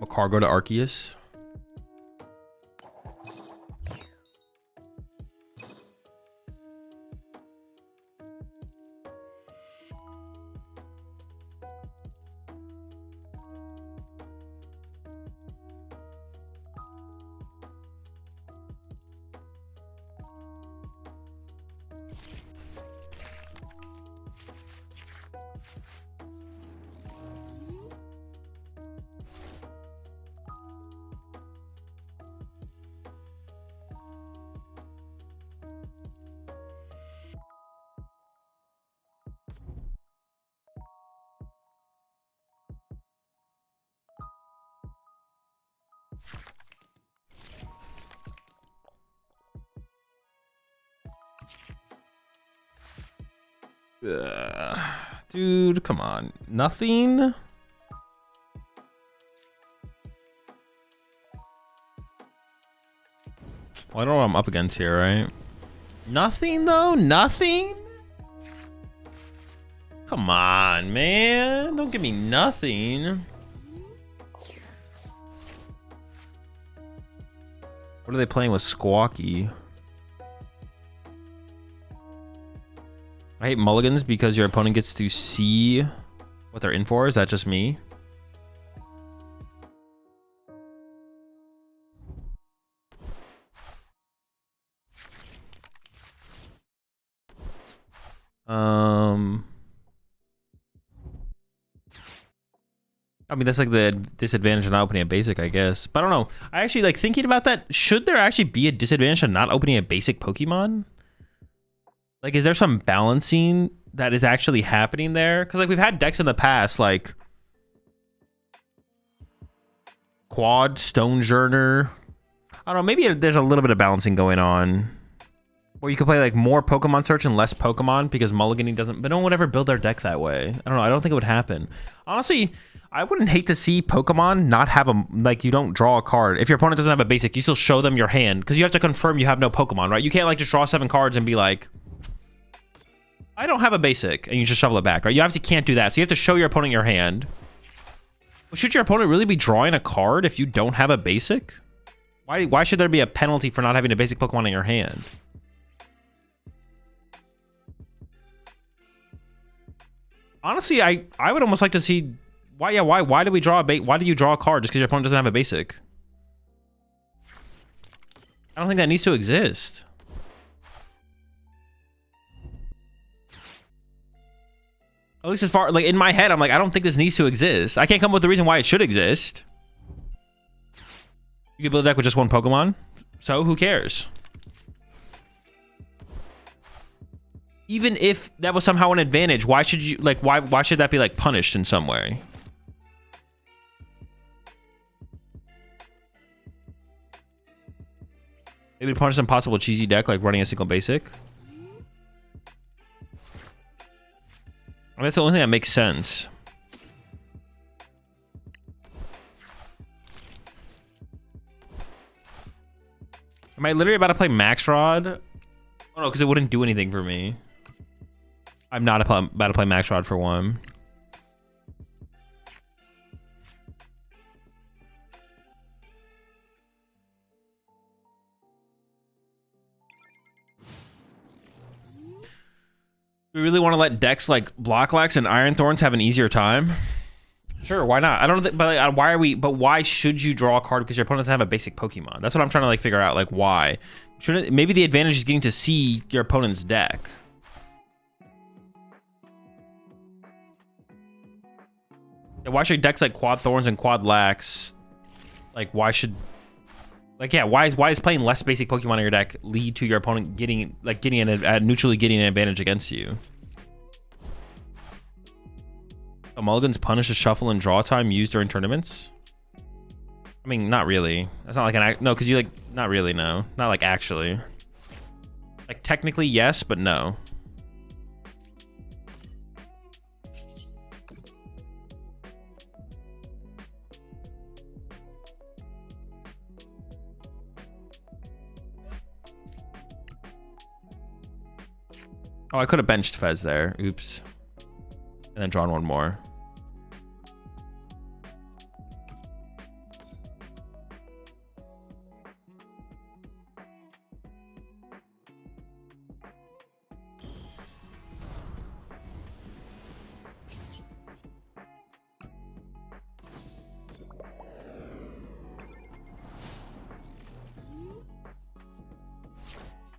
Magcargo to Arceus. Dude, come on. Nothing? Well, I don't know what I'm up against here, right? Nothing, though? Nothing? Come on, man. Don't give me nothing. What are they playing with Squawky? I hate mulligans because your opponent gets to see what they're in for. Is that just me? I mean, that's like the disadvantage of not opening a basic, I guess. But I don't know. I actually like thinking about that. Should there actually be a disadvantage of not opening a basic Pokemon? Like, is there some balancing that is actually happening there? Because, like, we've had decks in the past, like Quad, Stone Journer. I don't know, maybe there's a little bit of balancing going on. Or you could play, like, more Pokemon Search and less Pokemon because mulliganing doesn't... But no one would ever build their deck that way. I don't know. I don't think it would happen. Honestly, I wouldn't hate to see Pokemon not have a... Like, you don't draw a card. If your opponent doesn't have a basic, you still show them your hand. Because you have to confirm you have no Pokemon, right? You can't, like, just draw 7 cards and be like... I don't have a basic. And you just shovel it back, right? You obviously can't do that. So you have to show your opponent your hand. Well, should your opponent really be drawing a card if you don't have a basic? Why should there be a penalty for not having a basic Pokemon in your hand? Honestly, I would almost like to see why do we draw why do you draw a card just because your opponent doesn't have a basic? I don't think that needs to exist. At least as far, like, in my head, I'm like, I don't think this needs to exist. I can't come up with a reason why it should exist. You could build a deck with just one Pokemon, so who cares? Even if that was somehow an advantage, why should you, like, why should that be, like, punished in some way? Maybe to punish some possible cheesy deck, like running a single basic. I mean, that's the only thing that makes sense. Am I literally about to play Max Rod? Oh no, because it wouldn't do anything for me. I'm not about to play Max Rod for one. We really want to let decks like Blocklax and Iron Thorns have an easier time? Sure, why not? I don't think, but like, why are we? But why should you draw a card because your opponent doesn't have a basic Pokemon? That's what I'm trying to like figure out. Like, why? Shouldn't maybe the advantage is getting to see your opponent's deck? Yeah, why should decks like Quad Thorns and Quad Lax, like, why should, like, yeah, why is playing less basic Pokemon in your deck lead to your opponent getting neutrally getting an advantage against you? Mulligans punish a shuffle and draw time used during tournaments? I mean, not really. That's not like an no, because you like not really, no, not like actually. Like technically yes, but no. Oh, I could have benched Fez there. Oops. And then drawn one more.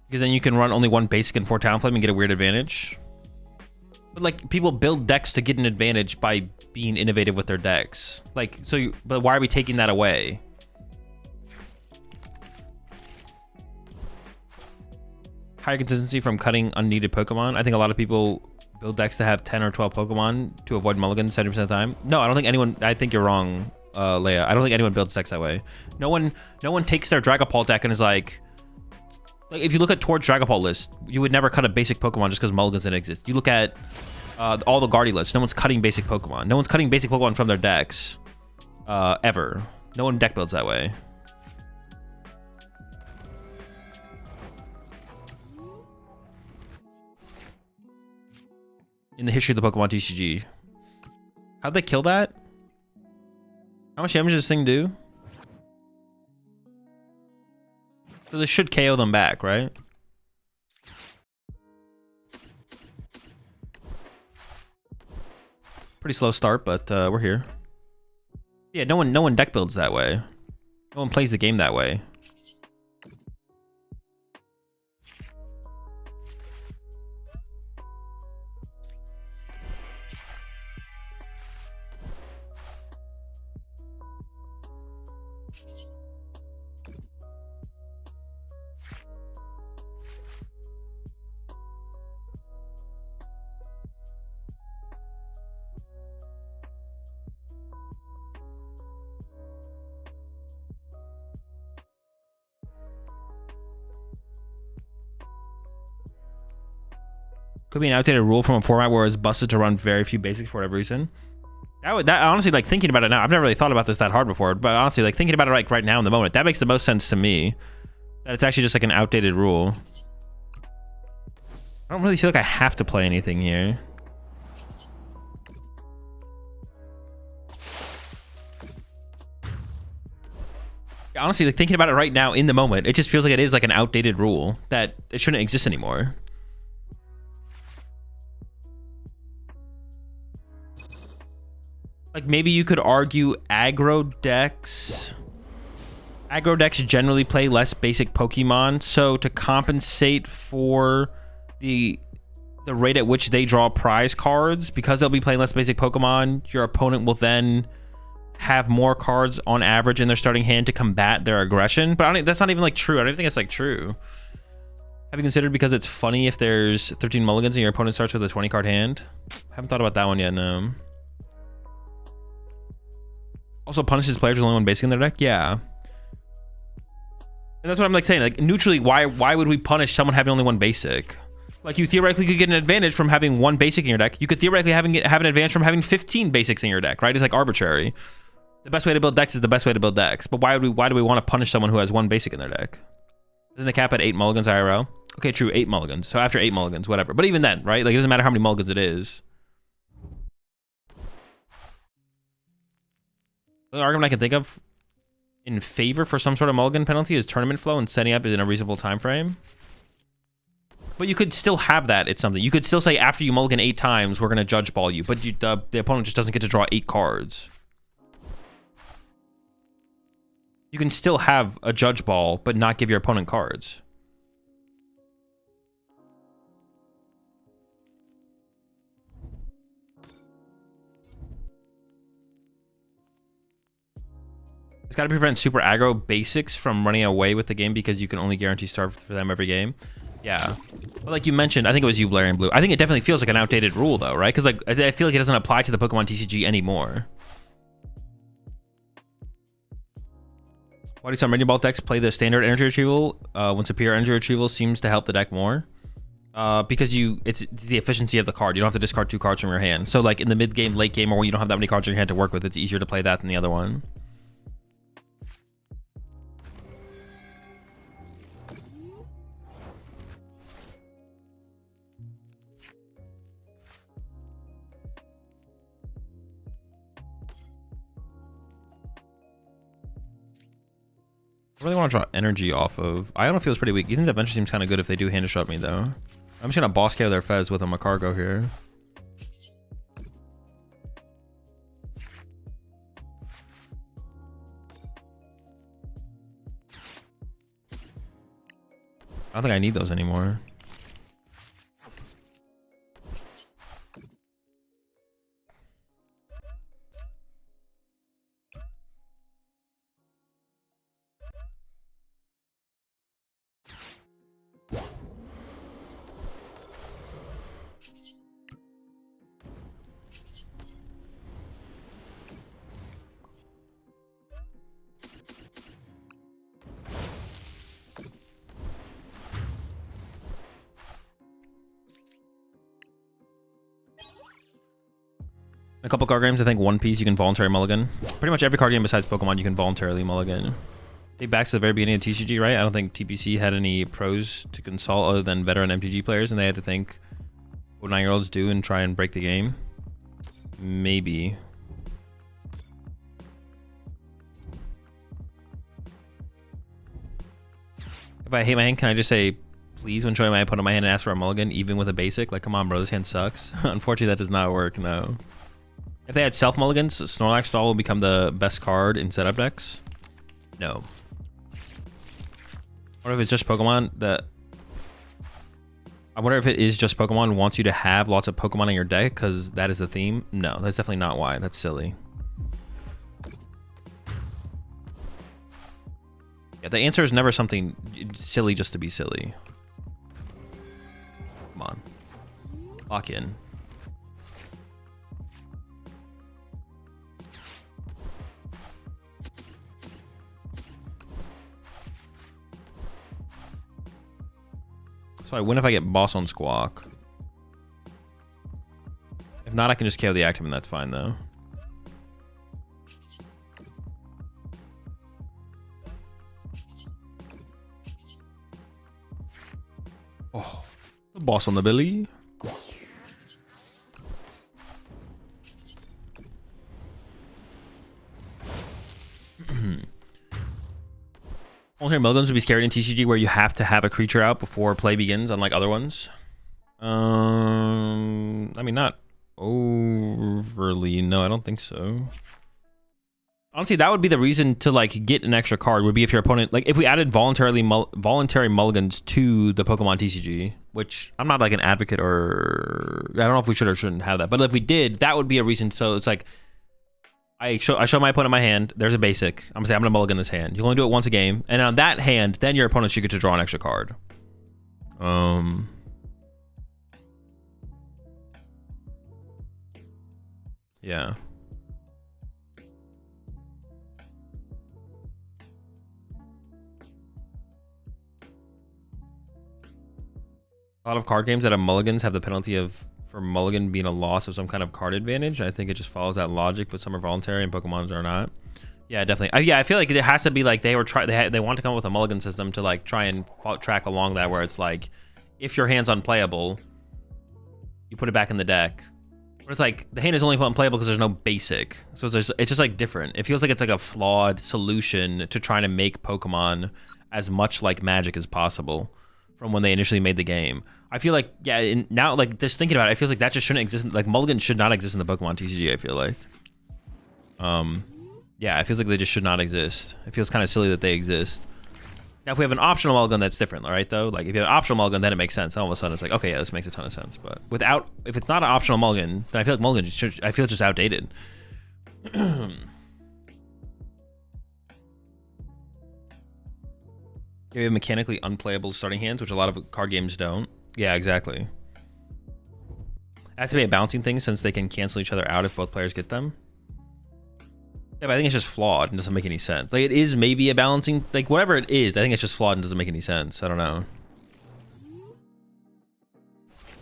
Because then you can run only one basic and 4 Talonflame and get a weird advantage. But like, people build decks to get an advantage by being innovative with their decks. Like, so but why are we taking that away? Higher consistency from cutting unneeded Pokemon. I think a lot of people build decks to have 10 or 12 Pokemon to avoid mulligans 70% of the time. No, I don't think anyone, I think you're wrong, Leia. I don't think anyone builds decks that way. No one takes their Dragapult deck and is like if you look at Torch Dragapult list, you would never cut a basic Pokemon just because mulligans didn't exist. You look at all the Guardy lists, no one's cutting basic Pokemon. No one's cutting basic Pokemon from their decks, ever. No one deck builds that way. In the history of the Pokemon TCG. How'd they kill that? How much damage does this thing do? So this should KO them back, right? Pretty slow start, but we're here. Yeah, no one deck builds that way. No one plays the game that way. Could be an outdated rule from a format where it's busted to run very few basics for whatever reason. That honestly, like thinking about it now, I've never really thought about this that hard before, but honestly, like thinking about it right now in the moment, that makes the most sense to me. That it's actually just like an outdated rule. I don't really feel like I have to play anything here. Honestly, like thinking about it right now in the moment, it just feels like it is like an outdated rule that it shouldn't exist anymore. Like maybe you could argue aggro decks generally play less basic Pokemon, so to compensate for the rate at which they draw prize cards, because they'll be playing less basic Pokemon, your opponent will then have more cards on average in their starting hand to combat their aggression. But that's not even like true. I don't think it's like true. Have you considered because it's funny if there's 13 mulligans and your opponent starts with a 20 card hand? I haven't thought about that one yet, no. Also punishes players with only one basic in their deck? Yeah. And that's what I'm like saying. Like neutrally, why would we punish someone having only one basic? Like you theoretically could get an advantage from having one basic in your deck. You could theoretically have an advantage from having 15 basics in your deck, right? It's like arbitrary. The best way to build decks is the best way to build decks. But why do we want to punish someone who has one basic in their deck? Isn't it cap at 8 mulligans IRL? Okay, true, 8 mulligans. So after 8 mulligans, whatever. But even then, right? Like it doesn't matter how many mulligans it is. The argument I can think of in favor for some sort of mulligan penalty is tournament flow and setting up in a reasonable time frame. But you could still have that. It's something. You could still say after you mulligan 8 times, we're going to judge ball you. But the opponent just doesn't get to draw 8 cards. You can still have a judge ball, but not give your opponent cards. It's got to prevent super aggro basics from running away with the game because you can only guarantee starve for them every game. Yeah. But like you mentioned, I think it was you, Blair and Blue. I think it definitely feels like an outdated rule, though, right? Because like I feel like it doesn't apply to the Pokemon TCG anymore. Why do some Raging Ball decks play the standard energy retrieval when superior energy retrieval seems to help the deck more? Because it's the efficiency of the card. You don't have to discard 2 cards from your hand. So like in the mid game, late game, or when you don't have that many cards in your hand to work with, it's easier to play that than the other one. I really want to draw energy off of. Iono feels pretty weak. You think that Venture seems kind of good if they do hand disrupt me, though? I'm just going to boss KO their Fez with a Magcargo here. I don't think I need those anymore. A couple card games, I think One Piece you can voluntary mulligan. Pretty much every card game besides Pokemon you can voluntarily mulligan. Take back to the very beginning of TCG, right? I don't think TPC had any pros to consult other than veteran MTG players, and they had to think what 9-year-olds do and try and break the game. Maybe. If I hate my hand, can I just say, please, when showing my opponent my hand and ask for a mulligan, even with a basic? Like, come on, bro, this hand sucks. Unfortunately, that does not work, no. If they had self-mulligans, Snorlax Doll will become the best card in setup decks? No. What if it's just Pokemon that... I wonder if it is just Pokemon wants you to have lots of Pokemon in your deck because that is the theme? No, that's definitely not why. That's silly. Yeah, the answer is never something silly just to be silly. Come on. Lock in. So I win if I get boss on Squawk. If not, I can just KO the Activeman. That's fine, though. Oh, the boss on the belly. Voluntary mulligans would be scary in TCG where you have to have a creature out before play begins, unlike other ones. I mean, not overly. No, I don't think so. Honestly, that would be the reason to like get an extra card. Would be if your opponent, like, if we added voluntary mulligans to the Pokemon TCG, which I'm not like an advocate, or I don't know if we should or shouldn't have that, but if we did, that would be a reason. So it's like I show my opponent my hand. There's a basic. I'm gonna say I'm gonna mulligan this hand. You only do it once a game, and on that hand, then your opponent should get to draw an extra card. Yeah. A lot of card games that have mulligans have the penalty of for mulligan being a loss of some kind of card advantage. I think it just follows that logic, but some are voluntary and Pokemon's are not. Yeah, definitely. Yeah, I feel like it has to be like they want to come up with a mulligan system to like try and track along that, where it's like if your hand's unplayable, you put it back in the deck. But it's like the hand is only unplayable because there's no basic, so it's just like different. It feels like it's like a flawed solution to trying to make Pokemon as much like Magic as possible from when they initially made the game. I feel like, yeah, now like just thinking about it, it feels like that just shouldn't exist. Like mulligan should not exist in the Pokemon TCG. I feel like, yeah, it feels like they just should not exist. It feels kind of silly that they exist. Now, if we have an optional mulligan, that's different, right? Though, like if you have an optional mulligan, then it makes sense. All of a sudden, it's like, okay, yeah, this makes a ton of sense. But if it's not an optional mulligan, then I feel like mulligan I feel just outdated. You have mechanically unplayable starting hands, which a lot of card games don't. Yeah, exactly. It has to be a balancing thing since they can cancel each other out if both players get them. Yeah, but I think it's just flawed and doesn't make any sense. Like, it is maybe a balancing, like, whatever it is, I think it's just flawed and doesn't make any sense. I don't know.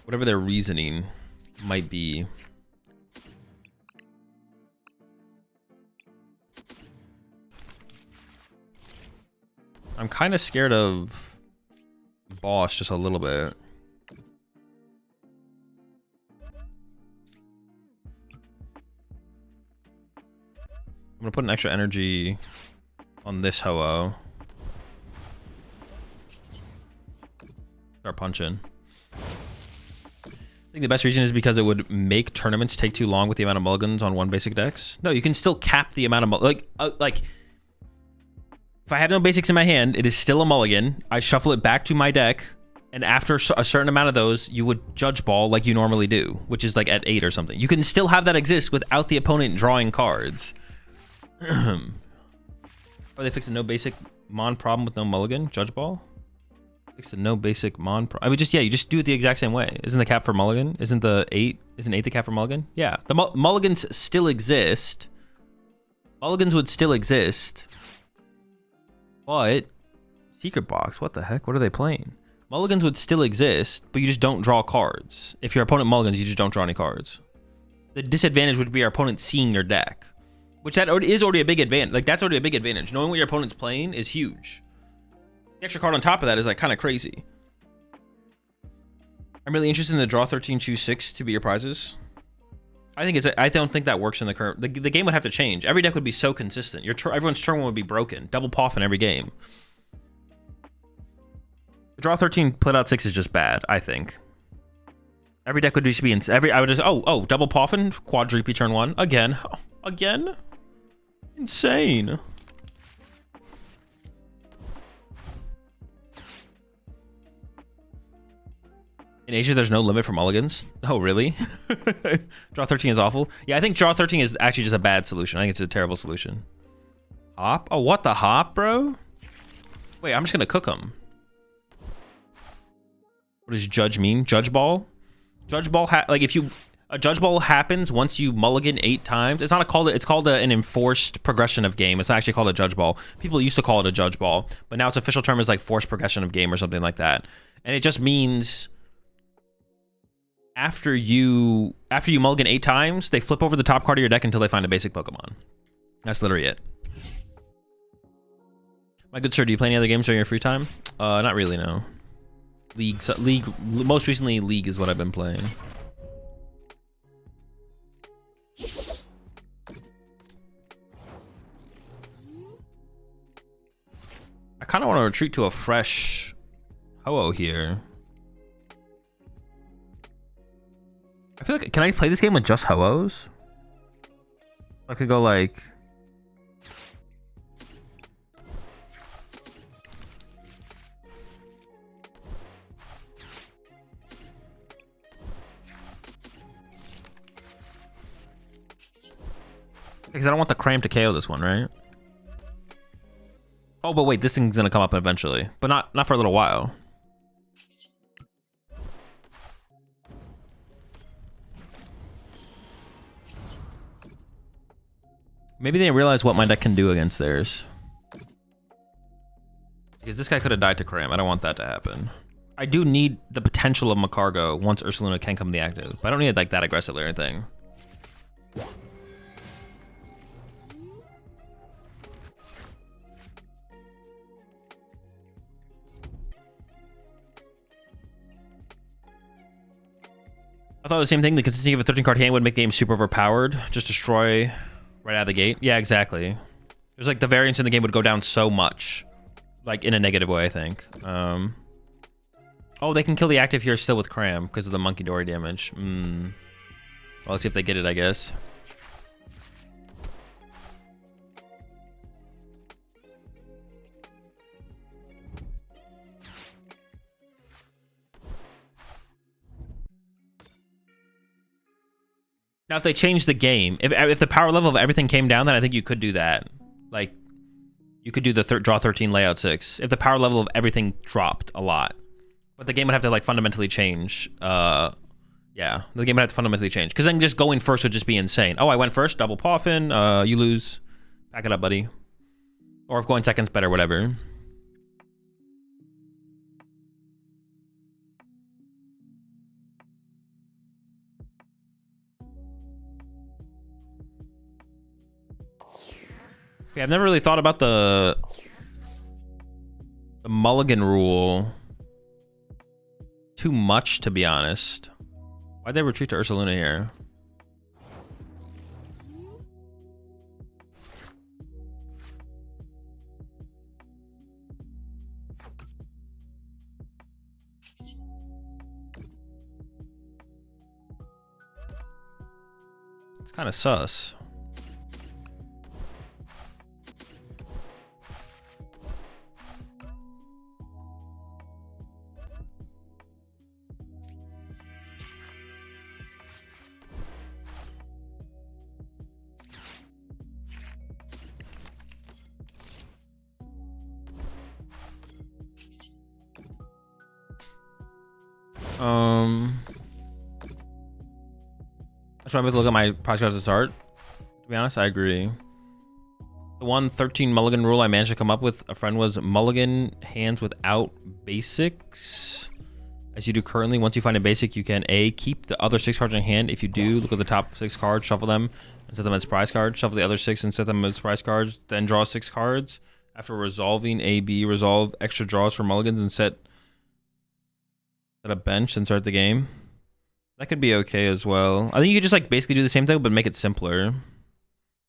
Whatever their reasoning might be. I'm kind of scared of boss just a little bit. I'm gonna put an extra energy on this Ho-Oh. Start punching. I think the best reason is because it would make tournaments take too long with the amount of mulligans on one basic decks. No, you can still cap the amount of like if I have no basics in my hand, it is still a mulligan. I shuffle it back to my deck, and after a certain amount of those, you would judge ball like you normally do, which is like at 8 or something. You can still have that exist without the opponent drawing cards. Are they fixing no basic mon problem with no mulligan? Judge ball? Fixed a no basic mon problem. I would just, yeah, you just do it the exact same way. Isn't the cap for mulligan? Isn't 8 the cap for mulligan? Yeah. The mulligans still exist. Mulligans would still exist. But secret box, what the heck? What are they playing? Mulligans would still exist, but you just don't draw cards. If your opponent mulligans, you just don't draw any cards. The disadvantage would be your opponent seeing your deck. Which that is already a big advantage. Like, that's already a big advantage. Knowing what your opponent's playing is huge. The extra card on top of that is, like, kind of crazy. I'm really interested in the draw 13, choose 6 to be your prizes. I don't think that works in the current... The game would have to change. Every deck would be so consistent. Everyone's turn one would be broken. Double Poff in every game. The draw 13, put out 6 is just bad, I think. Every deck would just be... I would just... Oh, double Poffin, quadruple turn 1. Again. Again? Insane. In Asia, there's no limit for mulligans. Oh, really? Draw 13 is awful. Yeah, I think draw 13 is actually just a bad solution. I think it's a terrible solution. Hop? Oh, what the hop, bro? Wait, I'm just gonna cook them. What does judge mean? Judge ball? Judge ball, like if you... A judge ball happens once you mulligan 8 times. It's not it's called an enforced progression of game. It's not actually called a judge ball. People used to call it a judge ball, but now its official term is like forced progression of game or something like that. And it just means after you mulligan 8 times, they flip over the top card of your deck until they find a basic Pokemon. That's literally it. My good sir, do you play any other games during your free time? Not really, no. League, most recently League is what I've been playing. I kind of want to retreat to a fresh Ho-Oh here. I feel like, can I play this game with just Ho-Ohs? I could go like... Because I don't want the Cram to KO this one, right? Oh, but wait, this thing's gonna come up eventually, but not for a little while. Maybe they realize what my deck can do against theirs. Because this guy could have died to Cram. I don't want that to happen. I do need the potential of Magcargo once Ursaluna can come to the active, but I don't need it like that aggressively or anything. I thought the same thing. The consistency of a 13-card hand would make the game super overpowered. Just destroy right out of the gate. Yeah, exactly. There's like the variance in the game would go down so much. Like in a negative way, I think. Oh, they can kill the active here still with Cram because of the Monkey Dory damage. Well, let's see if they get it, I guess. Now, if they change the game, if the power level of everything came down, then I think you could do that. Like, you could do the draw 13, layout 6. If the power level of everything dropped a lot. But the game would have to, like, fundamentally change. Yeah, the game would have to fundamentally change. Because then just going first would just be insane. Oh, I went first, double Poffin, you lose. Back it up, buddy. Or if going second's better, whatever. Okay, I've never really thought about the mulligan rule too much, to be honest. Why'd they retreat to Ursaluna here? It's kind of sus. I try to look at my prize cards to start. To be honest, I agree. The 113 mulligan rule I managed to come up with, a friend, was mulligan hands without basics. As you do currently, once you find a basic, you can A, keep the other 6 cards in hand. If you do, look at the top 6 cards, shuffle them, and set them as prize cards. Shuffle the other 6 and set them as prize cards. Then draw 6 cards. After resolving A, B, resolve extra draws for mulligans and set a bench and start the game. That could be okay as well. I think you could just like basically do the same thing, but make it simpler.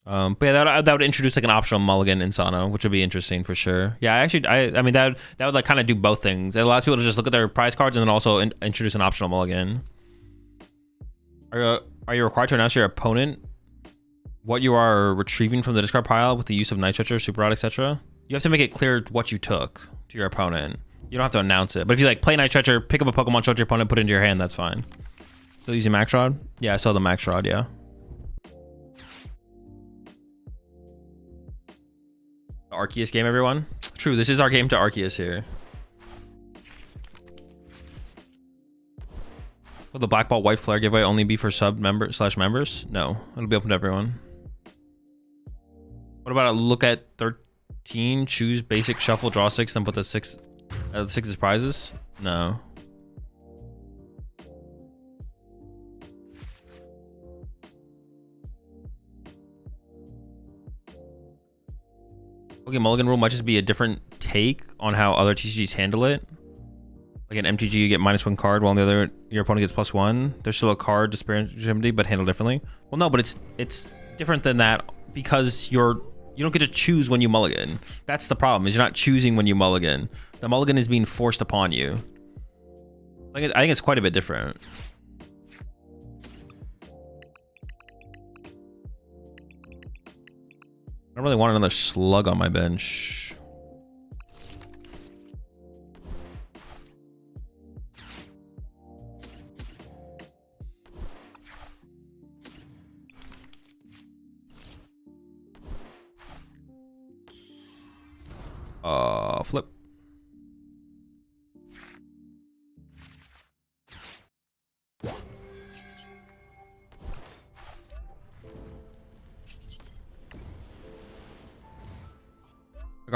But yeah, that would introduce like an optional mulligan Insano, which would be interesting for sure. Yeah, I mean that would like kind of do both things. It allows people to just look at their prize cards and then also introduce an optional mulligan. Are you required to announce your opponent what you are retrieving from the discard pile with the use of Night Stretcher, Super Rod, etc.? You have to make it clear what you took to your opponent. You don't have to announce it. But if you like play Night Stretcher, pick up a Pokemon, show it to your opponent, put it into your hand, that's fine. Still using Max Rod? Yeah, I saw the Max Rod, yeah. The Arceus game, everyone. True, this is our game to Arceus here. Will the Black Ball White Flare giveaway only be for sub/members? No, it'll be open to everyone. What about a look at 13, choose basic, shuffle, draw 6, then put the 6 as prizes? No. Okay, mulligan rule might just be a different take on how other TCGs handle it. Like in MTG, you get -1 card while the other your opponent gets +1. There's still a card disparity, but handled differently. Well, no, but it's different than that because you don't get to choose when you mulligan. That's the problem. Is you're not choosing when you mulligan. The mulligan is being forced upon you. I think it's quite a bit different. I don't really want another slug on my bench. Flip. Like,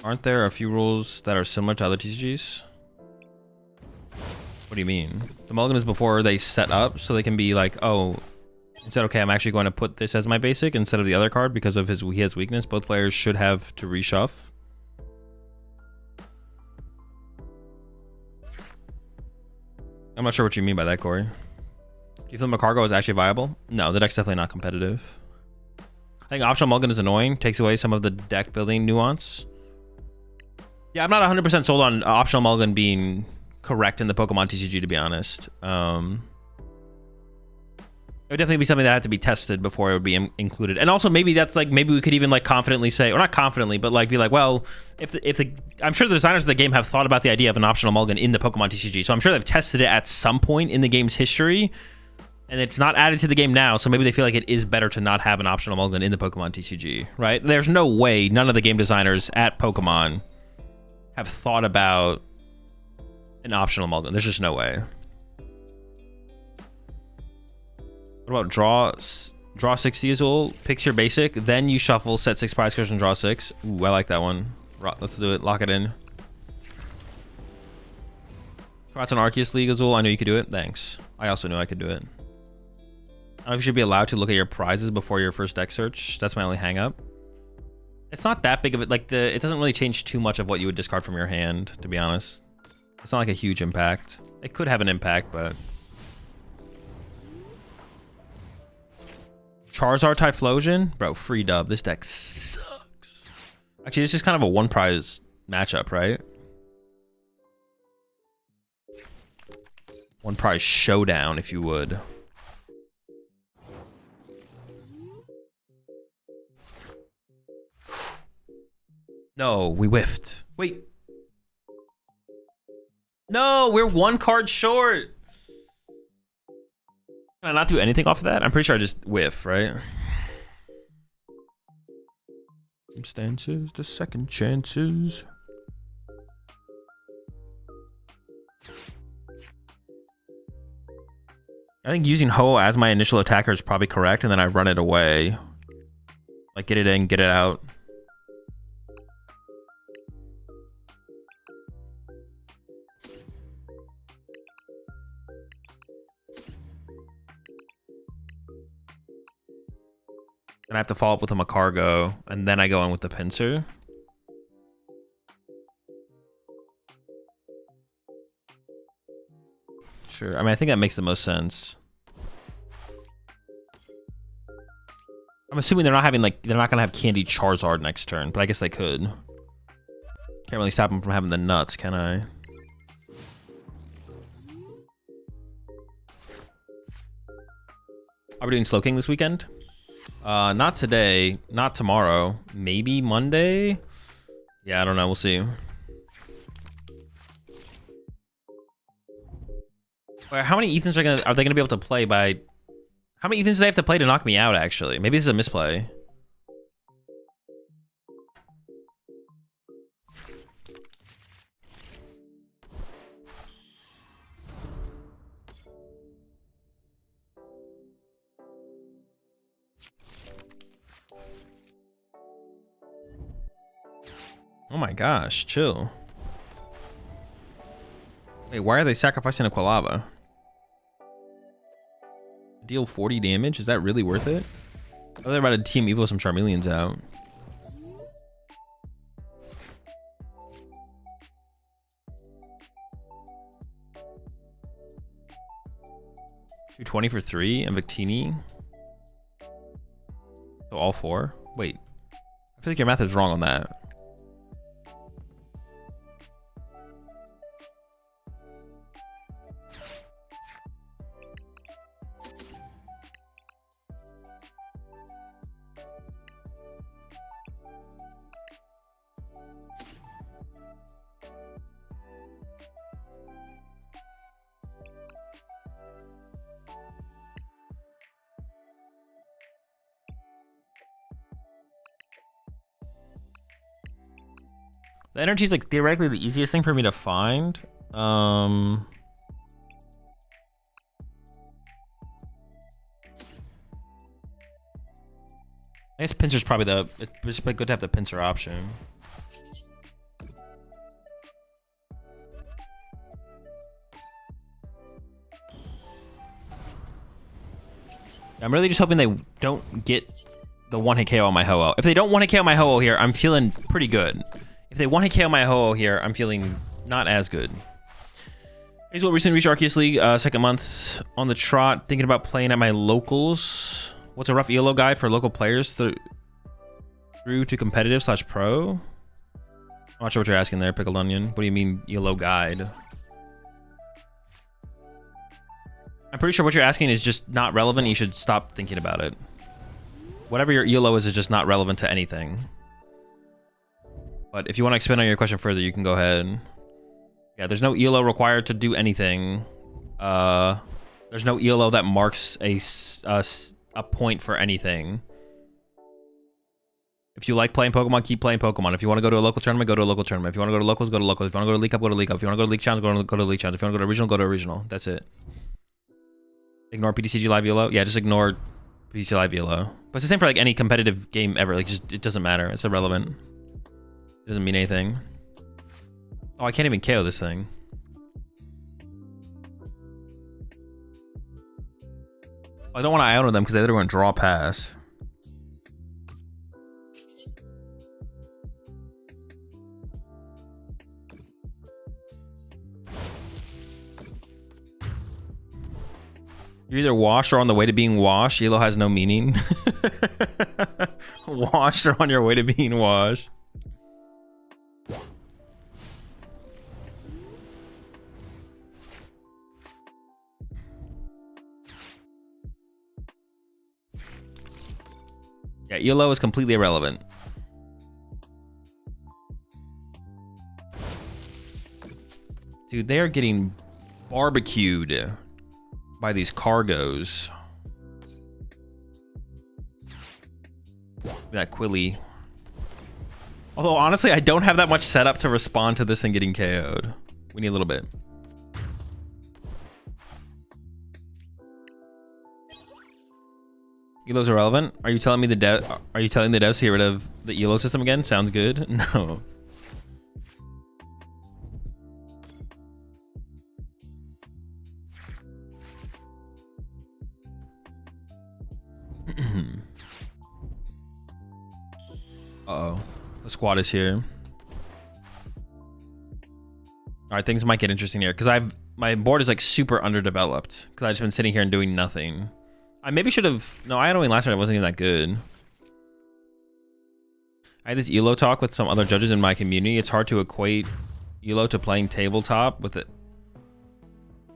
aren't there a few rules that are similar to other TCGs? What do you mean? The mulligan is before they set up, so they can be like, oh, instead, okay, I'm actually going to put this as my basic instead of the other card because of he has weakness. Both players should have to reshuff. I'm not sure what you mean by that, Corey. Do you feel Magcargo is actually viable? No, the deck's definitely not competitive. I think optional mulligan is annoying. Takes away some of the deck building nuance. Yeah, I'm not 100% sold on optional mulligan being correct in the Pokemon TCG, to be honest. It would definitely be something that had to be tested before it would be included. And also maybe that's like, maybe we could even like confidently say, or not confidently, but like be like, well, I'm sure the designers of the game have thought about the idea of an optional mulligan in the Pokemon TCG. So I'm sure they've tested it at some point in the game's history. And it's not added to the game now, so maybe they feel like it is better to not have an optional mulligan in the Pokemon TCG, right? There's no way none of the game designers at Pokemon have thought about an optional mulligan. There's just no way. What about draw 60 Azul? Picks your basic, then you shuffle, set 6 prize cards and draw 6. Ooh, I like that one. Let's do it. Lock it in. Congrats on Arceus League, Azul. I knew you could do it. Thanks. I also knew I could do it. I don't know if you should be allowed to look at your prizes before your first deck search. That's my only hang up. It's not that big of it. Like it doesn't really change too much of what you would discard from your hand, to be honest. It's not like a huge impact. It could have an impact, but Charizard Typhlosion? Bro, free dub. This deck sucks. Actually, this is kind of a one prize matchup, right? One prize showdown, if you would. No, we whiffed. Wait. No, we're one card short. Can I not do anything off of that? I'm pretty sure I just whiff, right? Circumstances, the second chances. I think using Ho as my initial attacker is probably correct, and then I run it away. Like, get it in, get it out. And I have to follow up with a Magcargo, and then I go in with the pincer. Sure. I mean, I think that makes the most sense. I'm assuming they're not having they're not gonna have Candy Charizard next turn, but I guess they could. Can't really stop them from having the nuts, can I? Are we doing Slow King this weekend? Not today, not tomorrow, maybe Monday. Yeah, I don't know. We'll see. Wait, how many Ethans are they gonna be able to play by? How many Ethans do they have to play to knock me out? Actually, maybe this is a misplay. Oh my gosh, chill. Wait, why are they sacrificing a Quilava? Deal 40 damage? Is that really worth it? Oh, they're about to Team Evo some Charmeleons out. 220 for 3 and Victini. So all 4. Wait, I feel like your math is wrong on that. The energy is like theoretically the easiest thing for me to find. I guess pincer's probably it's good to have the pincer option. I'm really just hoping they don't get the one-hit KO on my Ho-Oh. If they don't one-hit KO my Ho-Oh here, I'm feeling pretty good. If they one-hit KO my Ho-Oh here, I'm feeling not as good. Here's what recently reached Arceus League, second month on the trot. Thinking about playing at my locals. What's a rough ELO guide for local players through to competitive / pro? I'm not sure what you're asking there, Pickled Onion. What do you mean ELO guide? I'm pretty sure what you're asking is just not relevant. You should stop thinking about it. Whatever your ELO is just not relevant to anything. But if you want to expand on your question further, you can go ahead. Yeah, there's no ELO required to do anything. There's no ELO that marks a point for anything. If you like playing Pokemon, keep playing Pokemon. If you want to go to a local tournament, go to a local tournament. If you want to go to locals, go to locals. If you want to go to League Cup, go to League Cup. If you want to go to League Challenge, go to League Challenge. If you want to go to regional, go to a regional. That's it. Ignore PTCG Live ELO. Yeah, just ignore PTCG Live ELO. But it's the same for like any competitive game ever. Like, just it doesn't matter. It's irrelevant. It doesn't mean anything. Oh, I can't even KO this thing. I don't want to Iono them because they're going to draw pass. You're either washed or on the way to being washed. ELO has no meaning. Washed or on your way to being washed. Yeah, ELO is completely irrelevant. Dude, they are getting barbecued by these cargos. That Quilly. Although, honestly, I don't have that much setup to respond to this thing getting KO'd. We need a little bit. ELO's irrelevant? Are you telling me are you telling the devs to get rid of the ELO system again? Sounds good. No. Uh-oh. The squad is here. Alright, things might get interesting here. Because my board is like super underdeveloped. Because I've just been sitting here and doing nothing. I maybe should have... No, I had only last night. It wasn't even that good. I had this ELO talk with some other judges in my community. It's hard to equate ELO to playing tabletop with it.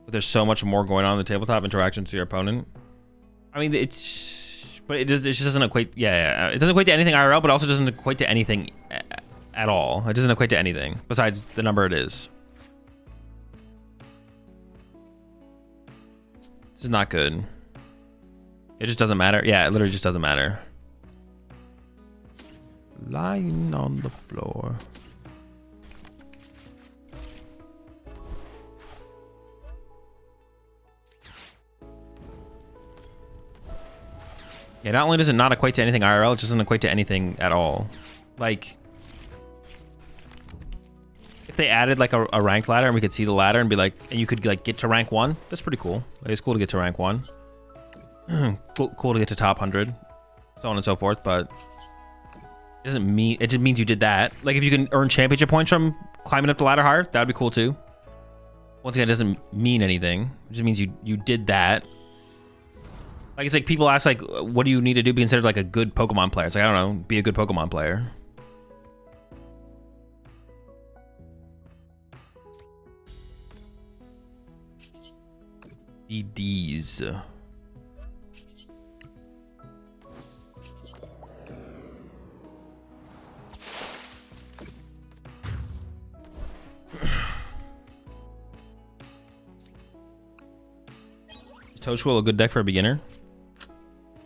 But there's so much more going on in the tabletop interactions to your opponent. I mean, it's... But it just doesn't equate... Yeah, it doesn't equate to anything IRL, but also doesn't equate to anything at all. It doesn't equate to anything besides the number it is. This is not good. It just doesn't matter. Yeah, it literally just doesn't matter. Lying on the floor. Yeah, not only does it not equate to anything IRL, it just doesn't equate to anything at all. Like, if they added like a ranked ladder and we could see the ladder and be like, and you could like get to rank 1, that's pretty cool. Like, it's cool to get to rank 1. Cool to get to top 100, so on and so forth, but it doesn't mean, it just means you did that. Like, if you can earn championship points from climbing up the ladder hard, that would be cool too. Once again, it doesn't mean anything. It just means you did that. Like, it's like people ask, like, what do you need to do to be considered like a good Pokemon player? It's like, I don't know, be a good Pokemon player. DDs. Is Toadstool a good deck for a beginner?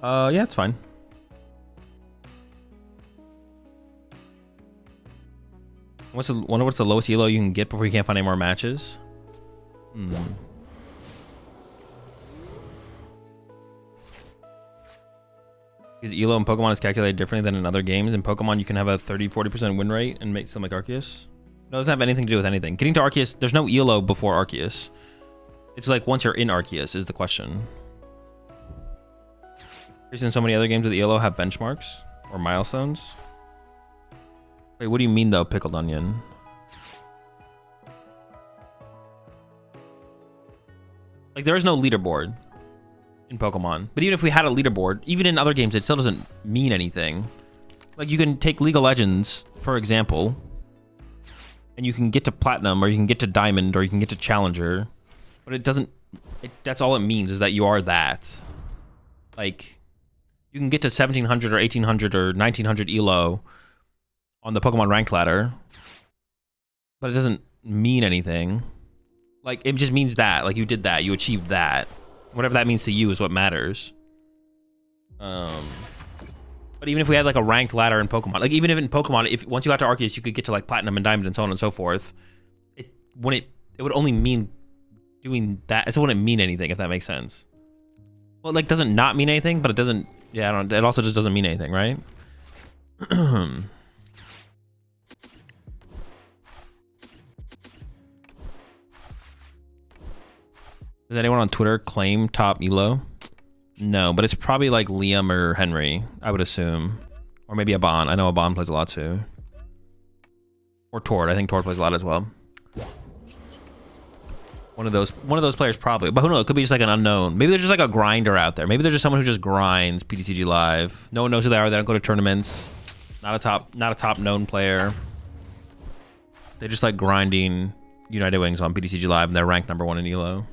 Yeah, it's fine. What's the lowest elo you can get before you can't find any more matches? Because elo in Pokemon is calculated differently than in other games. In Pokemon, you can have a 30-40% win rate and make something like Arceus. It doesn't have anything to do with anything. Getting to Arceus, there's no elo before Arceus. It's like once you're in Arceus is the question. In so many other games with elo have benchmarks or milestones. Wait, what do you mean though, Pickled Onion? Like, there is no leaderboard in Pokemon. But even if we had a leaderboard, even in other games, it still doesn't mean anything. Like, you can take League of Legends, for example, and you can get to Platinum, or you can get to Diamond, or you can get to Challenger. But it doesn't... that's all it means, is that you are that. Like, you can get to 1700 or 1800 or 1900 elo on the Pokemon ranked ladder, but it doesn't mean anything. Like, it just means that, like, you did that, you achieved that. Whatever that means to you is what matters. But even if we had like a ranked ladder in Pokemon, like even if in Pokemon, if once you got to Arceus, you could get to like Platinum and Diamond and so on and so forth. It would only mean doing that. It wouldn't mean anything, if that makes sense. Well, it like doesn't not mean anything, but it doesn't. Yeah, I don't. It also just doesn't mean anything, right? Does anyone on Twitter claim top elo? No, but it's probably like Liam or Henry, I would assume. Or maybe Aban. I know Aban plays a lot too. Or Tord. I think Tord plays a lot as well. One of those players probably. But who knows? It could be just like an unknown. Maybe there's just like a grinder out there. Maybe there's just someone who just grinds PTCG Live. No one knows who they are. They don't go to tournaments. Not a top known player. They just like grinding United Wings on PTCG Live, and they're ranked #1 in elo.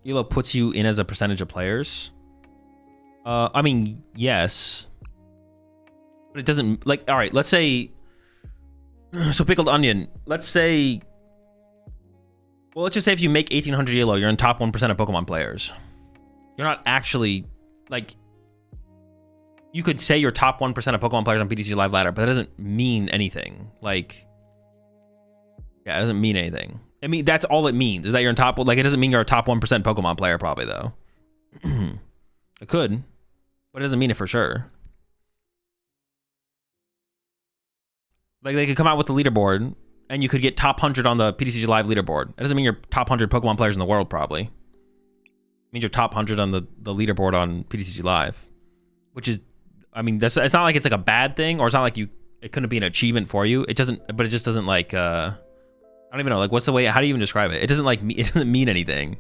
Elo puts you in as a percentage of players. I mean, yes. But it doesn't, like, all right, let's say, so Pickled Onion, let's say, well, let's just say if you make 1800 Elo, you're in top 1% of Pokemon players. You're not actually, like, you could say you're top 1% of Pokemon players on PTCG Live Ladder, but that doesn't mean anything. Like, yeah, it doesn't mean anything. I mean, that's all it means, is that you're in top, like, it doesn't mean you're a top 1% Pokemon player, probably, though. It could, but it doesn't mean it for sure. Like, they could come out with the leaderboard, and you could get top 100 on the PTCG Live leaderboard. It doesn't mean you're top 100 Pokemon players in the world, probably. It means you're top 100 on the leaderboard on PTCG Live. Which is, I mean, it's not like it's like a bad thing, or it's not like it couldn't be an achievement for you. It doesn't, but it just doesn't like, I don't even know, like, what's the way, how do you even describe it? It doesn't like, it doesn't mean anything.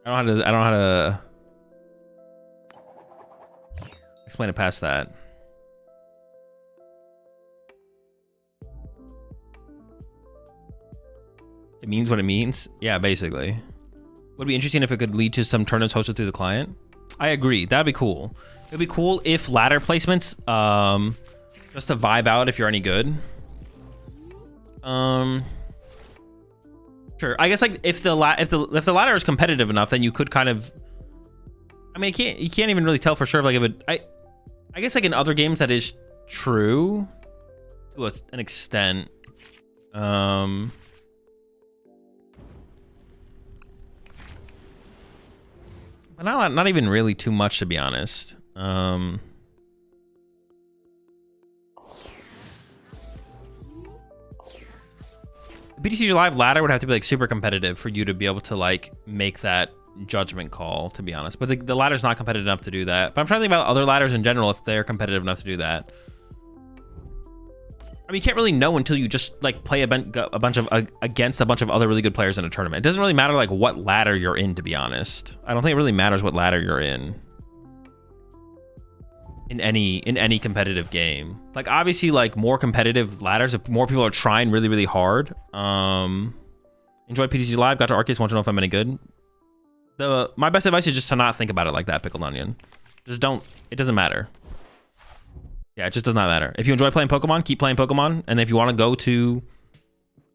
I don't know how to explain it past that. It means what it means. Yeah, basically. Would be interesting if it could lead to some tournaments hosted through the client. I agree. That'd be cool. It'd be cool if ladder placements, just to vibe out if you're any good. Sure. I guess like if the ladder is competitive enough, then you could kind of. I mean, you can't even really tell for sure. Like if it, I guess like in other games that is true to an extent. But not even really too much, to be honest. The PTCG Live ladder would have to be like super competitive for you to be able to like make that judgment call, to be honest. But the ladder's not competitive enough to do that. But I'm trying to think about other ladders in general if they're competitive enough to do that. I mean, you can't really know until you just like play against a bunch of other really good players in a tournament. It doesn't really matter like what ladder you're in, to be honest. I don't think it really matters what ladder you're in any competitive game. Like obviously, like more competitive ladders, if more people are trying really, really hard. Enjoyed PTCG Live. Got to Arceus. Want to know if I'm any good. My best advice is just to not think about it like that, Pickled Onion. Just don't. It doesn't matter. Yeah, it just does not matter. If you enjoy playing Pokemon, keep playing Pokemon. And if you want to go to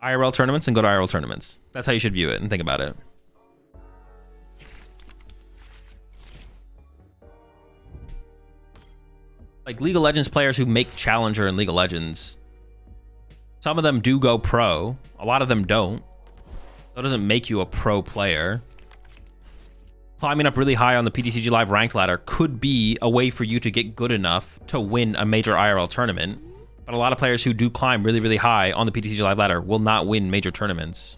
IRL tournaments, then go to IRL tournaments. That's how you should view it and think about it. Like League of Legends players who make Challenger in League of Legends, some of them do go pro. A lot of them don't. So it doesn't make you a pro player. Climbing up really high on the PTCG Live ranked ladder could be a way for you to get good enough to win a major IRL tournament. But a lot of players who do climb really, really high on the PTCG Live ladder will not win major tournaments.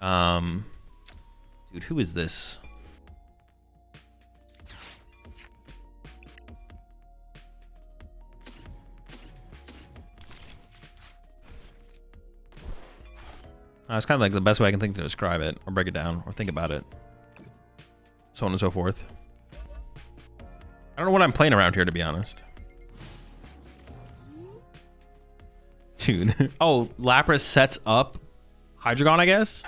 Dude, who is this? It's kind of like the best way I can think to describe it, or break it down, or think about it. So on and so forth. I don't know what I'm playing around here, to be honest. Dude. Oh, Lapras sets up Hydreigon, I guess?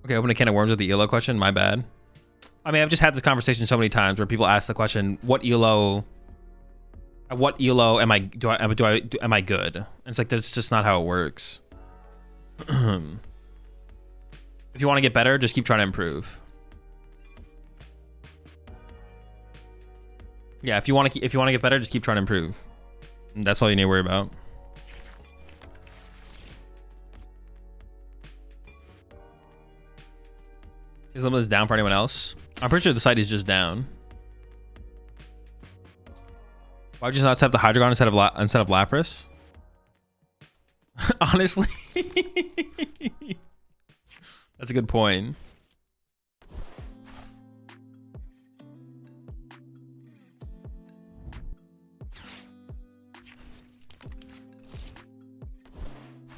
Okay, open a can of worms with the ELO question. My bad. I mean, I've just had this conversation so many times where people ask the question, "What ELO? At what ELO am I? Am I good?" And it's like that's just not how it works. If you want to get better, just keep trying to improve. Yeah, if you want to get better, just keep trying to improve. And that's all you need to worry about. Is limit is down for anyone else? I'm pretty sure the site is just down. Why would you not set up the Hydreigon instead of Lapras? Honestly, that's a good point.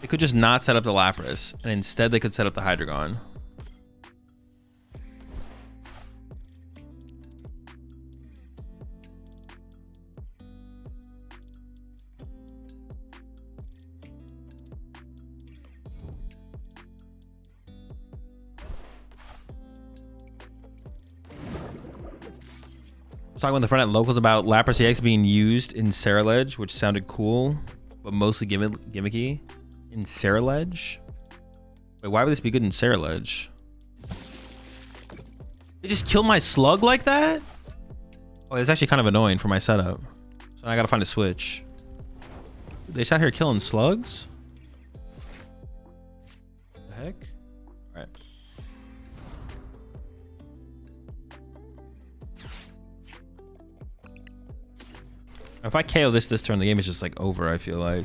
They could just not set up the Lapras, and instead they could set up the Hydreigon. Talking with the front end locals about Lapras EX being used in Ceruledge, which sounded cool, but mostly gimmicky. In Ceruledge? Wait, why would this be good in Ceruledge? They just killed my slug like that? Oh, it's actually kind of annoying for my setup. So I gotta find a switch. They just out here killing slugs? What the heck? Alright. If I KO this turn, the game is just like over, I feel like.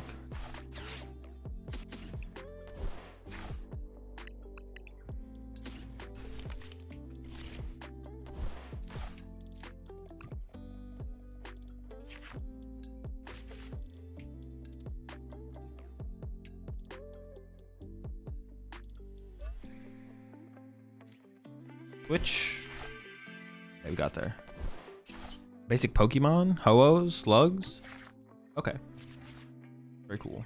Switch. Okay, we got there. Basic Pokemon, Ho-Ohs, Slugs. Okay. Very cool.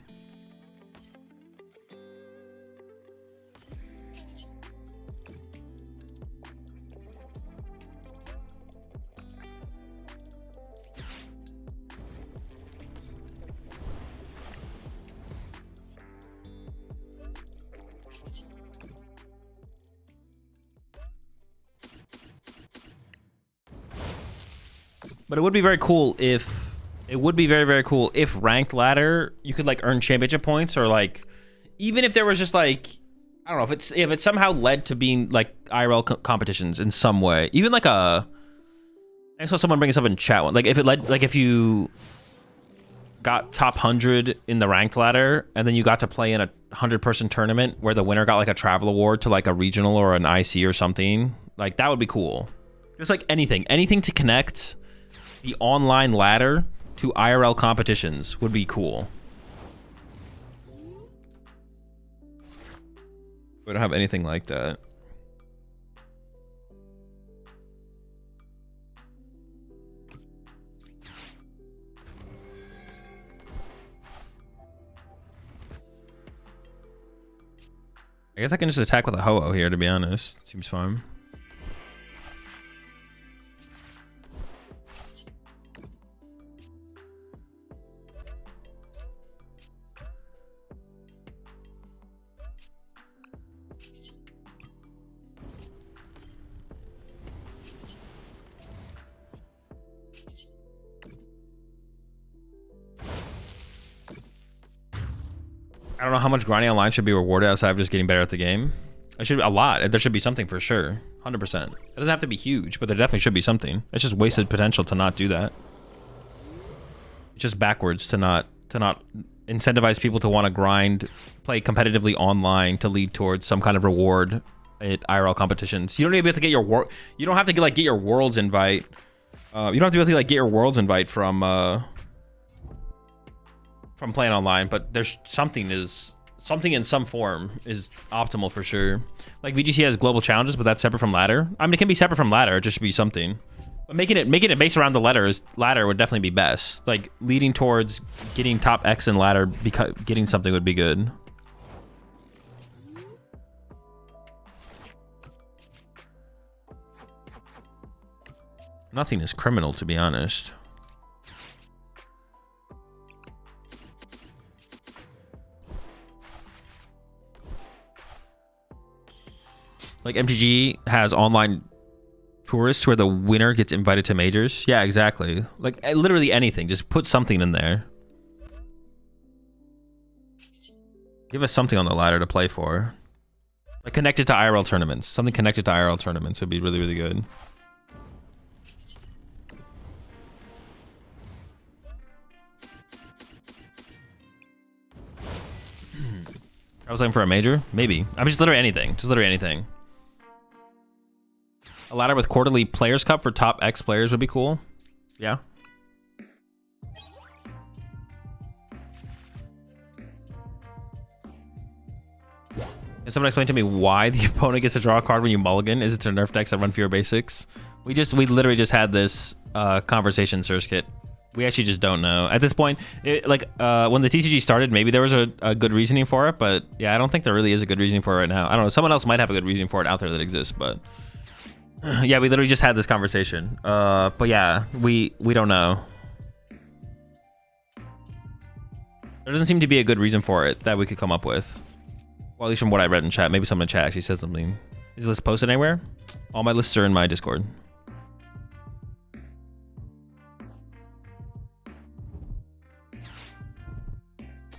But it would be very cool if very cool if ranked ladder you could like earn championship points, or like even if there was just like I don't know if it somehow led to being like IRL competitions in some way. Even like I saw someone bring this up in chat one. Like if it led, like if you got top 100 in the ranked ladder and then you got to play in 100-person tournament where the winner got like a travel award to like a regional or an IC or something. Like that would be cool. Just like anything to connect the online ladder to IRL competitions would be cool. We don't have anything like that. I guess I can just attack with a Ho-Oh here, to be honest. Seems fine. I don't know how much grinding online should be rewarded outside of just getting better at the game. It should be a lot. There should be something for sure. 100%. It doesn't have to be huge, but there definitely should be something. It's just wasted potential to not do that. It's just backwards to not incentivize people to want to grind, play competitively online to lead towards some kind of reward at IRL competitions. You don't even have to get your you don't have to get your worlds invite. You don't have to be able to like get your worlds invite from playing online, but there's something in some form is optimal for sure. Like VGC has global challenges, but that's separate from ladder. I mean, it can be separate from ladder. It just should be something. But making it based around the ladder would definitely be best. Like leading towards getting top X in ladder, because getting something would be good. Nothing is criminal, to be honest. Like MTG has online tourists where the winner gets invited to majors. Yeah, exactly. Like literally anything. Just put something in there. Give us something on the ladder to play for. Like connected to IRL tournaments. Something connected to IRL tournaments would be really, really good. I was looking for a major? Maybe. I'm just literally anything. Just literally anything. A ladder with quarterly Players Cup for top X players would be cool. Yeah. Can someone explain to me why the opponent gets to draw a card when you mulligan? Is it to nerf decks that run fewer basics? We literally just had this conversation, Surskit. We actually just don't know. At this point, when the TCG started, maybe there was a good reasoning for it, but yeah, I don't think there really is a good reasoning for it right now. I don't know. Someone else might have a good reasoning for it out there that exists, but yeah, we literally just had this conversation. But yeah, we don't know. There doesn't seem to be a good reason for it that we could come up with. Well, at least from what I read in chat. Maybe someone in chat actually said something. Is this posted anywhere? All my lists are in my Discord.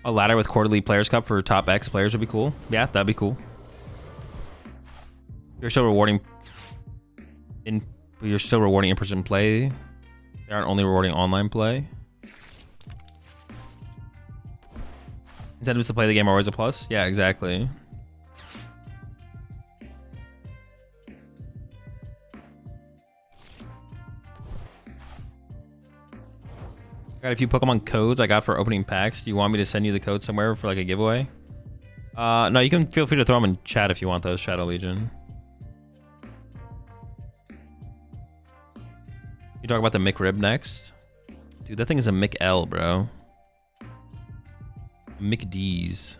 A ladder with quarterly Players Cup for top X players would be cool. Yeah, that'd be cool. You're still rewarding in-person play. They aren't only rewarding online play. Incentives to play the game are always a plus. Yeah, exactly. Got a few Pokemon codes I got for opening packs. Do you want me to send you the code somewhere for like a giveaway? No, you can feel free to throw them in chat if you want those, Shadow Legion. You talk about the McRib next? Dude, that thing is a McL, bro. McD's.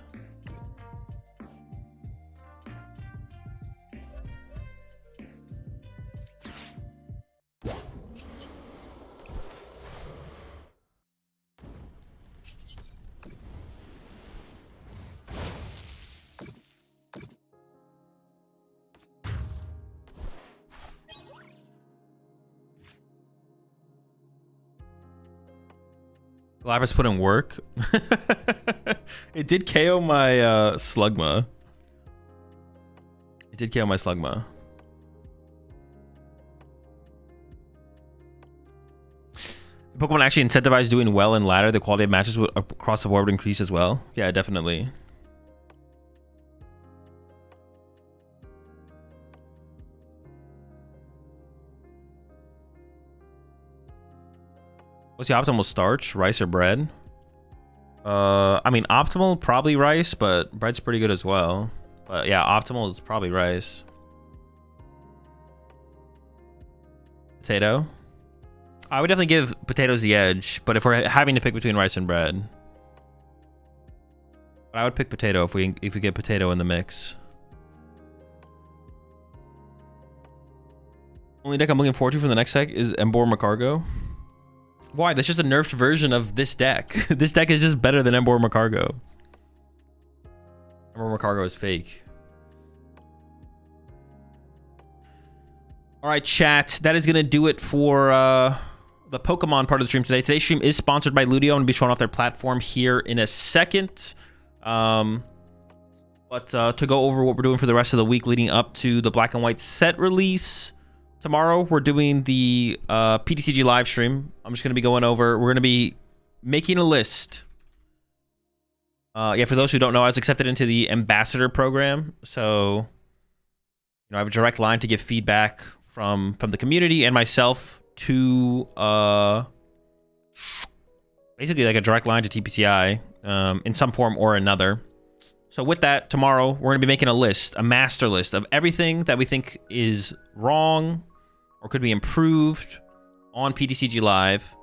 Lapras put in work. It did KO my Slugma. It did KO my Slugma. Pokemon actually incentivize doing well in ladder. The quality of matches would across the board would increase as well. Yeah, definitely. What's the optimal starch? Rice or bread? I mean, optimal probably rice, but bread's pretty good as well. But yeah, optimal is probably rice. Potato. I would definitely give potatoes the edge, but if we're having to pick between rice and bread, I would pick potato if we get potato in the mix. Only deck I'm looking forward to for the next deck is Magcargo. Why? That's just a nerfed version of this deck. This deck is just better than Magcargo. Magcargo is fake. All right, chat. That is going to do it for the Pokemon part of the stream today. Today's stream is sponsored by Ludio. I'm going to be showing off their platform here in a second. But to go over what we're doing for the rest of the week leading up to the Black and White set release, tomorrow we're doing the PTCG live stream. I'm just going to be going over, we're going to be making a list. Yeah, for those who don't know, I was accepted into the ambassador program. So, I have a direct line to give feedback from the community and myself to basically like a direct line to TPCI in some form or another. So with that, tomorrow we're going to be making a list, a master list of everything that we think is wrong or could be improved on PTCG Live.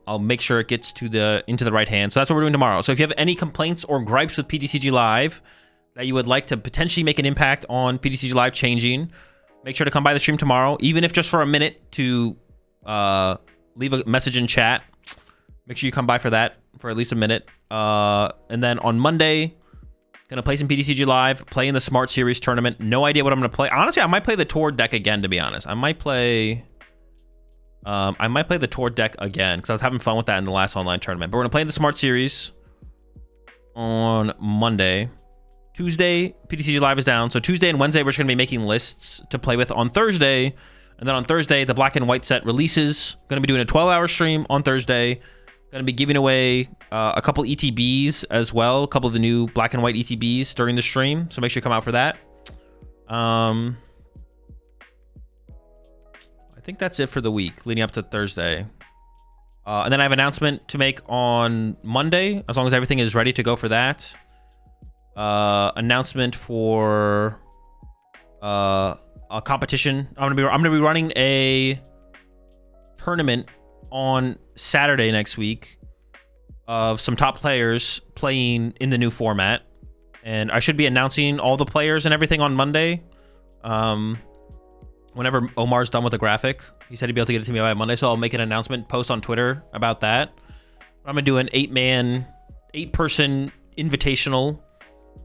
I'll make sure it gets to into the right hand. So that's what we're doing tomorrow. So if you have any complaints or gripes with PTCG Live that you would like to potentially make an impact on PTCG Live changing, make sure to come by the stream tomorrow, even if just for a minute, to leave a message in chat. Make sure you come by for that for at least a minute. And then on Monday, gonna play some PTCG Live, play in the Smart Series tournament. No idea what I'm gonna play. Honestly, I might play the Tour deck again, to be honest. I might play the Tour deck again because I was having fun with that in the last online tournament. But we're gonna play in the Smart Series on Monday. Tuesday, PTCG Live is down. So Tuesday and Wednesday, we're just gonna be making lists to play with on Thursday. And then on Thursday, the Black and White set releases. Gonna be doing a 12-hour stream on Thursday. Going to be giving away a couple ETBs as well, a couple of the new Black and White ETBs during the stream, so make sure you come out for that. I think that's it for the week leading up to Thursday. And then I have an announcement to make on Monday, as long as everything is ready to go for that. Announcement for a competition. I'm gonna be running a tournament on Saturday next week of some top players playing in the new format, and I should be announcing all the players and everything on Monday. Whenever Omar's done with the graphic, he said he'd be able to get it to me by Monday, so I'll make an announcement, post on Twitter about that. I'm gonna do an 8-person invitational,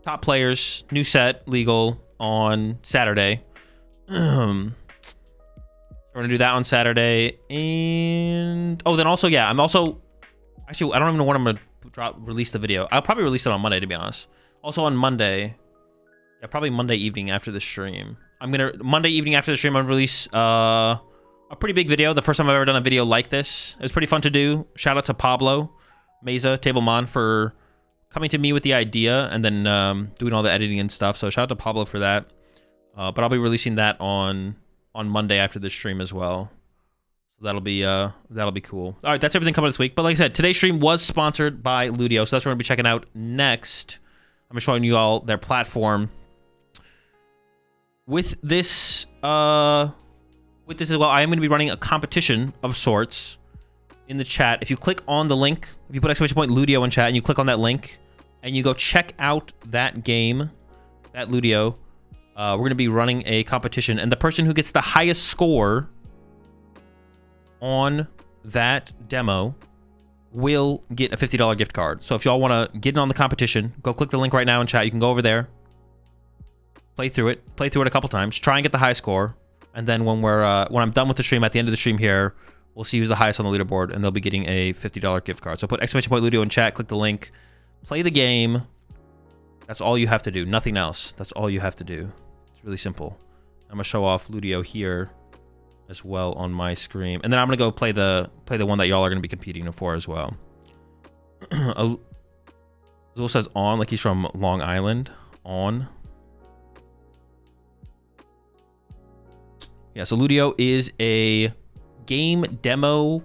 top players, new set, legal, on Saturday. We're gonna do that on Saturday, and then also, yeah, I'm also actually, I don't even know when I'm gonna release the video. I'll probably release it on Monday, to be honest. Also on Monday, yeah, probably Monday evening after the stream. Monday evening after the stream, I'm gonna release a pretty big video. The first time I've ever done a video like this. It was pretty fun to do. Shout out to Pablo Meza Tablemon for coming to me with the idea and then doing all the editing and stuff. So shout out to Pablo for that. But I'll be releasing that on Monday after the stream as well. So that'll be cool. All right, that's everything coming this week. But like I said, today's stream was sponsored by Ludio, so that's what we're gonna be checking out next. I'm gonna showing you all their platform. With this as well, I am gonna be running a competition of sorts in the chat. If you click on the link, if you put !Ludio in chat and you click on that link and you go check out that game, that Ludio, we're going to be running a competition, and the person who gets the highest score on that demo will get a $50 gift card. So if y'all want to get in on the competition, go click the link right now in chat. You can go over there, play through it a couple times, try and get the high score, and then when I'm done with the stream, at the end of the stream here, we'll see who's the highest on the leaderboard, and they'll be getting a $50 gift card. So put !Ludio in chat, click the link, play the game. That's all you have to do. Nothing else. That's all you have to do. It's really simple. I'm gonna show off Ludio here as well on my screen, and then I'm gonna go play the one that y'all are gonna be competing for as well. Azul says on, like he's from Long Island. On. Yeah, so Ludio is a game demo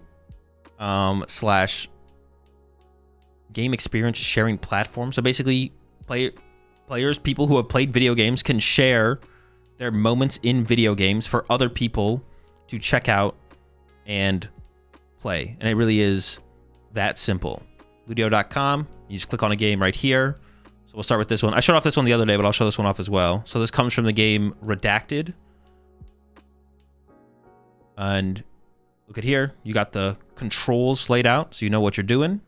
slash game experience sharing platform. So basically, players, people who have played video games can share their moments in video games for other people to check out and play. And it really is that simple. Ludio.com, you just click on a game right here. So we'll start with this one. I showed off this one the other day, but I'll show this one off as well. So this comes from the game Redacted. And look at here, you got the controls laid out, so you know what you're doing. And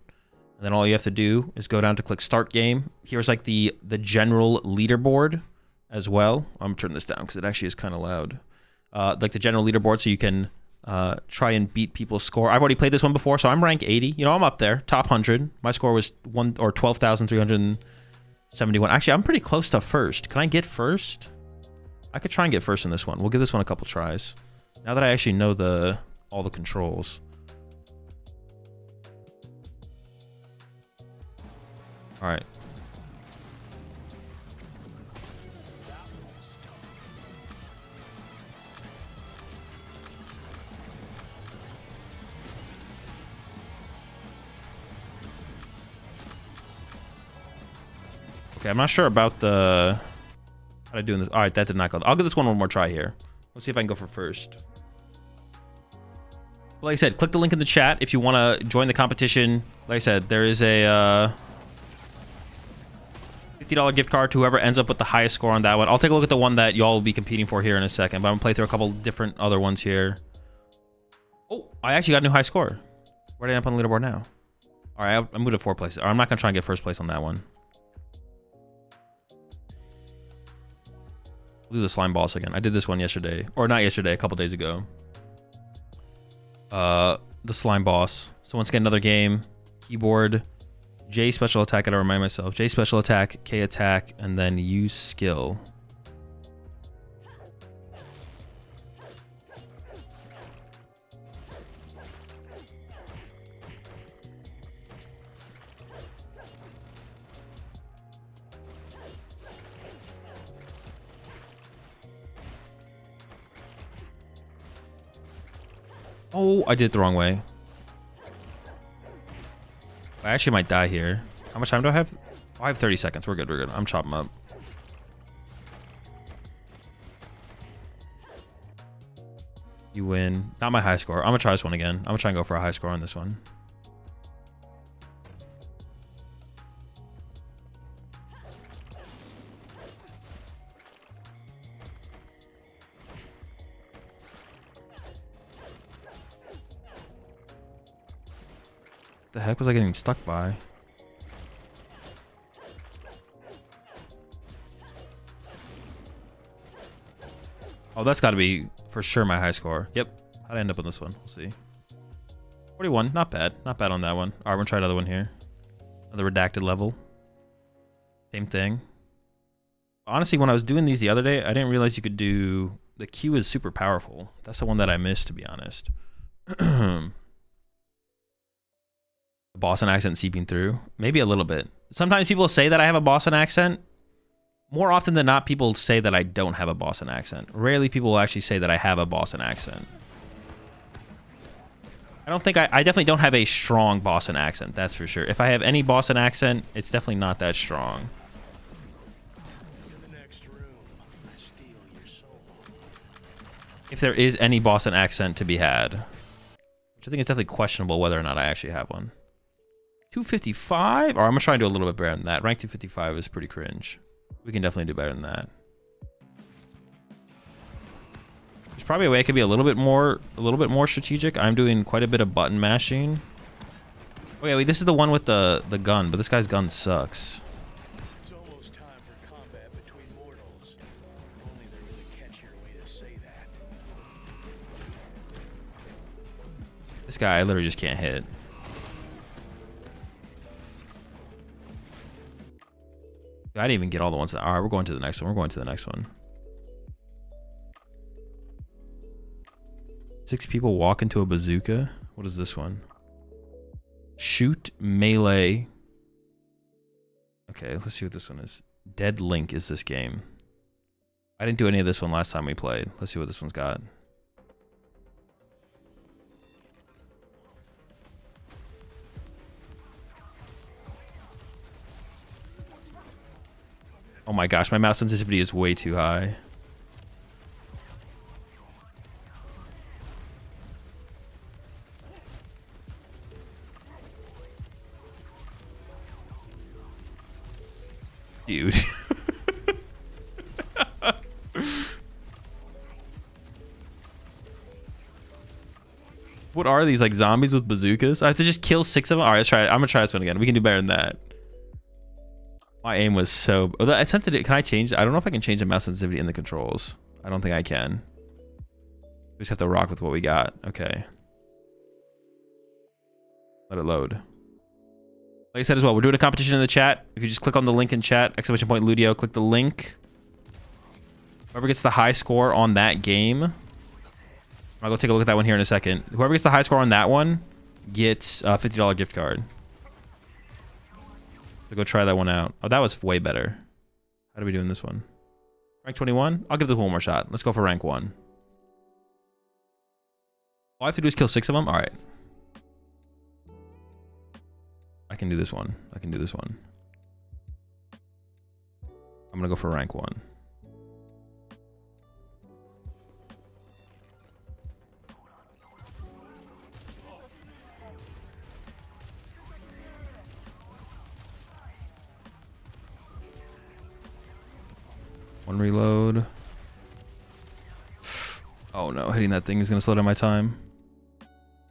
then all you have to do is go down to click Start Game. Here's like the general leaderboard as well. I'm turning this down because it actually is kind of loud. Like the general leaderboard, so you can try and beat people's score. I've already played this one before, so I'm rank 80. You know, I'm up there, top 100. My score was 12,371. Actually, I'm pretty close to first. Can I get first? I could try and get first in this one. We'll give this one a couple tries. Now that I actually know all the controls. All right. Okay, I'm not sure about how to do this. All right, that did not go. I'll give this one more try here. Let's see if I can go for first. Like I said, click the link in the chat if you want to join the competition. Like I said, there is a $50 gift card to whoever ends up with the highest score on that one. I'll take a look at the one that y'all will be competing for here in a second, but I'm going to play through a couple different other ones here. Oh, I actually got a new high score. Where did I end up on the leaderboard now? All right, I moved to 4 places. I'm not going to try and get first place on that one. We'll do the slime boss again. I did this one yesterday. Or not yesterday, a couple days ago. The slime boss. So once again, another game. Keyboard. J special attack. I gotta remind myself. J special attack, K attack, and then use skill. Oh, I did it the wrong way. I actually might die here. How much time do I have? Oh, I have 30 seconds. We're good. We're good. I'm chopping up. You win. Not my high score. I'm going to try this one again. I'm going to try and go for a high score on this one. The heck was I getting stuck by? Oh, that's got to be for sure my high score. Yep. How'd I end up on this one? We'll see. 41. Not bad. Not bad on that one. All right, we're going to try another one here. Another redacted level. Same thing. Honestly, when I was doing these the other day, I didn't realize you could do... The Q is super powerful. That's the one that I missed, to be honest. Boston accent seeping through. Maybe a little bit. Sometimes people say that I have a Boston accent. More often than not, people say that I don't have a Boston accent. Rarely people will actually say that I have a Boston accent. I don't think I definitely don't have a strong Boston accent, that's for sure. If I have any Boston accent, it's definitely not that strong. If there is any Boston accent to be had. Which I think is definitely questionable whether or not I actually have one. 255? Or I'm going to try and do a little bit better than that. Rank 255 is pretty cringe. We can definitely do better than that. There's probably a way I could be a little bit more strategic. I'm doing quite a bit of button mashing. Oh yeah, wait, this is the one with the gun, but this guy's gun sucks. It's almost time for combat between mortals. Only there was a catchier way to say that. This guy I literally just can't hit. I didn't even get all the ones that... Alright, we're going to the next one. We're going to the next one. 6 people walk into a bazooka. What is this one? Shoot melee. Okay, let's see what this one is. Dead Link is this game. I didn't do any of this one last time we played. Let's see what this one's got. Oh my gosh, my mouse sensitivity is way too high. Dude. What are these, like zombies with bazookas? I have to just kill 6 of them? All right, let's try it. I'm gonna try this one again. We can do better than that. My aim was so... Oh, I sensitive. Can I change? I don't know if I can change the mouse sensitivity in the controls. I don't think I can. We just have to rock with what we got. Okay. Let it load. Like I said as well, we're doing a competition in the chat. If you just click on the link in chat, !Ludio, click the link. Whoever gets the high score on that game... I'll go take a look at that one here in a second. Whoever gets the high score on that one gets a $50 gift card. So go try that one out. Oh, that was way better. How do we do in this one? Rank 21? I'll give this one more shot. Let's go for rank 1. All I have to do is kill 6 of them? Alright. I can do this one. I can do this one. I'm gonna go for rank 1. One reload. Oh no, hitting that thing is gonna slow down my time.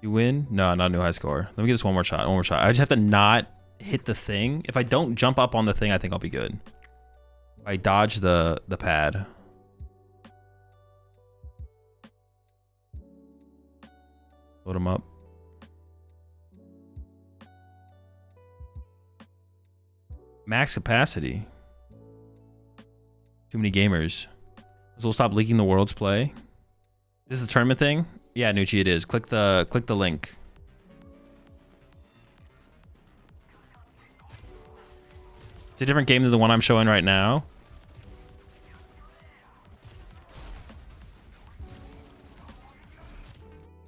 You win? No, not a new high score. Let me get this one more shot. One more shot. I just have to not hit the thing. If I don't jump up on the thing, I think I'll be good. I dodge the pad. Load him up. Max capacity. Too many gamers. So we'll stop leaking the world's play. This is the tournament thing? Yeah, Nucci, it is. Click the link. It's a different game than the one I'm showing right now.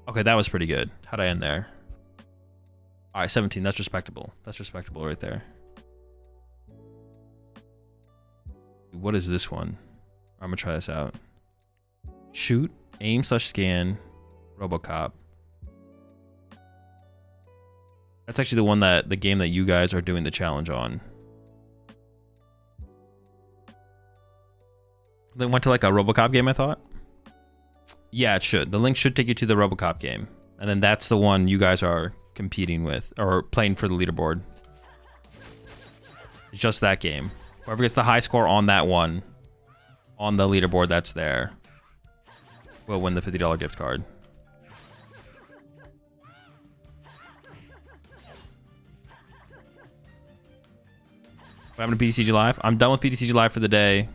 Okay, that was pretty good. How'd I end there? All right, 17. That's respectable. That's respectable right there. What is this one? I'm gonna try this out. Shoot, aim / scan, RoboCop. That's actually the game that you guys are doing the challenge on. They went to like a RoboCop game, I thought. Yeah, it should. The link should take you to the RoboCop game, and then that's the one you guys are competing with or playing for the leaderboard. It's just that game. Whoever gets the high score on that one, on the leaderboard that's there, will win the $50 gift card. What happened to PTCG Live? I'm done with PTCG Live for the day.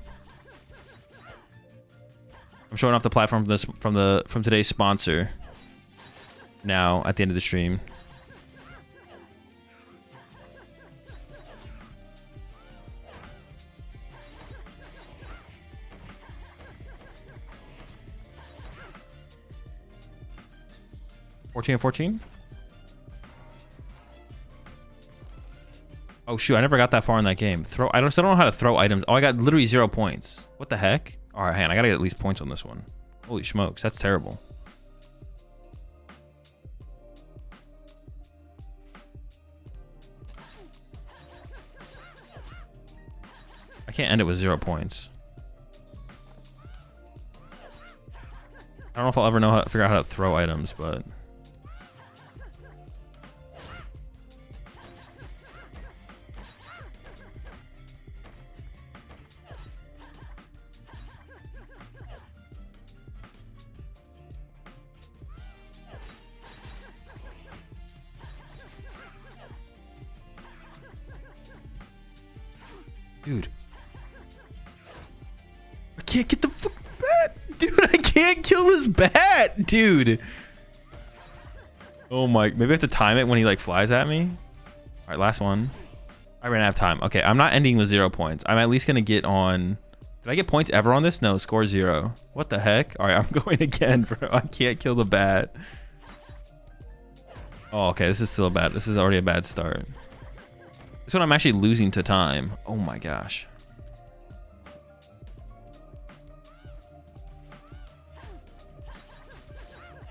I'm showing off the platform from today's sponsor now at the end of the stream. $14. Oh shoot, I never got that far in that game. Still don't know how to throw items. Oh, I got literally 0 points. What the heck? All right, hang on, I gotta get at least points on this one. Holy smokes, that's terrible. I can't end it with 0 points. I don't know if I'll ever know how to figure out how to throw items, but... Dude. I can't get the fuck bat. Dude, I can't kill this bat. Dude. Oh my. Maybe I have to time it when he like flies at me. All right, last one. I ran out of time. Okay, I'm not ending with 0 points. I'm at least going to get on... Did I get points ever on this? No, score 0. What the heck? All right, I'm going again, bro. I can't kill the bat. Oh, okay. This is still a bad... This is already a bad start. This one I'm actually losing to time. Oh my gosh.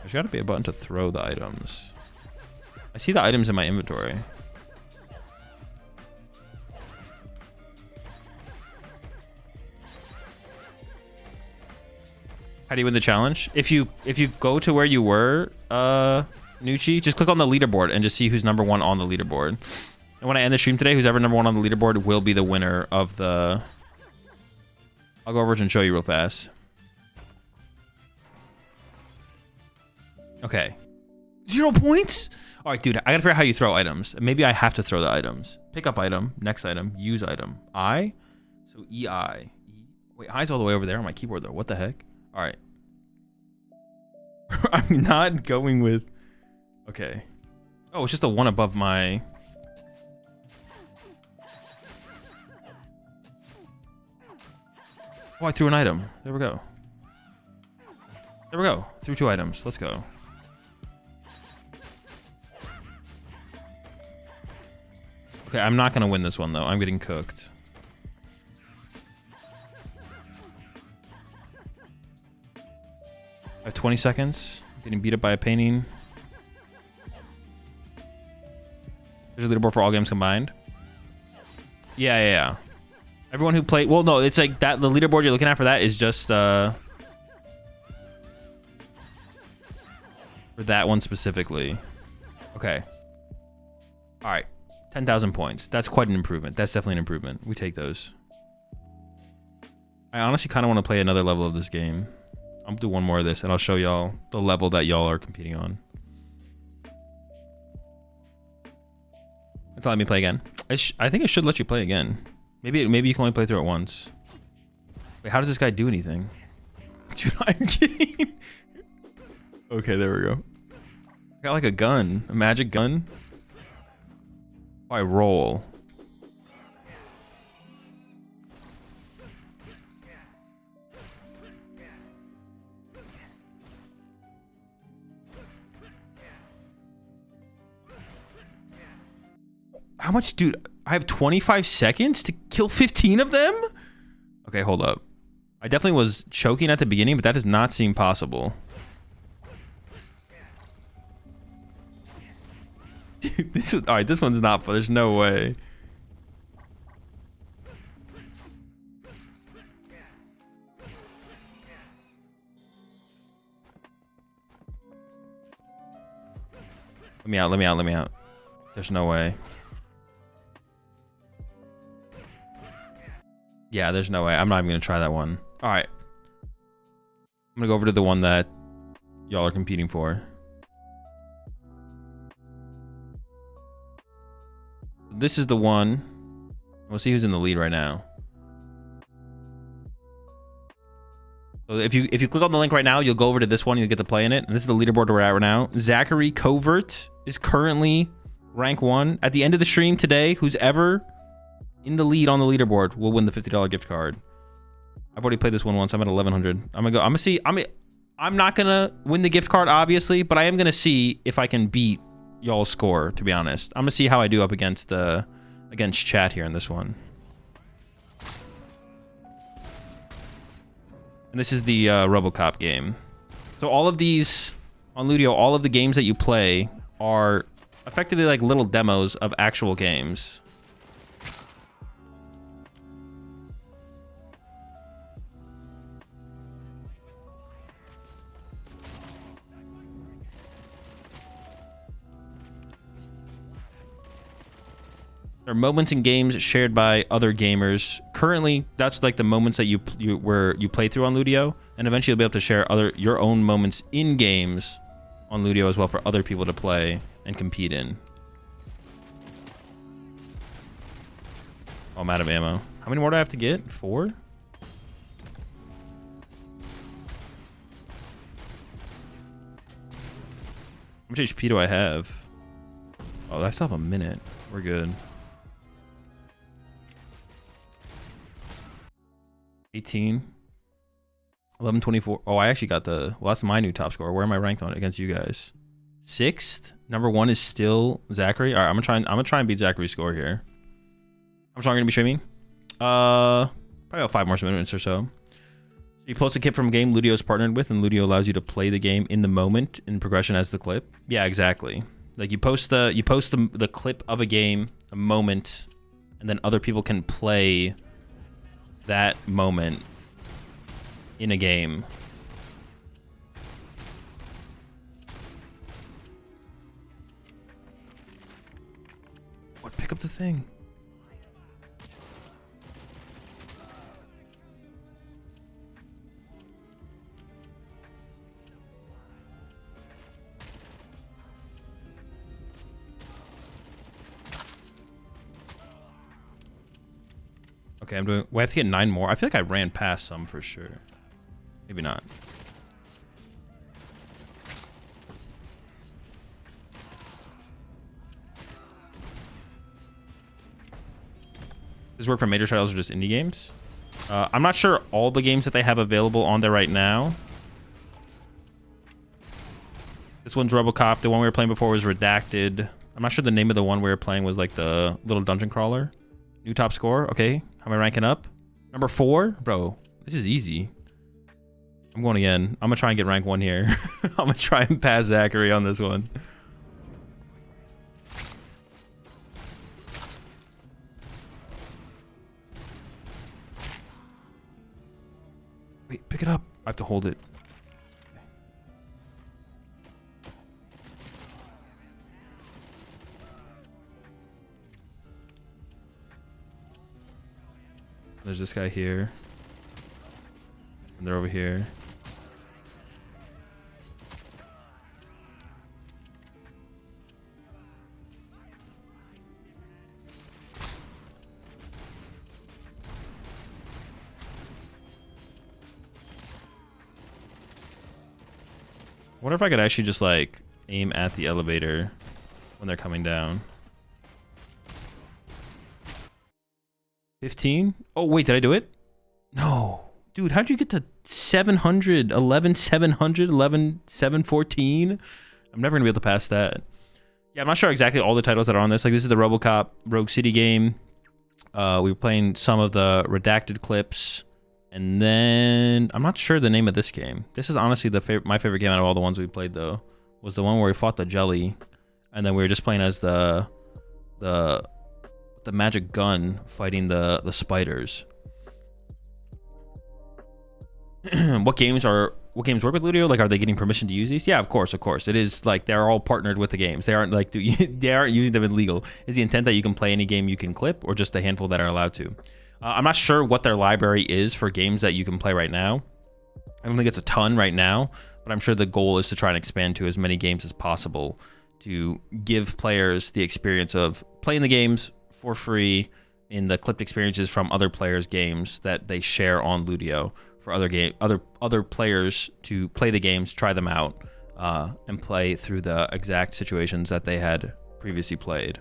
There's got to be a button to throw the items. I see the items in my inventory. How do you win the challenge? If you go to where you were, Nucci, just click on the leaderboard and just see who's number 1 on the leaderboard. And when I end the stream today, who's ever number 1 on the leaderboard will be the winner of the... I'll go over and show you real fast. Okay. 0 points? All right, dude, I gotta figure out how you throw items. Maybe I have to throw the items. Pick up item, next item, use item. I? So EI. Wait, I's all the way over there on my keyboard, though. What the heck? All right. I'm not going with... Okay. Oh, it's just a 1 above my... Oh, I threw an item. There we go. There we go. Threw 2 items. Let's go. Okay, I'm not going to win this one, though. I'm getting cooked. I have 20 seconds. Getting beat up by a painting. There's a leaderboard for all games combined. Yeah. Everyone who played... Well, no, it's like that. The leaderboard you're looking at for that is just... for that one specifically. Okay. All right. 10,000 points. That's quite an improvement. That's definitely an improvement. We take those. I honestly kind of want to play another level of this game. I'll do one more of this, and I'll show y'all the level that y'all are competing on. It's not letting me play again. I think it should let you play again. Maybe you can only play through it once. Wait, how does this guy do anything? Dude, I'm kidding. Okay, there we go. I got like a gun, a magic gun. Oh, I roll. How much, dude? I have 25 seconds to kill 15 of them? Okay, hold up. I definitely was choking at the beginning, but that does not seem possible. Dude, all right, this one's not, there's no way. Let me out. There's no way. Yeah, there's no way. I'm not even going to try that one. All right. I'm going to go over to the one that y'all are competing for. This is the one. We'll see who's in the lead right now. So if you click on the link right now, you'll go over to this one. You'll get to play in it. And this is the leaderboard we're at right now. Zachary Covert is currently rank 1. At the end of the stream today, who's ever in the lead on the leaderboard will win the $50 gift card. I've already played this one once. I'm at 1100. I'm gonna see. I'm not gonna win the gift card, obviously, but I am gonna see if I can beat y'all's score. To be honest, I'm gonna see how I do up against chat here in this one. And this is the RoboCop game. So all of these on Ludio, all of the games that you play are effectively like little demos of actual games. There are moments in games shared by other gamers. Currently, that's like the moments that you play through on Ludio, and eventually you'll be able to share your own moments in games on Ludio as well for other people to play and compete in. Oh, I'm out of ammo. How many more do I have to get? 4? How much HP do I have? Oh, I still have a minute. We're good. 18. 1124. Oh, I actually got the... Well, that's my new top score. Where am I ranked on it against you guys? 6th. Number 1 is still Zachary. All right, I'm gonna try and beat Zachary's score here. I'm sure I'm gonna be streaming. Probably about 5 more minutes or so. You post a clip from a game Ludio's partnered with, and Ludio allows you to play the game in the moment in progression as the clip. Yeah, exactly. Like you post the clip of a game, a moment, and then other people can play that moment in a game. What? Pick up the thing. Okay, I'm doing. We have to get 9 more. I feel like I ran past some for sure. Maybe not. Does this work for major titles or just indie games? I'm not sure all the games that they have available on there right now. This one's RoboCop. The one we were playing before was Redacted. I'm not sure the name of the one we were playing was like the little dungeon crawler. New top score. Okay. How am I ranking up? Number 4? Bro, this is easy. I'm going again. I'm going to try and get rank 1 here. I'm going to try and pass Zachary on this one. Wait, pick it up. I have to hold it. There's this guy here. And they're over here. I wonder if I could actually just like aim at the elevator when they're coming down. 15? Oh, wait, did I do it? No. Dude, how'd you get to 700, 11, 700, 11, 714? I'm never going to be able to pass that. Yeah, I'm not sure exactly all the titles that are on this. Like, this is the RoboCop Rogue City game. We were playing some of the Redacted clips. And then, I'm not sure the name of this game. This is honestly my favorite game out of all the ones we played, though. Was the one where we fought the jelly. And then we were just playing as the magic gun fighting the spiders. What games work with Ludio? Like, are they getting permission to use these? Yeah, of course. It is like they're all partnered with the games. They aren't like they aren't using them illegal. Is the intent that you can play any game you can clip, or just a handful that are allowed to? I'm not sure what their library is for games that you can play right now. I don't think it's a ton right now, but I'm sure the goal is to try and expand to as many games as possible to give players the experience of playing the games for free in the clipped experiences from other players' games that they share on Ludio for other players to play the games, try them out, and play through the exact situations that they had previously played.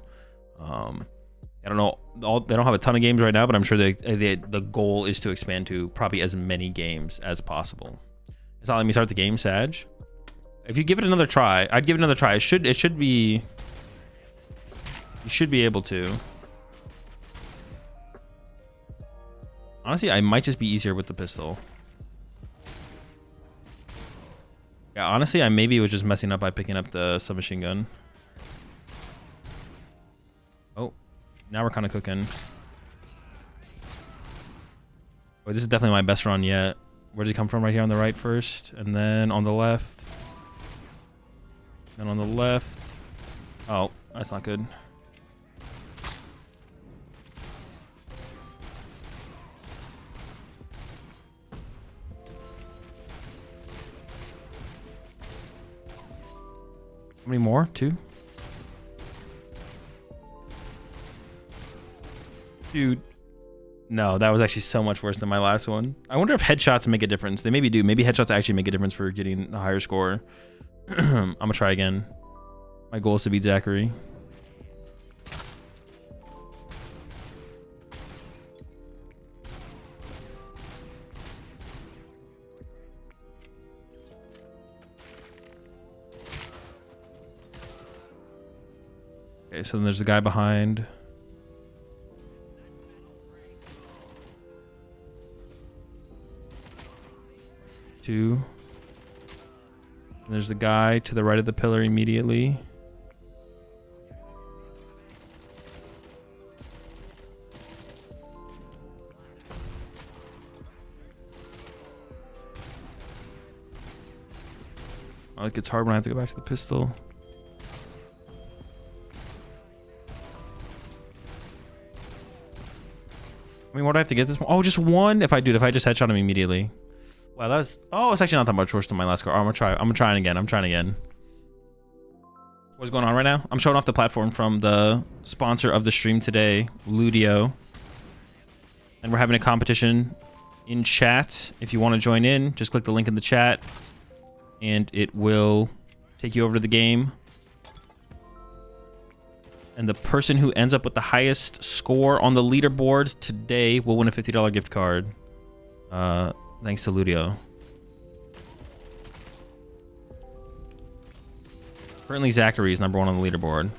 I don't know, they don't have a ton of games right now, but I'm sure the goal is to expand to probably as many games as possible. It's not letting me start the game, Sag. If you give it another try, I'd give it another try. It should be. You should be able to. Honestly, I might just be easier with the pistol. Yeah, honestly, I maybe was just messing up by picking up the submachine gun. Oh, now we're kind of cooking. Oh, this is definitely my best run yet. Where did he come from? Right here on the right first, and then on the left. Then on the left. Oh, that's not good. How many more? 2? Dude. No, that was actually so much worse than my last one. I wonder if headshots make a difference. They maybe do. Maybe headshots actually make a difference for getting a higher score. I'm gonna try again. My goal is to beat Zachary. Okay, so then there's the guy behind. 2. And there's the guy to the right of the pillar immediately. Oh, it gets hard when I have to go back to the pistol. I mean, what do I have to get this one? Oh, just one? If I just headshot him immediately. Wow, that's... Oh, it's actually not that much worse than my last score. Oh, I'm gonna try it again. I'm trying again. What's going on right now? I'm showing off the platform from the sponsor of the stream today, Ludio. And we're having a competition in chat. If you want to join in, just click the link in the chat. And it will take you over to the game. And the person who ends up with the highest score on the leaderboard today will win a $50 gift card. Thanks to Ludio. Currently, Zachary is number 1 on the leaderboard.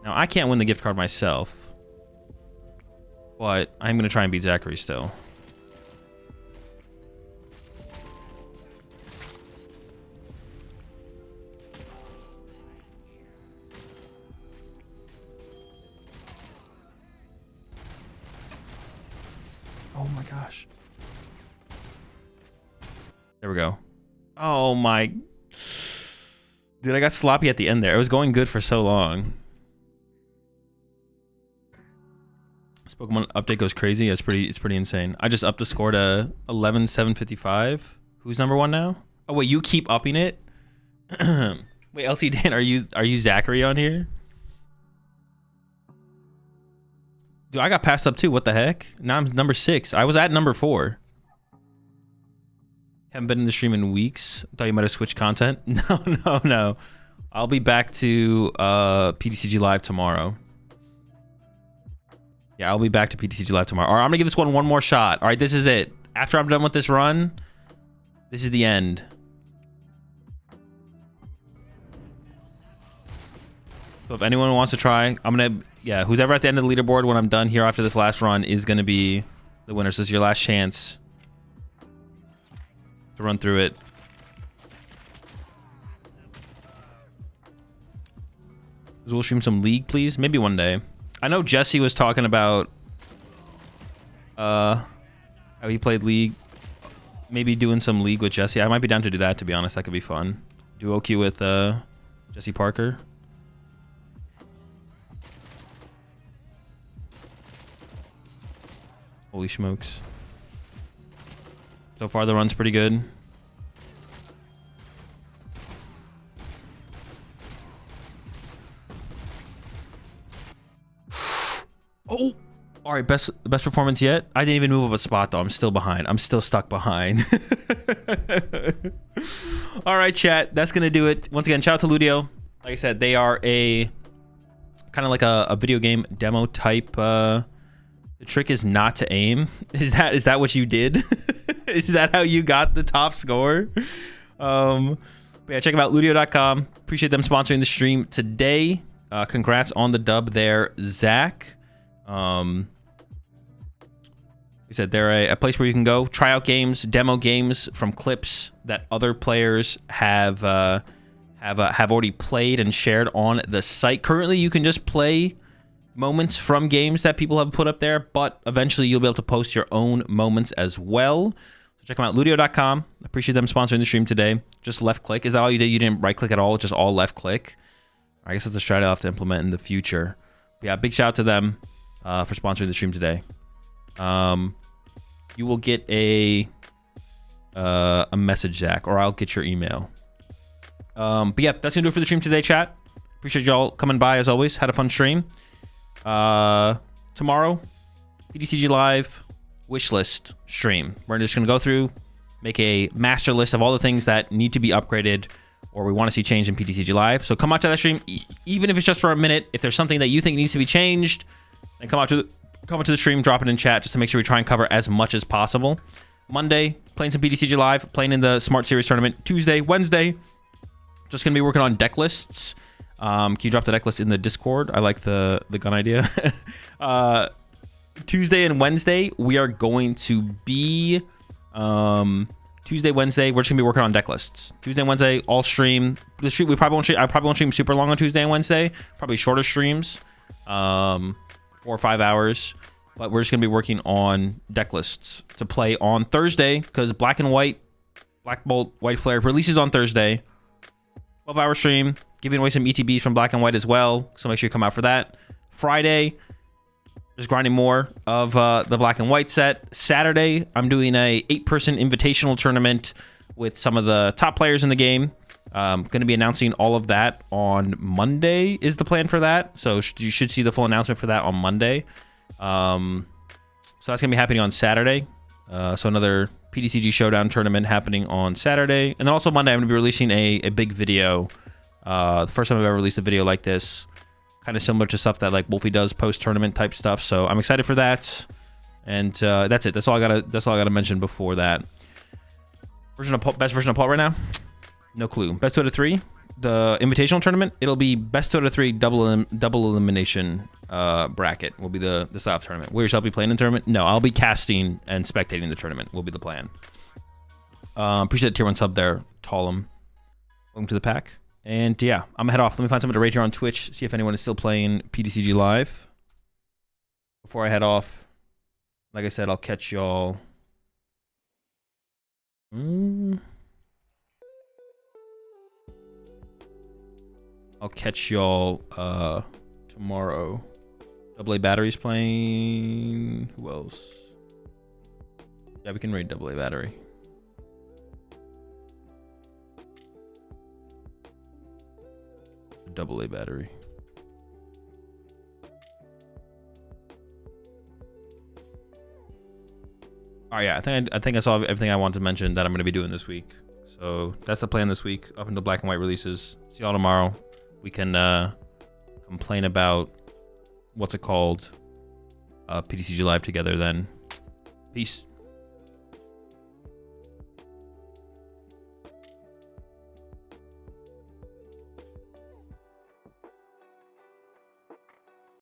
Now, I can't win the gift card myself. But I'm going to try and beat Zachary still. Oh my gosh. There we go. Oh my. Dude, I got sloppy at the end there. It was going good for so long. This Pokemon update goes crazy. It's pretty insane. I just upped the score to 11,755. Who's number 1 now? Oh wait, you keep upping it? Wait, LT Dan, are you Zachary on here? Dude, I got passed up too. What the heck? Now I'm number 6. I was at number 4. Haven't been in the stream in weeks. Thought you might have switched content. No. I'll be back to PTCG Live tomorrow. Yeah, I'll be back to PTCG Live tomorrow. All right, I'm gonna give this one more shot. All right, this is it. After I'm done with this run, this is the end. So if anyone wants to try, I'm gonna... Yeah, who's ever at the end of the leaderboard when I'm done here after this last run is going to be the winner. So this is your last chance to run through it. We'll stream some League, please. Maybe one day. I know Jesse was talking about how he played League. Maybe doing some League with Jesse. I might be down to do that, to be honest. That could be fun. Duo queue with Jesse Parker. Holy smokes. So far the run's pretty good. Oh! Alright, best performance yet? I didn't even move up a spot though. I'm still behind. I'm still stuck behind. Alright, chat. That's gonna do it. Once again, shout out to Ludio. Like I said, they are a kind of like a video game demo type. The trick is not to aim. Is that what you did? Is that how you got the top score? But yeah, check them out, ludio.com. Appreciate them sponsoring the stream today. Congrats on the dub there, Zach. Like I said, they're a place where you can go try out games, demo games from clips that other players have already played and shared on the site. Currently, you can just play moments from games that people have put up there, but eventually you'll be able to post your own moments as well. So check them out, ludio.com. Appreciate them sponsoring the stream today. Just left click. Is that all you did? You didn't right click at all? Just all left click? I guess that's a strategy I'll have to implement in the future. But yeah, big shout out to them for sponsoring the stream today. You will get a message, Zach, or I'll get your email. But yeah, that's gonna do it for the stream today, chat. Appreciate y'all coming by as always. Had a fun stream. Tomorrow, PTCG Live wishlist stream. We're just gonna go through, make a master list of all the things that need to be upgraded or we want to see changed in PTCG Live. So come out to that stream, even if it's just for a minute. If there's something that you think needs to be changed, then come out to the stream, drop it in chat, just to make sure we try and cover as much as possible. Monday, playing some PTCG Live, playing in the Smart Series tournament. Tuesday, Wednesday, just gonna be working on deck lists. Can you drop the deck list in the Discord? I like the gun idea. Tuesday and Wednesday, we are going to be Tuesday, Wednesday, we're just gonna be working on deck lists. Tuesday and Wednesday, all stream. The stream, I probably won't stream super long on Tuesday and Wednesday. Probably shorter streams, 4 or 5 hours. But we're just gonna be working on deck lists to play on Thursday because Black and White, Black Bolt, White Flare releases on Thursday. 12-hour stream, giving away some ETBs from Black and White as well. So make sure you come out for that. Friday, just grinding more of the Black and White set. Saturday, I'm doing a 8-person invitational tournament with some of the top players in the game. Going to be announcing all of that on Monday is the plan for that. So you should see the full announcement for that on Monday. So that's gonna be happening on Saturday. So another PTCG Showdown tournament happening on Saturday, and then also Monday I'm gonna be releasing a big video. The first time I've ever released a video like this, kind of similar to stuff that like Wolfie does post tournament type stuff. So I'm excited for that, and that's it. That's all I gotta mention before that. Best version of Paul right now? No clue. Best 2 out of 3. The invitational tournament, it'll be best 2 out of 3 double elimination bracket will be the style of tournament. Will yourself be playing in the tournament? No, I'll be casting and spectating the tournament will be the plan. Appreciate the tier 1 sub there, Tallum. Welcome to the pack. And yeah, I'm gonna head off. Let me find someone to rate here on Twitch, see if anyone is still playing PTCG live. Before I head off, like I said, I'll catch y'all. I'll catch y'all tomorrow. AA Battery's playing. Who else? Yeah, we can raid AA Battery. AA Battery. All right, yeah, I think I saw everything I wanted to mention that I'm going to be doing this week. So that's the plan this week up until Black and White releases. See y'all tomorrow. We can complain about what's it called, PTCG Live together then. Peace.